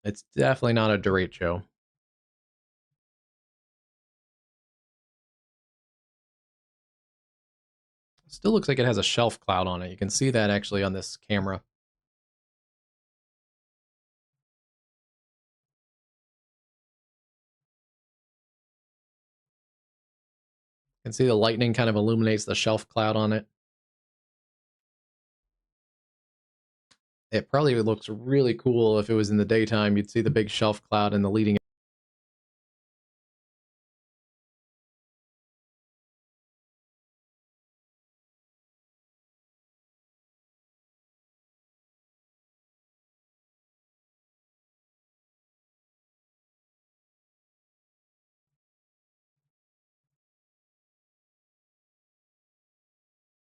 It's definitely not a derecho. Still looks like it has a shelf cloud on it. You can see that actually on this camera. You can see the lightning kind of illuminates the shelf cloud on it. It probably looks really cool if it was in the daytime. You'd see the big shelf cloud and the leading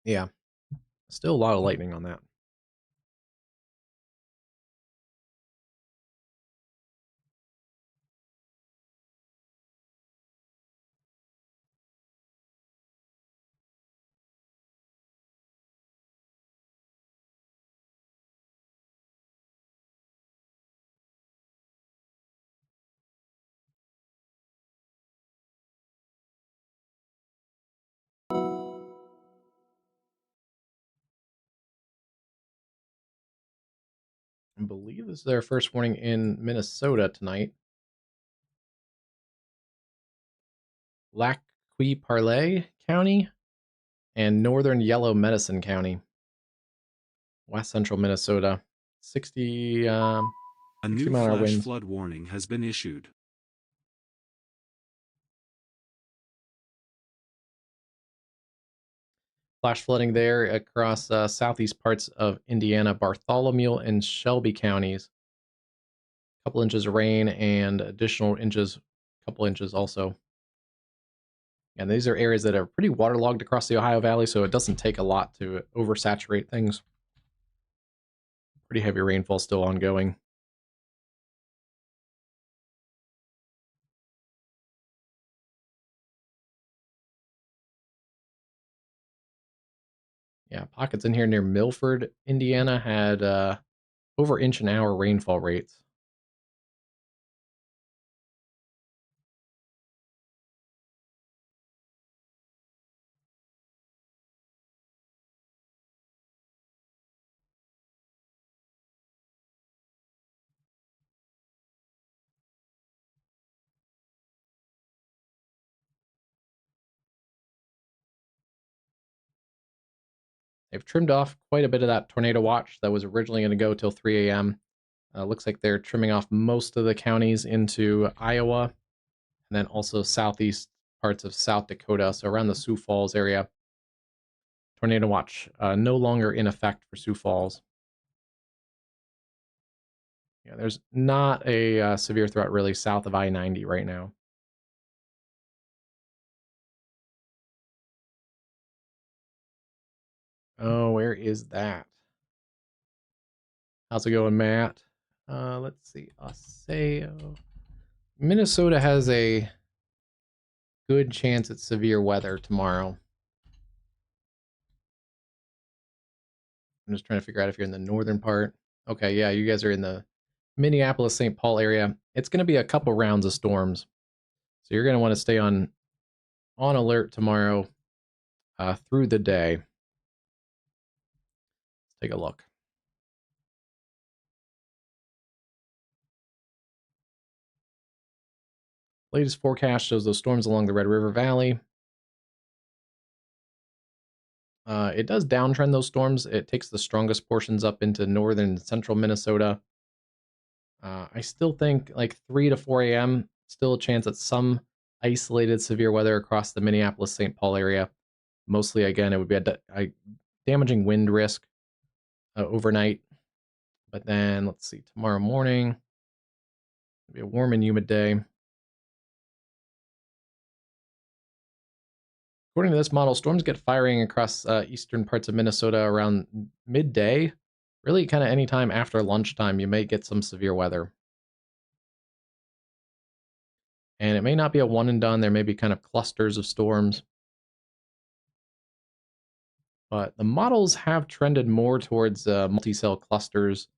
Yeah, still a lot of lightning on that. I believe this is their first warning in Minnesota tonight. Lac Qui Parle County and northern Yellow Medicine County, west central Minnesota. 60, A 60 new mile an hour flash winds. flood warning has been issued. Flash flooding there across southeast parts of Indiana, Bartholomew and Shelby counties. A couple inches of rain and additional inches, couple inches also. And these are areas that are pretty waterlogged across the Ohio Valley, so it doesn't take a lot to oversaturate things. Pretty heavy rainfall still ongoing. Yeah, pockets in here near Milford, Indiana had over inch an hour rainfall rates. They've trimmed off quite a bit of that tornado watch that was originally going to go till 3 a.m. Looks like they're trimming off most of the counties into Iowa and then also southeast parts of South Dakota, so around the Sioux Falls area. Tornado watch no longer in effect for Sioux Falls. Yeah, there's not a severe threat really south of I-90 right now. Oh, where is that? How's it going, Matt? Let's see. Osseo. Minnesota has a good chance at severe weather tomorrow. I'm just trying to figure out if you're in the northern part. Okay, yeah, you guys are in the Minneapolis, St. Paul area. It's going to be a couple rounds of storms. So you're going to want to stay on alert tomorrow through the day. Let's take a look. Latest forecast shows those storms along the Red River Valley. It does downtrend those storms. It takes the strongest portions up into northern and central Minnesota. I still think like 3 to 4 a.m., still a chance at some isolated severe weather across the Minneapolis St. Paul area. Mostly, again, it would be a damaging wind risk overnight. But then, let's see, tomorrow morning, it'll be a warm and humid day. According to this model, storms get firing across eastern parts of Minnesota around midday. Really, kind of anytime after lunchtime, you may get some severe weather. And it may not be a one and done. There may be kind of clusters of storms. But the models have trended more towards multi-cell clusters,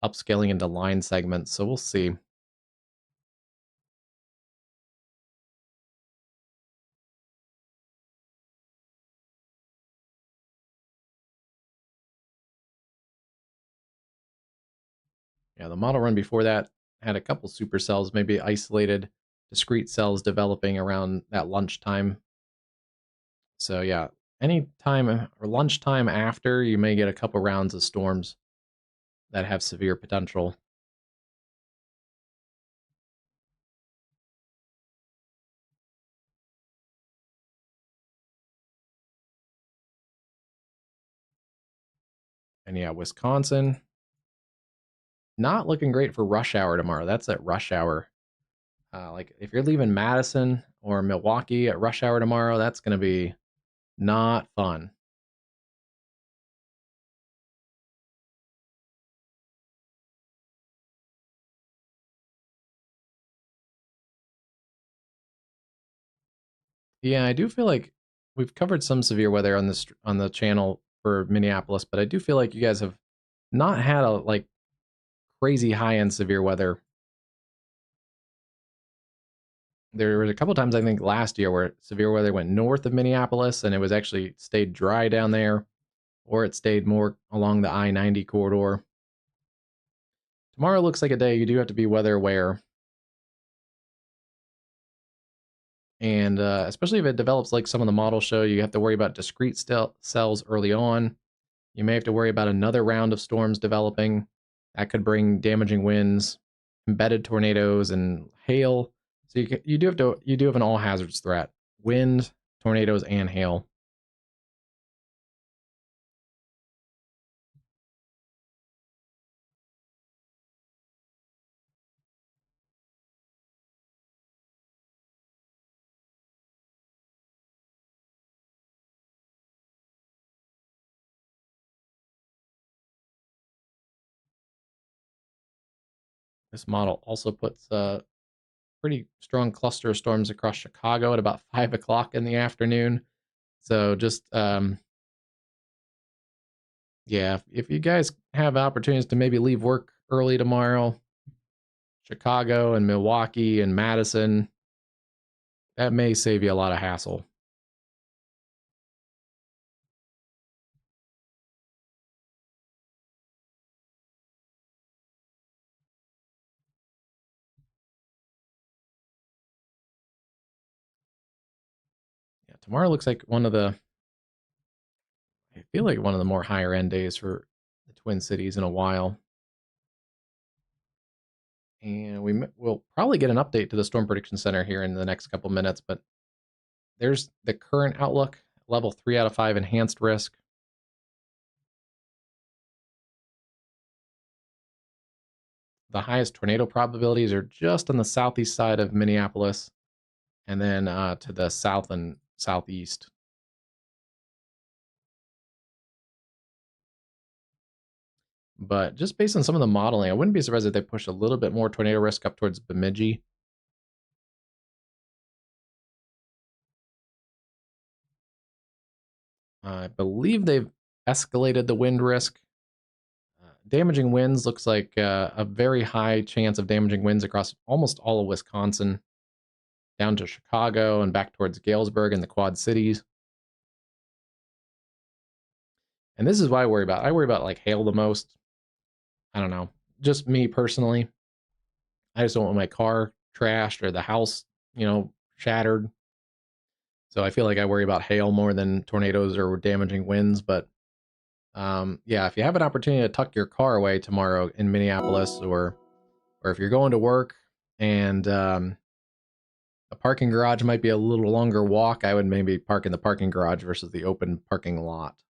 upscaling into line segments. So we'll see. Yeah, the model run before that had a couple supercells, maybe isolated, discrete cells developing around that lunchtime. So yeah, any time or lunchtime after, you may get a couple rounds of storms that have severe potential. And yeah, Wisconsin, not looking great for rush hour tomorrow. That's at rush hour. Like if you're leaving Madison or Milwaukee at rush hour tomorrow, that's going to be not fun. Yeah, I do feel like we've covered some severe weather on this on the channel for Minneapolis, but I do feel like you guys have not had a like crazy high end severe weather. There was a couple times I think last year where severe weather went north of Minneapolis and it was actually stayed dry down there, or it stayed more along the I-90 corridor. Tomorrow looks like a day you do have to be weather aware, and especially if it develops like some of the models show, you have to worry about discrete cells early on. You may have to worry about another round of storms developing. That could bring damaging winds, embedded tornadoes, and hail. So you do have an all hazards threat: wind, tornadoes, and hail. This model also puts a pretty strong cluster of storms across Chicago at about 5 o'clock in the afternoon. So just yeah, if you guys have opportunities to maybe leave work early tomorrow, Chicago and Milwaukee and Madison, that may save you a lot of hassle. Yeah, tomorrow looks like I feel like one of the more higher end days for the Twin Cities in a while. And we'll probably get an update to the Storm Prediction Center here in the next couple minutes, but there's the current outlook, level 3 out of 5 enhanced risk. The highest tornado probabilities are just on the southeast side of Minneapolis and then to the south and southeast. But just based on some of the modeling, I wouldn't be surprised if they push a little bit more tornado risk up towards Bemidji. I believe they've escalated the wind risk. Damaging winds looks like a very high chance of damaging winds across almost all of Wisconsin, down to Chicago and back towards Galesburg and the Quad Cities. And this is what I worry about. I worry about like hail the most. I don't know. Just me personally. I just don't want my car trashed or the house, shattered. So I feel like I worry about hail more than tornadoes or damaging winds. But yeah, if you have an opportunity to tuck your car away tomorrow in Minneapolis, or if you're going to work and a parking garage might be a little longer walk, I would maybe park in the parking garage versus the open parking lot,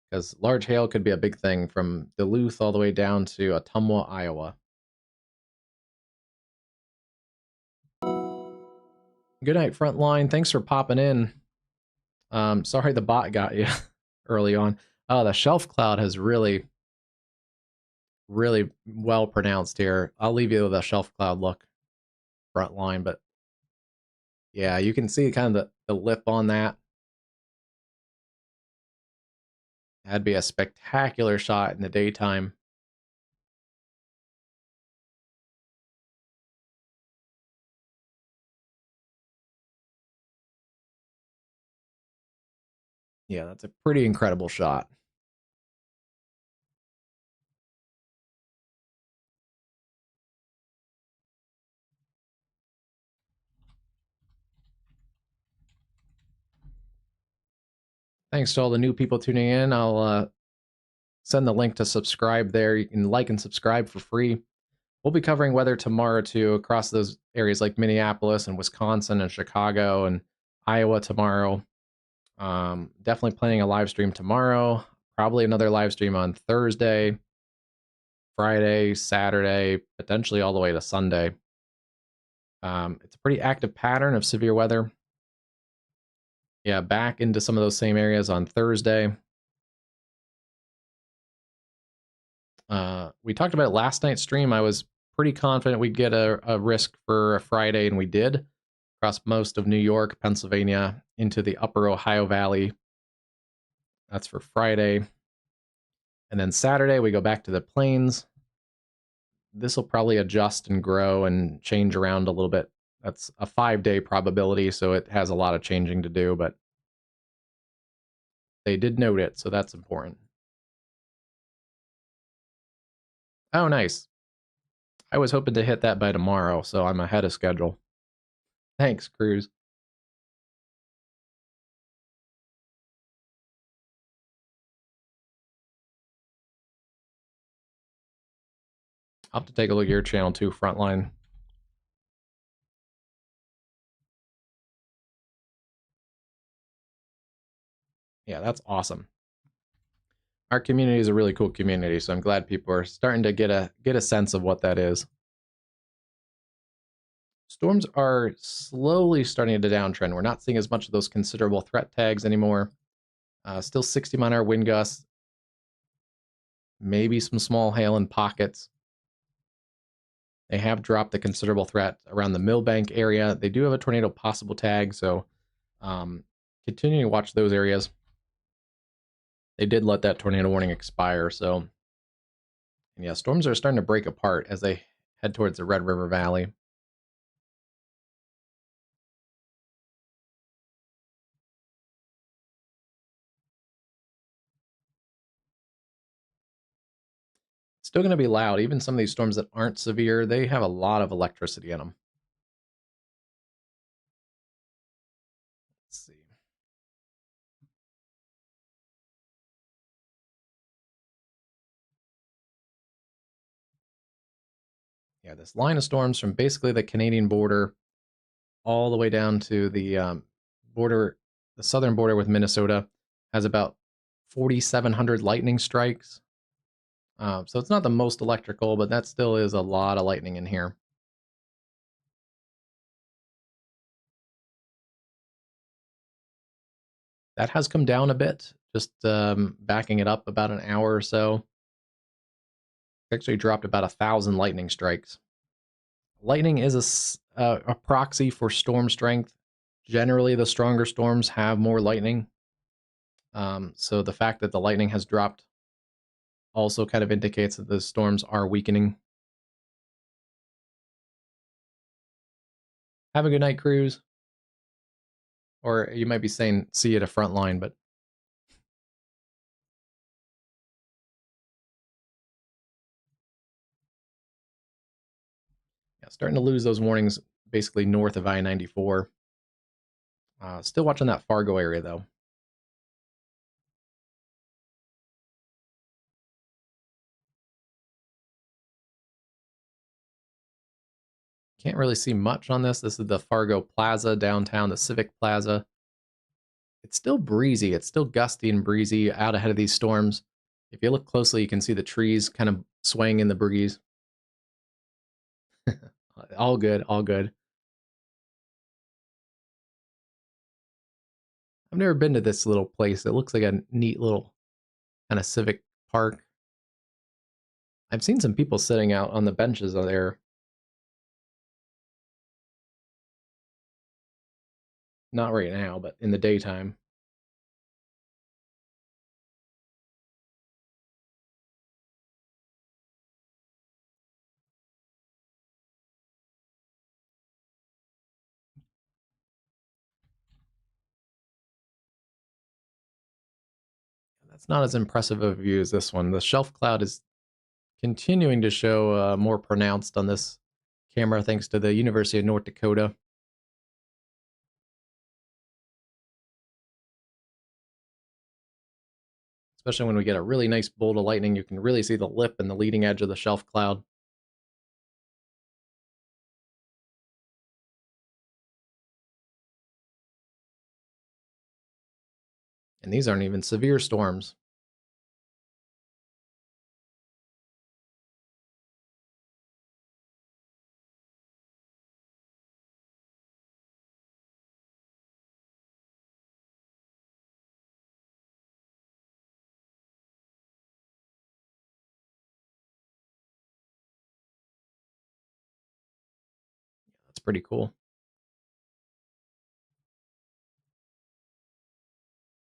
because large hail could be a big thing from Duluth all the way down to Ottumwa, Iowa. Good night, Frontline. Thanks for popping in. Sorry the bot got you early on. Oh, the shelf cloud has really, really well pronounced here. I'll leave you with a shelf cloud look, Frontline, but yeah, you can see kind of the lip on that. That'd be a spectacular shot in the daytime. Yeah, that's a pretty incredible shot. Thanks to all the new people tuning in. I'll send the link to subscribe there. You can like and subscribe for free. We'll be covering weather tomorrow too across those areas like Minneapolis and Wisconsin and Chicago and Iowa tomorrow. Definitely planning a live stream tomorrow. Probably another live stream on Thursday, Friday, Saturday, potentially all the way to Sunday. It's a pretty active pattern of severe weather. Yeah, back into some of those same areas on Thursday. We talked about it last night's stream. I was pretty confident we'd get a risk for a Friday, and we did across most of New York, Pennsylvania, into the upper Ohio Valley. That's for Friday. And then Saturday, we go back to the plains. This will probably adjust and grow and change around a little bit. That's a 5-day probability, so it has a lot of changing to do, but they did note it, so that's important. Oh, nice. I was hoping to hit that by tomorrow, so I'm ahead of schedule. Thanks, Cruz. I'll have to take a look at your channel too, Frontline. Yeah, that's awesome. Our community is a really cool community, so I'm glad people are starting to get a sense of what that is. Storms are slowly starting to downtrend. We're not seeing as much of those considerable threat tags anymore. Still 60-mile-an-hour wind gusts. Maybe some small hail in pockets. They have dropped the considerable threat around the Millbank area. They do have a tornado possible tag, so continue to watch those areas. They did let that tornado warning expire, so and yeah, storms are starting to break apart as they head towards the Red River Valley. Still going to be loud. Even some of these storms that aren't severe, they have a lot of electricity in them. Let's see. Yeah, this line of storms from basically the Canadian border all the way down to the border, the southern border with Minnesota, has about 4,700 lightning strikes. So it's not the most electrical, but that still is a lot of lightning in here. That has come down a bit, just backing it up about an hour or so. It's actually dropped about 1,000 lightning strikes. Lightning is a proxy for storm strength. Generally, the stronger storms have more lightning. So the fact that the lightning has dropped also kind of indicates that the storms are weakening. Have a good night, Cruz. Or you might be saying see you at a front line, but yeah, starting to lose those warnings basically north of I-94. Still watching that Fargo area, though. Can't really see much on this. This is the Fargo Plaza downtown, the Civic Plaza. It's still breezy. It's still gusty and breezy out ahead of these storms. If you look closely, you can see the trees kind of swaying in the breeze. All good, all good. I've never been to this little place. It looks like a neat little kind of civic park. I've seen some people sitting out on the benches there. Not right now, but in the daytime. That's not as impressive of a view as this one. The shelf cloud is continuing to show more pronounced on this camera thanks to the University of North Dakota. Especially when we get a really nice bolt of lightning, you can really see the lip and the leading edge of the shelf cloud. And these aren't even severe storms. That's pretty cool.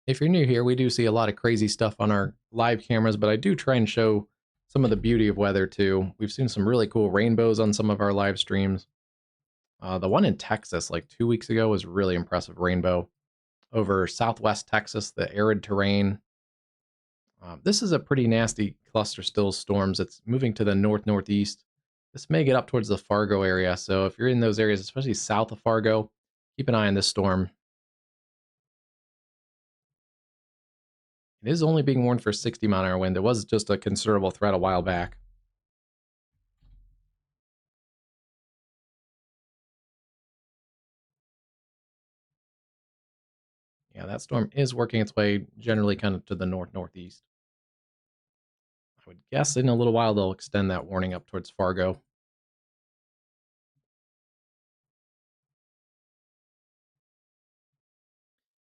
If you're new here, we do see a lot of crazy stuff on our live cameras, but I do try and show some of the beauty of weather too. We've seen some really cool rainbows on some of our live streams. The one in Texas, like 2 weeks ago, was really impressive rainbow over southwest Texas, the arid terrain. This is a pretty nasty cluster still storms. It's moving to the north northeast. This may get up towards the Fargo area, so if you're in those areas, especially south of Fargo, keep an eye on this storm. It is only being warned for 60-mile-an-hour wind. It was just a considerable threat a while back. Yeah, that storm is working its way generally kind of to the north northeast. I would guess in a little while they'll extend that warning up towards Fargo.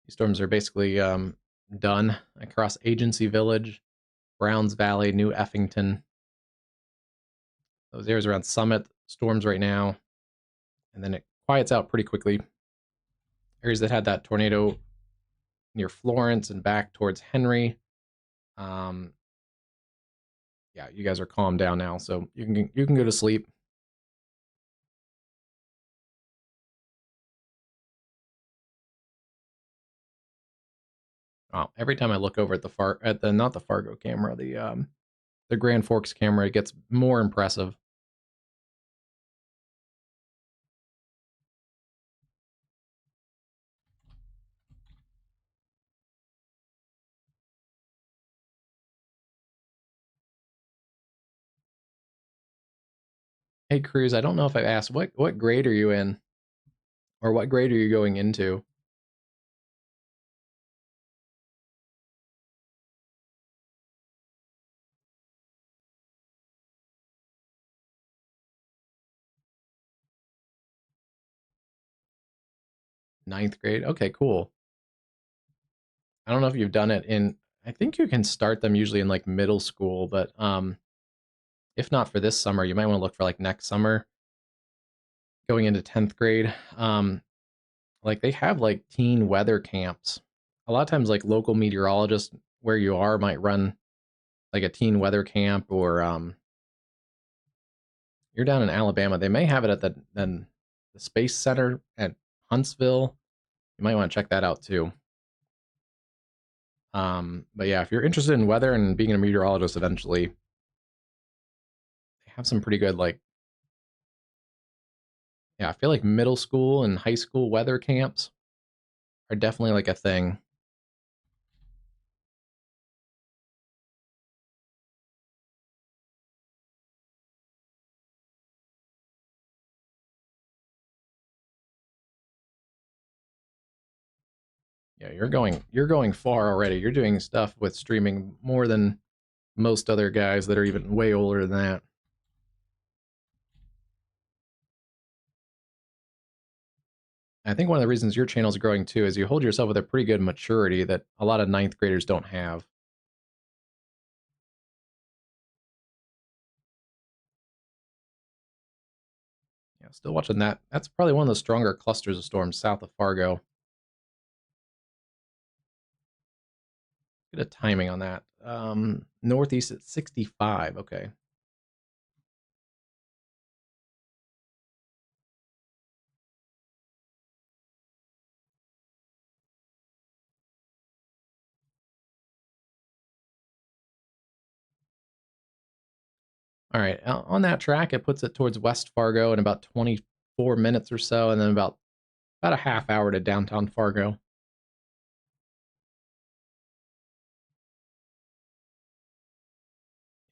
These storms are basically done across Agency Village, Browns Valley, New Effington. Those areas around Summit, storms right now. And then it quiets out pretty quickly. Areas that had that tornado near Florence and back towards Henry. Yeah, you guys are calmed down now, so you can go to sleep. Oh, every time I look over at the not the Fargo camera, the Grand Forks camera, it gets more impressive. Hey, Cruz, I don't know if I've asked what grade are you in, or what grade are you going into? Ninth grade. Okay, cool. I don't know if you've done it in. I think you can start them usually in like middle school, but if not for this summer, you might want to look for like next summer, going into 10th grade. Like they have like teen weather camps. A lot of times, like local meteorologists where you are might run like a teen weather camp, or you're down in Alabama, they may have it at the Space Center at Huntsville. You might want to check that out too. But yeah, if you're interested in weather and being a meteorologist eventually, they have some pretty good like, yeah, I feel like middle school and high school weather camps are definitely like a thing. Yeah, you're going far already. You're doing stuff with streaming more than most other guys that are even way older than that. I think one of the reasons your channel is growing too is you hold yourself with a pretty good maturity that a lot of ninth graders don't have. Yeah, still watching that. That's probably one of the stronger clusters of storms south of Fargo. Get a timing on that. Northeast at 65. Okay. All right. On that track, it puts it towards West Fargo in about 24 minutes or so, and then about a half hour to downtown Fargo.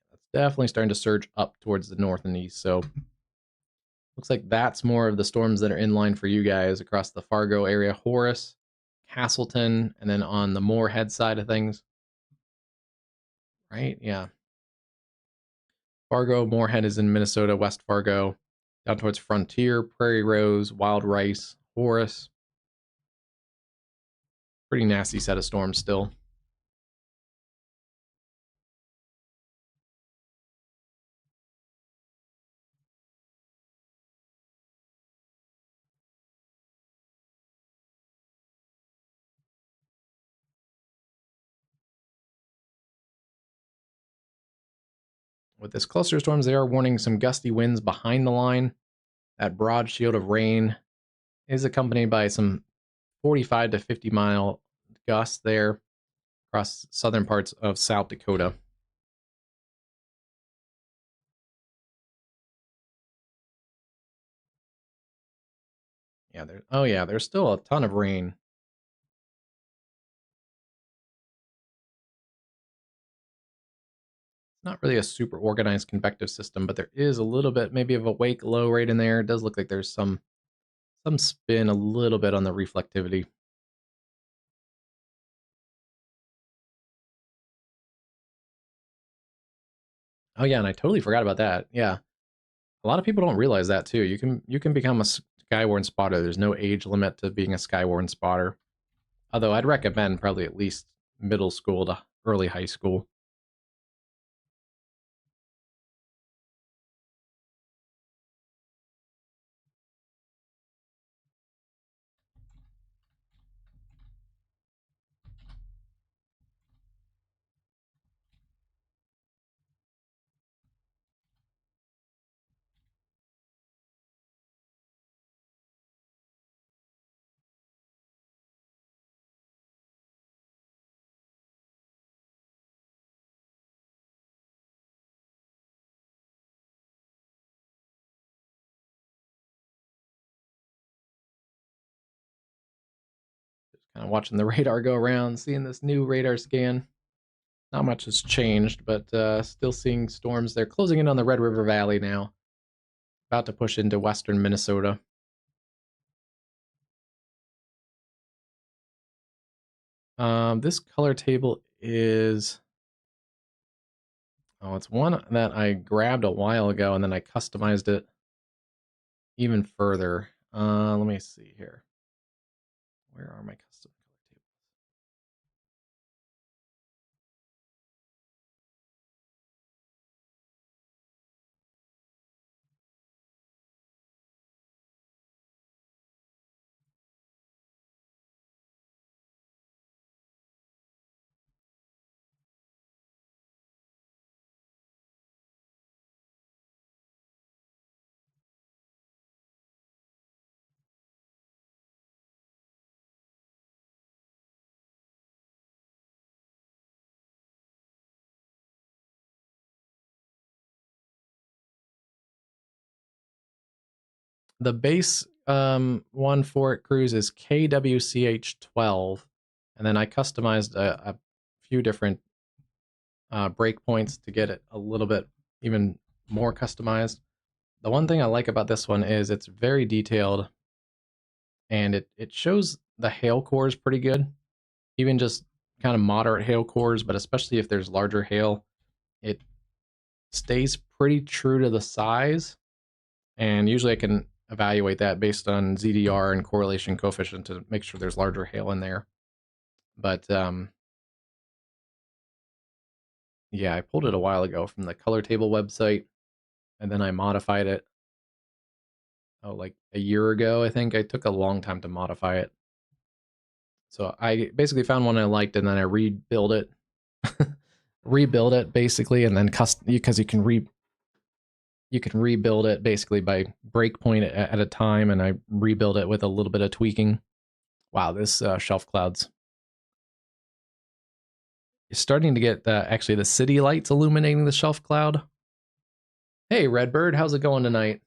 That's definitely starting to surge up towards the north and east. So looks like that's more of the storms that are in line for you guys across the Fargo area. Horace, Castleton, and then on the Moorhead side of things. Right? Yeah. Fargo, Moorhead is in Minnesota, West Fargo, down towards Frontier, Prairie Rose, Wild Rice, Horace. Pretty nasty set of storms still. With this cluster of storms, they are warning some gusty winds behind the line. That broad shield of rain is accompanied by some 45 to 50-mile gusts there across southern parts of South Dakota. Yeah, there's still a ton of rain. It's not really a super organized convective system, but there is a little bit maybe of a wake low right in there. It does look like there's some spin a little bit on the reflectivity. Oh yeah, and I totally forgot about that. Yeah. A lot of people don't realize that too. You can become a skywarn spotter. There's no age limit to being a skywarn spotter. Although I'd recommend probably at least middle school to early high school. Just kind of watching the radar go around, seeing this new radar scan. Not much has changed, but still seeing storms. They're closing in on the Red River Valley now, about to push into western Minnesota. This color table is, oh, it's one that I grabbed a while ago and then I customized it even further. Let me see here. Where are my custom color tables? The base one for it cruise is KWCH12, and then I customized a few different breakpoints to get it a little bit even more customized. The one thing I like about this one is it's very detailed, and it shows the hail cores pretty good, even just kind of moderate hail cores, but especially if there's larger hail, it stays pretty true to the size. And usually I can evaluate that based on ZDR and correlation coefficient to make sure there's larger hail in there. But yeah, I pulled it a while ago from the color table website, and then I modified it. Oh, like a year ago, I think. I took a long time to modify it. So I basically found one I liked, and then I rebuilt it, rebuild it basically, and then custom because you can rebuild it basically by breakpoint at a time, and I rebuild it with a little bit of tweaking. Wow, this shelf cloud's you're starting to get actually the city lights illuminating the shelf cloud. Hey, Redbird, how's it going tonight?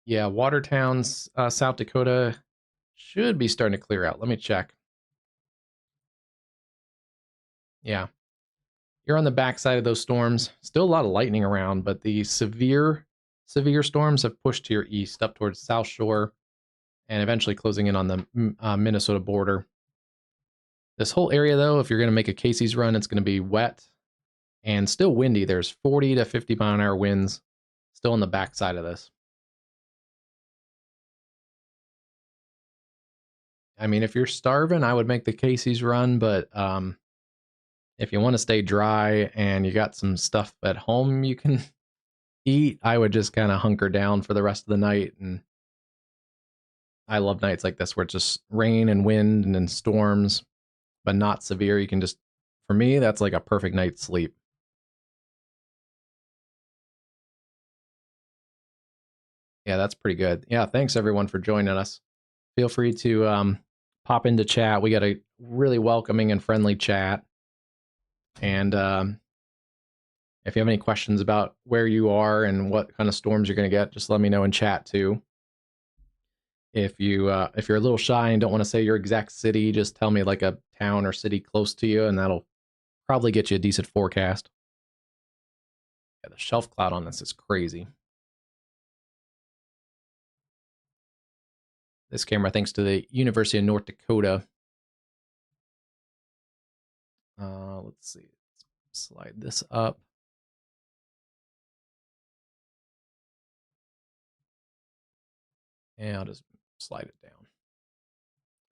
Yeah, Watertown's South Dakota should be starting to clear out. Let me check. Yeah, you're on the backside of those storms. Still a lot of lightning around, but the severe storms have pushed to your east up towards South Shore and eventually closing in on the Minnesota border. This whole area, though, if you're going to make a Casey's run, it's going to be wet and still windy. There's 40 to 50-mile-an-hour winds still on the backside of this. I mean, if you're starving, I would make the Casey's run, but if you want to stay dry and you got some stuff at home you can eat, I would just kind of hunker down for the rest of the night. And I love nights like this where it's just rain and wind and then storms, but not severe. You can just For me, that's like a perfect night's sleep. Yeah, that's pretty good. Yeah, thanks everyone for joining us. Feel free to pop into chat. We got a really welcoming and friendly chat. And if you have any questions about where you are and what kind of storms you're going to get, just let me know in chat too. If you're a little shy and don't want to say your exact city, just tell me like a town or city close to you, and that'll probably get you a decent forecast. Yeah, the shelf cloud on this is crazy. This camera, thanks to the University of North Dakota. Let's see. Let's slide this up. And I'll just slide it down.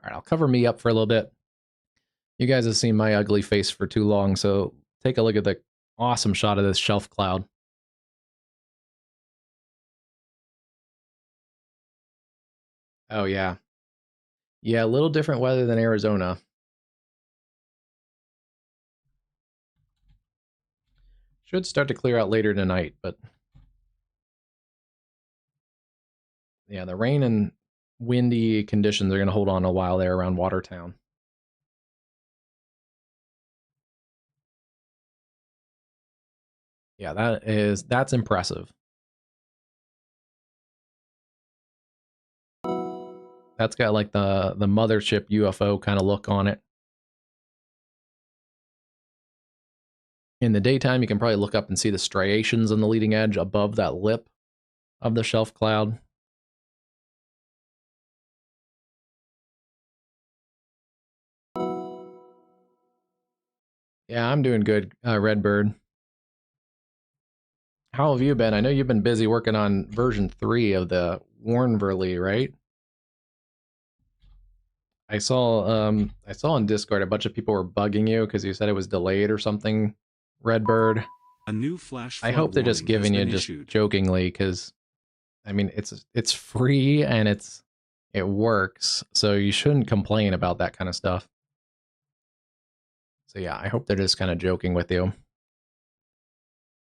All right, I'll cover me up for a little bit. You guys have seen my ugly face for too long, so take a look at the awesome shot of this shelf cloud. Oh, yeah. Yeah, a little different weather than Arizona. Should start to clear out later tonight, but yeah, the rain and windy conditions are going to hold on a while there around Watertown. Yeah, that's impressive. That's got like the mothership UFO kind of look on it. In the daytime, you can probably look up and see the striations on the leading edge above that lip of the shelf cloud. Yeah, I'm doing good, Redbird. How have you been? I know you've been busy working on version 3 of the Warnverly, right? I saw on Discord a bunch of people were bugging you because you said it was delayed or something, Redbird. A new flash I flood hope they're just warning has giving you been just issued. jokingly, because I mean it's free and it works, so you shouldn't complain about that kind of stuff. So yeah, I hope they're just kind of joking with you.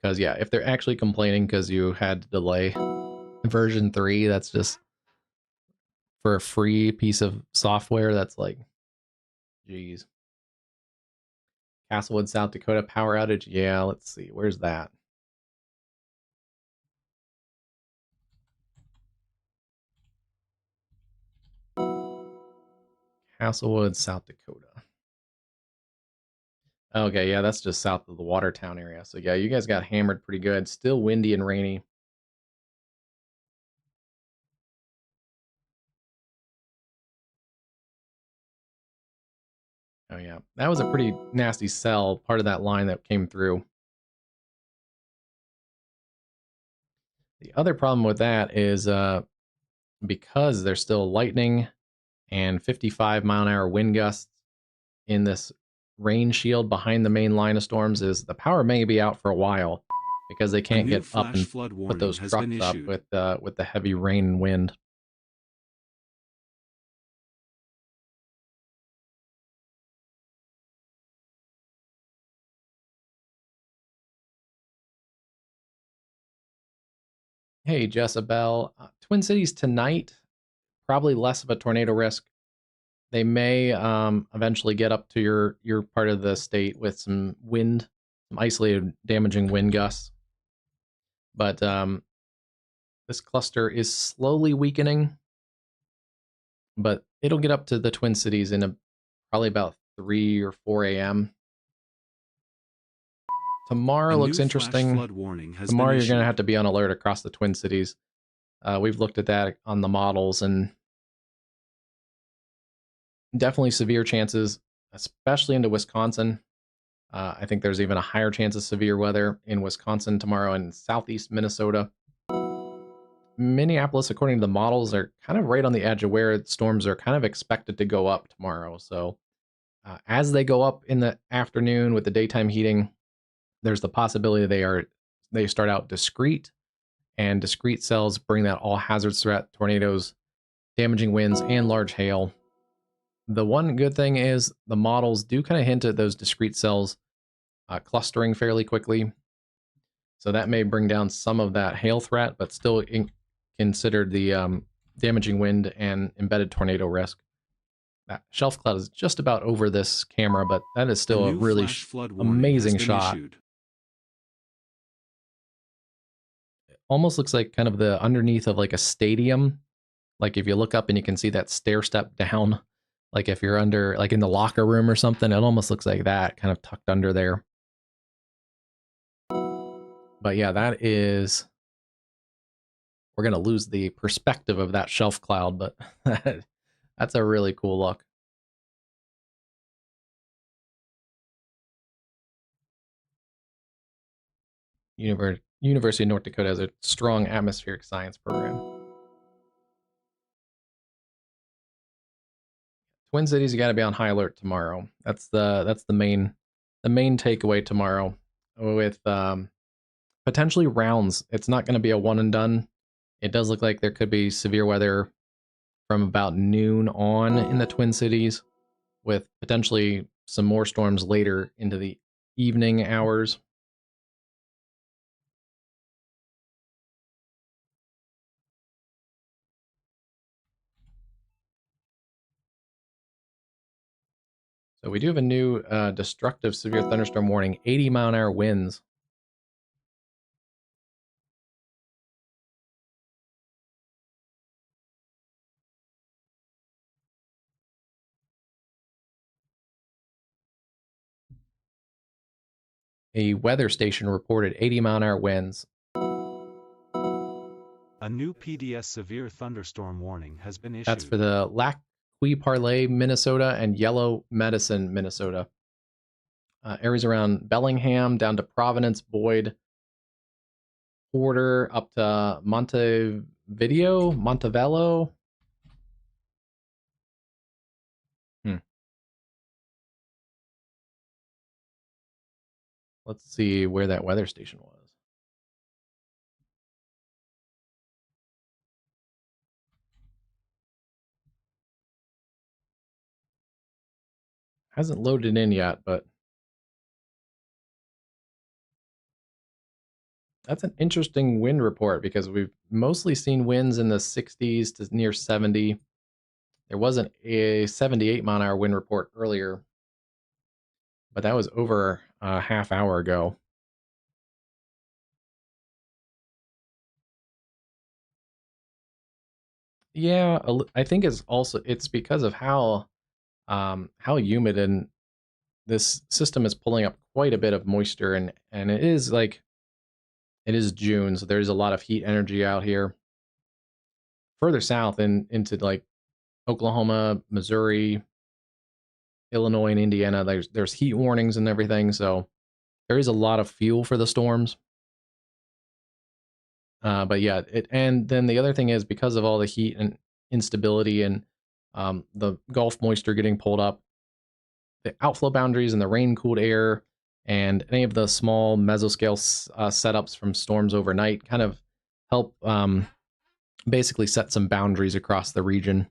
Because yeah, if they're actually complaining because you had to delay version 3, that's just for a free piece of software. That's like, geez. Castlewood, South Dakota power outage. Yeah, let's see. Where's that? Castlewood, South Dakota. Okay, yeah, that's just south of the Watertown area. So yeah, you guys got hammered pretty good. Still windy and rainy. Oh yeah, that was a pretty nasty cell, part of that line that came through. The other problem with that is because there's still lightning and 55-mile-an-hour wind gusts in this rain shield behind the main line of storms, is the power may be out for a while because they A can't new get up flash and flood put warning those has been trucks up issued. with the heavy rain and wind. Hey, Jezebel. Twin Cities tonight, probably less of a tornado risk. They may eventually get up to your part of the state with some wind, some isolated damaging wind gusts. But this cluster is slowly weakening, but it'll get up to the Twin Cities in probably about 3 or 4 a.m. A Tomorrow looks new flash interesting. flood warning has been Tomorrow you're going to issued. have to be on alert across the Twin Cities. We've looked at that on the models, and definitely severe chances, especially into Wisconsin. I think there's even a higher chance of severe weather in Wisconsin tomorrow and southeast Minnesota. Minneapolis, according to the models, are kind of right on the edge of where storms are kind of expected to go up tomorrow. So as they go up in the afternoon with the daytime heating, there's the possibility they start out discrete, and discrete cells bring that all hazards threat, tornadoes, damaging winds, and large hail. The one good thing is the models do kind of hint at those discrete cells clustering fairly quickly. So that may bring down some of that hail threat, but still considered the damaging wind and embedded tornado risk. That shelf cloud is just about over this camera, but that is A still a new really flash flood warning has amazing been shot. issued. Almost looks like kind of the underneath of like a stadium. Like if you look up and you can see that stair step down, like if you're under, like in the locker room or something, it almost looks like that, kind of tucked under there. But yeah, that is, we're going to lose the perspective of that shelf cloud, but that's a really cool look. University of North Dakota has a strong atmospheric science program. Twin Cities, you got to be on high alert tomorrow. That's the main takeaway tomorrow with potentially rounds. It's not going to be a one and done. It does look like there could be severe weather from about noon on in the Twin Cities, with potentially some more storms later into the evening hours. So we do have a new destructive severe thunderstorm warning, 80-mile-an-hour winds. A weather station reported 80-mile-an-hour winds. A new PDS severe thunderstorm warning has been issued. That's for the Lac Qui Parle, Minnesota, and Yellow Medicine, Minnesota. Areas around Bellingham down to Providence, Boyd, Porter, up to Montevello. Let's see where that weather station was. Hasn't loaded in yet, but that's an interesting wind report because we've mostly seen winds in the 60s to near 70. There wasn't a 78-mile-an-hour wind report earlier, but that was over a half hour ago. Yeah, I think it's because of how humid, and this system is pulling up quite a bit of moisture, and it is June, so there's a lot of heat energy out here. Further south and into like Oklahoma, Missouri, Illinois, and Indiana, there's heat warnings and everything, so there is a lot of fuel for the storms. But yeah, and then the other thing is because of all the heat and instability and the Gulf moisture getting pulled up, the outflow boundaries and the rain-cooled air and any of the small mesoscale setups from storms overnight kind of help basically set some boundaries across the region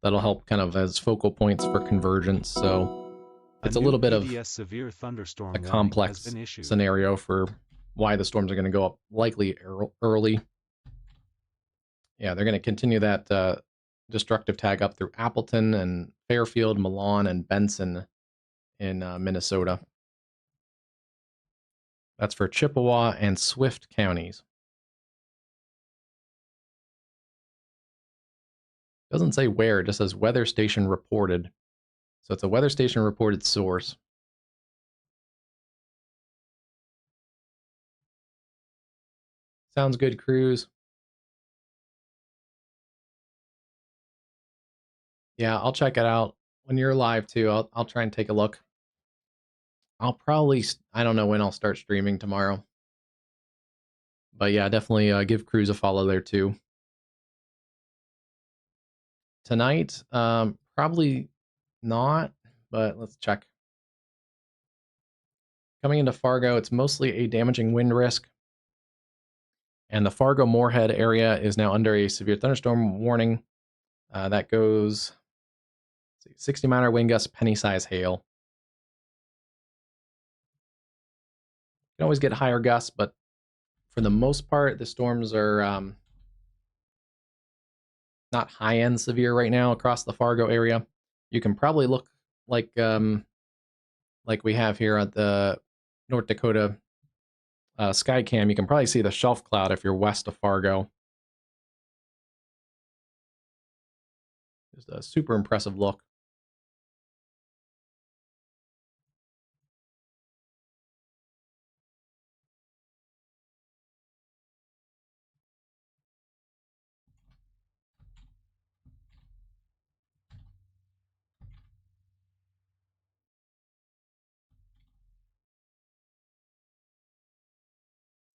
that'll help kind of as focal points for convergence. So it's a little bit of severe thunderstorm a complex scenario for why the storms are going to go up likely early. Yeah, they're going to continue that destructive tag up through Appleton and Fairfield, Milan, and Benson in Minnesota. That's for Chippewa and Swift counties. Doesn't say where, it just says weather station reported. So it's a weather station reported source. Sounds good, Cruz. Yeah, I'll check it out when you're live too. I'll try and take a look. I'll probably, I don't know when I'll start streaming tomorrow. But yeah, definitely give Cruz a follow there too. Tonight, probably not, but let's check. Coming into Fargo, it's mostly a damaging wind risk. And the Fargo-Moorhead area is now under a severe thunderstorm warning. That goes 60-mile-an-hour wind gusts, penny-size hail. can always get higher gusts, but for the most part, the storms are not high-end severe right now across the Fargo area. You can probably look like we have here at the North Dakota Skycam. You can probably see the shelf cloud if you're west of Fargo. Just a super impressive look.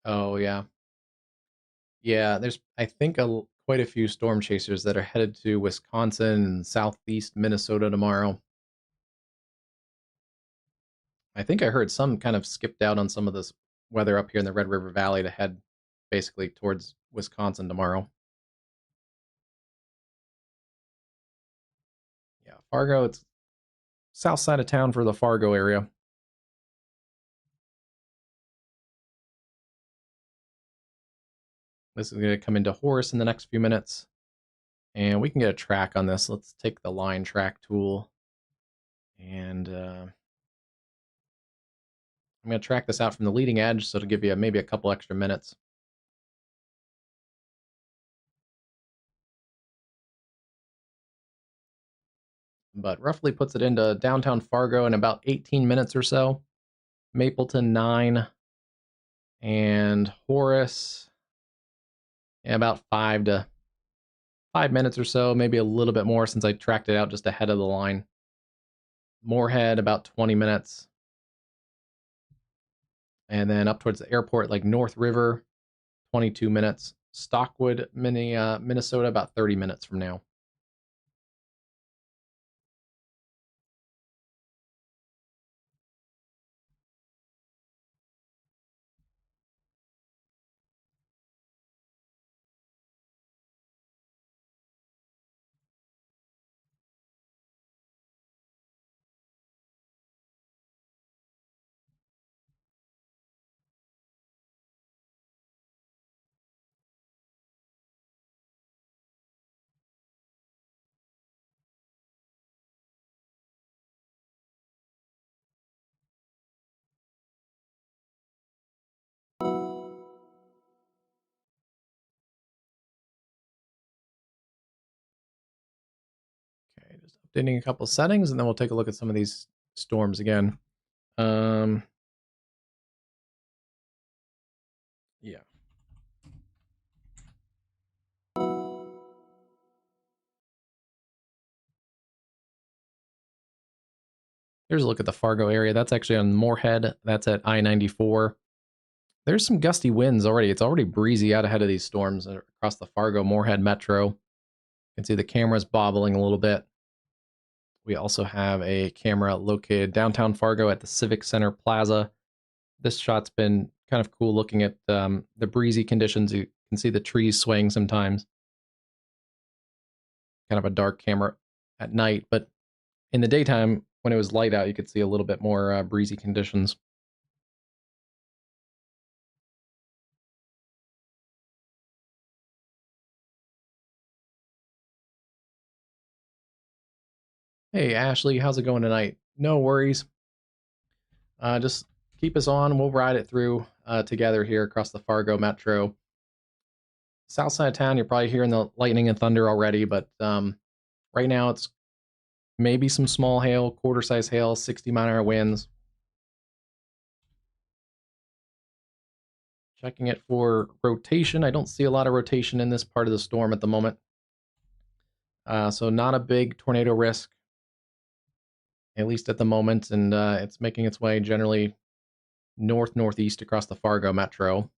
Oh yeah, yeah. There's I think quite a few storm chasers that are headed to Wisconsin and southeast Minnesota tomorrow. I think I heard some kind of skipped out on some of this weather up here in the Red River Valley to head basically towards Wisconsin tomorrow. Yeah, Fargo, it's south side of town for the Fargo area. This is going to come into Horse in the next few minutes. And we can get a track on this. Let's take the line track tool. And I'm going to track this out from the leading edge, so it'll give you maybe a couple extra minutes. But roughly puts it into downtown Fargo in about 18 minutes or so. Mapleton 9. And Horace, yeah, about 5 minutes or so, maybe a little bit more since I tracked it out just ahead of the line. Moorhead, about 20 minutes. And then up towards the airport, like North River, 22 minutes. Stockwood, Minnesota, about 30 minutes from now. Okay, just updating a couple settings, and then we'll take a look at some of these storms again. Yeah. Here's a look at the Fargo area. That's actually on Moorhead. That's at I-94. There's some gusty winds already. It's already breezy out ahead of these storms across the Fargo Moorhead Metro. You can see the camera's bobbling a little bit. We also have a camera located downtown Fargo at the Civic Center Plaza. This shot's been kind of cool looking at the breezy conditions. You can see the trees swaying sometimes. Kind of a dark camera at night, but in the daytime, when it was light out, you could see a little bit more breezy conditions. Hey, Ashley, how's it going tonight? No worries. Just keep us on. We'll ride it through together here across the Fargo Metro. South side of town, you're probably hearing the lightning and thunder already, but right now it's maybe some small hail, quarter-size hail, 60-mile-an-hour winds. Checking it for rotation. I don't see a lot of rotation in this part of the storm at the moment. So not a big tornado risk, at least at the moment, and it's making its way generally northeast across the Fargo Metro.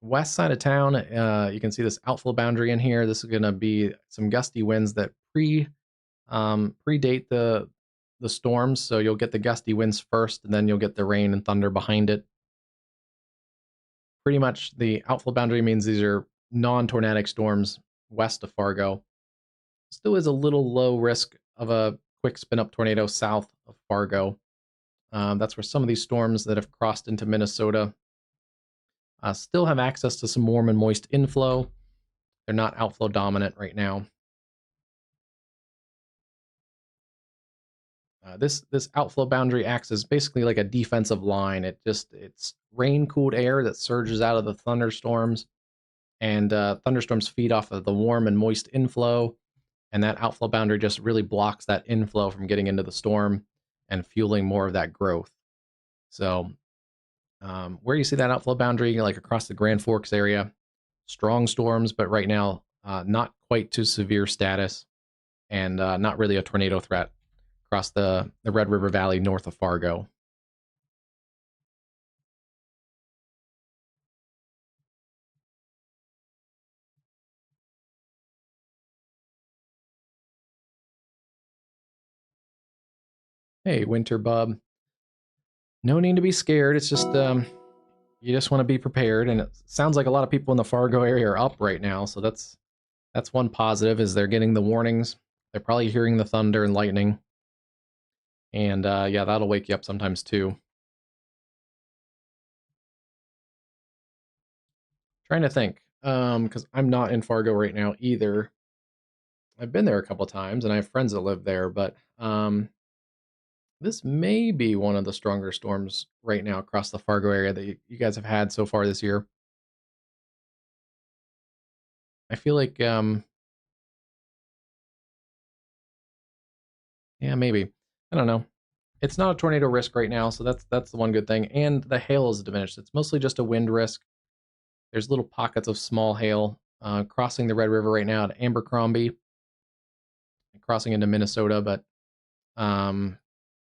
West side of town, you can see this outflow boundary in here. This is going to be some gusty winds that predate the storms, so you'll get the gusty winds first, and then you'll get the rain and thunder behind it. Pretty much the outflow boundary means these are non-tornadic storms west of Fargo. Still is a little low risk of a quick spin-up tornado south of Fargo. That's where some of these storms that have crossed into Minnesota still have access to some warm and moist inflow. They're not outflow dominant right now. This outflow boundary acts as basically like a defensive line. It's rain cooled air that surges out of the thunderstorms, and thunderstorms feed off of the warm and moist inflow, and that outflow boundary just really blocks that inflow from getting into the storm and fueling more of that growth. So where you see that outflow boundary, like across the Grand Forks area, strong storms, but right now not quite to severe status, and not really a tornado threat across the Red River Valley north of Fargo. Hey, winter bub. No need to be scared. It's just you just want to be prepared, and it sounds like a lot of people in the Fargo area are up right now, so that's one positive is they're getting the warnings. They're probably hearing the thunder and lightning, and yeah, that'll wake you up sometimes too. Trying to think, because I'm not in Fargo right now either. I've been there a couple times, and I have friends that live there, but this may be one of the stronger storms right now across the Fargo area that you guys have had so far this year. I feel like, yeah, maybe. I don't know. It's not a tornado risk right now, so that's the one good thing. And the hail is diminished. It's mostly just a wind risk. There's little pockets of small hail crossing the Red River right now at Abercrombie, crossing into Minnesota. But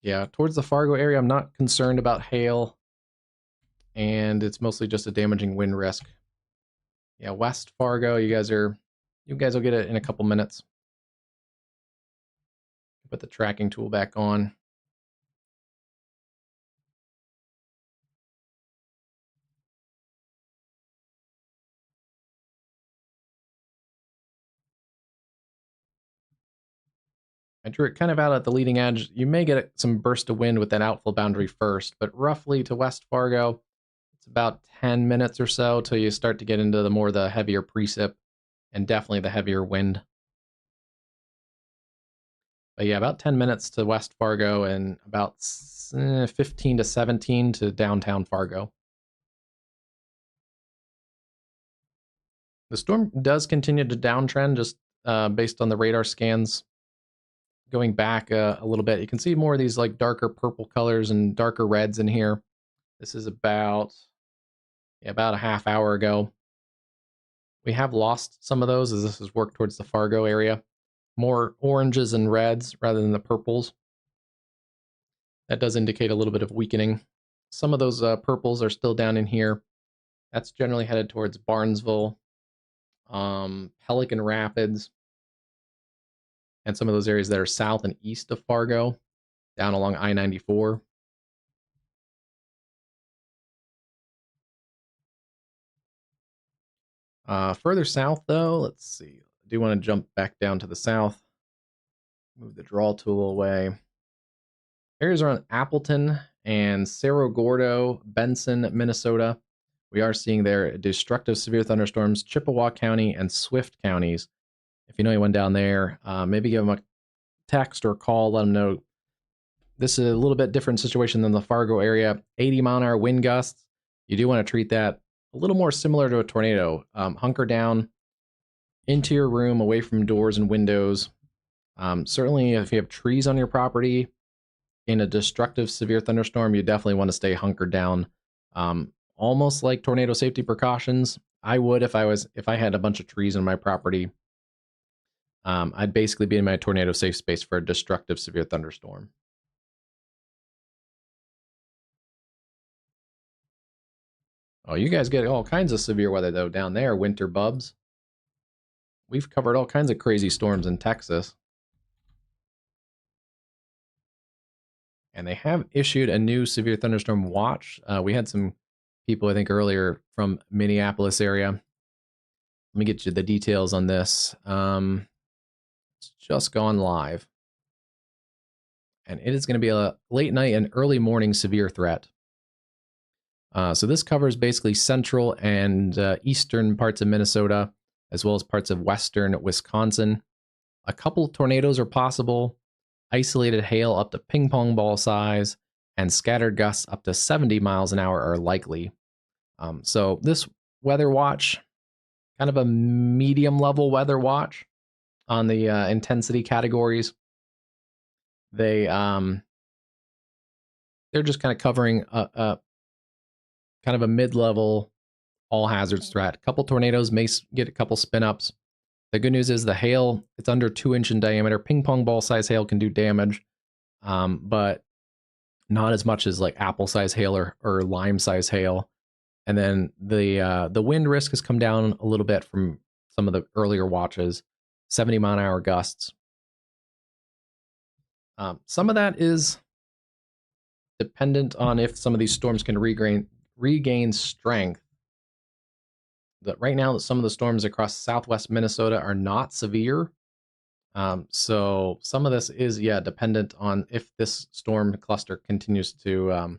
yeah, towards the Fargo area, I'm not concerned about hail, and it's mostly just a damaging wind risk. Yeah, West Fargo, you guys will get it in a couple minutes. Put the tracking tool back on. I drew it kind of out at the leading edge. You may get some burst of wind with that outflow boundary first, but roughly to West Fargo, it's about 10 minutes or so till you start to get into the heavier precip and definitely the heavier wind. But yeah, about 10 minutes to West Fargo and about 15 to 17 to downtown Fargo. The storm does continue to downtrend just based on the radar scans. Going back a little bit, you can see more of these like darker purple colors and darker reds in here. This is about a half hour ago. We have lost some of those as this has worked towards the Fargo area. More oranges and reds rather than the purples. That does indicate a little bit of weakening. Some of those purples are still down in here. That's generally headed towards Barnesville, Pelican Rapids, and some of those areas that are south and east of Fargo, down along I-94. Further south, though, let's see. I do want to jump back down to the south. Move the draw tool away. Areas around Appleton and Cerro Gordo, Benson, Minnesota. We are seeing there destructive severe thunderstorms, Chippewa County and Swift counties. If you know anyone down there, maybe give them a text or call, let them know. This is a little bit different situation than the Fargo area. 80-mile-an-hour wind gusts. You do want to treat that a little more similar to a tornado. Hunker down into your room, away from doors and windows. Certainly, if you have trees on your property in a destructive severe thunderstorm, you definitely want to stay hunkered down. Almost like tornado safety precautions. I would if I had a bunch of trees on my property. I'd basically be in my tornado safe space for a destructive severe thunderstorm. Oh, you guys get all kinds of severe weather though down there, winter bubs. We've covered all kinds of crazy storms in Texas. And they have issued a new severe thunderstorm watch. We had some people, I think, earlier from Minneapolis area. Let me get you the details on this. It's just gone live. and it is going to be a late night and early morning severe threat. So this covers basically central and eastern parts of Minnesota, as well as parts of western Wisconsin. A couple tornadoes are possible, isolated hail up to ping pong ball size, and scattered gusts up to 70 miles an hour are likely. So this weather watch, kind of a medium level weather watch on the intensity categories. They're just kind of covering a kind of a mid-level all hazards threat. A couple tornadoes may get a couple spin ups. The good news is the hail, it's under 2-inch in diameter. Ping pong ball size hail can do damage, but not as much as like apple size hail or lime size hail. And then the wind risk has come down a little bit from some of the earlier watches, 70 mile an hour gusts. Some of that is dependent on if some of these storms can regain strength. That right now, some of the storms across southwest Minnesota are not severe. So some of this is, dependent on if this storm cluster continues to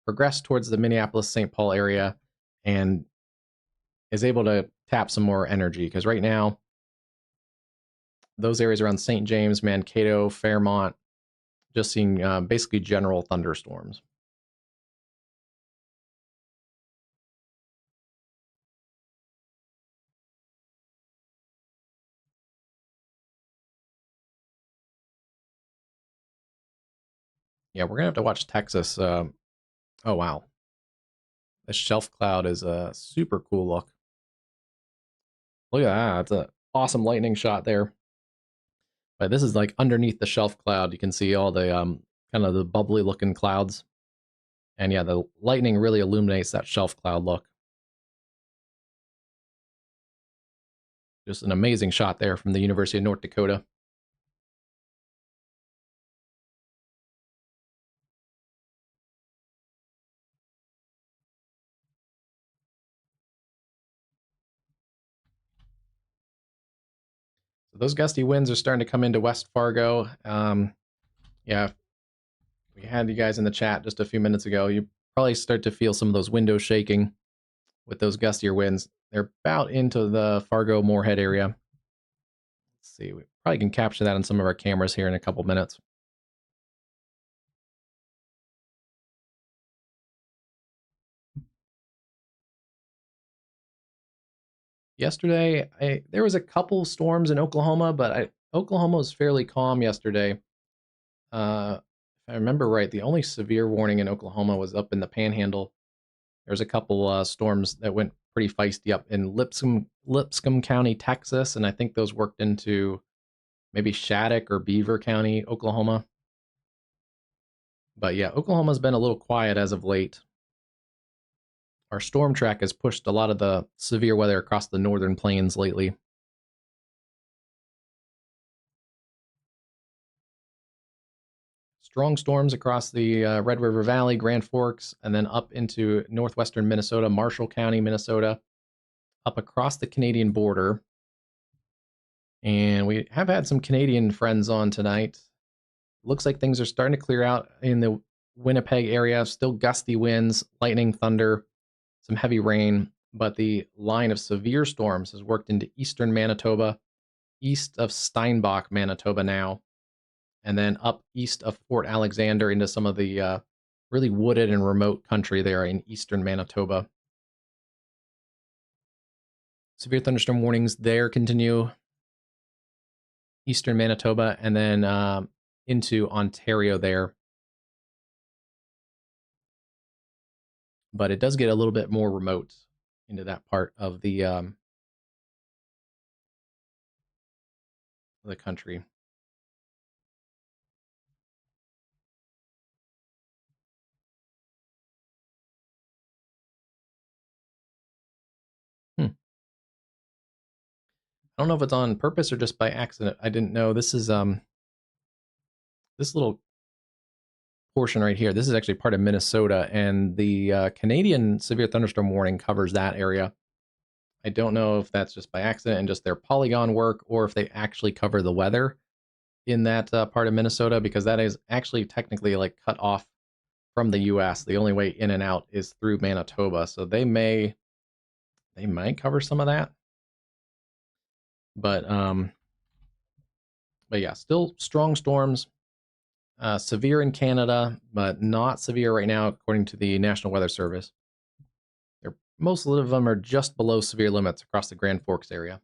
progress towards the Minneapolis-St. Paul area and is able to tap some more energy. Because right now, those areas around St. James, Mankato, Fairmont, just seeing basically general thunderstorms. Yeah, we're gonna have to watch Texas. Oh wow, this shelf cloud is a super cool look. Look at that, it's an awesome lightning shot there. But this is like underneath the shelf cloud. You can see all the kind of the bubbly looking clouds. And yeah, the lightning really illuminates that shelf cloud look. Just an amazing shot there from the University of North Dakota. So those gusty winds are starting to come into West Fargo. Yeah, we had you guys in the chat just a few minutes ago. You probably start to feel some of those windows shaking with those gustier winds. They're about into the Fargo Moorhead area. Let's see, we probably can capture that on some of our cameras here in a couple minutes. Yesterday, there was a couple storms in Oklahoma, but Oklahoma was fairly calm yesterday. If I remember right, the only severe warning in Oklahoma was up in the Panhandle. There's a couple storms that went pretty feisty up in Lipscomb County, Texas, and I think those worked into maybe Shattuck or Beaver County, Oklahoma. But yeah, Oklahoma's been a little quiet as of late. Our storm track has pushed a lot of the severe weather across the northern plains lately. Strong storms across the Red River Valley, Grand Forks, and then up into northwestern Minnesota, Marshall County, Minnesota, up across the Canadian border. And we have had some Canadian friends on tonight. Looks like things are starting to clear out in the Winnipeg area. Still gusty winds, lightning, thunder, some heavy rain, but the line of severe storms has worked into eastern Manitoba, east of Steinbach, Manitoba now, and then up east of Fort Alexander into some of the really wooded and remote country there in eastern Manitoba. Severe thunderstorm warnings there continue eastern Manitoba and then into Ontario there. But it does get a little bit more remote into that part of the country. I don't know if it's on purpose or just by accident. I didn't know. This is this little portion right here. This is actually part of Minnesota, and the Canadian severe thunderstorm warning covers that area. I don't know if that's just by accident and just their polygon work, or if they actually cover the weather. in that part of Minnesota because that is actually technically like cut off from the U.S. The only way in and out is through Manitoba, so they might cover some of that, but yeah, still strong storms. Severe in Canada, but not severe right now, according to the National Weather Service. Most of them are just below severe limits across the Grand Forks area.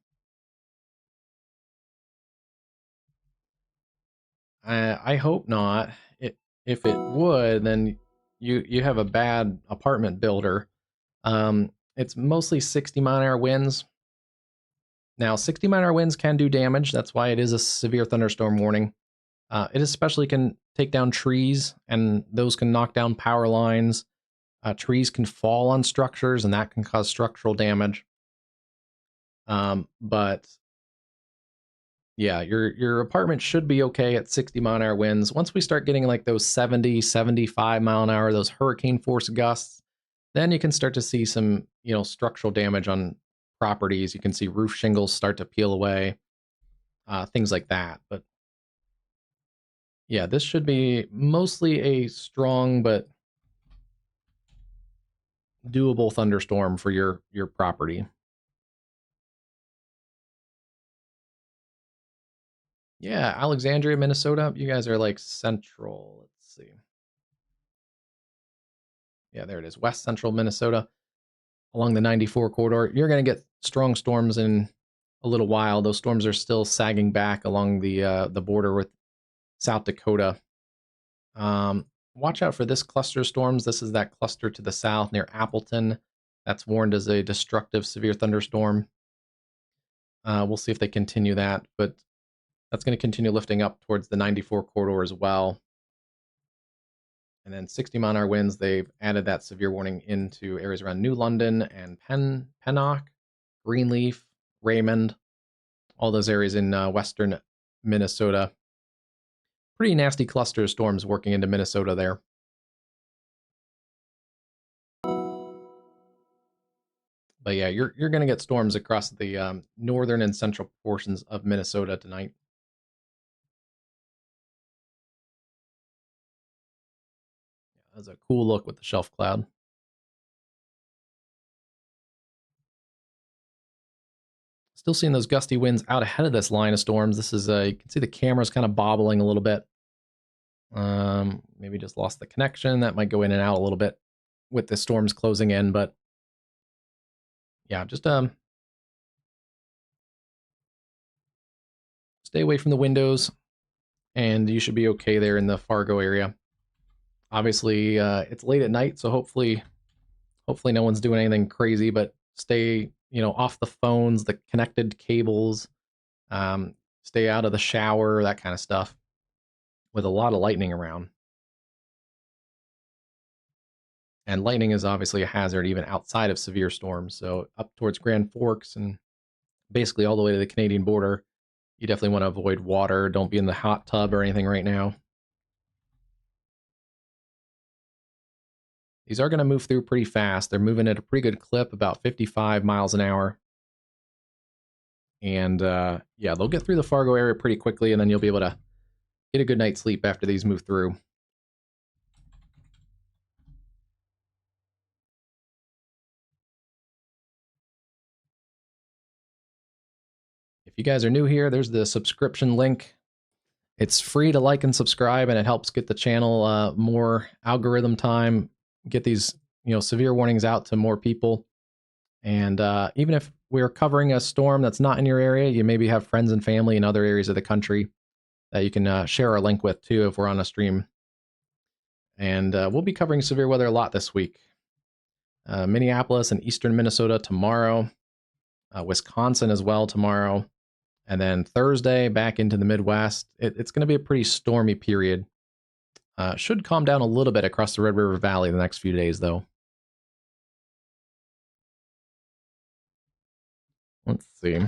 I hope not. If it would, then you have a bad apartment builder. It's mostly 60-mile-an-hour winds. Now, 60-mile-an-hour winds can do damage. That's why it is a severe thunderstorm warning. It especially can take down trees, and those can knock down power lines. Trees can fall on structures, and that can cause structural damage. But yeah, your apartment should be okay at 60-mile-an-hour winds. Once we start getting like those 70, 75-mile-an-hour, those hurricane force gusts, then you can start to see some, structural damage on properties. You can see roof shingles start to peel away, things like that. But yeah, this should be mostly a strong but doable thunderstorm for your property. Yeah, Alexandria, Minnesota. You guys are like central. Let's see. Yeah, there it is. West central Minnesota along the 94 corridor. You're going to get strong storms in a little while. Those storms are still sagging back along the border with South Dakota. Watch out for this cluster of storms. This is that cluster to the south near Appleton. That's warned as a destructive severe thunderstorm. We'll see if they continue that, but that's going to continue lifting up towards the 94 corridor as well. And then 60-mile-an-hour winds, they've added that severe warning into areas around New London and Pennock, Greenleaf, Raymond, all those areas in western Minnesota. Pretty nasty cluster of storms working into Minnesota there. But yeah, you're going to get storms across the northern and central portions of Minnesota tonight. That's a cool look with the shelf cloud. Still seeing those gusty winds out ahead of this line of storms. This is you can see the camera's kind of bobbling a little bit. Maybe just lost the connection. That might go in and out a little bit with the storms closing in, but yeah, just stay away from the windows, and you should be okay there in the Fargo area. Obviously, it's late at night, so hopefully no one's doing anything crazy, but stay, off the phones, the connected cables, stay out of the shower, that kind of stuff, with a lot of lightning around. And lightning is obviously a hazard even outside of severe storms. So up towards Grand Forks and basically all the way to the Canadian border, you definitely want to avoid water. Don't be in the hot tub or anything right now. These are going to move through pretty fast. They're moving at a pretty good clip, about 55 miles an hour. And yeah, they'll get through the Fargo area pretty quickly, and then you'll be able to get a good night's sleep after these move through. If you guys are new here, there's the subscription link. It's free to like and subscribe, and it helps get the channel more algorithm time, get these severe warnings out to more people. And even if we're covering a storm that's not in your area, you maybe have friends and family in other areas of the country that you can share our link with too if we're on a stream. And we'll be covering severe weather a lot this week. Minneapolis and eastern Minnesota tomorrow, Wisconsin as well tomorrow. And then Thursday, back into the Midwest. It's going to be a pretty stormy period. Should calm down a little bit across the Red River Valley the next few days, though. Let's see.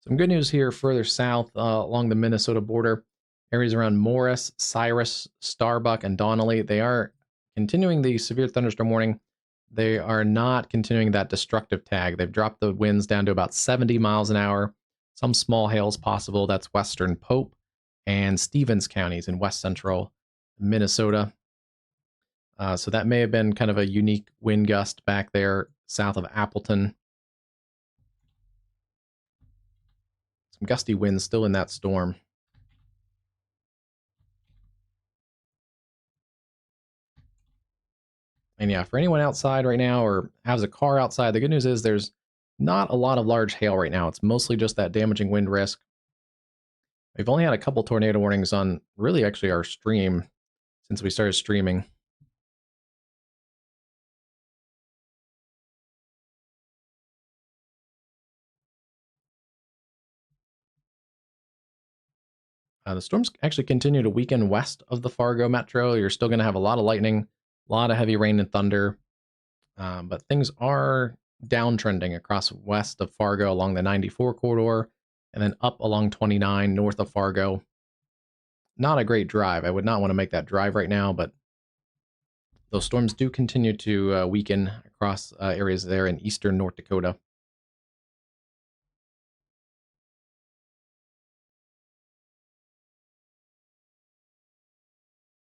Some good news here further south along the Minnesota border. Areas around Morris, Cyrus, Starbuck, and Donnelly, they are continuing the severe thunderstorm warning. They are not continuing that destructive tag. They've dropped the winds down to about 70 miles an hour. Some small hails possible. That's western Pope and Stevens counties in west central Minnesota. So that may have been kind of a unique wind gust back there south of Appleton. Some gusty winds still in that storm. And yeah, for anyone outside right now or has a car outside, the good news is there's not a lot of large hail right now. It's mostly just that damaging wind risk. We've only had a couple tornado warnings on really actually our stream since we started streaming. The storms actually continue to weaken west of the Fargo metro. You're still going to have a lot of lightning, a lot of heavy rain and thunder, but things are downtrending across west of Fargo along the 94 corridor and then up along 29 north of Fargo. Not a great drive. I would not want to make that drive right now, but those storms do continue to weaken across areas there in eastern North Dakota.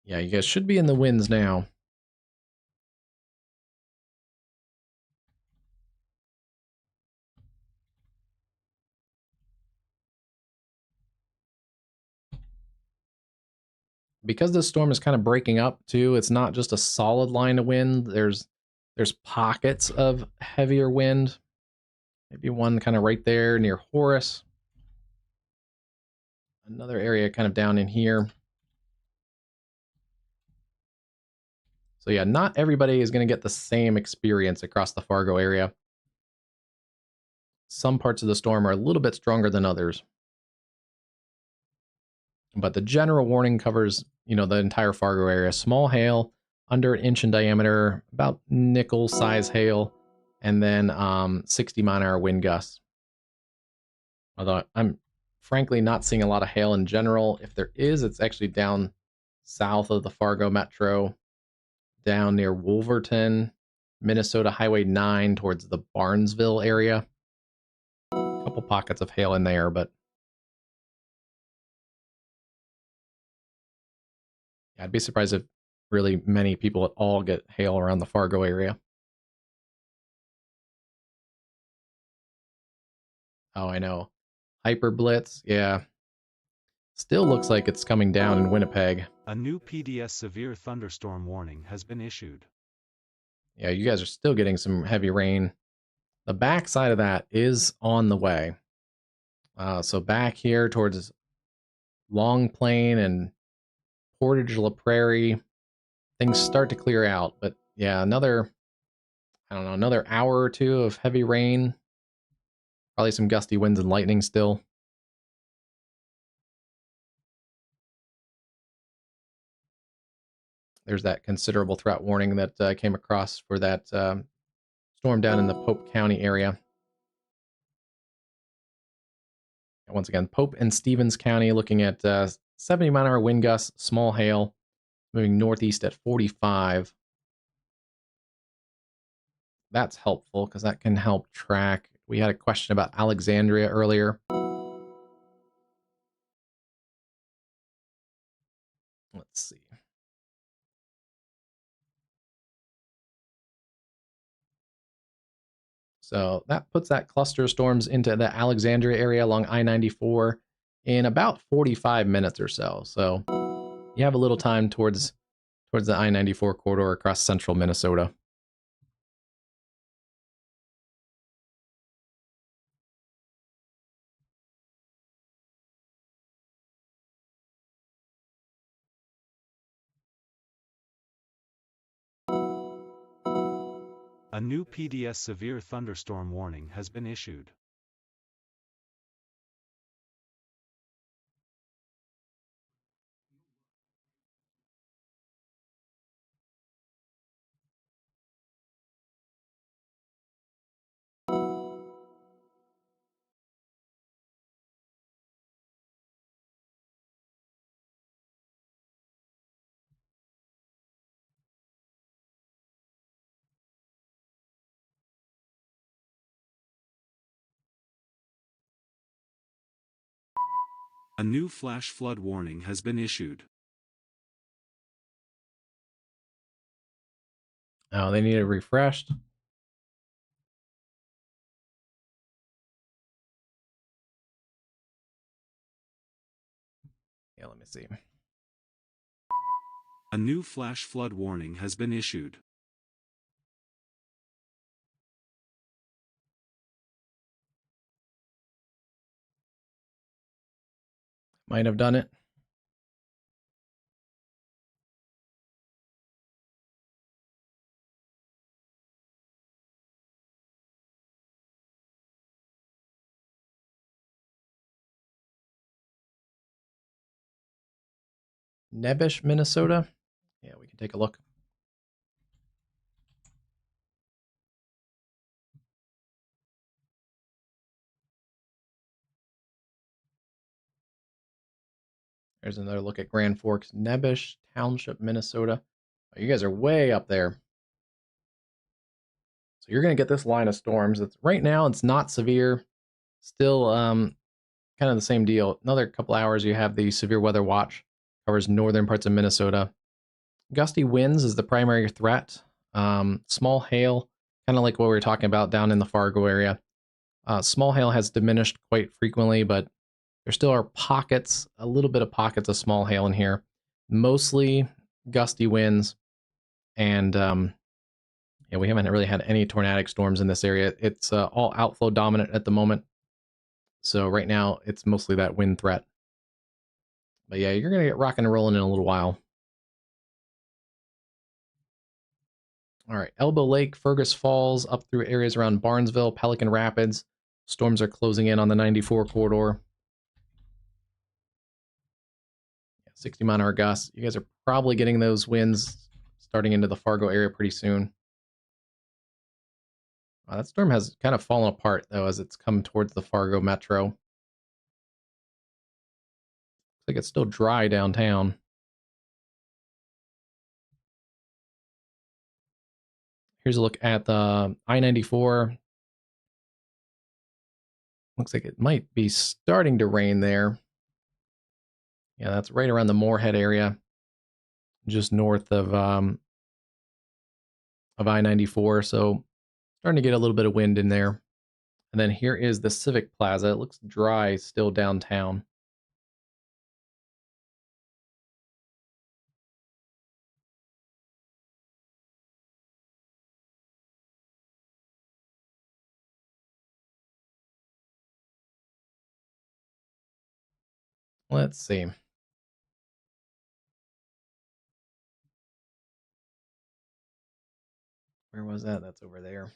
Yeah, you guys should be in the winds now. Because this storm is kind of breaking up too, it's not just a solid line of wind. There's pockets of heavier wind. Maybe one kind of right there near Horace. Another area kind of down in here. So yeah, not everybody is going to get the same experience across the Fargo area. Some parts of the storm are a little bit stronger than others. But the general warning covers, the entire Fargo area. Small hail, under an inch in diameter, about nickel size hail, and then 60-mile-an-hour wind gusts. Although I'm frankly not seeing a lot of hail in general. If there is, it's actually down south of the Fargo metro, down near Wolverton, Minnesota Highway 9 towards the Barnesville area. A couple pockets of hail in there, but I'd be surprised if really many people at all get hail around the Fargo area. Oh, I know. Hyper Blitz, yeah. Still looks like it's coming down in Winnipeg. A new PDS severe thunderstorm warning has been issued. Yeah, you guys are still getting some heavy rain. The back side of that is on the way. So back here towards Long Plain and Portage La Prairie, things start to clear out. But yeah, another hour or two of heavy rain. Probably some gusty winds and lightning still. There's that considerable threat warning that I came across for that storm down in the Pope County area. And once again, Pope and Stevens County looking at 70-mile-an-hour wind gusts, small hail, moving northeast at 45. That's helpful because that can help track. We had a question about Alexandria earlier. Let's see. So that puts that cluster of storms into the Alexandria area along I-94 in about 45 minutes or so. So you have a little time towards the I-94 corridor across central Minnesota. A new PDS severe thunderstorm warning has been issued. A new flash flood warning has been issued. Oh, they need it refreshed. Yeah, let me see. A new flash flood warning has been issued. Might have done it. Nebish, Minnesota. Yeah, we can take a look. There's another look at Grand Forks, Nebish Township, Minnesota. Oh, you guys are way up there. So you're going to get this line of storms. It's right now it's not severe. Still kind of the same deal. Another couple hours you have the severe weather watch, covers northern parts of Minnesota. Gusty winds is the primary threat. Small hail, kind of like what we were talking about down in the Fargo area. Small hail has diminished quite frequently, but there still are pockets, a little bit of pockets of small hail in here. Mostly gusty winds, and yeah, we haven't really had any tornadic storms in this area. It's all outflow dominant at the moment. So right now, it's mostly that wind threat. But yeah, you're going to get rocking and rolling in a little while. All right, Elbow Lake, Fergus Falls, up through areas around Barnesville, Pelican Rapids. Storms are closing in on the 94 corridor. 60-mile-an-hour gusts. You guys are probably getting those winds starting into the Fargo area pretty soon. That storm has kind of fallen apart, though, as it's come towards the Fargo metro. Looks like it's still dry downtown. Here's a look at the I-94. Looks like it might be starting to rain there. Yeah, that's right around the Moorhead area, just north of I-94. So starting to get a little bit of wind in there. And then here is the Civic Plaza. It looks dry still downtown. Let's see. Where was that? That's over there.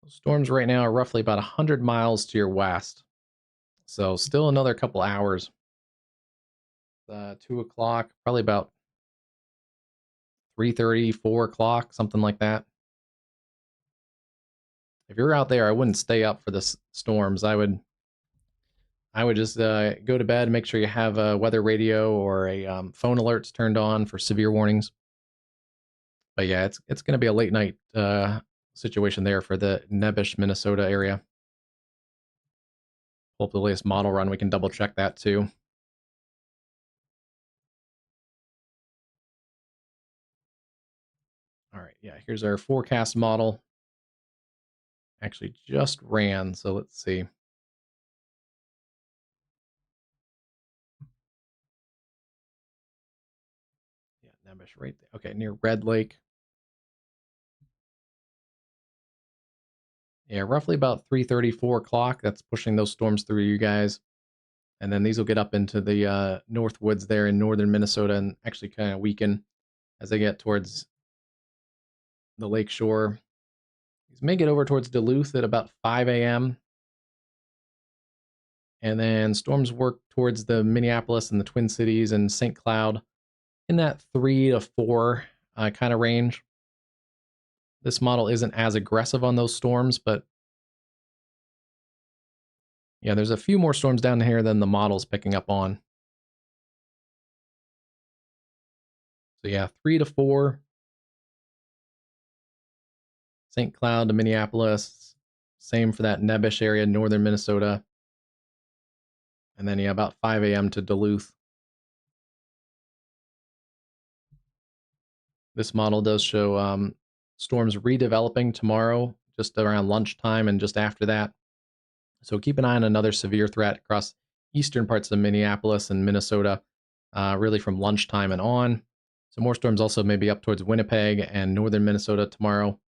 Storms right now are roughly about 100 miles to your west. So still another couple hours. 2 o'clock, probably about 3:30, 4 o'clock, something like that. If you're out there, I wouldn't stay up for the storms. I would just go to bed, make sure you have a weather radio or a phone alerts turned on for severe warnings. But yeah, it's going to be a late night situation there for the Nebish, Minnesota area. Pull up the latest model run. We can double check that too. All right, yeah, here's our forecast model. Actually just ran, so let's see. Yeah, Nebish right there. Okay, near Red Lake. Yeah, roughly about 3:30, 4 o'clock. That's pushing those storms through you guys. And then these will get up into the north woods there in northern Minnesota and actually kind of weaken as they get towards the lake shore. These may get over towards Duluth at about 5 a.m. And then storms work towards the Minneapolis and the Twin Cities and St. Cloud in that 3 to 4 kind of range. This model isn't as aggressive on those storms, but yeah, there's a few more storms down here than the model's picking up on. So yeah, 3 to 4. St. Cloud to Minneapolis. Same for that Nebish area, northern Minnesota. And then, yeah, about 5 a.m. to Duluth. This model does show storms redeveloping tomorrow, just around lunchtime and just after that. So keep an eye on another severe threat across eastern parts of Minneapolis and Minnesota, really from lunchtime and on. So more storms also maybe up towards Winnipeg and northern Minnesota tomorrow.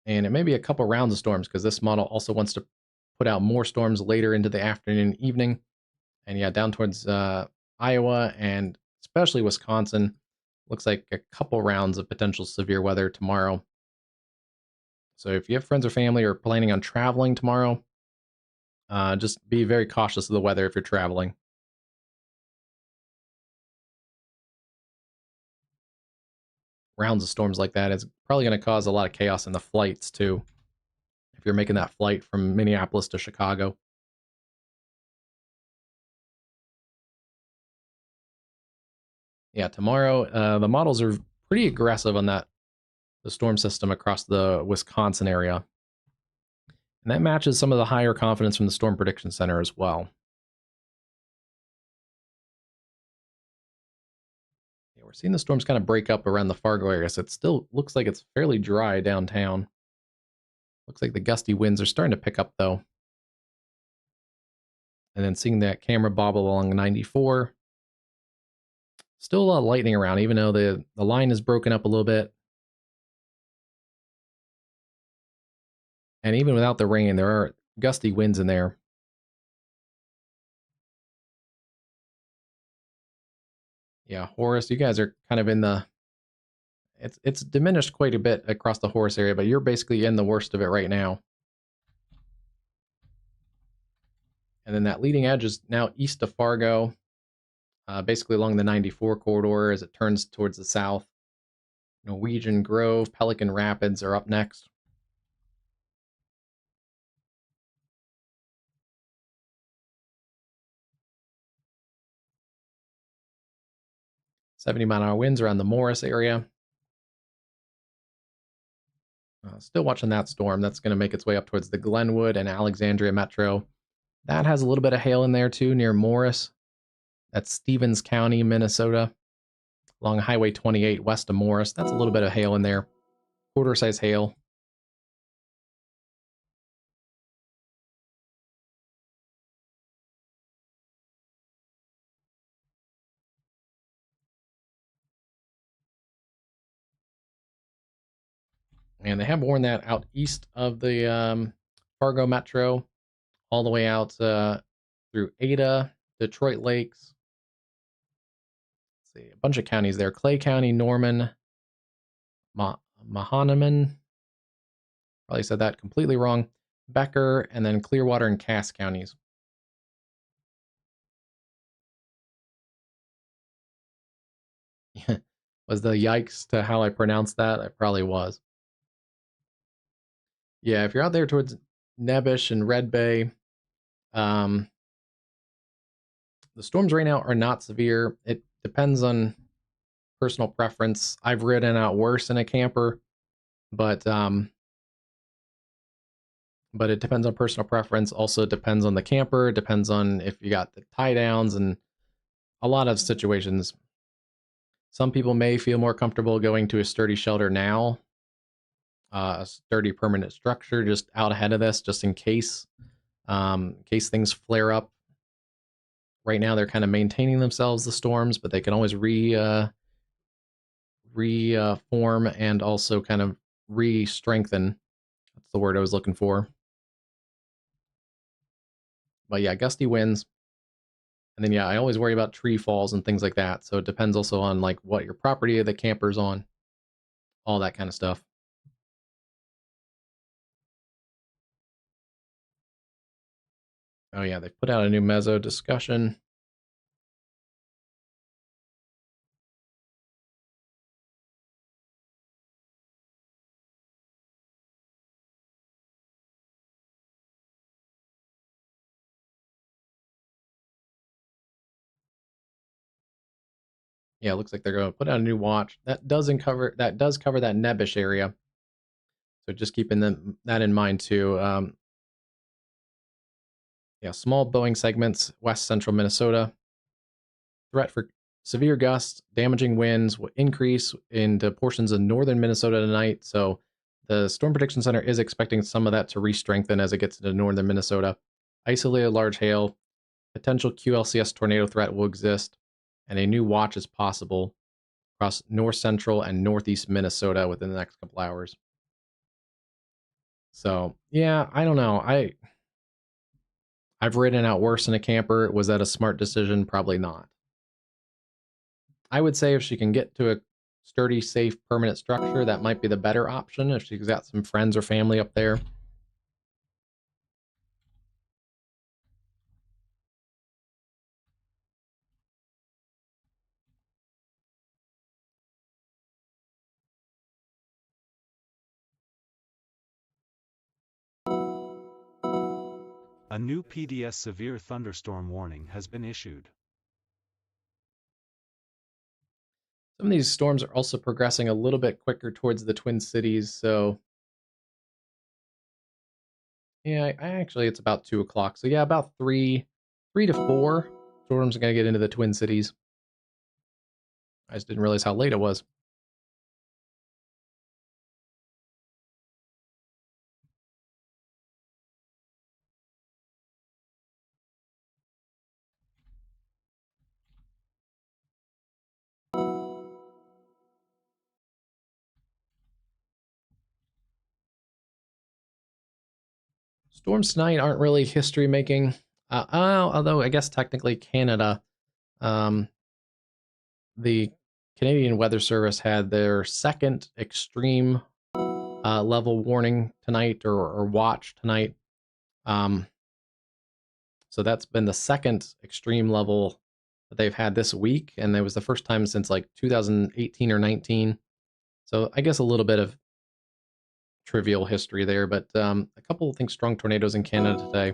And it may be a couple rounds of storms because this model also wants to put out more storms later into the afternoon, evening. And yeah, down towards Iowa and especially Wisconsin. Looks like a couple rounds of potential severe weather tomorrow. So if you have friends or family or planning on traveling tomorrow, just be very cautious of the weather if you're traveling. Rounds of storms like that is probably going to cause a lot of chaos in the flights too. If you're making that flight from Minneapolis to Chicago. Yeah, tomorrow, the models are pretty aggressive on the storm system across the Wisconsin area. And that matches some of the higher confidence from the Storm Prediction Center as well. Yeah, we're seeing the storms kind of break up around the Fargo area, so it still looks like it's fairly dry downtown. Looks like the gusty winds are starting to pick up, though. And then seeing that camera bobble along 94. Still a lot of lightning around, even though the line is broken up a little bit. And even without the rain, there are gusty winds in there. Yeah, Horace, you guys are kind of in the... It's diminished quite a bit across the Horace area, but you're basically in the worst of it right now. And then that leading edge is now east of Fargo, basically along the 94 corridor as it turns towards the south. Norwegian Grove, Pelican Rapids are up next. .70-mile-an-hour winds around the Morris area. Still watching that storm. That's going to make its way up towards the Glenwood and Alexandria metro. That has a little bit of hail in there too, near Morris. That's Stevens County, Minnesota, along Highway 28 west of Morris. That's a little bit of hail in there. Quarter-size hail. And they have warned that out east of the Fargo metro, all the way out through Ada, Detroit Lakes. Let's see, a bunch of counties there. Clay County, Norman, Mahanomen. Probably said that completely wrong. Becker, and then Clearwater and Cass counties. Was the yikes to how I pronounced that? I probably was. Yeah, if you're out there towards Nebish and Red Bay, um, the storms right now are not severe. It depends on personal preference. I've ridden out worse in a camper, but it depends on personal preference. Also depends on the camper. Depends on if you got the tie downs and a lot of situations. Some people may feel more comfortable going to a sturdy shelter now, a sturdy permanent structure just out ahead of this, just in case things flare up. Right now, they're kind of maintaining themselves, the storms, but they can always reform and also kind of re-strengthen. That's the word I was looking for. But yeah, gusty winds. And then yeah, I always worry about tree falls and things like that. So it depends also on like what your property the camper's on, all that kind of stuff. Oh yeah, they've put out a new mezzo discussion. Yeah, it looks like they're going to put out a new watch that doesn't cover that Nebish area. So just keeping that in mind too. Yeah, small Boeing segments, west central Minnesota. Threat for severe gusts, damaging winds will increase into portions of northern Minnesota tonight. So the Storm Prediction Center is expecting some of that to re-strengthen as it gets into northern Minnesota. Isolated large hail, potential QLCS tornado threat will exist, and a new watch is possible across north central and northeast Minnesota within the next couple hours. So yeah, I don't know. I've ridden out worse in a camper. Was that a smart decision? Probably not. I would say if she can get to a sturdy, safe, permanent structure, that might be the better option if she's got some friends or family up there. A new PDS severe thunderstorm warning has been issued. Some of these storms are also progressing a little bit quicker towards the Twin Cities, so yeah, actually it's about 2 o'clock. So yeah, about 3 to 4 storms are going to get into the Twin Cities. I just didn't realize how late it was. Storms tonight aren't really history making, although I guess technically Canada, um, the Canadian Weather Service had their second extreme level warning tonight or watch tonight. Um, so that's been the second extreme level that they've had this week, and it was the first time since like 2018 or 19. So I guess a little bit of trivial history there, but a couple of things strong tornadoes in Canada today.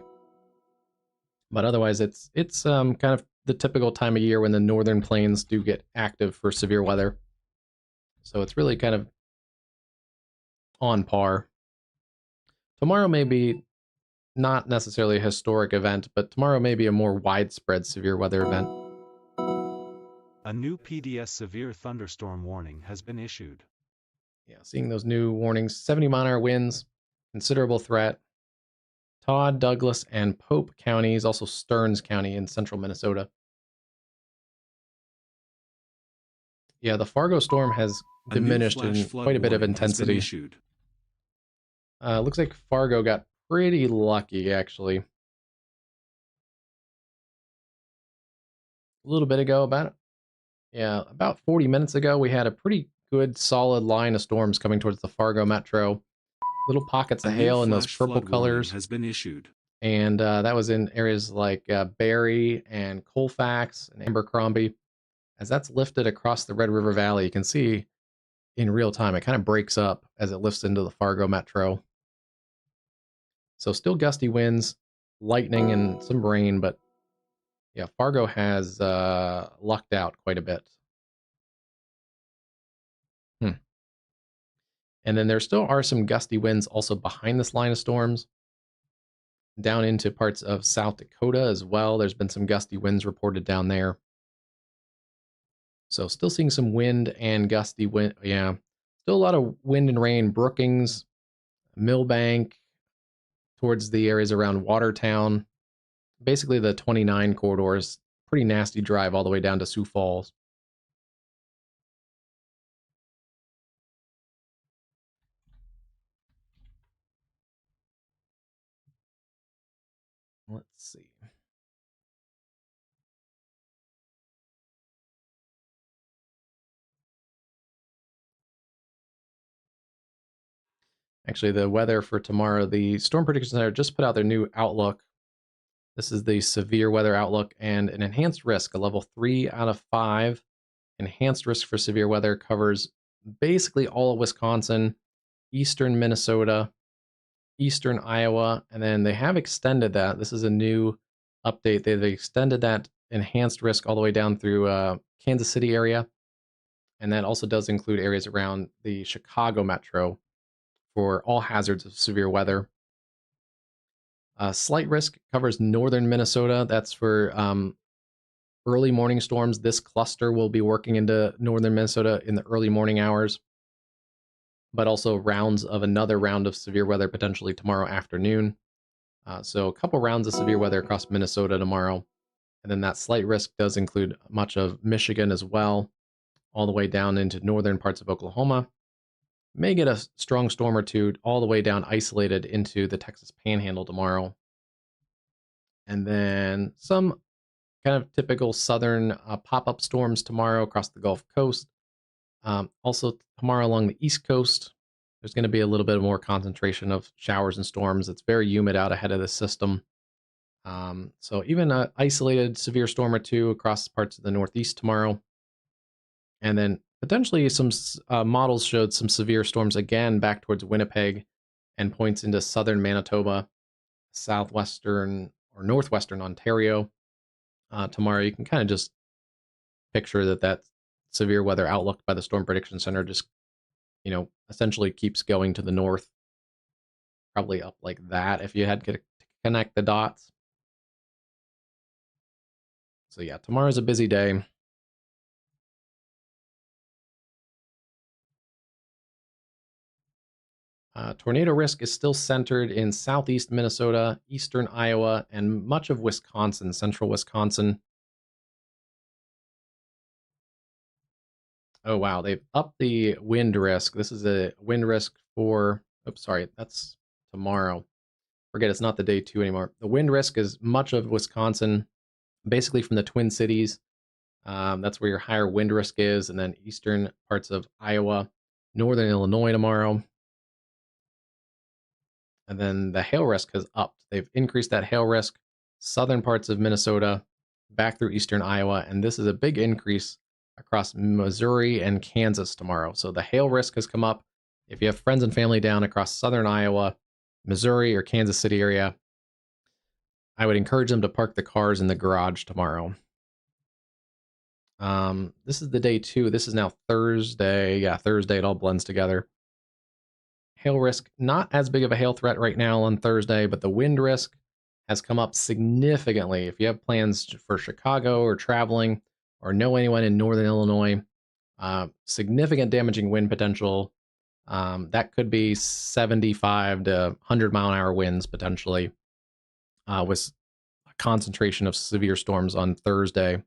But otherwise, it's kind of the typical time of year when the northern plains do get active for severe weather. So it's really kind of on par. Tomorrow may be not necessarily a historic event, but tomorrow may be a more widespread severe weather event. A new PDS severe thunderstorm warning has been issued. Yeah, seeing those new warnings, 70-mile-an-hour winds, considerable threat. Todd, Douglas, and Pope counties, also Stearns County in central Minnesota. Yeah, the Fargo storm has diminished in quite a bit of intensity. Looks like Fargo got pretty lucky, actually. A little bit ago, about 40 minutes ago, we had a pretty good, solid line of storms coming towards the Fargo metro. Little pockets of hail in those purple colors has been issued. And that was in areas like Barrie and Colfax and Abercrombie. As that's lifted across the Red River Valley, you can see in real time, it kind of breaks up as it lifts into the Fargo metro. So still gusty winds, lightning, and some rain, but yeah, Fargo has lucked out quite a bit. And then there still are some gusty winds also behind this line of storms, down into parts of South Dakota as well. There's been some gusty winds reported down there. So still seeing some wind and gusty wind. Yeah, still a lot of wind and rain. Brookings, Millbank, towards the areas around Watertown. Basically the 29 corridors. Pretty nasty drive all the way down to Sioux Falls. Let's see. Actually, the weather for tomorrow, the Storm Prediction Center just put out their new outlook. This is the severe weather outlook and an enhanced risk, a level 3 out of 5. Enhanced risk for severe weather covers basically all of Wisconsin, eastern Minnesota, eastern Iowa, and then they have extended that. This is a new update. They've extended that enhanced risk all the way down through Kansas City area. And that also does include areas around the Chicago metro for all hazards of severe weather. Slight risk covers northern Minnesota. That's for early morning storms. This cluster will be working into northern Minnesota in the early morning hours, but also rounds of another round of severe weather potentially tomorrow afternoon. So a couple rounds of severe weather across Minnesota tomorrow. And then that slight risk does include much of Michigan as well, all the way down into northern parts of Oklahoma. May get a strong storm or two all the way down isolated into the Texas Panhandle tomorrow. And then some kind of typical southern pop-up storms tomorrow across the Gulf Coast. Also tomorrow along the East Coast, there's going to be a little bit more concentration of showers and storms. It's very humid out ahead of the system. So even an isolated severe storm or two across parts of the Northeast tomorrow. And then potentially some models showed some severe storms again back towards Winnipeg and points into southern Manitoba, southwestern or northwestern Ontario. Tomorrow, you can kind of just picture that severe weather outlook by the Storm Prediction Center just, essentially keeps going to the north, probably up like that if you had to connect the dots. So yeah, tomorrow's a busy day. Tornado risk is still centered in southeast Minnesota, eastern Iowa, and much of Wisconsin, central Wisconsin. Oh, wow. They've upped the wind risk. This is a wind risk for, oops, sorry, that's tomorrow. Forget it's not the day 2 anymore. The wind risk is much of Wisconsin, basically from the Twin Cities. That's where your higher wind risk is, and then eastern parts of Iowa, northern Illinois tomorrow. And then the hail risk has upped. They've increased that hail risk, southern parts of Minnesota, back through eastern Iowa, and this is a big increase across Missouri and Kansas tomorrow. So the hail risk has come up. If you have friends and family down across southern Iowa, Missouri, or Kansas City area, I would encourage them to park the cars in the garage tomorrow. This is the day 2. This is now Thursday. Yeah, Thursday. It all blends together. Hail risk, not as big of a hail threat right now on Thursday, but the wind risk has come up significantly. If you have plans for Chicago or traveling or know anyone in northern Illinois, significant damaging wind potential. That could be 75 to 100 mile an hour winds potentially, with a concentration of severe storms on Thursday.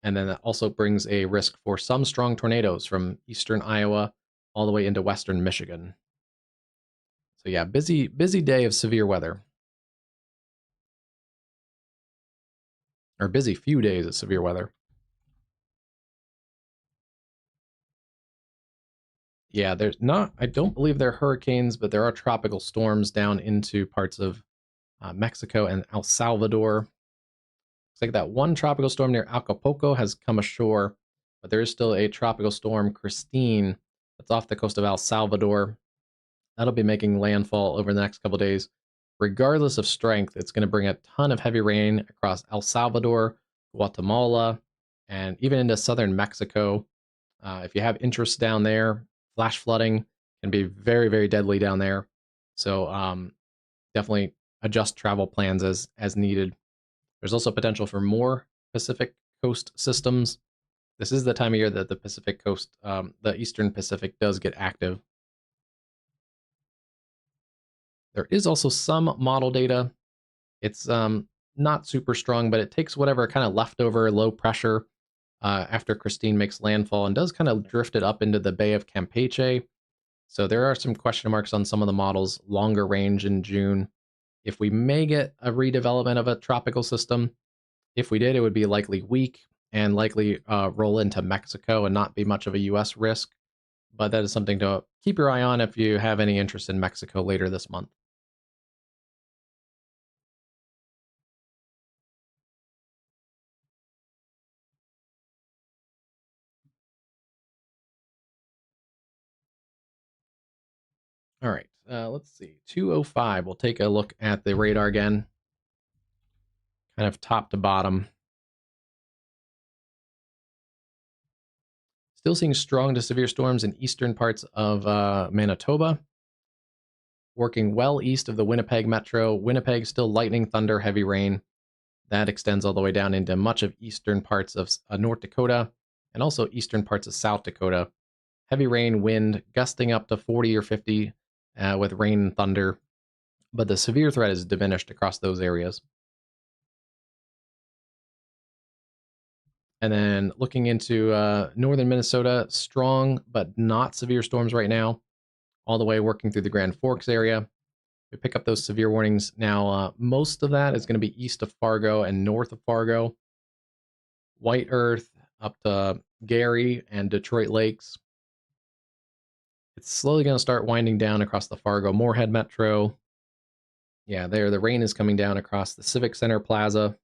And then that also brings a risk for some strong tornadoes from eastern Iowa all the way into western Michigan. So yeah, busy day of severe weather. Or busy few days of severe weather. Yeah, there's not, I don't believe they're hurricanes, but there are tropical storms down into parts of Mexico and El Salvador. Looks like that one tropical storm near Acapulco has come ashore, but there is still a tropical storm, Christine, that's off the coast of El Salvador. That'll be making landfall over the next couple days. Regardless of strength, it's going to bring a ton of heavy rain across El Salvador, Guatemala, and even into southern Mexico. If you have interest down there, flash flooding can be very, very deadly down there. So definitely adjust travel plans as needed. There's also potential for more Pacific Coast systems. This is the time of year that the Pacific Coast, the Eastern Pacific, does get active. There is also some model data. It's not super strong, but it takes whatever kind of leftover low pressure after Christine makes landfall and does kind of drift it up into the Bay of Campeche. So there are some question marks on some of the models, longer range in June. If we may get a redevelopment of a tropical system, if we did, it would be likely weak and likely roll into Mexico and not be much of a U.S. risk. But that is something to keep your eye on if you have any interest in Mexico later this month. All right, let's see. 205. We'll take a look at the radar again, kind of top to bottom. Still seeing strong to severe storms in eastern parts of Manitoba, working well east of the Winnipeg metro. Winnipeg still lightning, thunder, heavy rain. That extends all the way down into much of eastern parts of North Dakota and also eastern parts of South Dakota. Heavy rain, wind, gusting up to 40 or 50 with rain and thunder. But the severe threat is diminished across those areas. And then looking into northern Minnesota, strong but not severe storms right now, all the way working through the Grand Forks area. We pick up those severe warnings now. Most of that is going to be east of Fargo and north of Fargo. White Earth up to Gary and Detroit Lakes. It's slowly going to start winding down across the Fargo-Moorhead metro. Yeah, there, the rain is coming down across the Civic Center Plaza.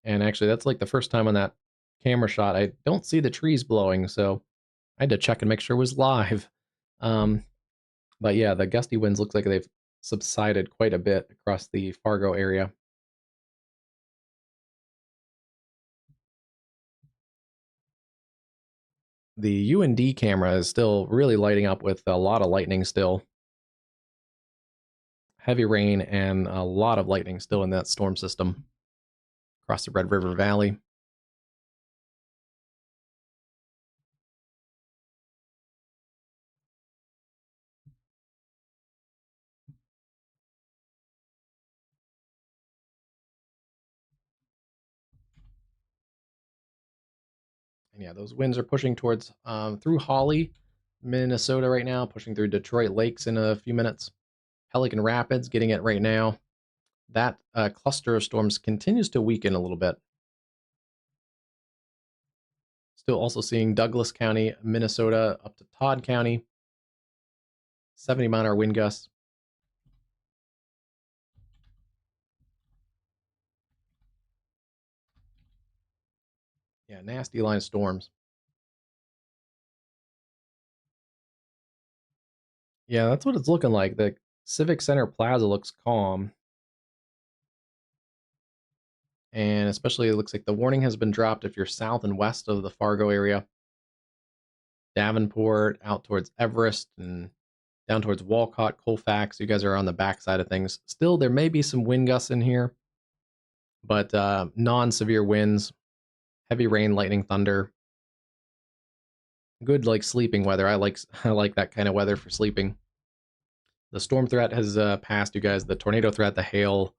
And actually, that's like the first time on that camera shot, I don't see the trees blowing, so I had to check and make sure it was live. But yeah, the gusty winds looks like they've subsided quite a bit across the Fargo area. The UND camera is still really lighting up with a lot of lightning still. Heavy rain and a lot of lightning still in that storm system across the Red River Valley. And yeah, those winds are pushing towards through Holly, Minnesota right now, pushing through Detroit Lakes in a few minutes. Pelican Rapids getting it right now. That cluster of storms continues to weaken a little bit. Still also seeing Douglas County, Minnesota, up to Todd County. 70-mile-an-hour wind gusts. Yeah, nasty line of storms. Yeah, that's what it's looking like. The Civic Center Plaza looks calm. And especially it looks like the warning has been dropped if you're south and west of the Fargo area. Davenport, out towards Everest, and down towards Walcott, Colfax. You guys are on the backside of things. Still, there may be some wind gusts in here, but non-severe winds, heavy rain, lightning, thunder. Good like sleeping weather. I like that kind of weather for sleeping. The storm threat has passed, you guys. The tornado threat, the hail,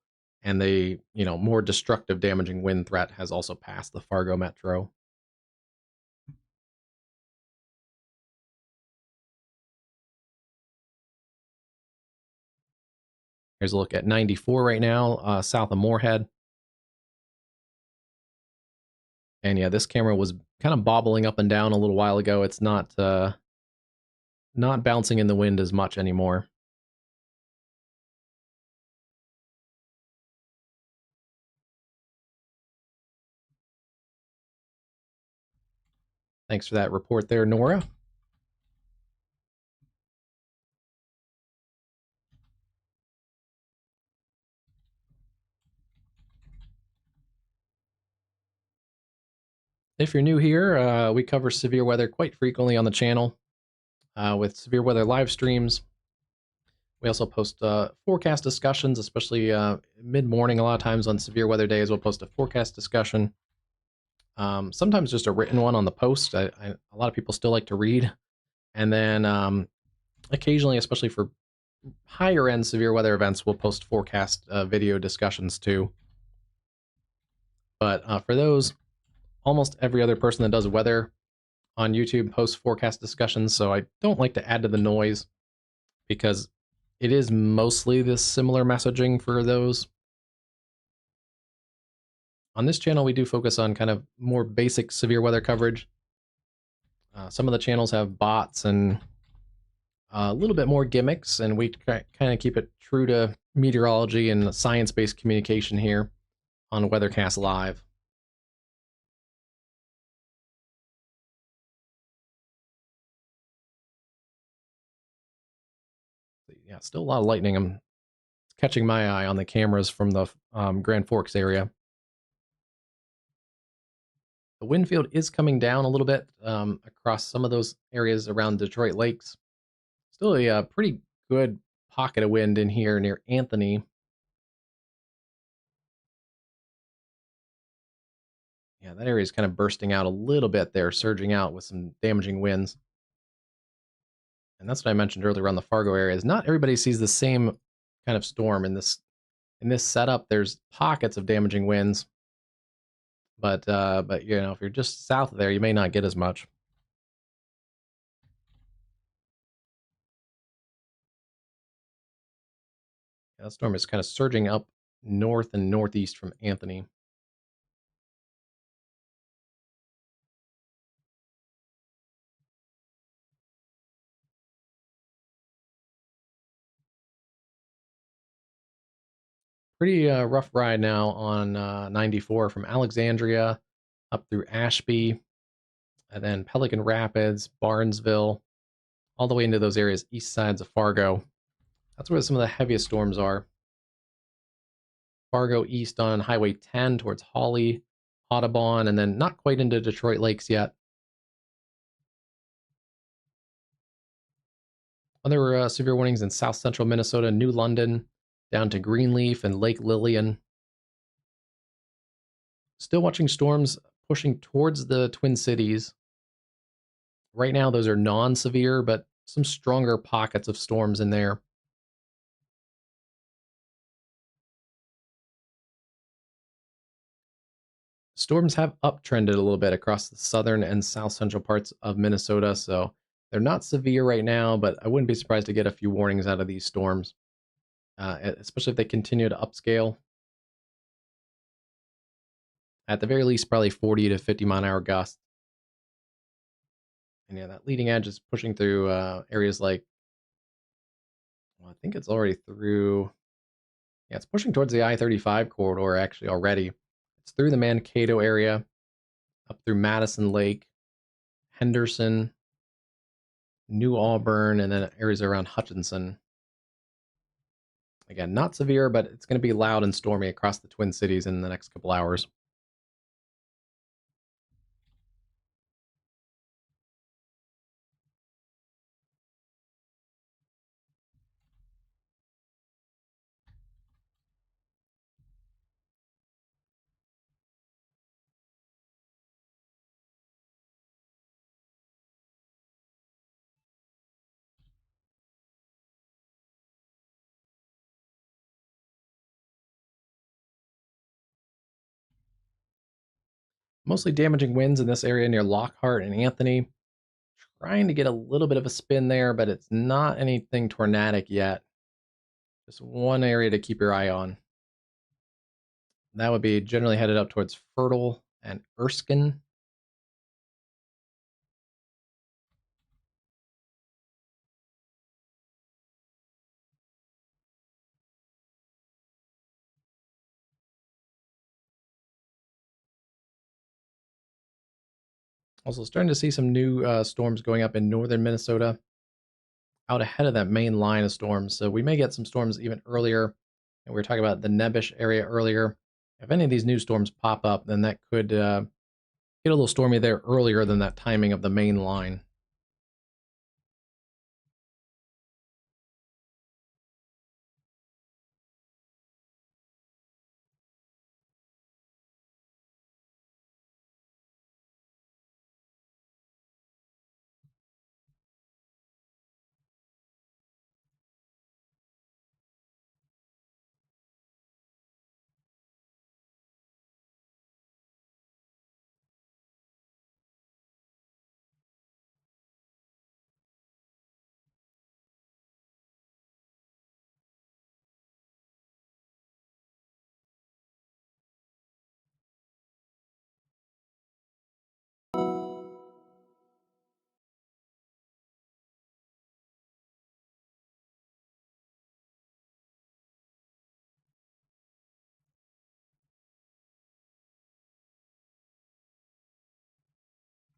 and the more destructive, damaging wind threat has also passed the Fargo metro. Here's a look at 94 right now, south of Moorhead. And yeah, this camera was kind of bobbling up and down a little while ago. It's not bouncing in the wind as much anymore. Thanks for that report there, Nora. If you're new here, we cover severe weather quite frequently on the channel with severe weather live streams. We also post forecast discussions, especially mid-morning. A lot of times on severe weather days, we'll post a forecast discussion. Sometimes just a written one on the post. A lot of people still like to read. And then occasionally, especially for higher end severe weather events, we'll post forecast video discussions too. But for those, almost every other person that does weather on YouTube posts forecast discussions, so I don't like to add to the noise because it is mostly this similar messaging for those. On this channel, we do focus on kind of more basic severe weather coverage. Some of the channels have bots and a little bit more gimmicks, and we kind of keep it true to meteorology and science-based communication here on WeatherCast Live. Yeah, still a lot of lightning. It's catching my eye on the cameras from the Grand Forks area. The wind field is coming down a little bit across some of those areas around Detroit Lakes. Still a pretty good pocket of wind in here near Anthony. Yeah, that area is kind of bursting out a little bit there, surging out with some damaging winds. And that's what I mentioned earlier on the Fargo area. Is not everybody sees the same kind of storm in this setup. There's pockets of damaging winds, but you know, if you're just south of there, you may not get as much. Yeah, that storm is kind of surging up north and northeast from Anthony. Pretty rough ride now on 94 from Alexandria up through Ashby, and then Pelican Rapids, Barnesville, all the way into those areas east sides of Fargo. That's where some of the heaviest storms are. Fargo east on Highway 10 towards Hawley, Audubon, and then not quite into Detroit Lakes yet. Other severe warnings in south central Minnesota, New London, down to Greenleaf and Lake Lillian. Still watching storms pushing towards the Twin Cities. Right now, those are non-severe, but some stronger pockets of storms in there. Storms have uptrended a little bit across the southern and south central parts of Minnesota, so they're not severe right now, but I wouldn't be surprised to get a few warnings out of these storms, especially if they continue to upscale. At the very least, probably 40 to 50 mile an hour gusts. And yeah, that leading edge is pushing through areas like, well, I think it's already through, yeah, it's pushing towards the I-35 corridor actually already. It's through the Mankato area, up through Madison Lake, Henderson, New Auburn, and then areas around Hutchinson. Again, not severe, but it's going to be loud and stormy across the Twin Cities in the next couple hours. Mostly damaging winds in this area near Lockhart and Anthony. Trying to get a little bit of a spin there, but it's not anything tornadic yet. Just one area to keep your eye on. That would be generally headed up towards Fertile and Erskine. Also starting to see some new storms going up in northern Minnesota, out ahead of that main line of storms. So we may get some storms even earlier. And we were talking about the Nebish area earlier. If any of these new storms pop up, then that could get a little stormy there earlier than that timing of the main line.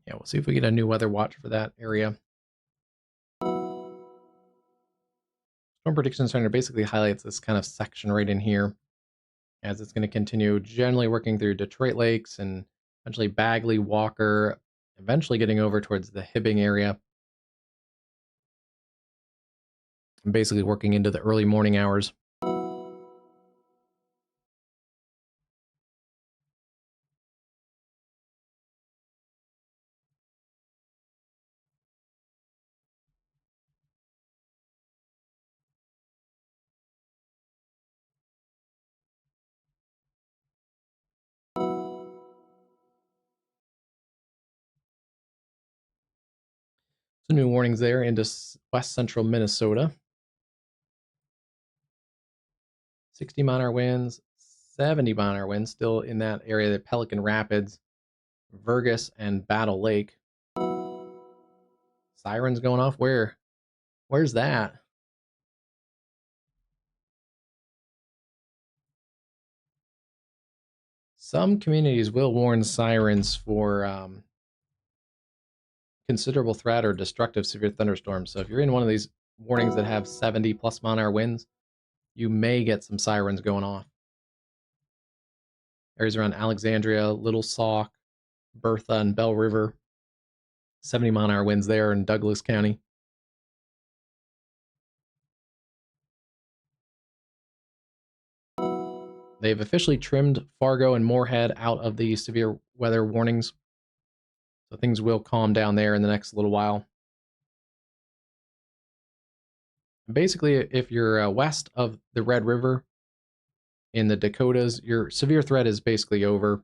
Yeah, we'll see if we get a new weather watch for that area. Storm Prediction Center basically highlights this kind of section right in here, as it's going to continue generally working through Detroit Lakes and eventually Bagley, Walker, eventually getting over towards the Hibbing area, and basically working into the early morning hours. So new warnings there into west central Minnesota. 60-mile-an-hour winds, 70-mile-an-hour winds still in that area, the Pelican Rapids, Vergas, and Battle Lake. Sirens going off where? Where's that? Some communities will warn sirens for considerable threat or destructive severe thunderstorms. So if you're in one of these warnings that have 70+ mile-an-hour winds, you may get some sirens going off. Areas around Alexandria, Little Sauk, Bertha, and Bell River. 70-mile-an-hour winds there in Douglas County. They've officially trimmed Fargo and Moorhead out of the severe weather warnings, so things will calm down there in the next little while. Basically, if you're west of the Red River in the Dakotas, your severe threat is basically over.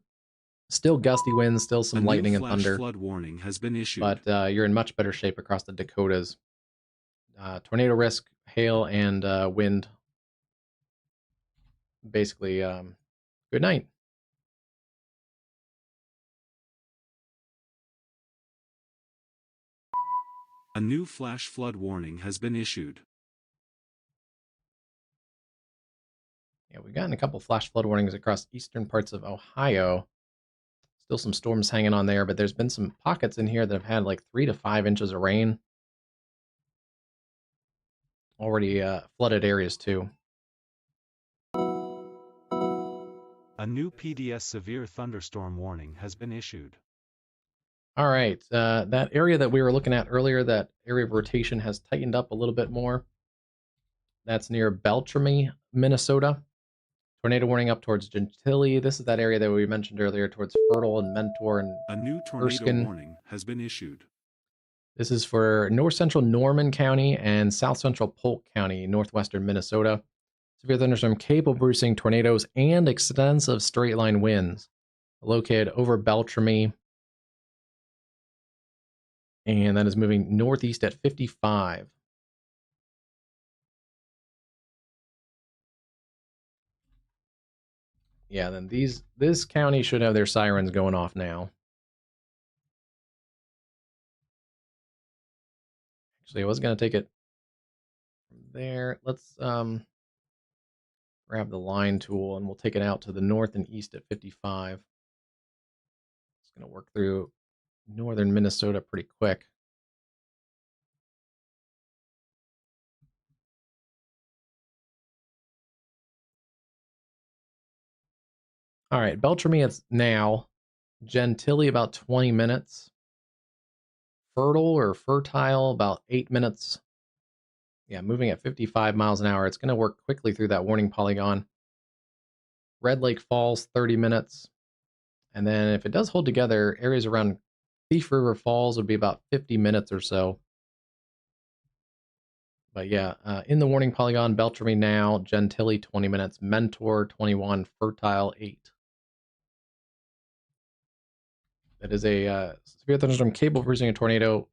Still gusty winds, still some lightning and thunder. Flood warning has been issued. But you're in much better shape across the Dakotas. Tornado risk, hail, and wind. Basically, good night. A new flash flood warning has been issued. Yeah, we've gotten a couple flash flood warnings across eastern parts of Ohio. Still some storms hanging on there, but there's been some pockets in here that have had like 3 to 5 inches of rain. Already flooded areas too. A new PDS severe thunderstorm warning has been issued. All right, that area that we were looking at earlier, that area of rotation has tightened up a little bit more. That's near Beltrami, Minnesota. Tornado warning up towards Gentilly. This is that area that we mentioned earlier towards Fertile and Mentor and A new tornado Erskine. warning has been issued. This is for north central Norman County and south central Polk County, northwestern Minnesota. Severe thunderstorm capable of producing tornadoes and extensive straight line winds. Located over Beltrami. And that is moving northeast at 55. Yeah, then this county should have their sirens going off now. Actually, I was going to take it from there. Let's grab the line tool and we'll take it out to the north and east at 55. It's going to work through northern Minnesota pretty quick. All right, Beltrami, it's now. Gentilly, about 20 minutes. Fertile or Fertile, about 8 minutes. Yeah, moving at 55 miles an hour. It's going to work quickly through that warning polygon. Red Lake Falls, 30 minutes. And then if it does hold together, areas around Thief River Falls would be about 50 minutes or so. But yeah, in the warning polygon, Beltrami now, Gentilly 20 minutes, Mentor 21, Fertile 8. That is a severe thunderstorm capable of producing a tornado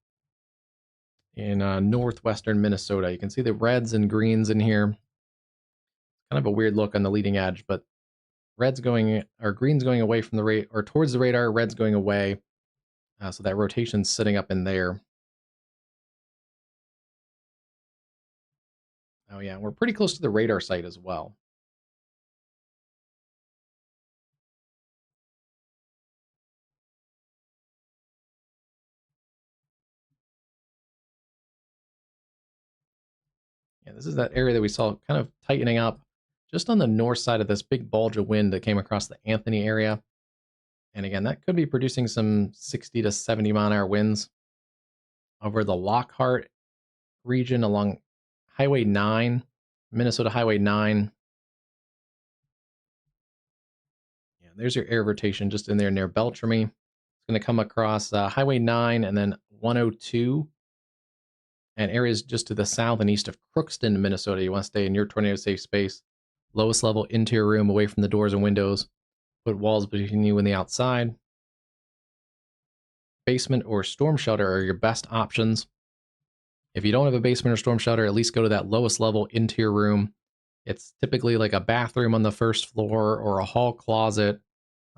in northwestern Minnesota. You can see the reds and greens in here. Kind of a weird look on the leading edge, but red's going or green's going away from the radar or towards the radar, red's going away. So that rotation's sitting up in there. Oh yeah, we're pretty close to the radar site as well. Yeah, this is that area that we saw kind of tightening up just on the north side of this big bulge of wind that came across the Anthony area. And again, that could be producing some 60 to 70 mile an hour winds over the Lockhart region along Highway 9, Minnesota Highway 9. Yeah, there's your air rotation just in there near Beltrami. It's going to come across Highway 9 and then 102 and areas just to the south and east of Crookston, Minnesota. You want to stay in your tornado safe space. Lowest level interior room away from the doors and windows. Put walls between you and the outside. Basement or storm shelter are your best options. If you don't have a basement or storm shelter, at least go to that lowest level interior room. It's typically like a bathroom on the first floor or a hall closet,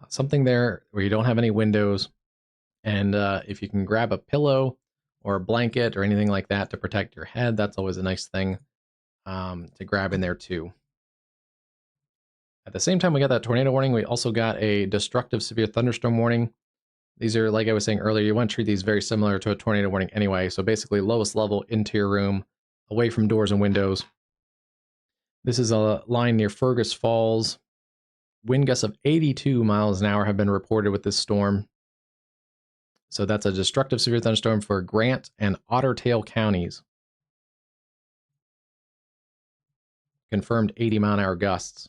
something there where you don't have any windows. And if you can grab a pillow or a blanket or anything like that to protect your head, that's always a nice thing to grab in there too. At the same time we got that tornado warning, we also got a destructive severe thunderstorm warning. These are, like I was saying earlier, you want to treat these very similar to a tornado warning anyway. So basically lowest level interior room, away from doors and windows. This is a line near Fergus Falls. Wind gusts of 82 miles an hour have been reported with this storm. So that's a destructive severe thunderstorm for Grant and Otter Tail counties. Confirmed 80 mile an hour gusts.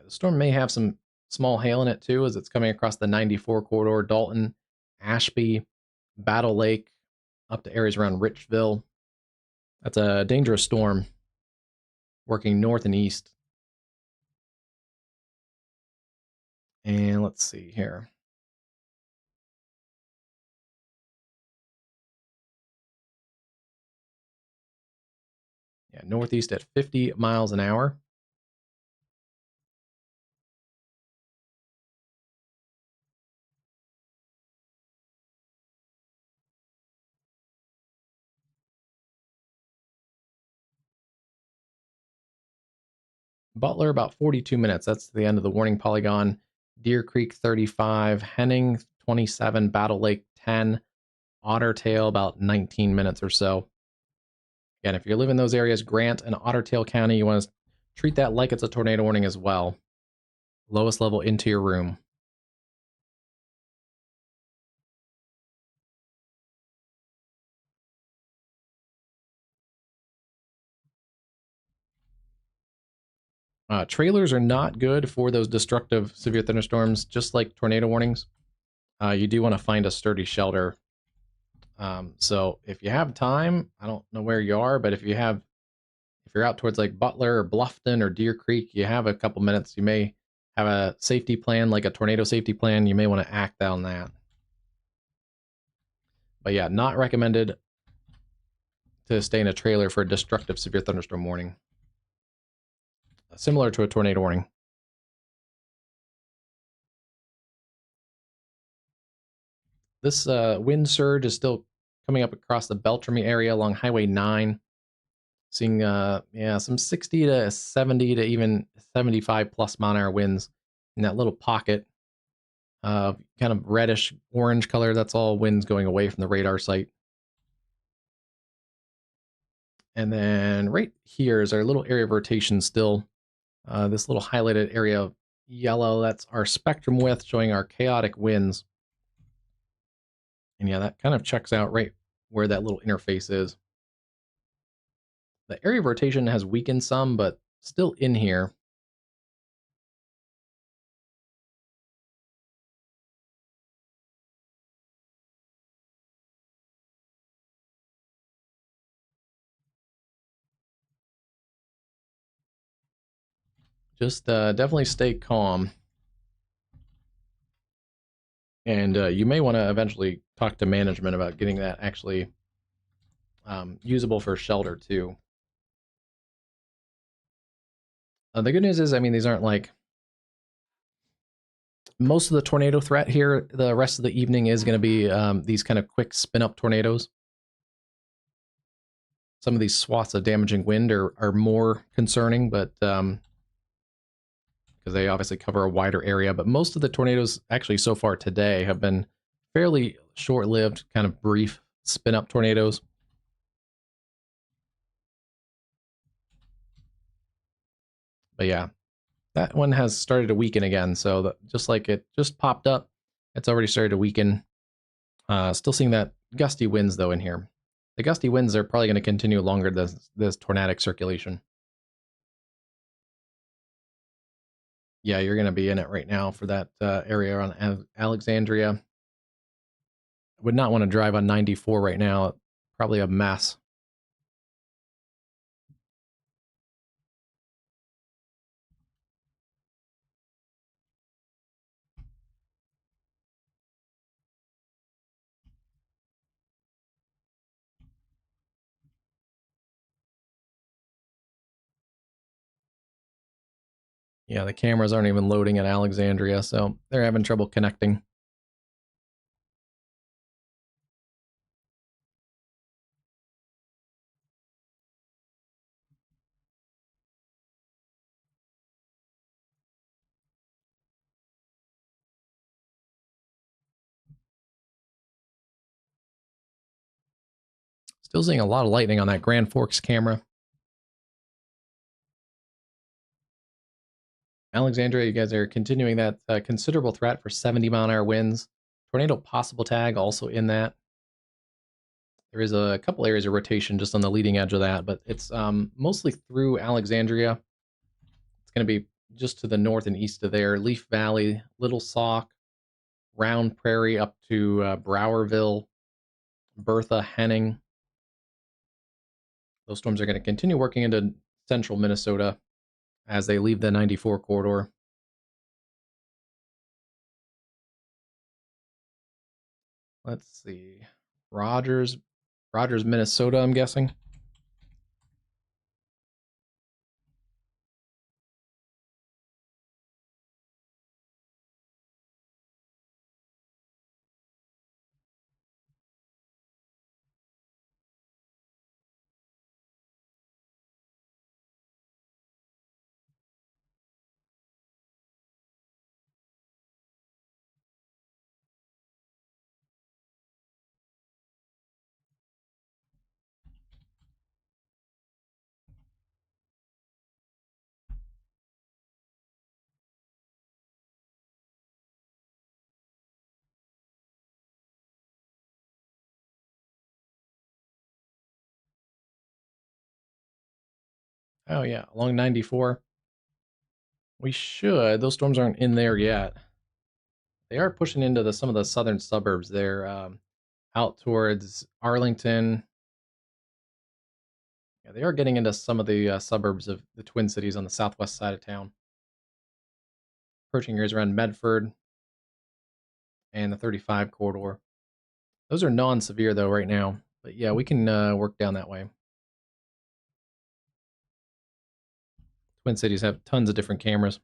The storm may have some small hail in it too, as it's coming across the 94 corridor, Dalton, Ashby, Battle Lake, up to areas around Richville. That's a dangerous storm working north and east. And let's see here. Yeah, northeast at 50 miles an hour. Butler, about 42 minutes. That's the end of the warning polygon. Deer Creek, 35. Henning, 27. Battle Lake, 10. Otter Tail, about 19 minutes or so. Again, if you live in those areas, Grant and Otter Tail County, you want to treat that like it's a tornado warning as well. Lowest level interior room. Trailers are not good for those destructive severe thunderstorms, just like tornado warnings. You do want to find a sturdy shelter. So if you have time, I don't know where you are, but if you're out towards like Butler or Bluffton or Deer Creek, you have a couple minutes. You may have a safety plan, like a tornado safety plan. You may want to act on that. But yeah, not recommended to stay in a trailer for a destructive severe thunderstorm warning. Similar to a tornado warning. This wind surge is still coming up across the Beltrami area along Highway 9. Seeing some 60 to 70 to even 75 plus mile an hour winds in that little pocket of kind of reddish orange color. That's all winds going away from the radar site. And then right here is our little area of rotation still. This little highlighted area of yellow, that's our spectrum width showing our chaotic winds. And yeah, that kind of checks out right where that little interface is. The area of rotation has weakened some, but still in here. Just definitely stay calm. And you may want to eventually talk to management about getting that actually usable for shelter too. The good news is, I mean, these aren't like most of the tornado threat here. The rest of the evening is going to be these kind of quick spin up tornadoes. Some of these swaths of damaging wind are more concerning, but because they obviously cover a wider area. But most of the tornadoes actually so far today have been fairly short-lived, kind of brief spin-up tornadoes. But yeah, that one has started to weaken again. So just like it just popped up, it's already started to weaken. Still seeing that gusty winds though in here. The gusty winds are probably going to continue longer than this tornadic circulation. Yeah, you're going to be in it right now for that area around Alexandria. Would not want to drive on 94 right now. Probably a mess. Yeah, the cameras aren't even loading at Alexandria, so they're having trouble connecting. Still seeing a lot of lightning on that Grand Forks camera. Alexandria, you guys are continuing that considerable threat for 70-mile-an-hour winds. Tornado possible tag also in that. There is a couple areas of rotation just on the leading edge of that, but it's mostly through Alexandria. It's going to be just to the north and east of there. Leaf Valley, Little Sauk, Round Prairie up to Browerville, Bertha, Henning. Those storms are going to continue working into central Minnesota as they leave the 94 corridor. Let's see. Rogers, Minnesota, I'm guessing. Oh yeah, along 94. We should. Those storms aren't in there yet. They are pushing into some of the southern suburbs. They're out towards Arlington. Yeah, they are getting into some of the suburbs of the Twin Cities on the southwest side of town. Approaching areas around Medford and the 35 corridor. Those are non-severe though right now. But yeah, we can work down that way. Twin Cities have tons of different cameras.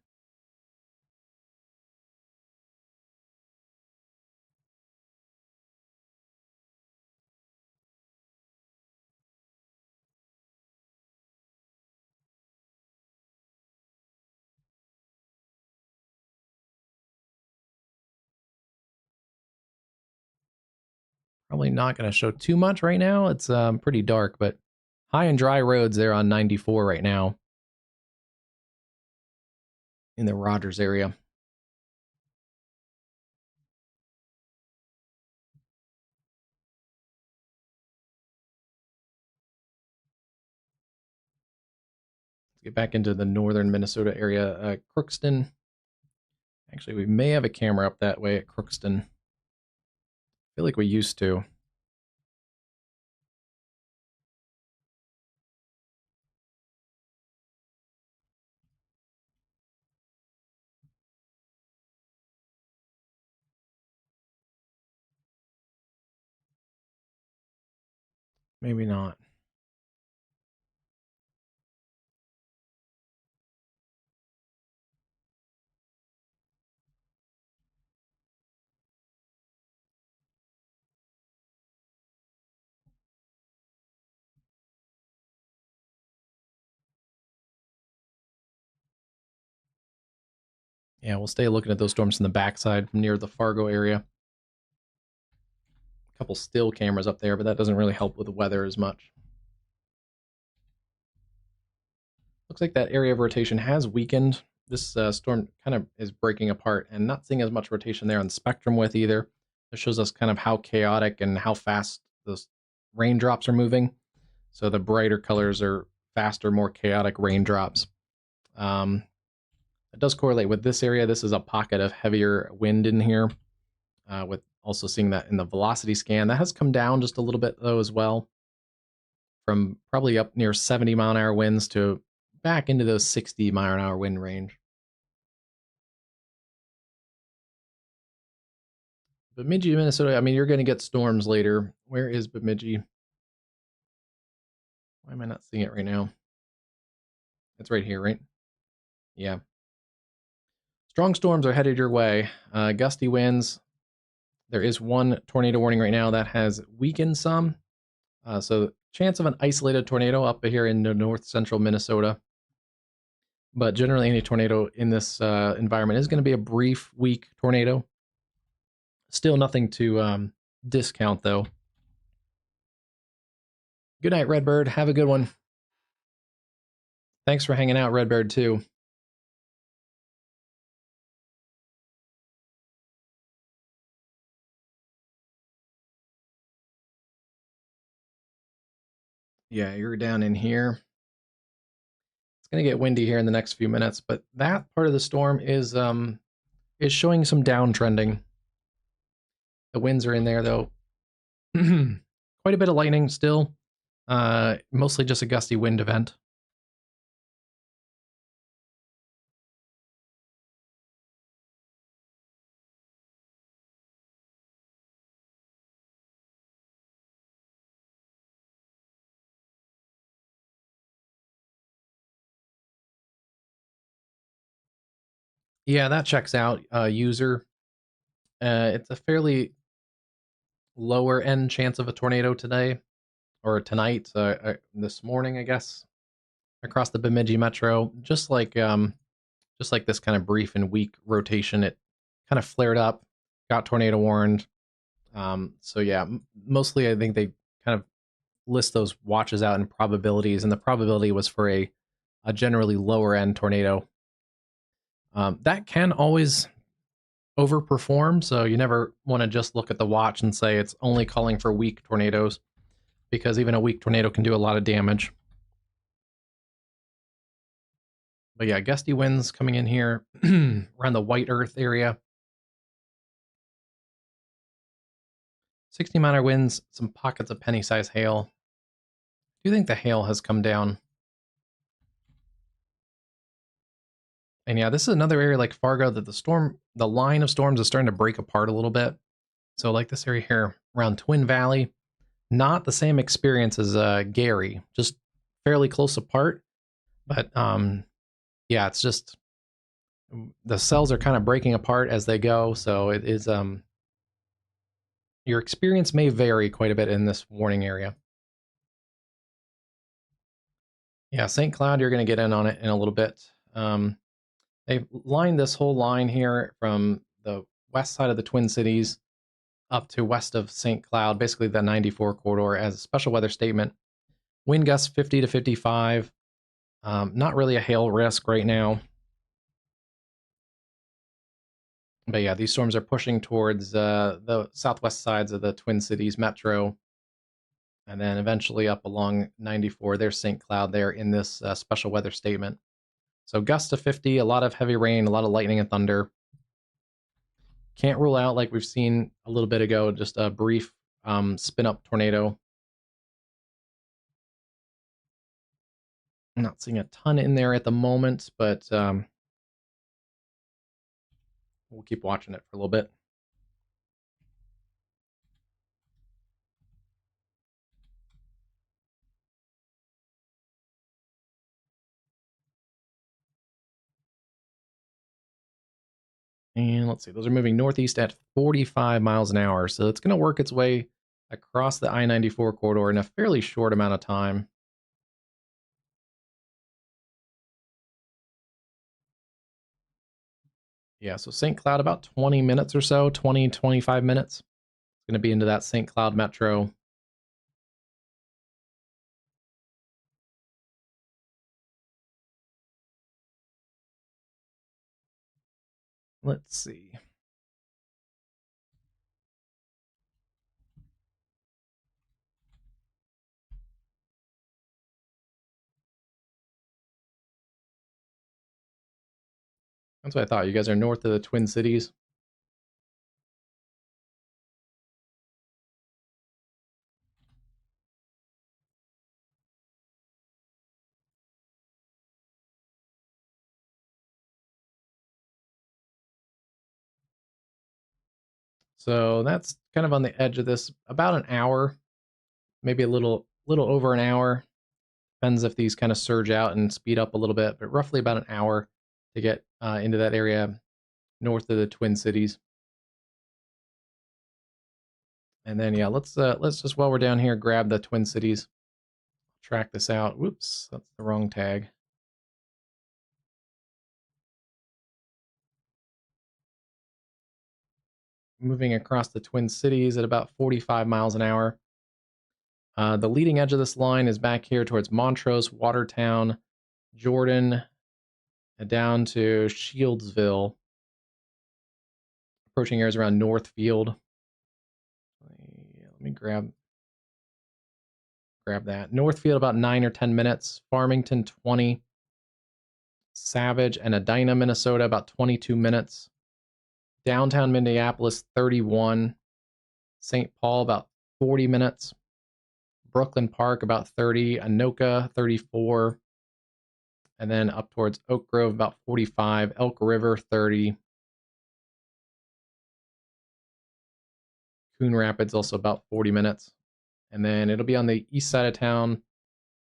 Probably not going to show too much right now. It's pretty dark, but high and dry roads there on 94 right now in the Rogers area. Let's get back into the northern Minnesota area. Crookston. Actually, we may have a camera up that way at Crookston. I feel like we used to. Maybe not. Yeah, we'll stay looking at those storms from the backside near the Fargo area. couple still cameras up there, but that doesn't really help with the weather as much. Looks like that area of rotation has weakened. This storm kind of is breaking apart and not seeing as much rotation there on the spectrum width either. It shows us kind of how chaotic and how fast those raindrops are moving. So the brighter colors are faster, more chaotic raindrops. It does correlate with this area. This is a pocket of heavier wind in here, with also seeing that in the velocity scan. That has come down just a little bit though as well, from probably up near 70-mile-an-hour winds to back into those 60-mile-an-hour wind range. Bemidji, Minnesota, I mean, you're going to get storms later. Where is Bemidji? Why am I not seeing it right now? It's right here, right? Yeah. Strong storms are headed your way. Gusty winds. There is one tornado warning right now that has weakened some. So chance of an isolated tornado up here in north central Minnesota. But generally any tornado in this environment is going to be a brief, weak tornado. Still nothing to discount though. Good night, Redbird. Have a good one. Thanks for hanging out, Redbird, too. Yeah, you're down in here. It's going to get windy here in the next few minutes, but that part of the storm is showing some downtrending. The winds are in there, though. Quite a bit of lightning still. Mostly just a gusty wind event. Yeah, that checks out. User. It's a fairly lower end chance of a tornado today, or tonight, this morning, I guess, across the Bemidji Metro. Just like this kind of brief and weak rotation, it kind of flared up, got tornado warned. So yeah, mostly I think they kind of list those watches out in probabilities, and the probability was for a generally lower end tornado. That can always overperform, so you never want to just look at the watch and say it's only calling for weak tornadoes, because even a weak tornado can do a lot of damage. But yeah, gusty winds coming in here around the White Earth area. 60-mile winds, some pockets of penny-sized hail. Do you think the hail has come down? And yeah, this is another area like Fargo that the line of storms is starting to break apart a little bit. So like this area here around Twin Valley, not the same experience as Gary, just fairly close apart. But yeah, it's just the cells are kind of breaking apart as they go. So it is your experience may vary quite a bit in this warning area. Yeah, St. Cloud, you're going to get in on it in a little bit. They've lined this whole line here from the west side of the Twin Cities up to west of St. Cloud, basically the 94 corridor, as a special weather statement. Wind gusts 50 to 55. Not really a hail risk right now. But yeah, these storms are pushing towards the southwest sides of the Twin Cities metro. And then eventually up along 94. There's St. Cloud there in this special weather statement. So gusts to 50, a lot of heavy rain, a lot of lightning and thunder. Can't rule out, like we've seen a little bit ago, just a brief spin-up tornado. I'm not seeing a ton in there at the moment, but we'll keep watching it for a little bit. And let's see, those are moving northeast at 45 miles an hour. So it's going to work its way across the I-94 corridor in a fairly short amount of time. Yeah, so St. Cloud, about 20 minutes or so, 20, 25 minutes. It's going to be into that St. Cloud metro. Let's see. That's what I thought. You guys are north of the Twin Cities. So that's kind of on the edge of this. About an hour, maybe a little over an hour. Depends if these kind of surge out and speed up a little bit, but roughly about an hour to get into that area north of the Twin Cities. And then yeah, let's just while we're down here grab the Twin Cities. Track this out. Whoops, that's the wrong tag. Moving across the Twin Cities at about 45 miles an hour. The leading edge of this line is back here towards Montrose, Watertown, Jordan, down to Shieldsville. Approaching areas around Northfield. Let me grab that. Northfield about 9 or 10 minutes. Farmington 20. Savage and Edina, Minnesota about 22 minutes. Downtown Minneapolis 31. St. Paul about 40 minutes. Brooklyn Park about 30. Anoka 34. And then up towards Oak Grove about 45. Elk River 30. Coon Rapids also about 40 minutes. And then it'll be on the east side of town.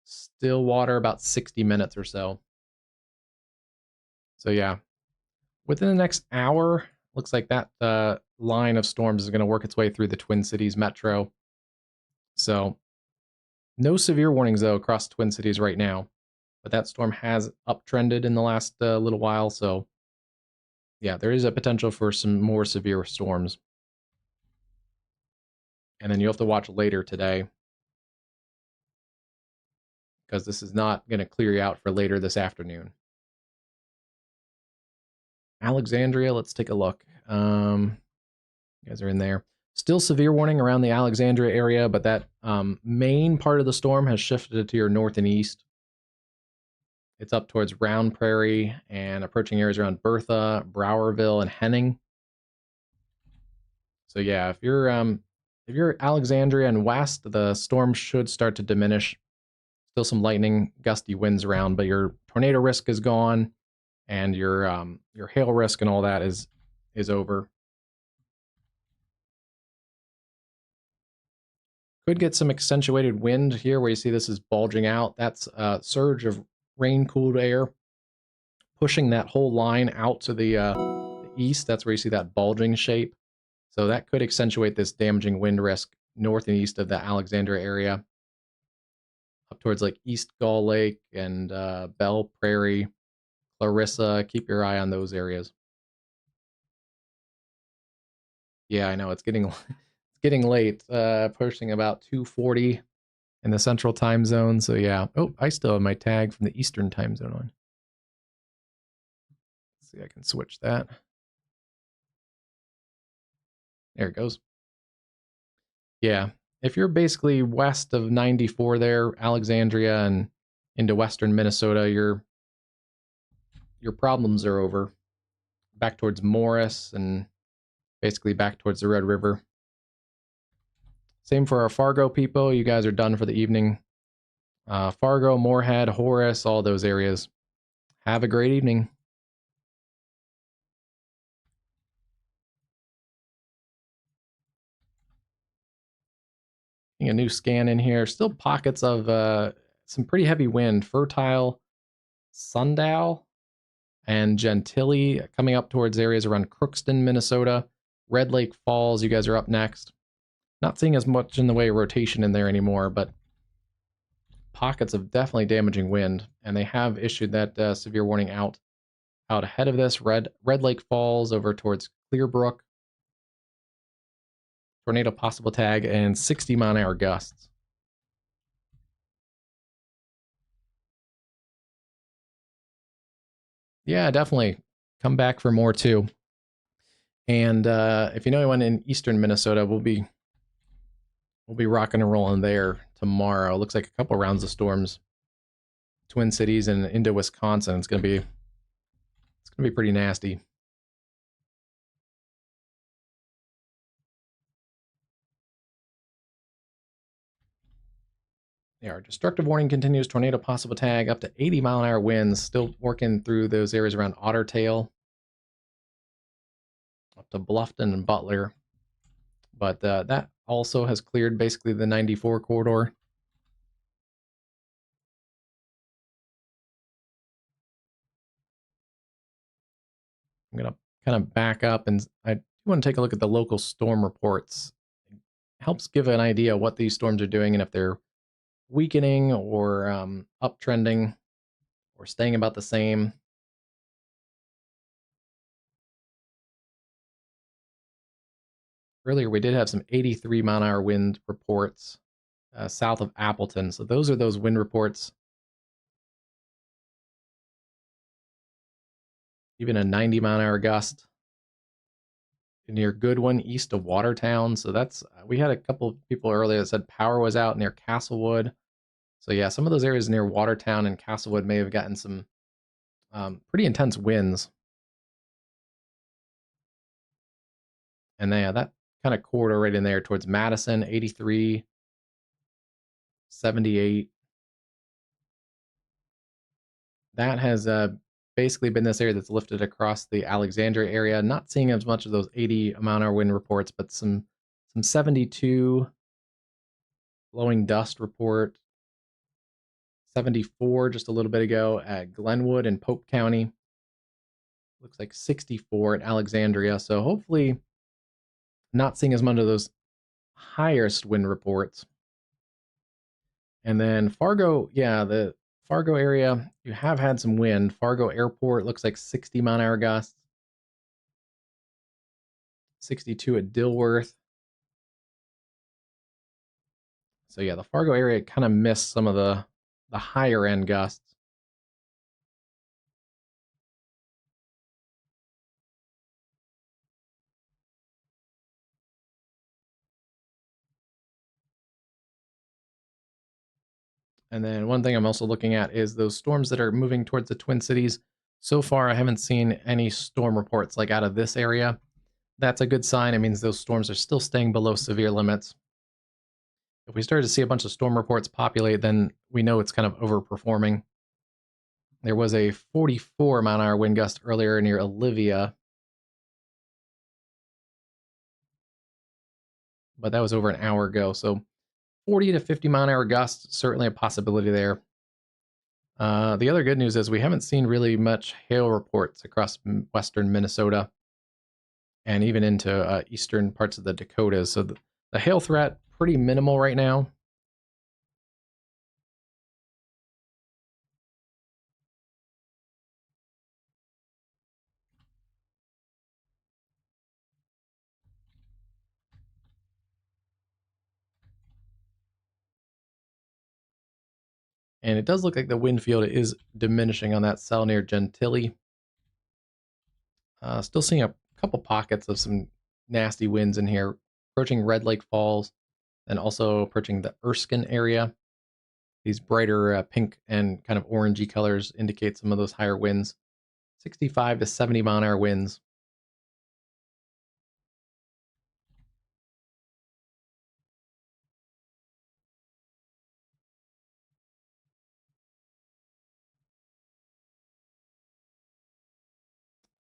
Stillwater about 60 minutes or so. So yeah, within the next hour, looks like that line of storms is going to work its way through the Twin Cities metro. So no severe warnings though across the Twin Cities right now, but that storm has uptrended in the last little while. So yeah, there is a potential for some more severe storms. And then you'll have to watch later today, because this is not going to clear you out for later this afternoon. Alexandria, let's take a look. You guys are in there. Still severe warning around the Alexandria area, but that main part of the storm has shifted to your north and east. It's up towards Round Prairie and approaching areas around Bertha, Browerville, and Henning. So yeah, if you're Alexandria and west, the storm should start to diminish. Still some lightning, gusty winds around, but your tornado risk is gone, and your hail risk and all that is over. Could get some accentuated wind here where you see this is bulging out. That's a surge of rain-cooled air pushing that whole line out to the east. That's where you see that bulging shape. So that could accentuate this damaging wind risk north and east of the Alexandria area. Up towards like East Gull Lake and Belle Prairie, Clarissa. Keep your eye on those areas. Yeah, I know it's getting it's getting late. Pushing about 2:40 in the central time zone. So yeah. Oh, I still have my tag from the eastern time zone on. Let's see, I can switch that. There it goes. Yeah. If you're basically west of 94 there, Alexandria and into western Minnesota, your problems are over. Back towards Morris and basically back towards the Red River. Same for our Fargo people. You guys are done for the evening. Fargo, Moorhead, Horace, all those areas. Have a great evening. A new scan in here. Still pockets of some pretty heavy wind. Fertile, Sundow, and Gentilly coming up towards areas around Crookston, Minnesota. Red Lake Falls, you guys are up next. Not seeing as much in the way of rotation in there anymore, but pockets of definitely damaging wind, and they have issued that severe warning out ahead of this. Red Lake Falls over towards Clearbrook, tornado possible tag, and 60-mile-an-hour gusts. Yeah, definitely. Come back for more too. And if you know anyone in eastern Minnesota, we'll be rocking and rolling there tomorrow. Looks like a couple rounds of storms, Twin Cities and into Wisconsin. It's gonna be pretty nasty. Yeah, our destructive warning continues. Tornado possible tag up to 80-mile-an-hour winds. Still working through those areas around Ottertail, up to Bluffton and Butler. But that also has cleared basically the 94 corridor. I'm going to kind of back up, and I want to take a look at the local storm reports. It helps give an idea what these storms are doing and if they're weakening or uptrending or staying about the same. Earlier, we did have some 83-mile-an-hour wind reports south of Appleton. So those are those wind reports. Even a 90-mile-an-hour gust near Goodwin, east of Watertown. So that's we had a couple of people earlier that said power was out near Castlewood. So yeah, some of those areas near Watertown and Castlewood may have gotten some pretty intense winds. And yeah, that kind of corridor right in there towards Madison, 83, 78. That has basically been this area that's lifted across the Alexandria area. Not seeing as much of those 80-mile-an-hour wind reports, but some 72 blowing dust report. 74 just a little bit ago at Glenwood and Pope County. Looks like 64 at Alexandria. So hopefully not seeing as much of those highest wind reports. And then Fargo, yeah, the Fargo area, you have had some wind. Fargo Airport looks like 60-mile-an-hour gusts. 62 at Dilworth. So yeah, the Fargo area kind of missed some of the higher end gusts. And then one thing I'm also looking at is those storms that are moving towards the Twin Cities. So far, I haven't seen any storm reports like out of this area. That's a good sign. It means those storms are still staying below severe limits. If we start to see a bunch of storm reports populate, then we know it's kind of overperforming. There was a 44-mile-an-hour wind gust earlier near Olivia, but that was over an hour ago. So 40 to 50-mile-an-hour gusts, certainly a possibility there. The other good news is we haven't seen really much hail reports across western Minnesota and even into eastern parts of the Dakotas. So the hail threat, pretty minimal right now. And it does look like the wind field is diminishing on that cell near Gentilly. Still seeing a couple pockets of some nasty winds in here, approaching Red Lake Falls and also approaching the Erskine area. These brighter pink and kind of orangey colors indicate some of those higher winds. 65 to 70-mile-an-hour winds.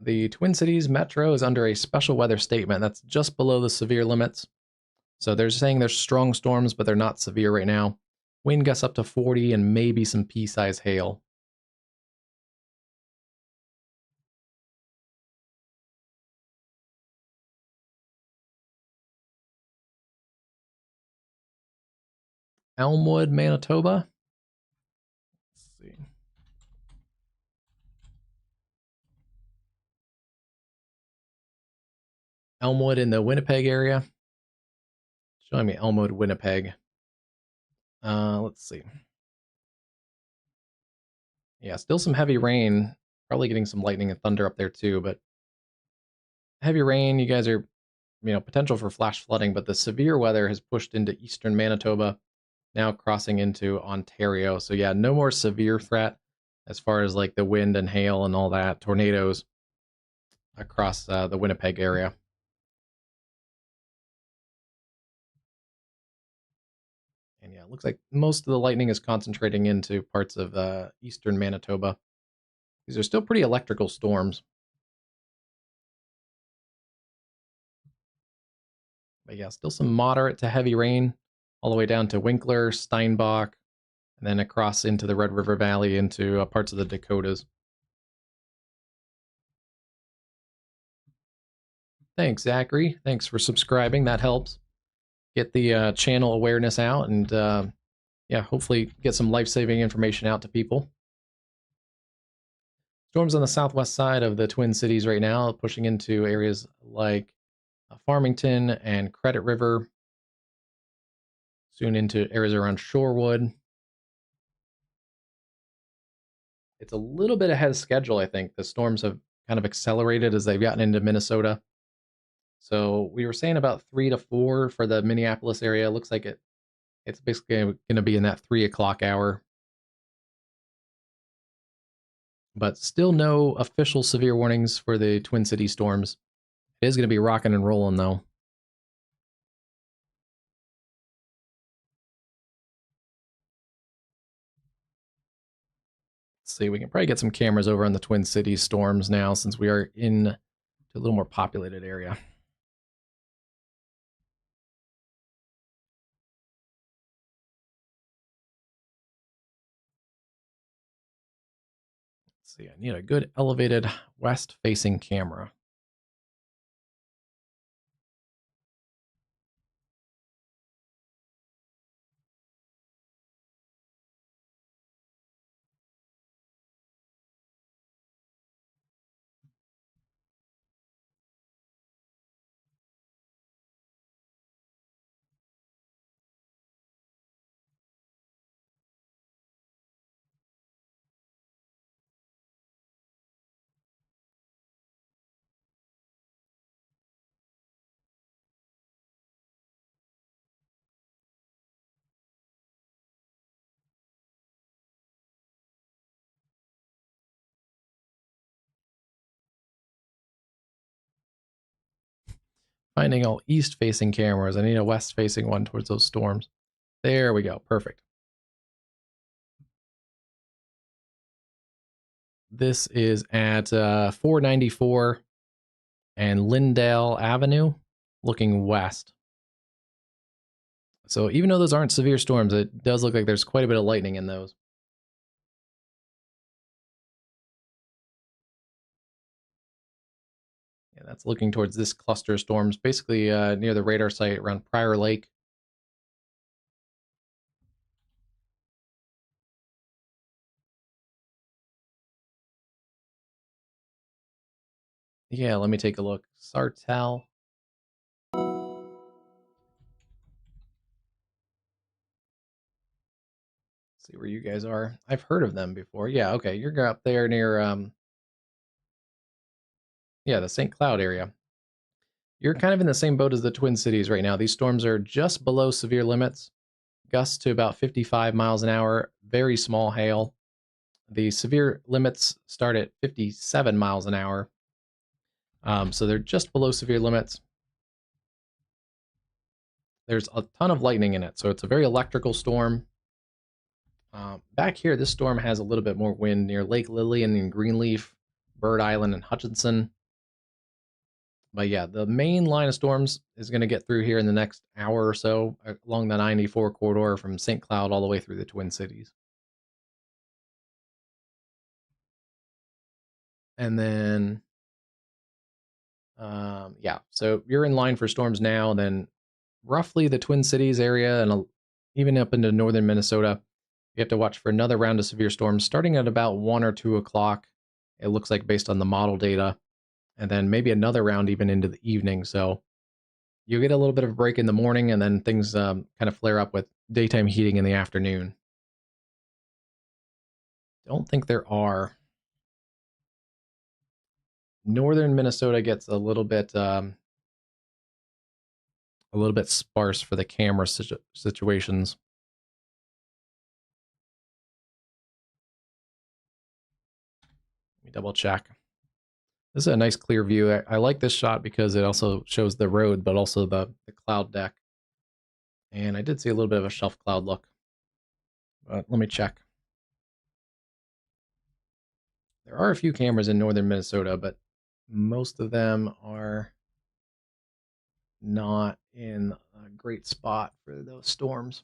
The Twin Cities Metro is under a special weather statement that's just below the severe limits. So they're saying there's strong storms, but they're not severe right now. Wind gusts up to 40 and maybe some pea-sized hail. Elmwood, Manitoba. Let's see. Elmwood in the Winnipeg area. showing me Elmwood, Winnipeg. Let's see. Yeah, still some heavy rain. Probably getting some lightning and thunder up there too, but heavy rain, you guys are, potential for flash flooding, but the severe weather has pushed into eastern Manitoba, now crossing into Ontario. So yeah, no more severe threat as far as like the wind and hail and all that, tornadoes across the Winnipeg area. And yeah, it looks like most of the lightning is concentrating into parts of eastern Manitoba. These are still pretty electrical storms. But yeah, still some moderate to heavy rain all the way down to Winkler, Steinbach, and then across into the Red River Valley into parts of the Dakotas. Thanks, Zachary. Thanks for subscribing. That helps get the channel awareness out and, yeah, hopefully get some life-saving information out to people. Storms on the southwest side of the Twin Cities right now, pushing into areas like Farmington and Credit River, soon into areas around Shorewood. It's a little bit ahead of schedule, I think. The storms have kind of accelerated as they've gotten into Minnesota. So we were saying about 3 to 4 for the Minneapolis area. Looks like it's basically going to be in that 3 o'clock hour. But still no official severe warnings for the Twin City storms. It is going to be rocking and rolling, though. Let's see, we can probably get some cameras over on the Twin Cities storms now since we are in a little more populated area. Let's see, I need a good elevated west-facing camera. Finding all east-facing cameras. I need a west-facing one towards those storms. There we go. Perfect. This is at 494 and Lindale Avenue, looking west. So even though those aren't severe storms, it does look like there's quite a bit of lightning in those. Yeah, that's looking towards this cluster of storms, basically near the radar site around Prior Lake. Yeah, let me take a look. Sartell. See where you guys are. I've heard of them before. Yeah, okay. You're up there near yeah, the St. Cloud area. You're kind of in the same boat as the Twin Cities right now. These storms are just below severe limits. Gusts to about 55 miles an hour, very small hail. The severe limits start at 57 miles an hour. So they're just below severe limits. There's a ton of lightning in it, so it's a very electrical storm. Back here, this storm has a little bit more wind near Lake Lillian and Greenleaf, Bird Island, and Hutchinson. But yeah, the main line of storms is going to get through here in the next hour or so along the 94 corridor from St. Cloud all the way through the Twin Cities. And then, yeah, so you're in line for storms now. Then roughly the Twin Cities area and even up into northern Minnesota, you have to watch for another round of severe storms starting at about 1 or 2 o'clock. It looks like based on the model data, and then maybe another round even into the evening. So You get a little bit of a break in the morning, and then things kind of flare up with daytime heating in the afternoon. Don't think there are. Northern Minnesota gets a little bit sparse for the camera situations. Let me double check. This is a nice clear view. I like this shot because it also shows the road, but also the cloud deck. And I did see a little bit of a shelf cloud look. But let me check. There are a few cameras in northern Minnesota, but most of them are not in a great spot for those storms.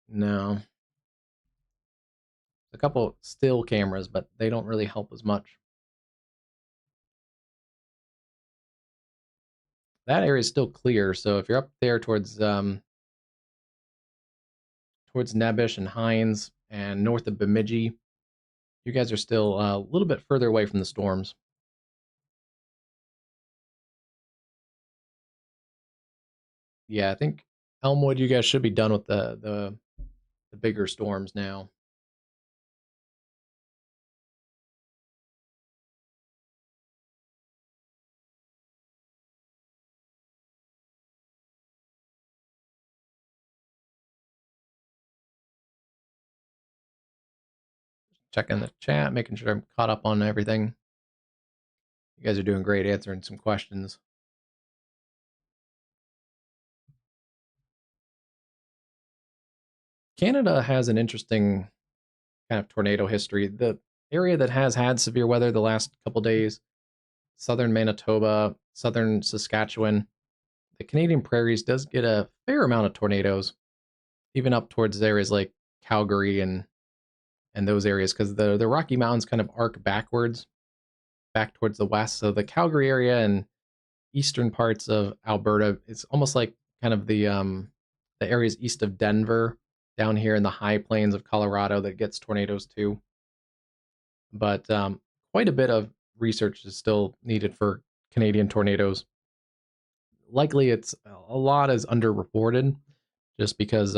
No. A couple still cameras, but they don't really help as much. That area is still clear, so if you're up there towards Nebish and Hines and north of Bemidji, you guys are still a little bit further away from the storms. Yeah, I think Elmwood, you guys should be done with the bigger storms now. Checking the chat, making sure I'm caught up on everything. You guys are doing great answering some questions. Canada has an interesting kind of tornado history. The area that has had severe weather the last couple days, southern Manitoba, southern Saskatchewan, the Canadian prairies does get a fair amount of tornadoes, even up towards areas like Calgary and those areas, because the Rocky Mountains kind of arc backwards, back towards the west. So the Calgary area and eastern parts of Alberta, it's almost like kind of the areas east of Denver, down here in the high plains of Colorado that gets tornadoes too. But quite a bit of research is still needed for Canadian tornadoes. Likely, it's a lot is underreported, just because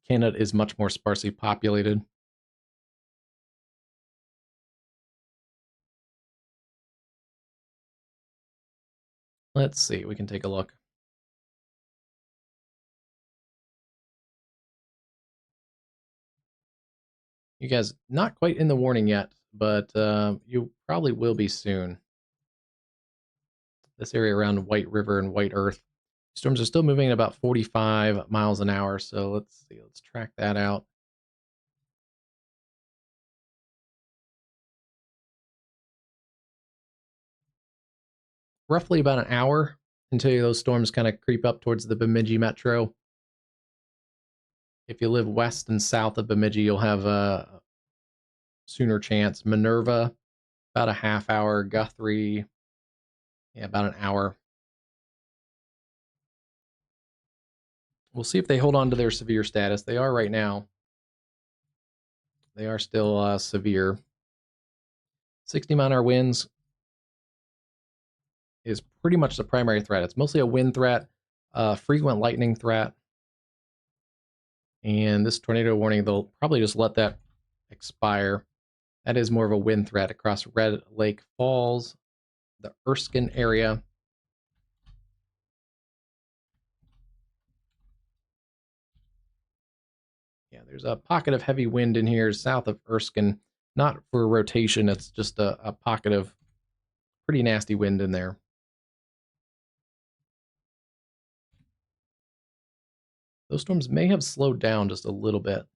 Canada is much more sparsely populated. Let's see, we can take a look. You guys not quite in the warning yet, but you probably will be soon. This area around White River and White Earth, storms are still moving at about 45 miles an hour. So let's see, let's track that out. Roughly about an hour until those storms kind of creep up towards the Bemidji metro. If you live west and south of Bemidji, you'll have a sooner chance. Minerva, about a half hour. Guthrie, yeah, about an hour. We'll see if they hold on to their severe status. They are right now. They are still severe. 60-mile-an-hour winds is pretty much the primary threat. It's mostly a wind threat, frequent lightning threat. And this tornado warning, they'll probably just let that expire. That is more of a wind threat across Red Lake Falls, the Erskine area. Yeah, there's a pocket of heavy wind in here south of Erskine. Not for rotation, it's just a pocket of pretty nasty wind in there. Those storms may have slowed down just a little bit.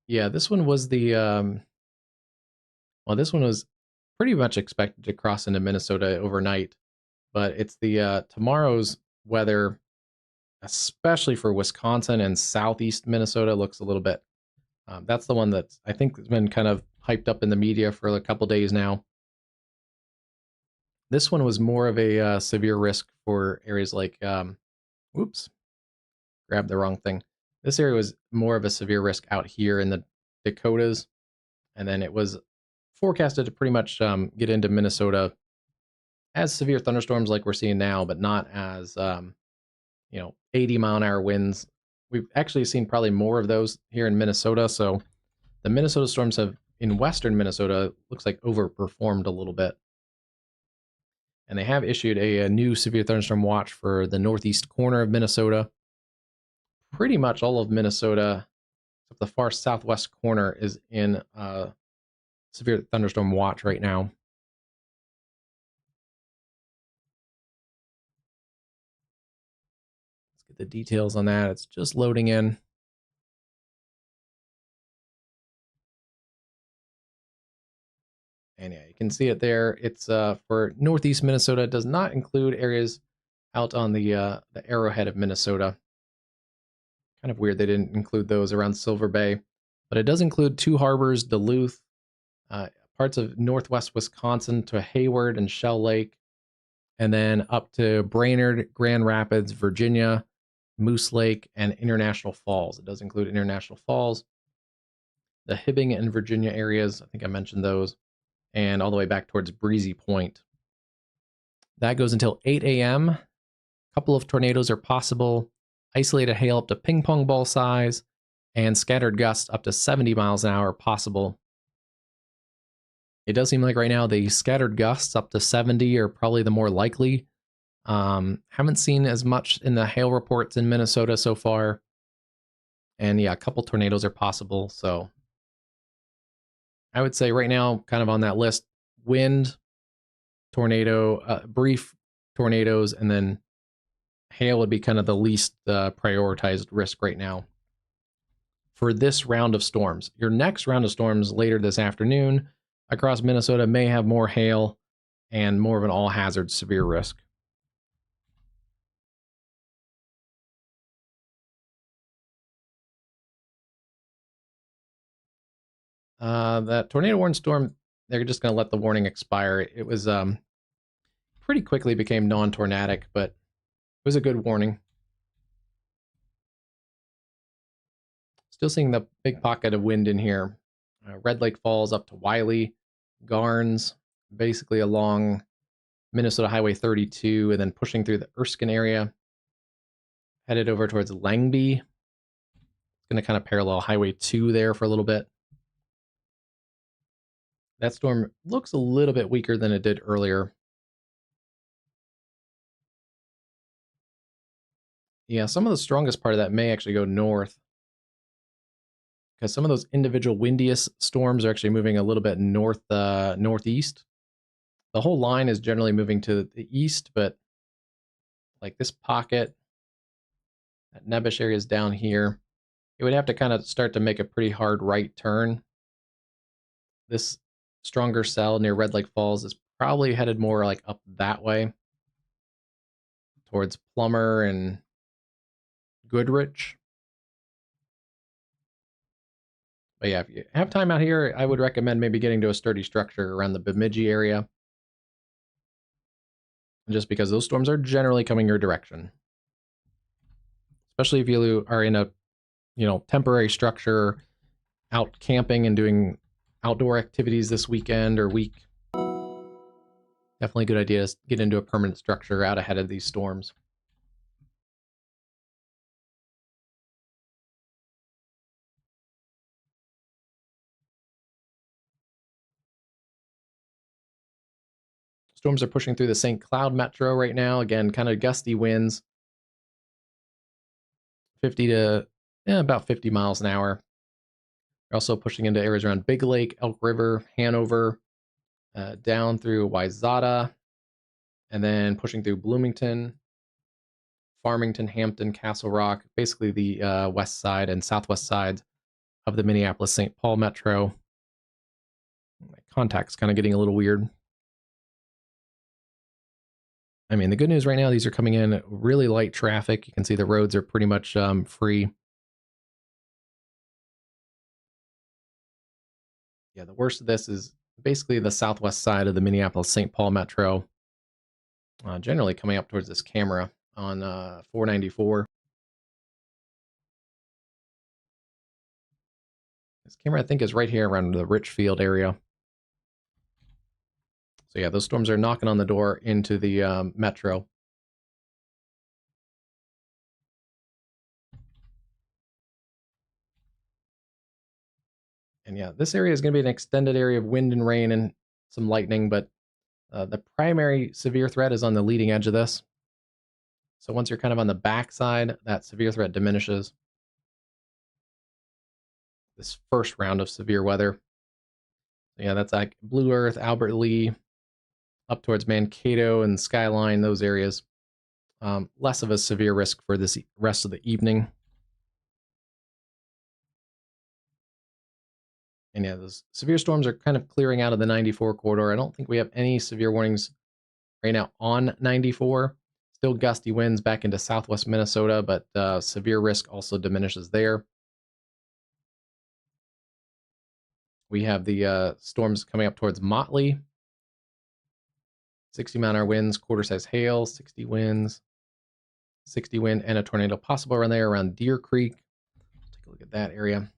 Yeah, this one was well, this one was pretty much expected to cross into Minnesota overnight, but it's the tomorrow's weather, especially for Wisconsin and southeast Minnesota, looks a little bit. That's the one that I think has been kind of hyped up in the media for a couple days now. This one was more of a severe risk for areas like, whoops, grabbed the wrong thing. This area was more of a severe risk out here in the Dakotas, and then it was forecasted to pretty much get into Minnesota as severe thunderstorms like we're seeing now, but not as 80-mile-an-hour winds. We've actually seen probably more of those here in Minnesota. So the Minnesota storms have in western Minnesota looks like overperformed a little bit, and they have issued a new severe thunderstorm watch for the northeast corner of Minnesota. Pretty much all of Minnesota, except the far southwest corner, is in severe thunderstorm watch right now. Let's get the details on that. It's just loading in. And yeah, you can see it there. It's for northeast Minnesota. It does not include areas out on the arrowhead of Minnesota. Kind of weird they didn't include those around Silver Bay, but it does include two harbors, Duluth, parts of northwest Wisconsin to Hayward and Shell Lake, and then up to Brainerd, Grand Rapids, Virginia, Moose Lake, and International Falls. It does include International Falls, the Hibbing and Virginia areas. I think I mentioned those, and all the way back towards Breezy Point. That goes until 8 a.m. A couple of tornadoes are possible, isolated hail up to ping pong ball size, and scattered gusts up to 70 miles an hour possible. It does seem like right now the scattered gusts up to 70 are probably the more likely. Haven't seen as much in the hail reports in Minnesota so far. And yeah, a couple tornadoes are possible. So I would say right now, kind of on that list, wind, tornado, brief tornadoes, and then hail would be kind of the least prioritized risk right now for this round of storms. Your next round of storms later this afternoon across Minnesota may have more hail and more of an all hazard severe risk. That tornado warning storm, they're just going to let the warning expire. It was pretty quickly became non-tornadic, but it was a good warning. Still seeing the big pocket of wind in here. Red Lake Falls up to Wiley, Garnes, basically along Minnesota Highway 32, and then pushing through the Erskine area, headed over towards Langby. It's going to kind of parallel Highway 2 there for a little bit. That storm looks a little bit weaker than it did earlier. Yeah, some of the strongest part of that may actually go north, because some of those individual windiest storms are actually moving a little bit northeast. The whole line is generally moving to the east, but like this pocket, that nebbish area is down here. It would have to kind of start to make a pretty hard right turn. This stronger cell near Red Lake Falls is probably headed more like up that way towards Plummer and Goodrich. But yeah, if you have time out here, I would recommend maybe getting to a sturdy structure around the Bemidji area, just because those storms are generally coming your direction. Especially if you are in a temporary structure, out camping and doing outdoor activities this weekend or week. Definitely a good idea to get into a permanent structure out ahead of these storms. Storms are pushing through the St. Cloud metro right now. Again, kind of gusty winds, 50 to about 50 miles an hour. They're also pushing into areas around Big Lake, Elk River, Hanover, down through Wayzata, and then pushing through Bloomington, Farmington, Hampton, Castle Rock, basically the west side and southwest sides of the Minneapolis-St. Paul metro. My contact's kind of getting a little weird. I mean, the good news right now, these are coming in really light traffic. You can see the roads are pretty much free. Yeah, the worst of this is basically the southwest side of the Minneapolis-St. Paul metro. generally coming up towards this camera on 494. This camera, I think, is right here around the Richfield area. So yeah, those storms are knocking on the door into the metro. And yeah, this area is going to be an extended area of wind and rain and some lightning, but the primary severe threat is on the leading edge of this. So once you're kind of on the backside, that severe threat diminishes. This first round of severe weather. So yeah, that's like Blue Earth, Albert Lee, up towards Mankato and Skyline, those areas. Less of a severe risk for this rest of the evening. And yeah, those severe storms are kind of clearing out of the 94 corridor. I don't think we have any severe warnings right now on 94. Still gusty winds back into southwest Minnesota, but severe risk also diminishes there. We have the storms coming up towards Motley. 60-mile-an-hour winds, quarter-size hail, 60 winds, 60 wind, and a tornado possible around there around Deer Creek. Take a look at that area. A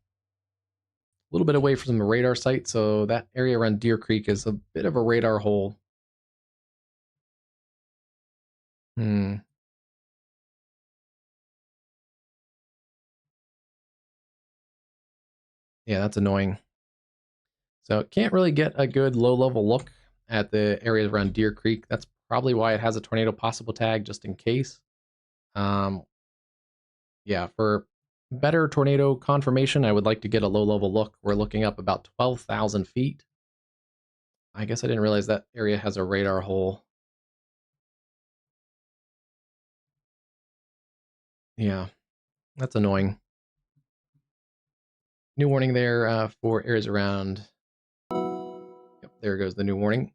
little bit away from the radar site, so that area around Deer Creek is a bit of a radar hole. Yeah, that's annoying. So can't really get a good low-level look at the areas around Deer Creek. That's probably why it has a tornado possible tag, just in case. Um, yeah, for better tornado confirmation, I would like to get a low-level look. We're looking up about 12,000 feet. I guess I didn't realize that area has a radar hole. Yeah, that's annoying. New warning there for areas around. Yep, there goes the new warning.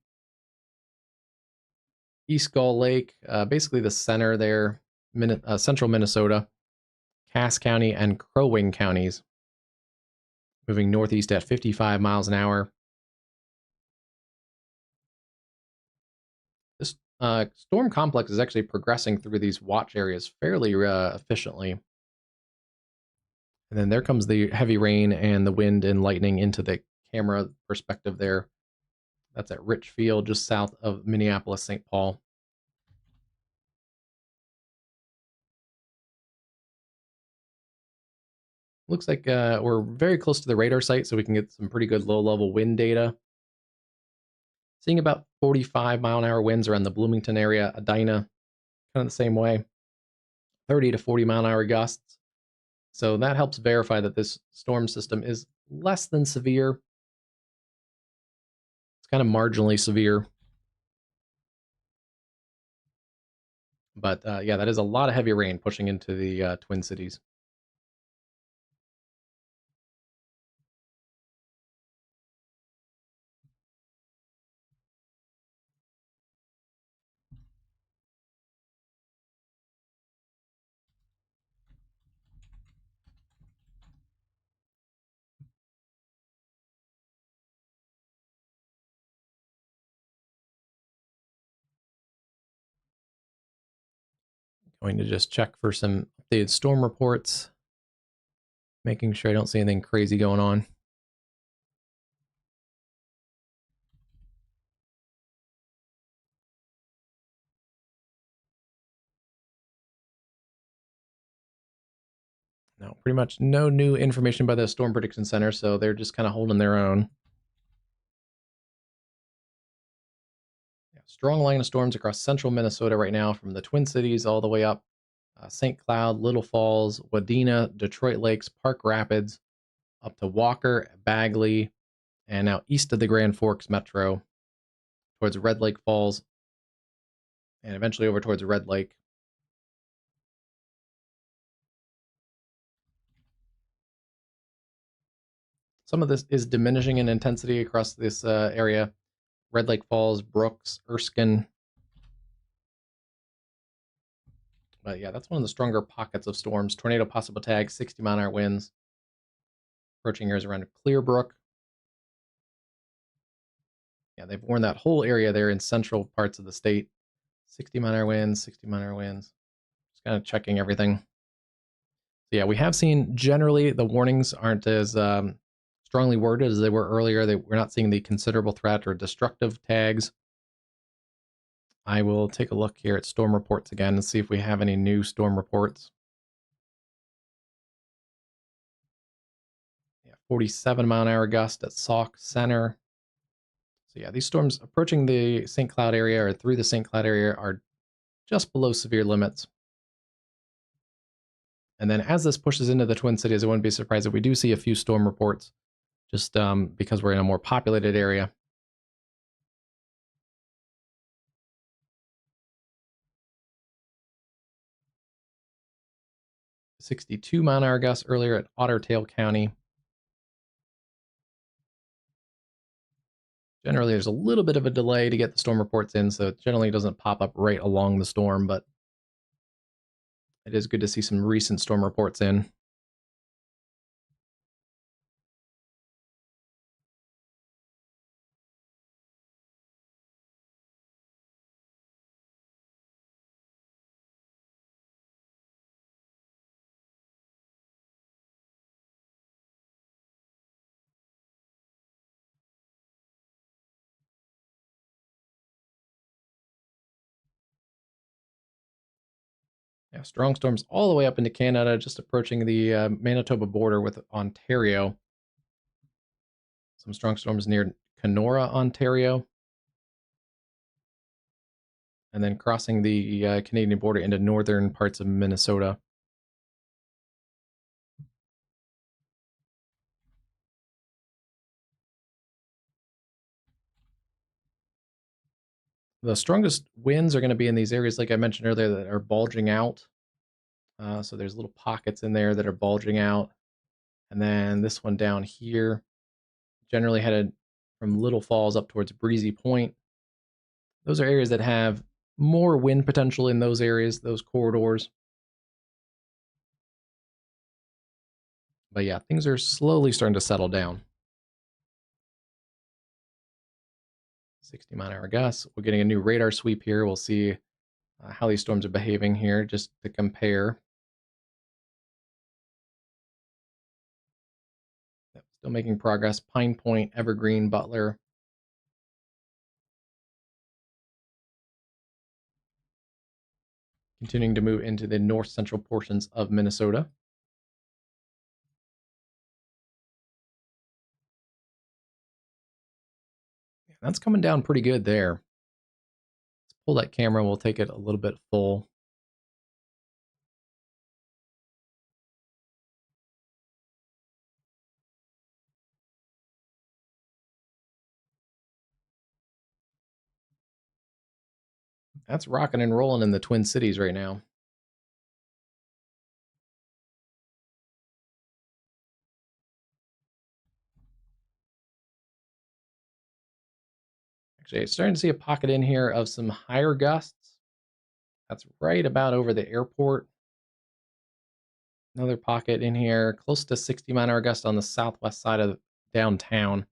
East Gull Lake, basically the center there, central Minnesota, Cass County, and Crow Wing counties. Moving northeast at 55 miles an hour. This storm complex is actually progressing through these watch areas fairly efficiently. And then there comes the heavy rain and the wind and lightning into the camera perspective there. That's at Richfield, just south of Minneapolis, St. Paul. Looks like we're very close to the radar site, so we can get some pretty good low-level wind data. Seeing about 45-mile-an-hour winds around the Bloomington area, Edina, kind of the same way. 30 to 40-mile-an-hour gusts. So that helps verify that this storm system is less than severe. It's kind of marginally severe. But yeah, that is a lot of heavy rain pushing into the Twin Cities. Going to just check for some updated storm reports, making sure I don't see anything crazy going on. No, pretty much no new information by the Storm Prediction Center, so they're just kind of holding their own. Yeah, strong line of storms across central Minnesota right now, from the Twin Cities all the way up St. Cloud, Little Falls, Wadena, Detroit Lakes, Park Rapids, up to Walker, Bagley, and now east of the Grand Forks Metro towards Red Lake Falls, and eventually over towards Red Lake. Some of this is diminishing in intensity across this area. Red Lake Falls, Brooks, Erskine. But yeah, that's one of the stronger pockets of storms. Tornado possible tag, 60-mile-an-hour winds. Approaching areas around Clearbrook. Yeah, they've warned that whole area there in central parts of the state. 60-mile-an-hour winds, 60-mile-an-hour winds. Just kind of checking everything. So yeah, we have seen generally the warnings aren't as strongly worded as they were earlier. We're not seeing the considerable threat or destructive tags. I will take a look here at storm reports again and see if we have any new storm reports. Yeah, 47-mile-an-hour gust at Sauk Center. So yeah, these storms approaching the St. Cloud area or through the St. Cloud area are just below severe limits. And then as this pushes into the Twin Cities, I wouldn't be surprised if we do see a few storm reports, just because we're in a more populated area. 62-mile-an-hour gusts earlier at Otter Tail County. Generally, there's a little bit of a delay to get the storm reports in, so it generally doesn't pop up right along the storm, but it is good to see some recent storm reports in. Yeah, strong storms all the way up into Canada, just approaching the Manitoba border with Ontario. Some strong storms near Kenora, Ontario. And then crossing the Canadian border into northern parts of Minnesota. The strongest winds are going to be in these areas, like I mentioned earlier, that are bulging out. So there's little pockets in there that are bulging out. And then this one down here, generally headed from Little Falls up towards Breezy Point. Those are areas that have more wind potential in those areas, those corridors. But yeah, things are slowly starting to settle down. 60-mile-an-hour gusts. We're getting a new radar sweep here. We'll see how these storms are behaving here, just to compare. Yep, still making progress. Pine Point, Evergreen, Butler. Continuing to move into the north central portions of Minnesota. Yeah, that's coming down pretty good there. Let's pull that camera. We'll take it a little bit full. That's rocking and rolling in the Twin Cities right now. Actually, starting to see a pocket in here of some higher gusts. That's right about over the airport. Another pocket in here, close to 60-mile-an-hour gust on the southwest side of downtown.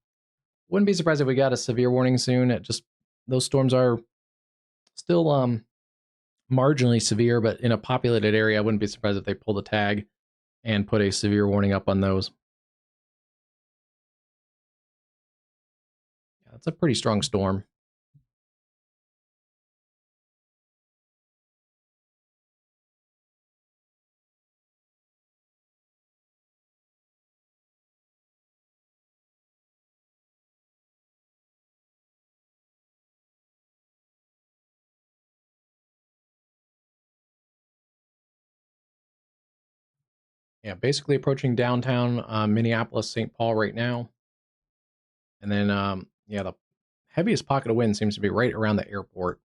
Wouldn't be surprised if we got a severe warning soon. Those storms are still marginally severe, but in a populated area, I wouldn't be surprised if they pull the tag and put a severe warning up on those. Yeah, that's a pretty strong storm. Yeah, basically approaching downtown Minneapolis, St. Paul right now. And then, yeah, the heaviest pocket of wind seems to be right around the airport.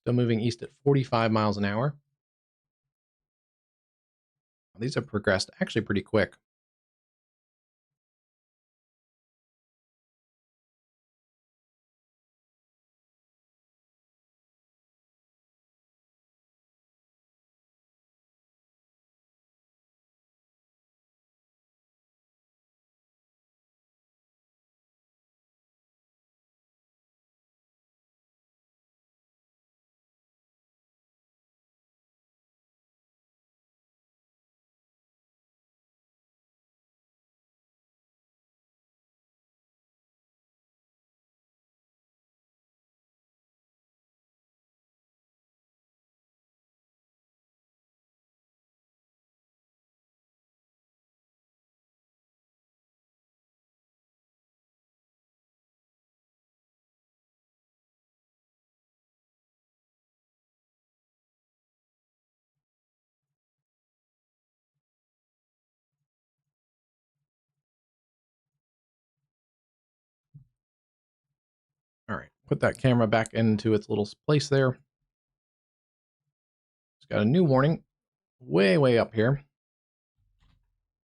Still moving east at 45 miles an hour. These have progressed actually pretty quick. All right, put that camera back into its little place there. It's got a new warning way up here.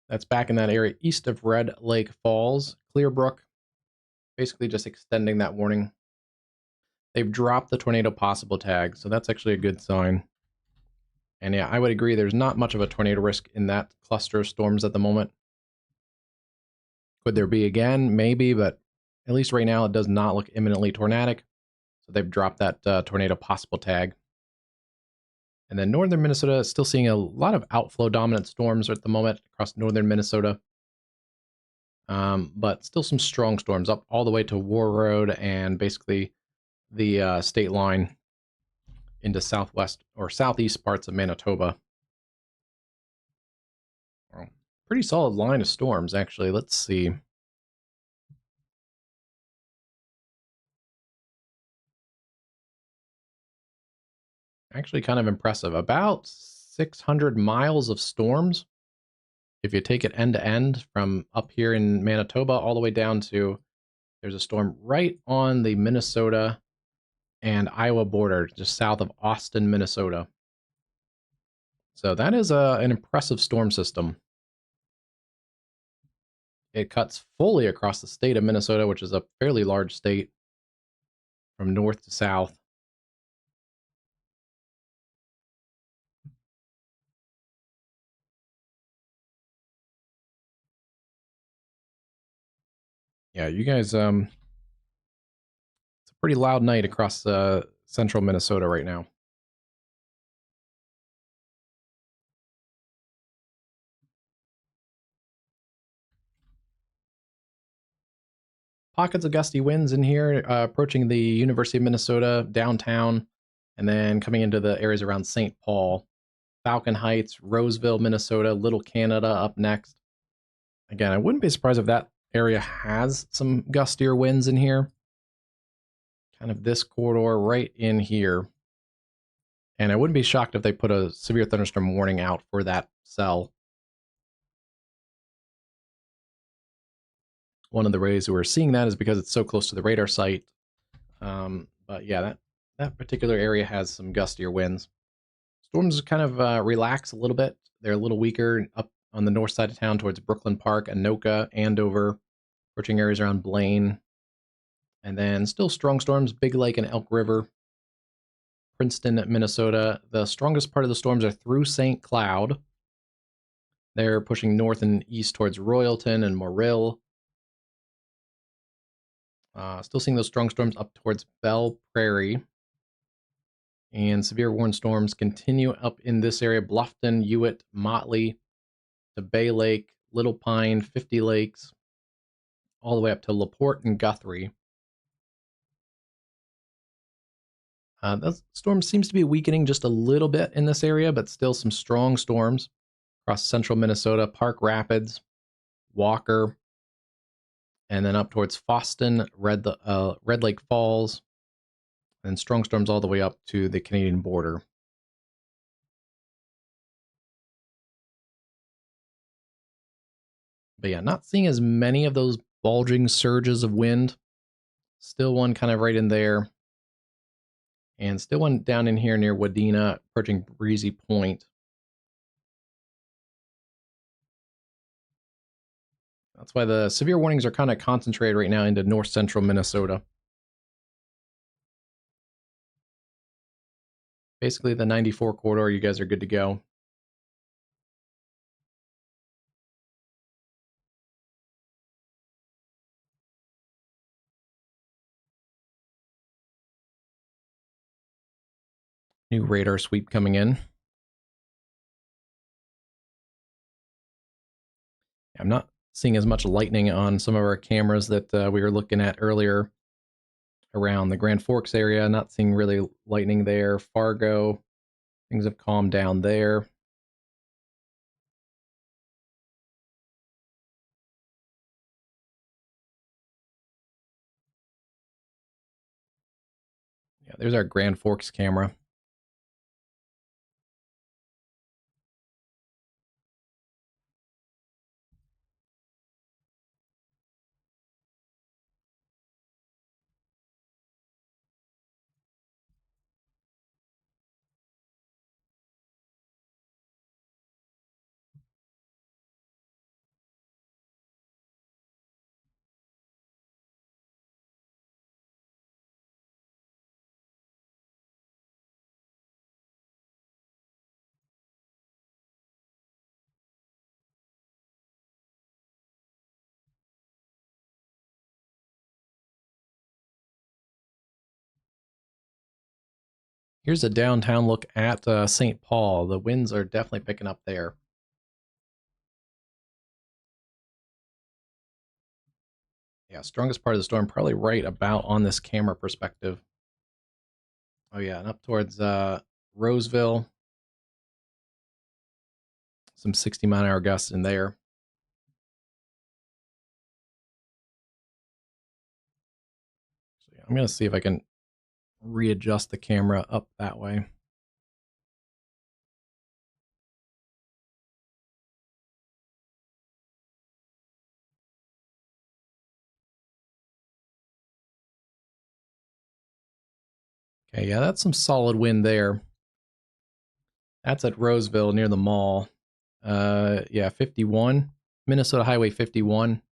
That's back in that area east of Red Lake Falls, Clearbrook, basically just extending that warning. They've dropped the tornado possible tag, so that's actually a good sign. And yeah, I would agree there's not much of a tornado risk in that cluster of storms at the moment. Could there be again? Maybe, but at least right now it does not look imminently tornadic. So they've dropped that tornado possible tag. And then northern Minnesota is still seeing a lot of outflow dominant storms at the moment across northern Minnesota. But still some strong storms up all the way to War Road and basically the state line into southwest or southeast parts of Manitoba. Well, pretty solid line of storms, actually. Let's see. Actually, kind of impressive. About 600 miles of storms. If you take it end to end from up here in Manitoba all the way down to, there's a storm right on the Minnesota and Iowa border, just south of Austin, Minnesota. So that is an impressive storm system. It cuts fully across the state of Minnesota, which is a fairly large state, from north to south. Yeah, you guys, it's a pretty loud night across central Minnesota right now. Pockets of gusty winds in here, approaching the University of Minnesota downtown, and then coming into the areas around St. Paul, Falcon Heights, Roseville, Minnesota, Little Canada up next. Again, I wouldn't be surprised if that area has some gustier winds in here. Kind of this corridor right in here. And I wouldn't be shocked if they put a severe thunderstorm warning out for that cell. One of the ways we're seeing that is because it's so close to the radar site. But yeah, that particular area has some gustier winds. Storms kind of relax a little bit. They're a little weaker up on the north side of town towards Brooklyn Park, Anoka, Andover, approaching areas around Blaine. And then still strong storms, Big Lake and Elk River, Princeton, Minnesota. The strongest part of the storms are through St. Cloud. They're pushing north and east towards Royalton and Morill. Still seeing those strong storms up towards Belle Prairie. And severe warned storms continue up in this area, Bluffton, Hewitt, Motley, to Bay Lake, Little Pine, 50 Lakes, all the way up to LaPorte and Guthrie. The storm seems to be weakening just a little bit in this area, but still some strong storms across central Minnesota, Park Rapids, Walker, and then up towards Foston, Red Lake Falls, and strong storms all the way up to the Canadian border. But yeah, not seeing as many of those bulging surges of wind. Still one kind of right in there. And still one down in here near Wadena, approaching Breezy Point. That's why the severe warnings are kind of concentrated right now into north central Minnesota. Basically, the 94 corridor, you guys are good to go. New radar sweep coming in. I'm not seeing as much lightning on some of our cameras that we were looking at earlier around the Grand Forks area. Not seeing really lightning there. Fargo, things have calmed down there. Yeah, there's our Grand Forks camera. Here's a downtown look at St. Paul. The winds are definitely picking up there. Yeah, strongest part of the storm probably right about on this camera perspective. Oh yeah, and up towards Roseville, some 60-mile-an-hour gusts in there. So yeah, I'm gonna see if I can readjust the camera up that way. Okay, yeah, that's some solid wind there. That's at Roseville near the mall. Yeah, 51. Minnesota Highway 51.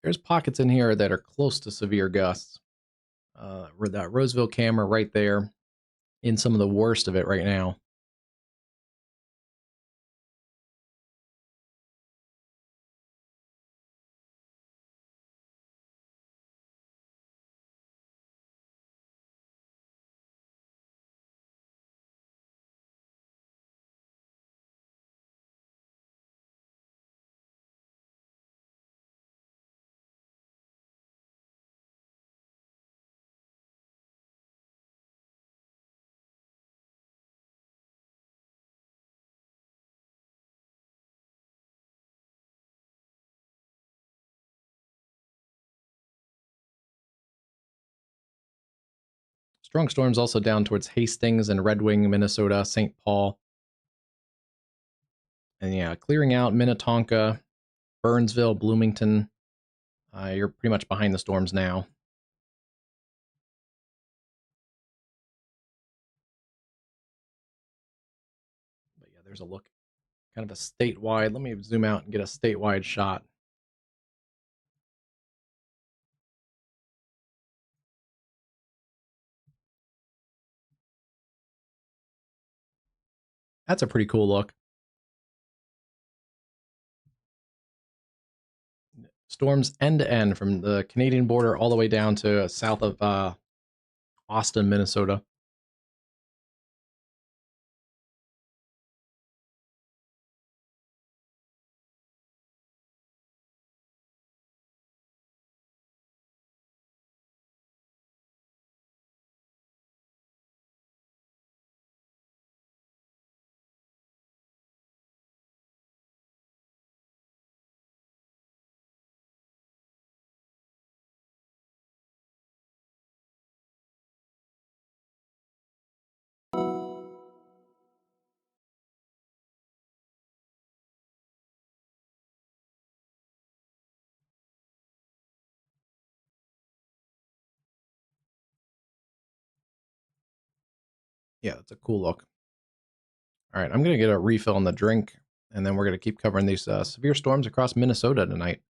There's pockets in here that are close to severe gusts. That Roseville camera right there in some of the worst of it right now. Strong storms also down towards Hastings and Red Wing, Minnesota, St. Paul. And yeah, clearing out Minnetonka, Burnsville, Bloomington. You're pretty much behind the storms now. But yeah, there's a look, kind of a statewide. Let me zoom out and get a statewide shot. That's a pretty cool look. Storms end to end from the Canadian border all the way down to south of Austin, Minnesota. Yeah, that's a cool look. All right, I'm going to get a refill on the drink, and then we're going to keep covering these severe storms across Minnesota tonight.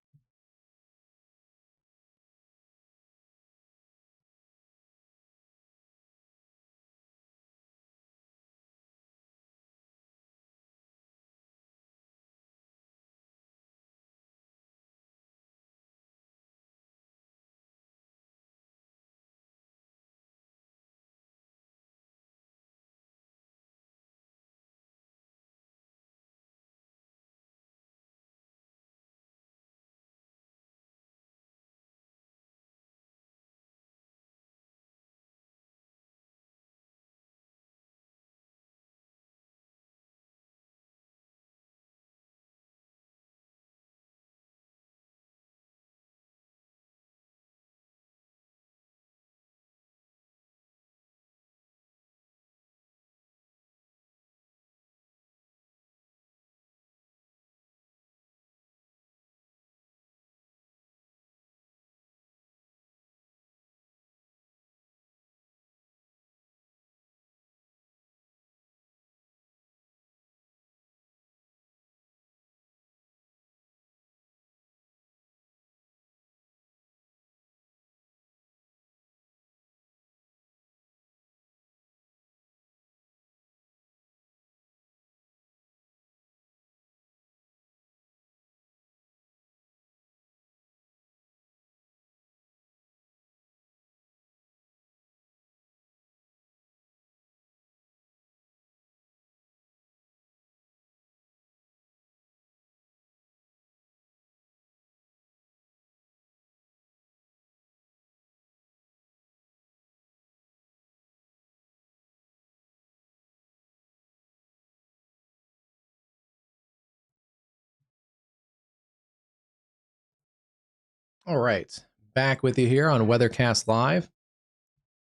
All right, back with you here on WeatherCast Live.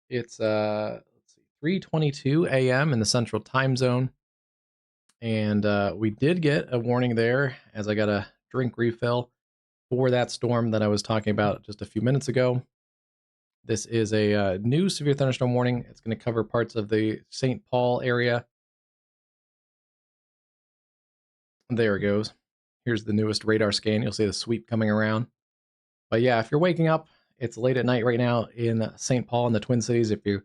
It's let's see, 3:22 a.m. in the Central Time Zone, and we did get a warning there as I got a drink refill for that storm that I was talking about just a few minutes ago. This is a new severe thunderstorm warning. It's going to cover parts of the St. Paul area. There it goes. Here's the newest radar scan. You'll see the sweep coming around. But yeah, if you're waking up, it's late at night right now in St. Paul in the Twin Cities. If you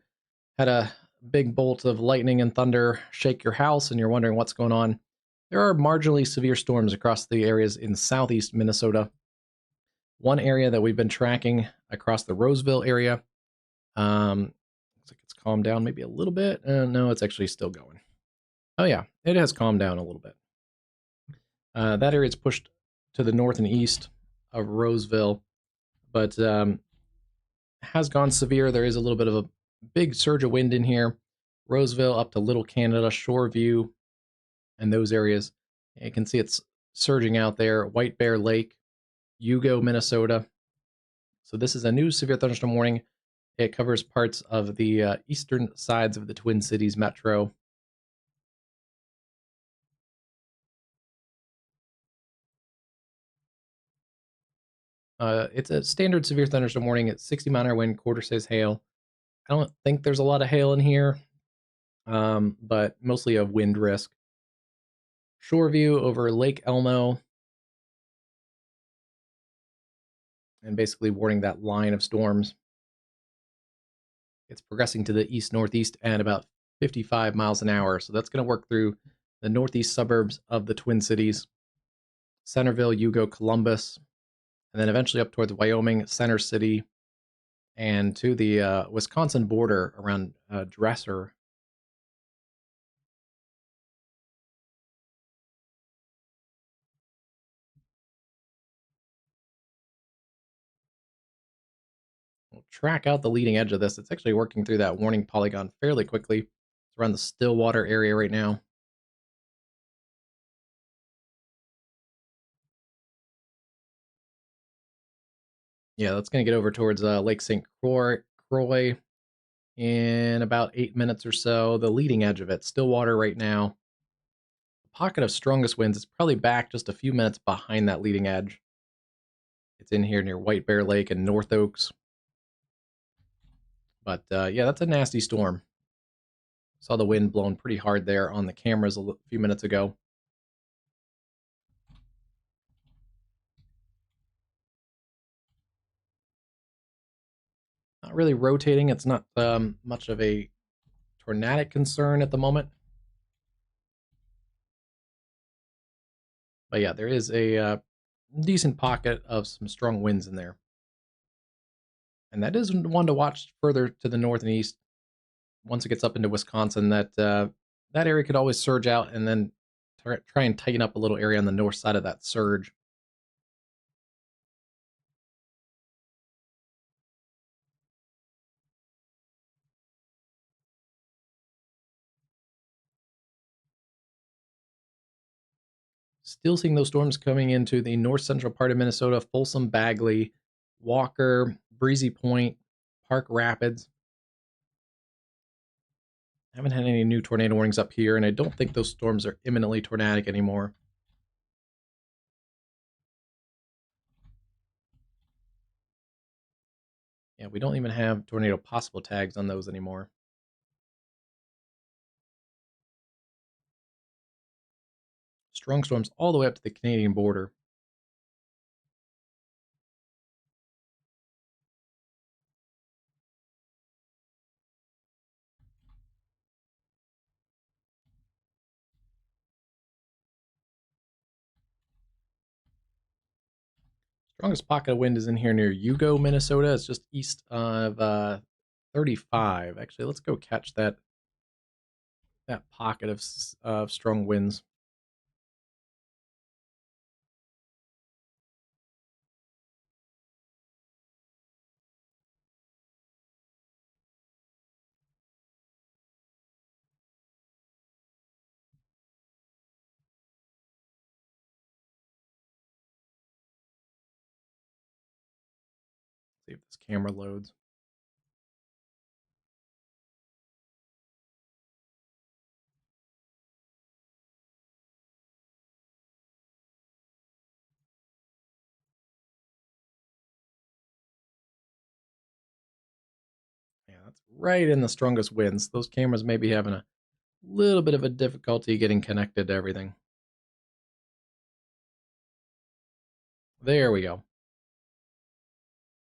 had a big bolt of lightning and thunder shake your house and you're wondering what's going on, there are marginally severe storms across the areas in southeast Minnesota. One area that we've been tracking across the Roseville area, looks like it's calmed down maybe a little bit. No, it's actually still going. Oh yeah, it has calmed down a little bit. That area is pushed to the north and east of Roseville, but has gone severe. There is a little bit of a big surge of wind in here. Roseville up to Little Canada, Shoreview, and those areas. You can see it's surging out there. White Bear Lake, Hugo, Minnesota. So this is a new severe thunderstorm warning. It covers parts of the eastern sides of the Twin Cities metro. It's a standard severe thunderstorm warning. It's 60-mile-an-hour wind, quarter size hail. I don't think there's a lot of hail in here, but mostly a wind risk. Shoreview over Lake Elmo, and basically warning that line of storms. It's progressing to the east northeast at about 55 miles an hour. So that's going to work through the northeast suburbs of the Twin Cities, Centerville, Hugo, Columbus, and then eventually up towards Wyoming, Center City, and to the Wisconsin border around Dresser. We'll track out the leading edge of this. It's actually working through that warning polygon fairly quickly. It's around the Stillwater area right now. Yeah, that's going to get over towards Lake St. Croix in about 8 minutes or so. The leading edge of it, Stillwater right now. The pocket of strongest winds is probably back just a few minutes behind that leading edge. It's in here near White Bear Lake and North Oaks. But yeah, that's a nasty storm. Saw the wind blowing pretty hard there on the cameras a few minutes ago. Not really rotating. It's not much of a tornadic concern at the moment. But yeah, there is a decent pocket of some strong winds in there. And that is one to watch further to the north and east. Once it gets up into Wisconsin, that area could always surge out and then try and tighten up a little area on the north side of that surge. Still seeing those storms coming into the north central part of Minnesota, Folsom, Bagley, Walker, Breezy Point, Park Rapids. Haven't had any new tornado warnings up here, and I don't think those storms are imminently tornadic anymore. Yeah, we don't even have tornado possible tags on those anymore. Strong storms all the way up to the Canadian border. Strongest pocket of wind is in here near Hugo, Minnesota. It's just east of 35. Actually, let's go catch that pocket of strong winds. See if this camera loads. Yeah, that's right in the strongest winds. Those cameras may be having a little bit of a difficulty getting connected to everything. There we go.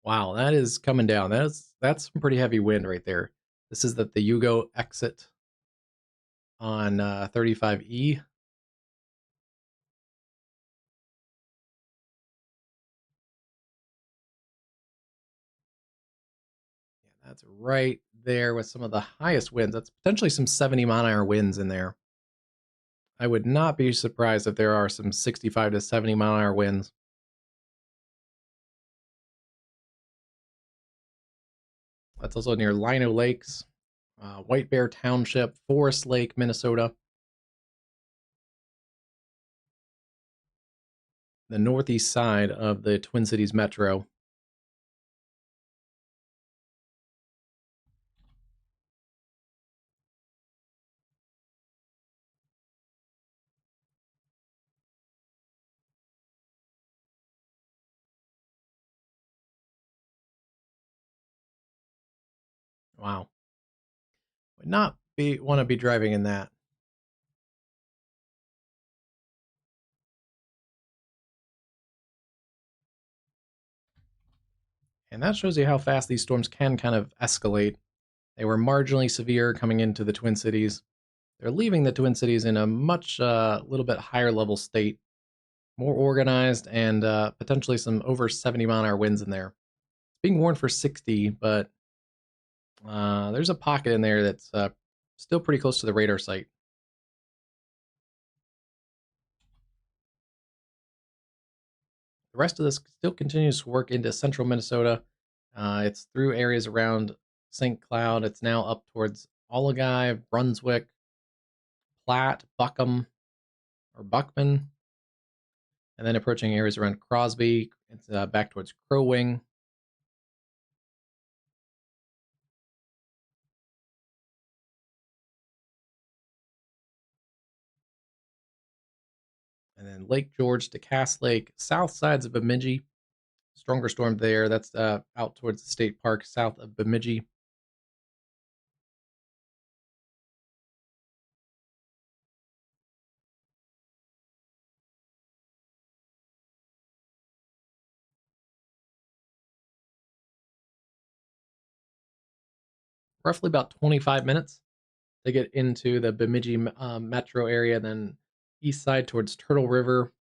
Wow, that is coming down. That's some pretty heavy wind right there. This is the Yugo exit on 35E. Yeah, that's right there with some of the highest winds. That's potentially some 70-mile-an-hour winds in there. I would not be surprised if there are some 65 to 70-mile-an-hour winds. That's also near Lino Lakes, White Bear Township, Forest Lake, Minnesota. The northeast side of the Twin Cities metro. Wow. Would not be want to be driving in that. And that shows you how fast these storms can kind of escalate. They were marginally severe coming into the Twin Cities. They're leaving the Twin Cities in a much little bit higher level state, more organized, and potentially some over 70-mile-an-hour winds in there. It's being warned for 60, but there's a pocket in there that's still pretty close to the radar site. The rest of this still continues to work into central Minnesota. It's through areas around St. Cloud. It's now up towards Oligai, Brunswick, Platte, Buckham, or Buckman, and then approaching areas around Crosby. It's back towards Crow Wing. And then Lake George to Cass Lake, south sides of Bemidji. Stronger storm there. That's out towards the state park south of Bemidji. Roughly about 25 minutes to get into the Bemidji metro area, then east side towards Turtle River,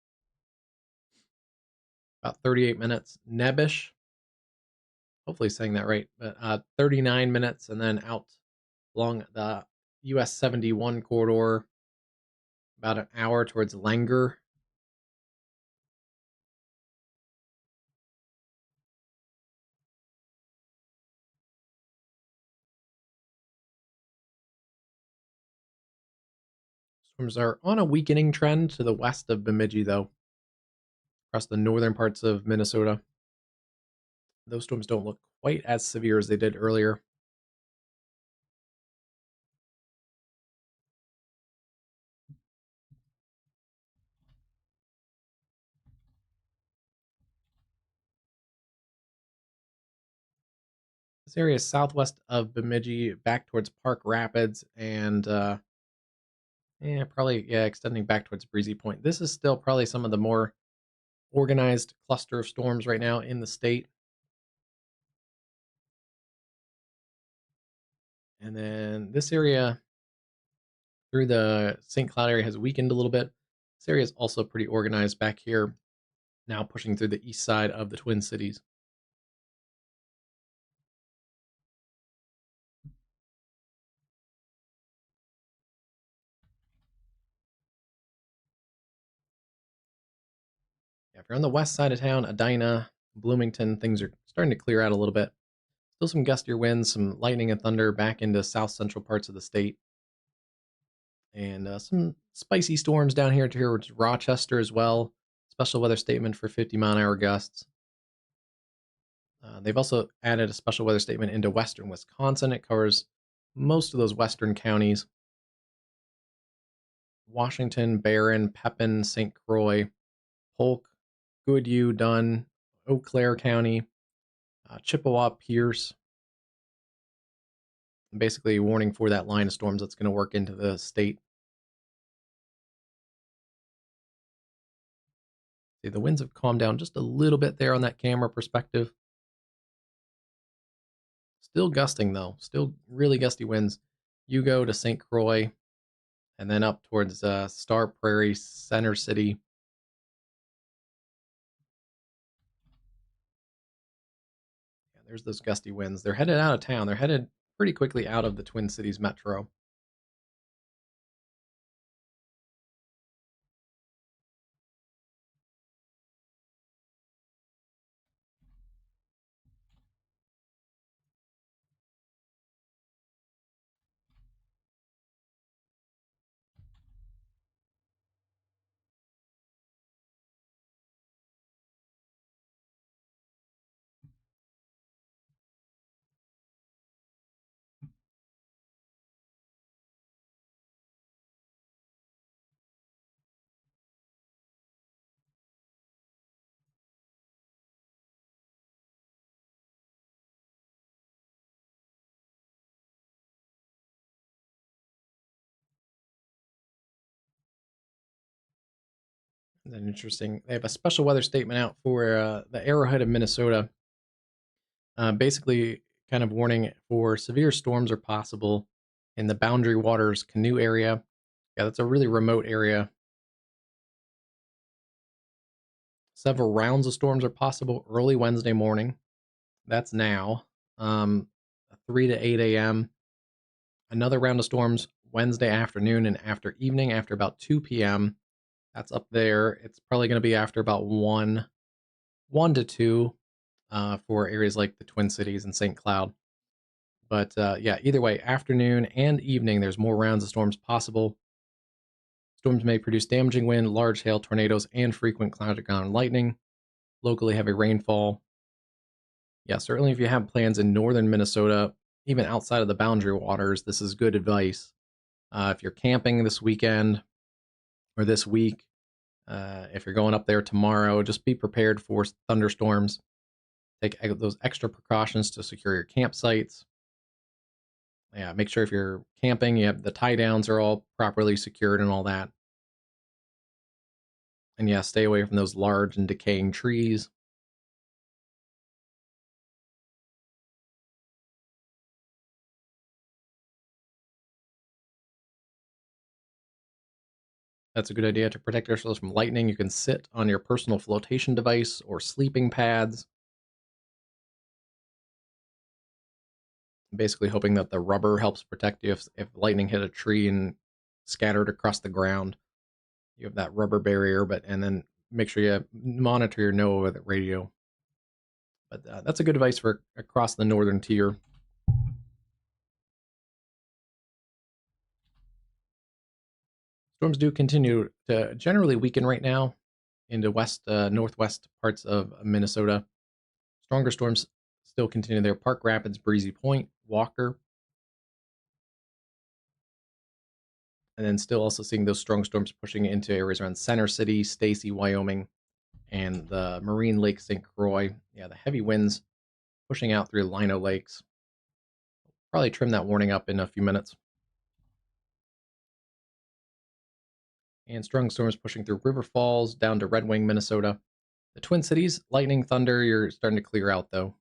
about 38 minutes. Nebish, hopefully saying that right, but 39 minutes, and then out along the US 71 corridor, about an hour towards Langer. Storms are on a weakening trend to the west of Bemidji, though, across the northern parts of Minnesota. Those storms don't look quite as severe as they did earlier. This area is southwest of Bemidji, back towards Park Rapids, and probably extending back towards Breezy Point. This is still probably some of the more organized cluster of storms right now in the state. And then this area through the St. Cloud area has weakened a little bit. This area is also pretty organized back here, now pushing through the east side of the Twin Cities. Yeah, if you're on the west side of town, Edina, Bloomington, things are starting to clear out a little bit. Still some gustier winds, some lightning and thunder back into south central parts of the state. And some spicy storms down here towards Rochester as well. Special weather statement for 50-mile-an-hour gusts. They've also added a special weather statement into western Wisconsin. It covers most of those western counties: Washington, Barron, Pepin, St. Croix, Polk, Goodhue, Dunn, Eau Claire County, Chippewa, Pierce. Basically, warning for that line of storms that's going to work into the state. See, the winds have calmed down just a little bit there on that camera perspective. Still gusting, though. Still really gusty winds. You go to St. Croix and then up towards Star Prairie, Center City. Yeah, there's those gusty winds. They're headed out of town. They're headed pretty quickly out of the Twin Cities metro. And then interesting. They have a special weather statement out for the Arrowhead of Minnesota. Basically, kind of warning for severe storms are possible in the Boundary Waters Canoe area. Yeah, that's a really remote area. Several rounds of storms are possible early Wednesday morning. That's now. 3 to 8 a.m. Another round of storms Wednesday afternoon and after evening after about 2 p.m. That's up there. It's probably going to be after about 1 to 2 for areas like the Twin Cities and St. Cloud. But yeah, either way, afternoon and evening, there's more rounds of storms possible. Storms may produce damaging wind, large hail, tornadoes, and frequent cloud ground lightning, locally heavy rainfall. Yeah, certainly if you have plans in northern Minnesota, even outside of the boundary waters, this is good advice. If you're camping this weekend or this week, if you're going up there tomorrow, just be prepared for thunderstorms. Take those extra precautions to secure your campsites. Yeah, make sure if you're camping, you have the tie downs are all properly secured and all that. And yeah, stay away from those large and decaying trees. That's a good idea to protect yourselves from lightning. You can sit on your personal flotation device or sleeping pads, basically hoping that the rubber helps protect you if lightning hit a tree and scattered across the ground. You have that rubber barrier, and then make sure you monitor your NOAA radio. But that's a good advice for across the northern tier. Storms do continue to generally weaken right now into northwest parts of Minnesota. Stronger storms still continue there. Park Rapids, Breezy Point, Walker, and then still also seeing those strong storms pushing into areas around Center City, Stacy, Wyoming, and the Marine Lake St. Croix. Yeah, the heavy winds pushing out through Lino Lakes. Probably trim that warning up in a few minutes. And strong storms pushing through River Falls down to Red Wing, Minnesota. The Twin Cities, lightning, thunder, you're starting to clear out though.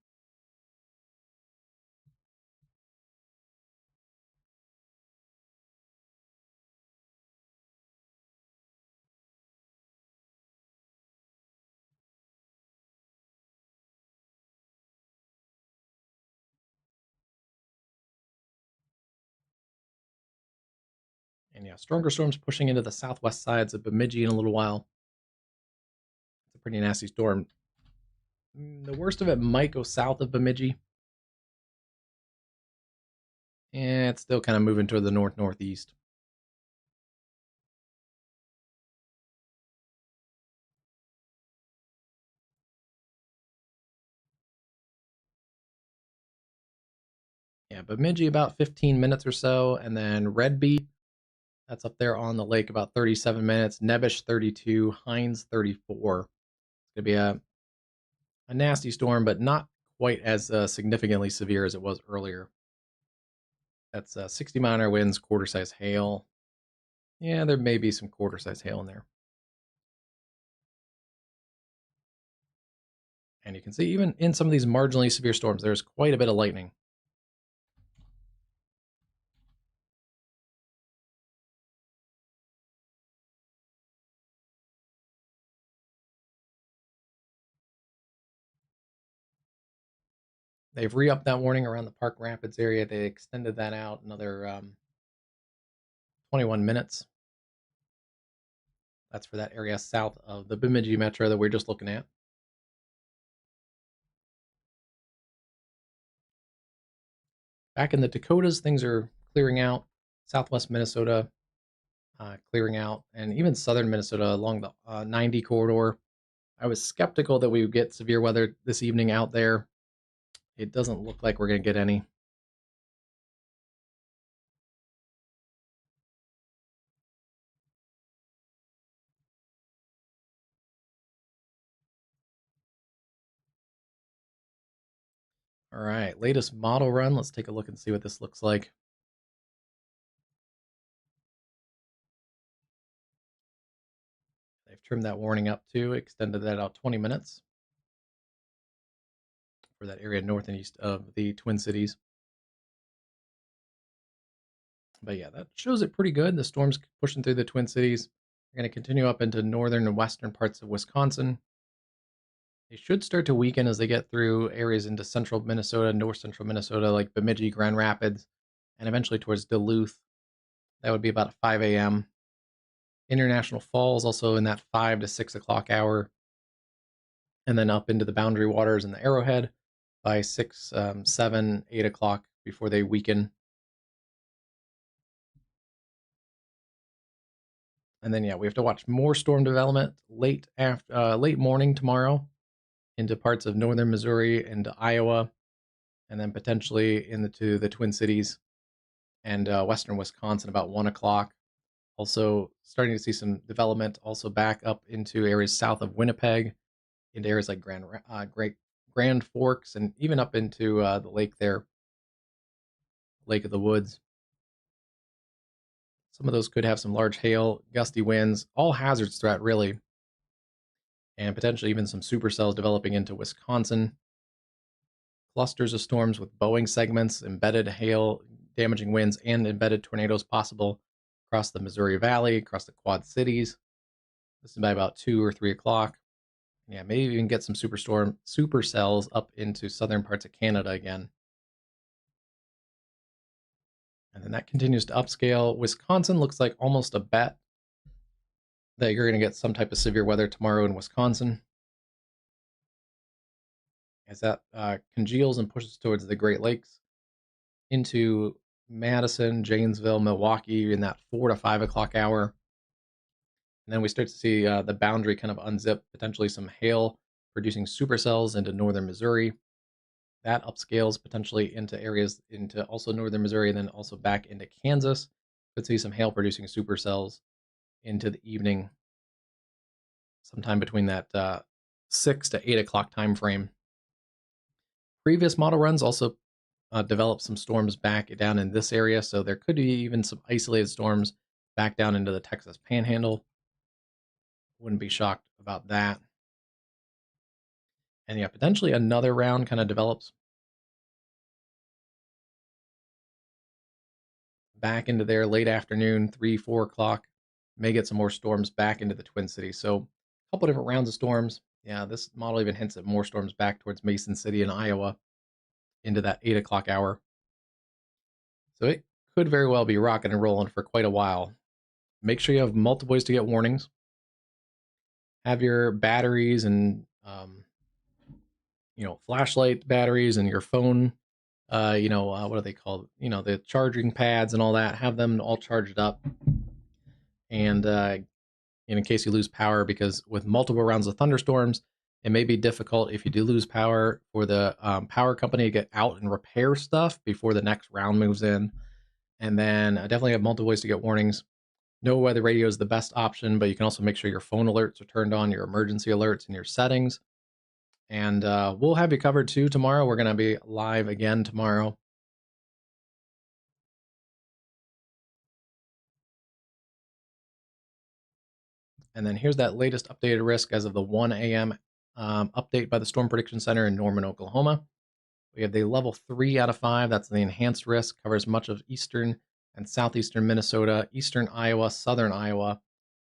And yeah, stronger storms pushing into the southwest sides of Bemidji in a little while. It's a pretty nasty storm. The worst of it might go south of Bemidji. And it's still kind of moving toward the north-northeast. Bemidji about 15 minutes or so, and then Red Beet, that's up there on the lake about 37 minutes, Nebish 32, Hines 34. It's going to be a nasty storm, but not quite as significantly severe as it was earlier. That's 60-mile-an-hour winds, quarter-size hail. Yeah, there may be some quarter-size hail in there. And you can see even in some of these marginally severe storms, there's quite a bit of lightning. They've re-upped that warning around the Park Rapids area. They extended that out another 21 minutes. That's for that area south of the Bemidji Metro that we're just looking at. Back in the Dakotas, things are clearing out. Southwest Minnesota clearing out, and even southern Minnesota along the 90 corridor. I was skeptical that we would get severe weather this evening out there. It doesn't look like we're going to get any. All right, latest model run. Let's take a look and see what this looks like. They've trimmed that warning up too, extended that out 20 minutes for that area north and east of the Twin Cities. But yeah, that shows it pretty good. The storm's pushing through the Twin Cities. They're going to continue up into northern and western parts of Wisconsin. They should start to weaken as they get through areas into central Minnesota, north central Minnesota, like Bemidji, Grand Rapids, and eventually towards Duluth. That would be about 5 a.m. International Falls also in that 5 to 6 o'clock hour. And then up into the Boundary Waters and the Arrowhead by 6, 7, 8 o'clock before they weaken. And then, yeah, we have to watch more storm development late morning tomorrow into parts of northern Missouri and Iowa, and then potentially into the Twin Cities and western Wisconsin about 1 o'clock. Also starting to see some development also back up into areas south of Winnipeg, into areas like Grand Forks, and even up into the lake there, Lake of the Woods. Some of those could have some large hail, gusty winds, all hazards threat really, and potentially even some supercells developing into Wisconsin. Clusters of storms with bowing segments, embedded hail, damaging winds, and embedded tornadoes possible across the Missouri Valley, across the Quad Cities. This is by about 2 or 3 o'clock. Yeah, maybe even get some supercells up into southern parts of Canada again. And then that continues to upscale. Wisconsin looks like almost a bet that you're going to get some type of severe weather tomorrow in Wisconsin, as that congeals and pushes towards the Great Lakes into Madison, Janesville, Milwaukee in that 4 to 5 o'clock hour. And then we start to see the boundary kind of unzip, potentially some hail producing supercells into northern Missouri. That upscales potentially into areas into also northern Missouri and then also back into Kansas. Could see some hail producing supercells into the evening, sometime between that 6 to 8 o'clock time frame. Previous model runs also developed some storms back down in this area, so there could be even some isolated storms back down into the Texas Panhandle. Wouldn't be shocked about that. And yeah, potentially another round kind of develops back into there late afternoon, 3, 4 o'clock. May get some more storms back into the Twin Cities. So a couple different rounds of storms. Yeah, this model even hints at more storms back towards Mason City in Iowa into that 8 o'clock hour. So it could very well be rocking and rolling for quite a while. Make sure you have multiple ways to get warnings. Have your batteries and flashlight batteries and your phone, what are they called? The charging pads and all that. Have them all charged up. And in case you lose power, because with multiple rounds of thunderstorms, It may be difficult if you do lose power for the power company to get out and repair stuff before the next round moves in. And then I definitely have multiple ways to get warnings. No weather radio is the best option, but you can also make sure your phone alerts are turned on, your emergency alerts, and your settings. And we'll have you covered too tomorrow. We're going to be live again tomorrow. And then here's that latest updated risk as of the 1 a.m. Update by the Storm Prediction Center in Norman, Oklahoma. We have the level 3 out of 5. That's the enhanced risk. Covers much of eastern and southeastern Minnesota, eastern Iowa, southern Iowa,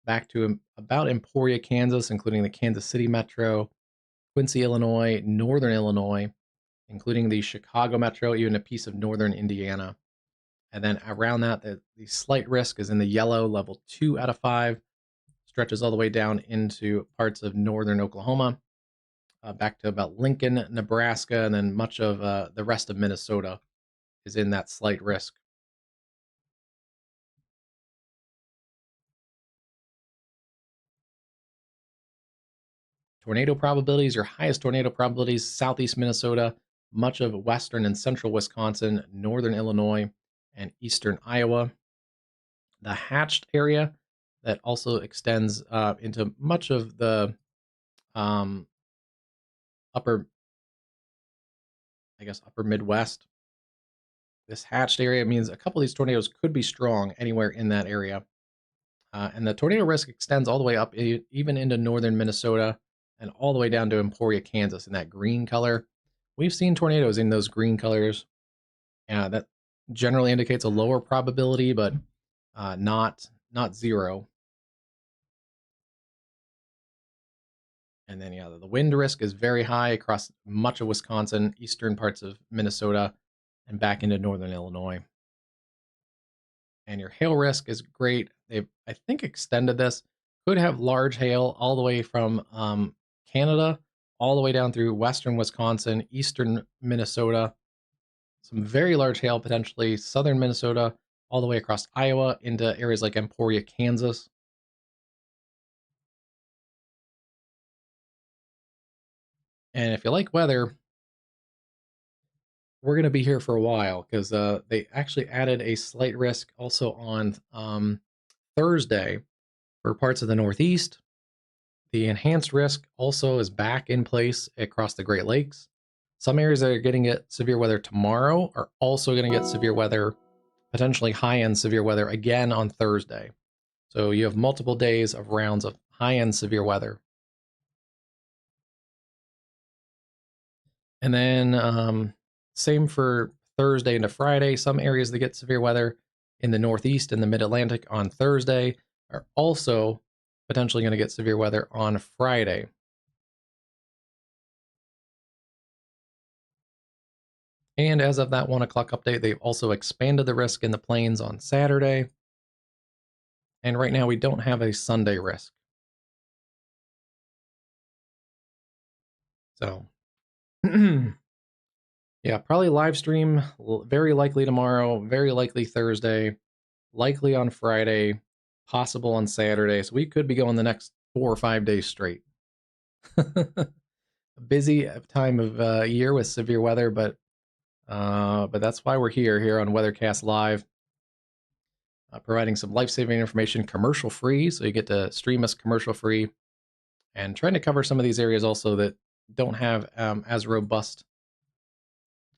back to about Emporia, Kansas, including the Kansas City metro, Quincy, Illinois, northern Illinois, including the Chicago metro, even a piece of northern Indiana. And then around that, the slight risk is in the yellow, level 2 out of 5, stretches all the way down into parts of northern Oklahoma, back to about Lincoln, Nebraska, and then much of the rest of Minnesota is in that slight risk. Tornado probabilities, your highest tornado probabilities, southeast Minnesota, much of western and central Wisconsin, northern Illinois, and eastern Iowa. The hatched area that also extends into much of the upper Midwest. This hatched area means a couple of these tornadoes could be strong anywhere in that area. And the tornado risk extends all the way up, even into northern Minnesota, and all the way down to Emporia, Kansas, in that green color. We've seen tornadoes in those green colors. That generally indicates a lower probability, but not zero. And then, the wind risk is very high across much of Wisconsin, eastern parts of Minnesota, and back into northern Illinois. And your hail risk is great. They've, I think, extended this. Could have large hail all the way from Canada, all the way down through western Wisconsin, eastern Minnesota. Some very large hail, potentially southern Minnesota, all the way across Iowa into areas like Emporia, Kansas. And if you like weather, we're going to be here for a while because they actually added a slight risk also on Thursday for parts of the Northeast. The enhanced risk also is back in place across the Great Lakes. Some areas that are getting severe weather tomorrow are also going to get severe weather, potentially high-end severe weather again on Thursday. So you have multiple days of rounds of high-end severe weather. And then same for Thursday into Friday. Some areas that get severe weather in the Northeast and the Mid-Atlantic on Thursday are also potentially going to get severe weather on Friday. And as of that 1 o'clock update, they've also expanded the risk in the plains on Saturday. And right now we don't have a Sunday risk. So, yeah, probably live stream, very likely tomorrow, very likely Thursday, likely on Friday, possible on Saturday. So we could be going the next 4 or 5 days straight. Busy time of year with severe weather, but that's why we're here on WeatherCast Live, providing some life-saving information commercial free. So you get to stream us commercial free, and trying to cover some of these areas also that don't have as robust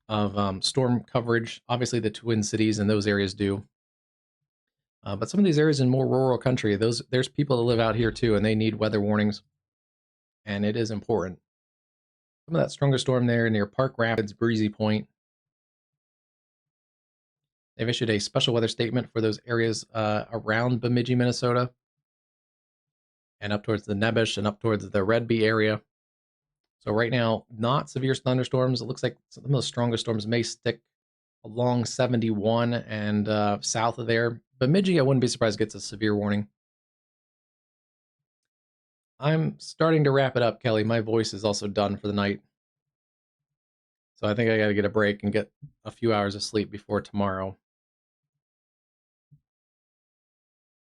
of storm coverage. Obviously, the Twin Cities and those areas do. But some of these areas in more rural country, there's people that live out here too, and they need weather warnings, and it is important. Some of that stronger storm there near Park Rapids, Breezy Point. They've issued a special weather statement for those areas around Bemidji, Minnesota, and up towards the Nebish and up towards the Red Bee area. So right now, not severe thunderstorms. It looks like some of the strongest storms may stick along 71 and south of there. Bemidji, I wouldn't be surprised gets a severe warning. I'm starting to wrap it up, Kelly. My voice is also done for the night. So I think I got to get a break and get a few hours of sleep before tomorrow.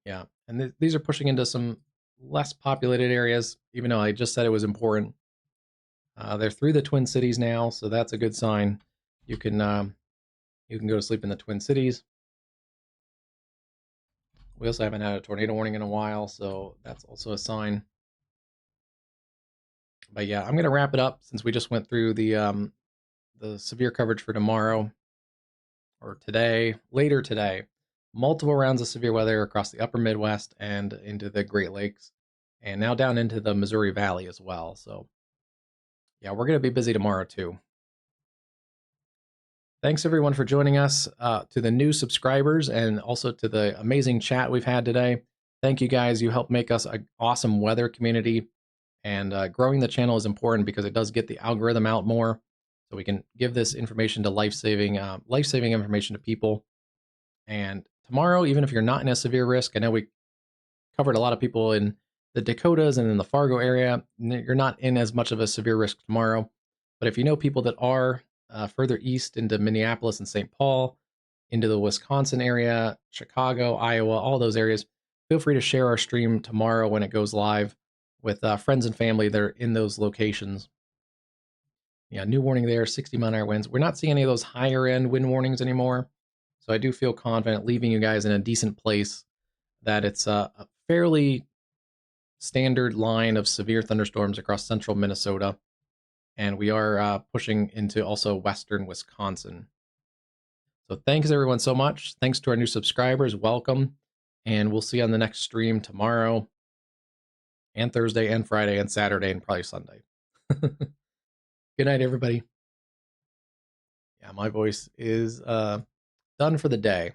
Yeah, and these are pushing into some less populated areas, even though I just said it was important. They're through the Twin Cities now, so that's a good sign. You can go to sleep in the Twin Cities. We also haven't had a tornado warning in a while, so that's also a sign. But yeah, I'm gonna wrap it up since we just went through the severe coverage for tomorrow or today, later today. Multiple rounds of severe weather across the upper Midwest and into the Great Lakes, and now down into the Missouri Valley as well. So yeah, we're gonna be busy tomorrow too. Thanks everyone for joining us, to the new subscribers and also to the amazing chat we've had today. Thank you guys. You help make us an awesome weather community, and growing the channel is important because it does get the algorithm out more, so we can give this information to life-saving information to people. And tomorrow, even if you're not in a severe risk, I know we covered a lot of people in the Dakotas and in the Fargo area. You're not in as much of a severe risk tomorrow. But if you know people that are further east into Minneapolis and St. Paul, into the Wisconsin area, Chicago, Iowa, all those areas, feel free to share our stream tomorrow when it goes live with friends and family that are in those locations. Yeah, new warning there, 60-mile-an-hour winds. We're not seeing any of those higher end wind warnings anymore. So I do feel confident leaving you guys in a decent place, that it's a fairly standard line of severe thunderstorms across central Minnesota. And we are pushing into also western Wisconsin. So thanks everyone so much. Thanks to our new subscribers. Welcome. And we'll see you on the next stream tomorrow and Thursday and Friday and Saturday and probably Sunday. Good night, everybody. Yeah, my voice is done for the day.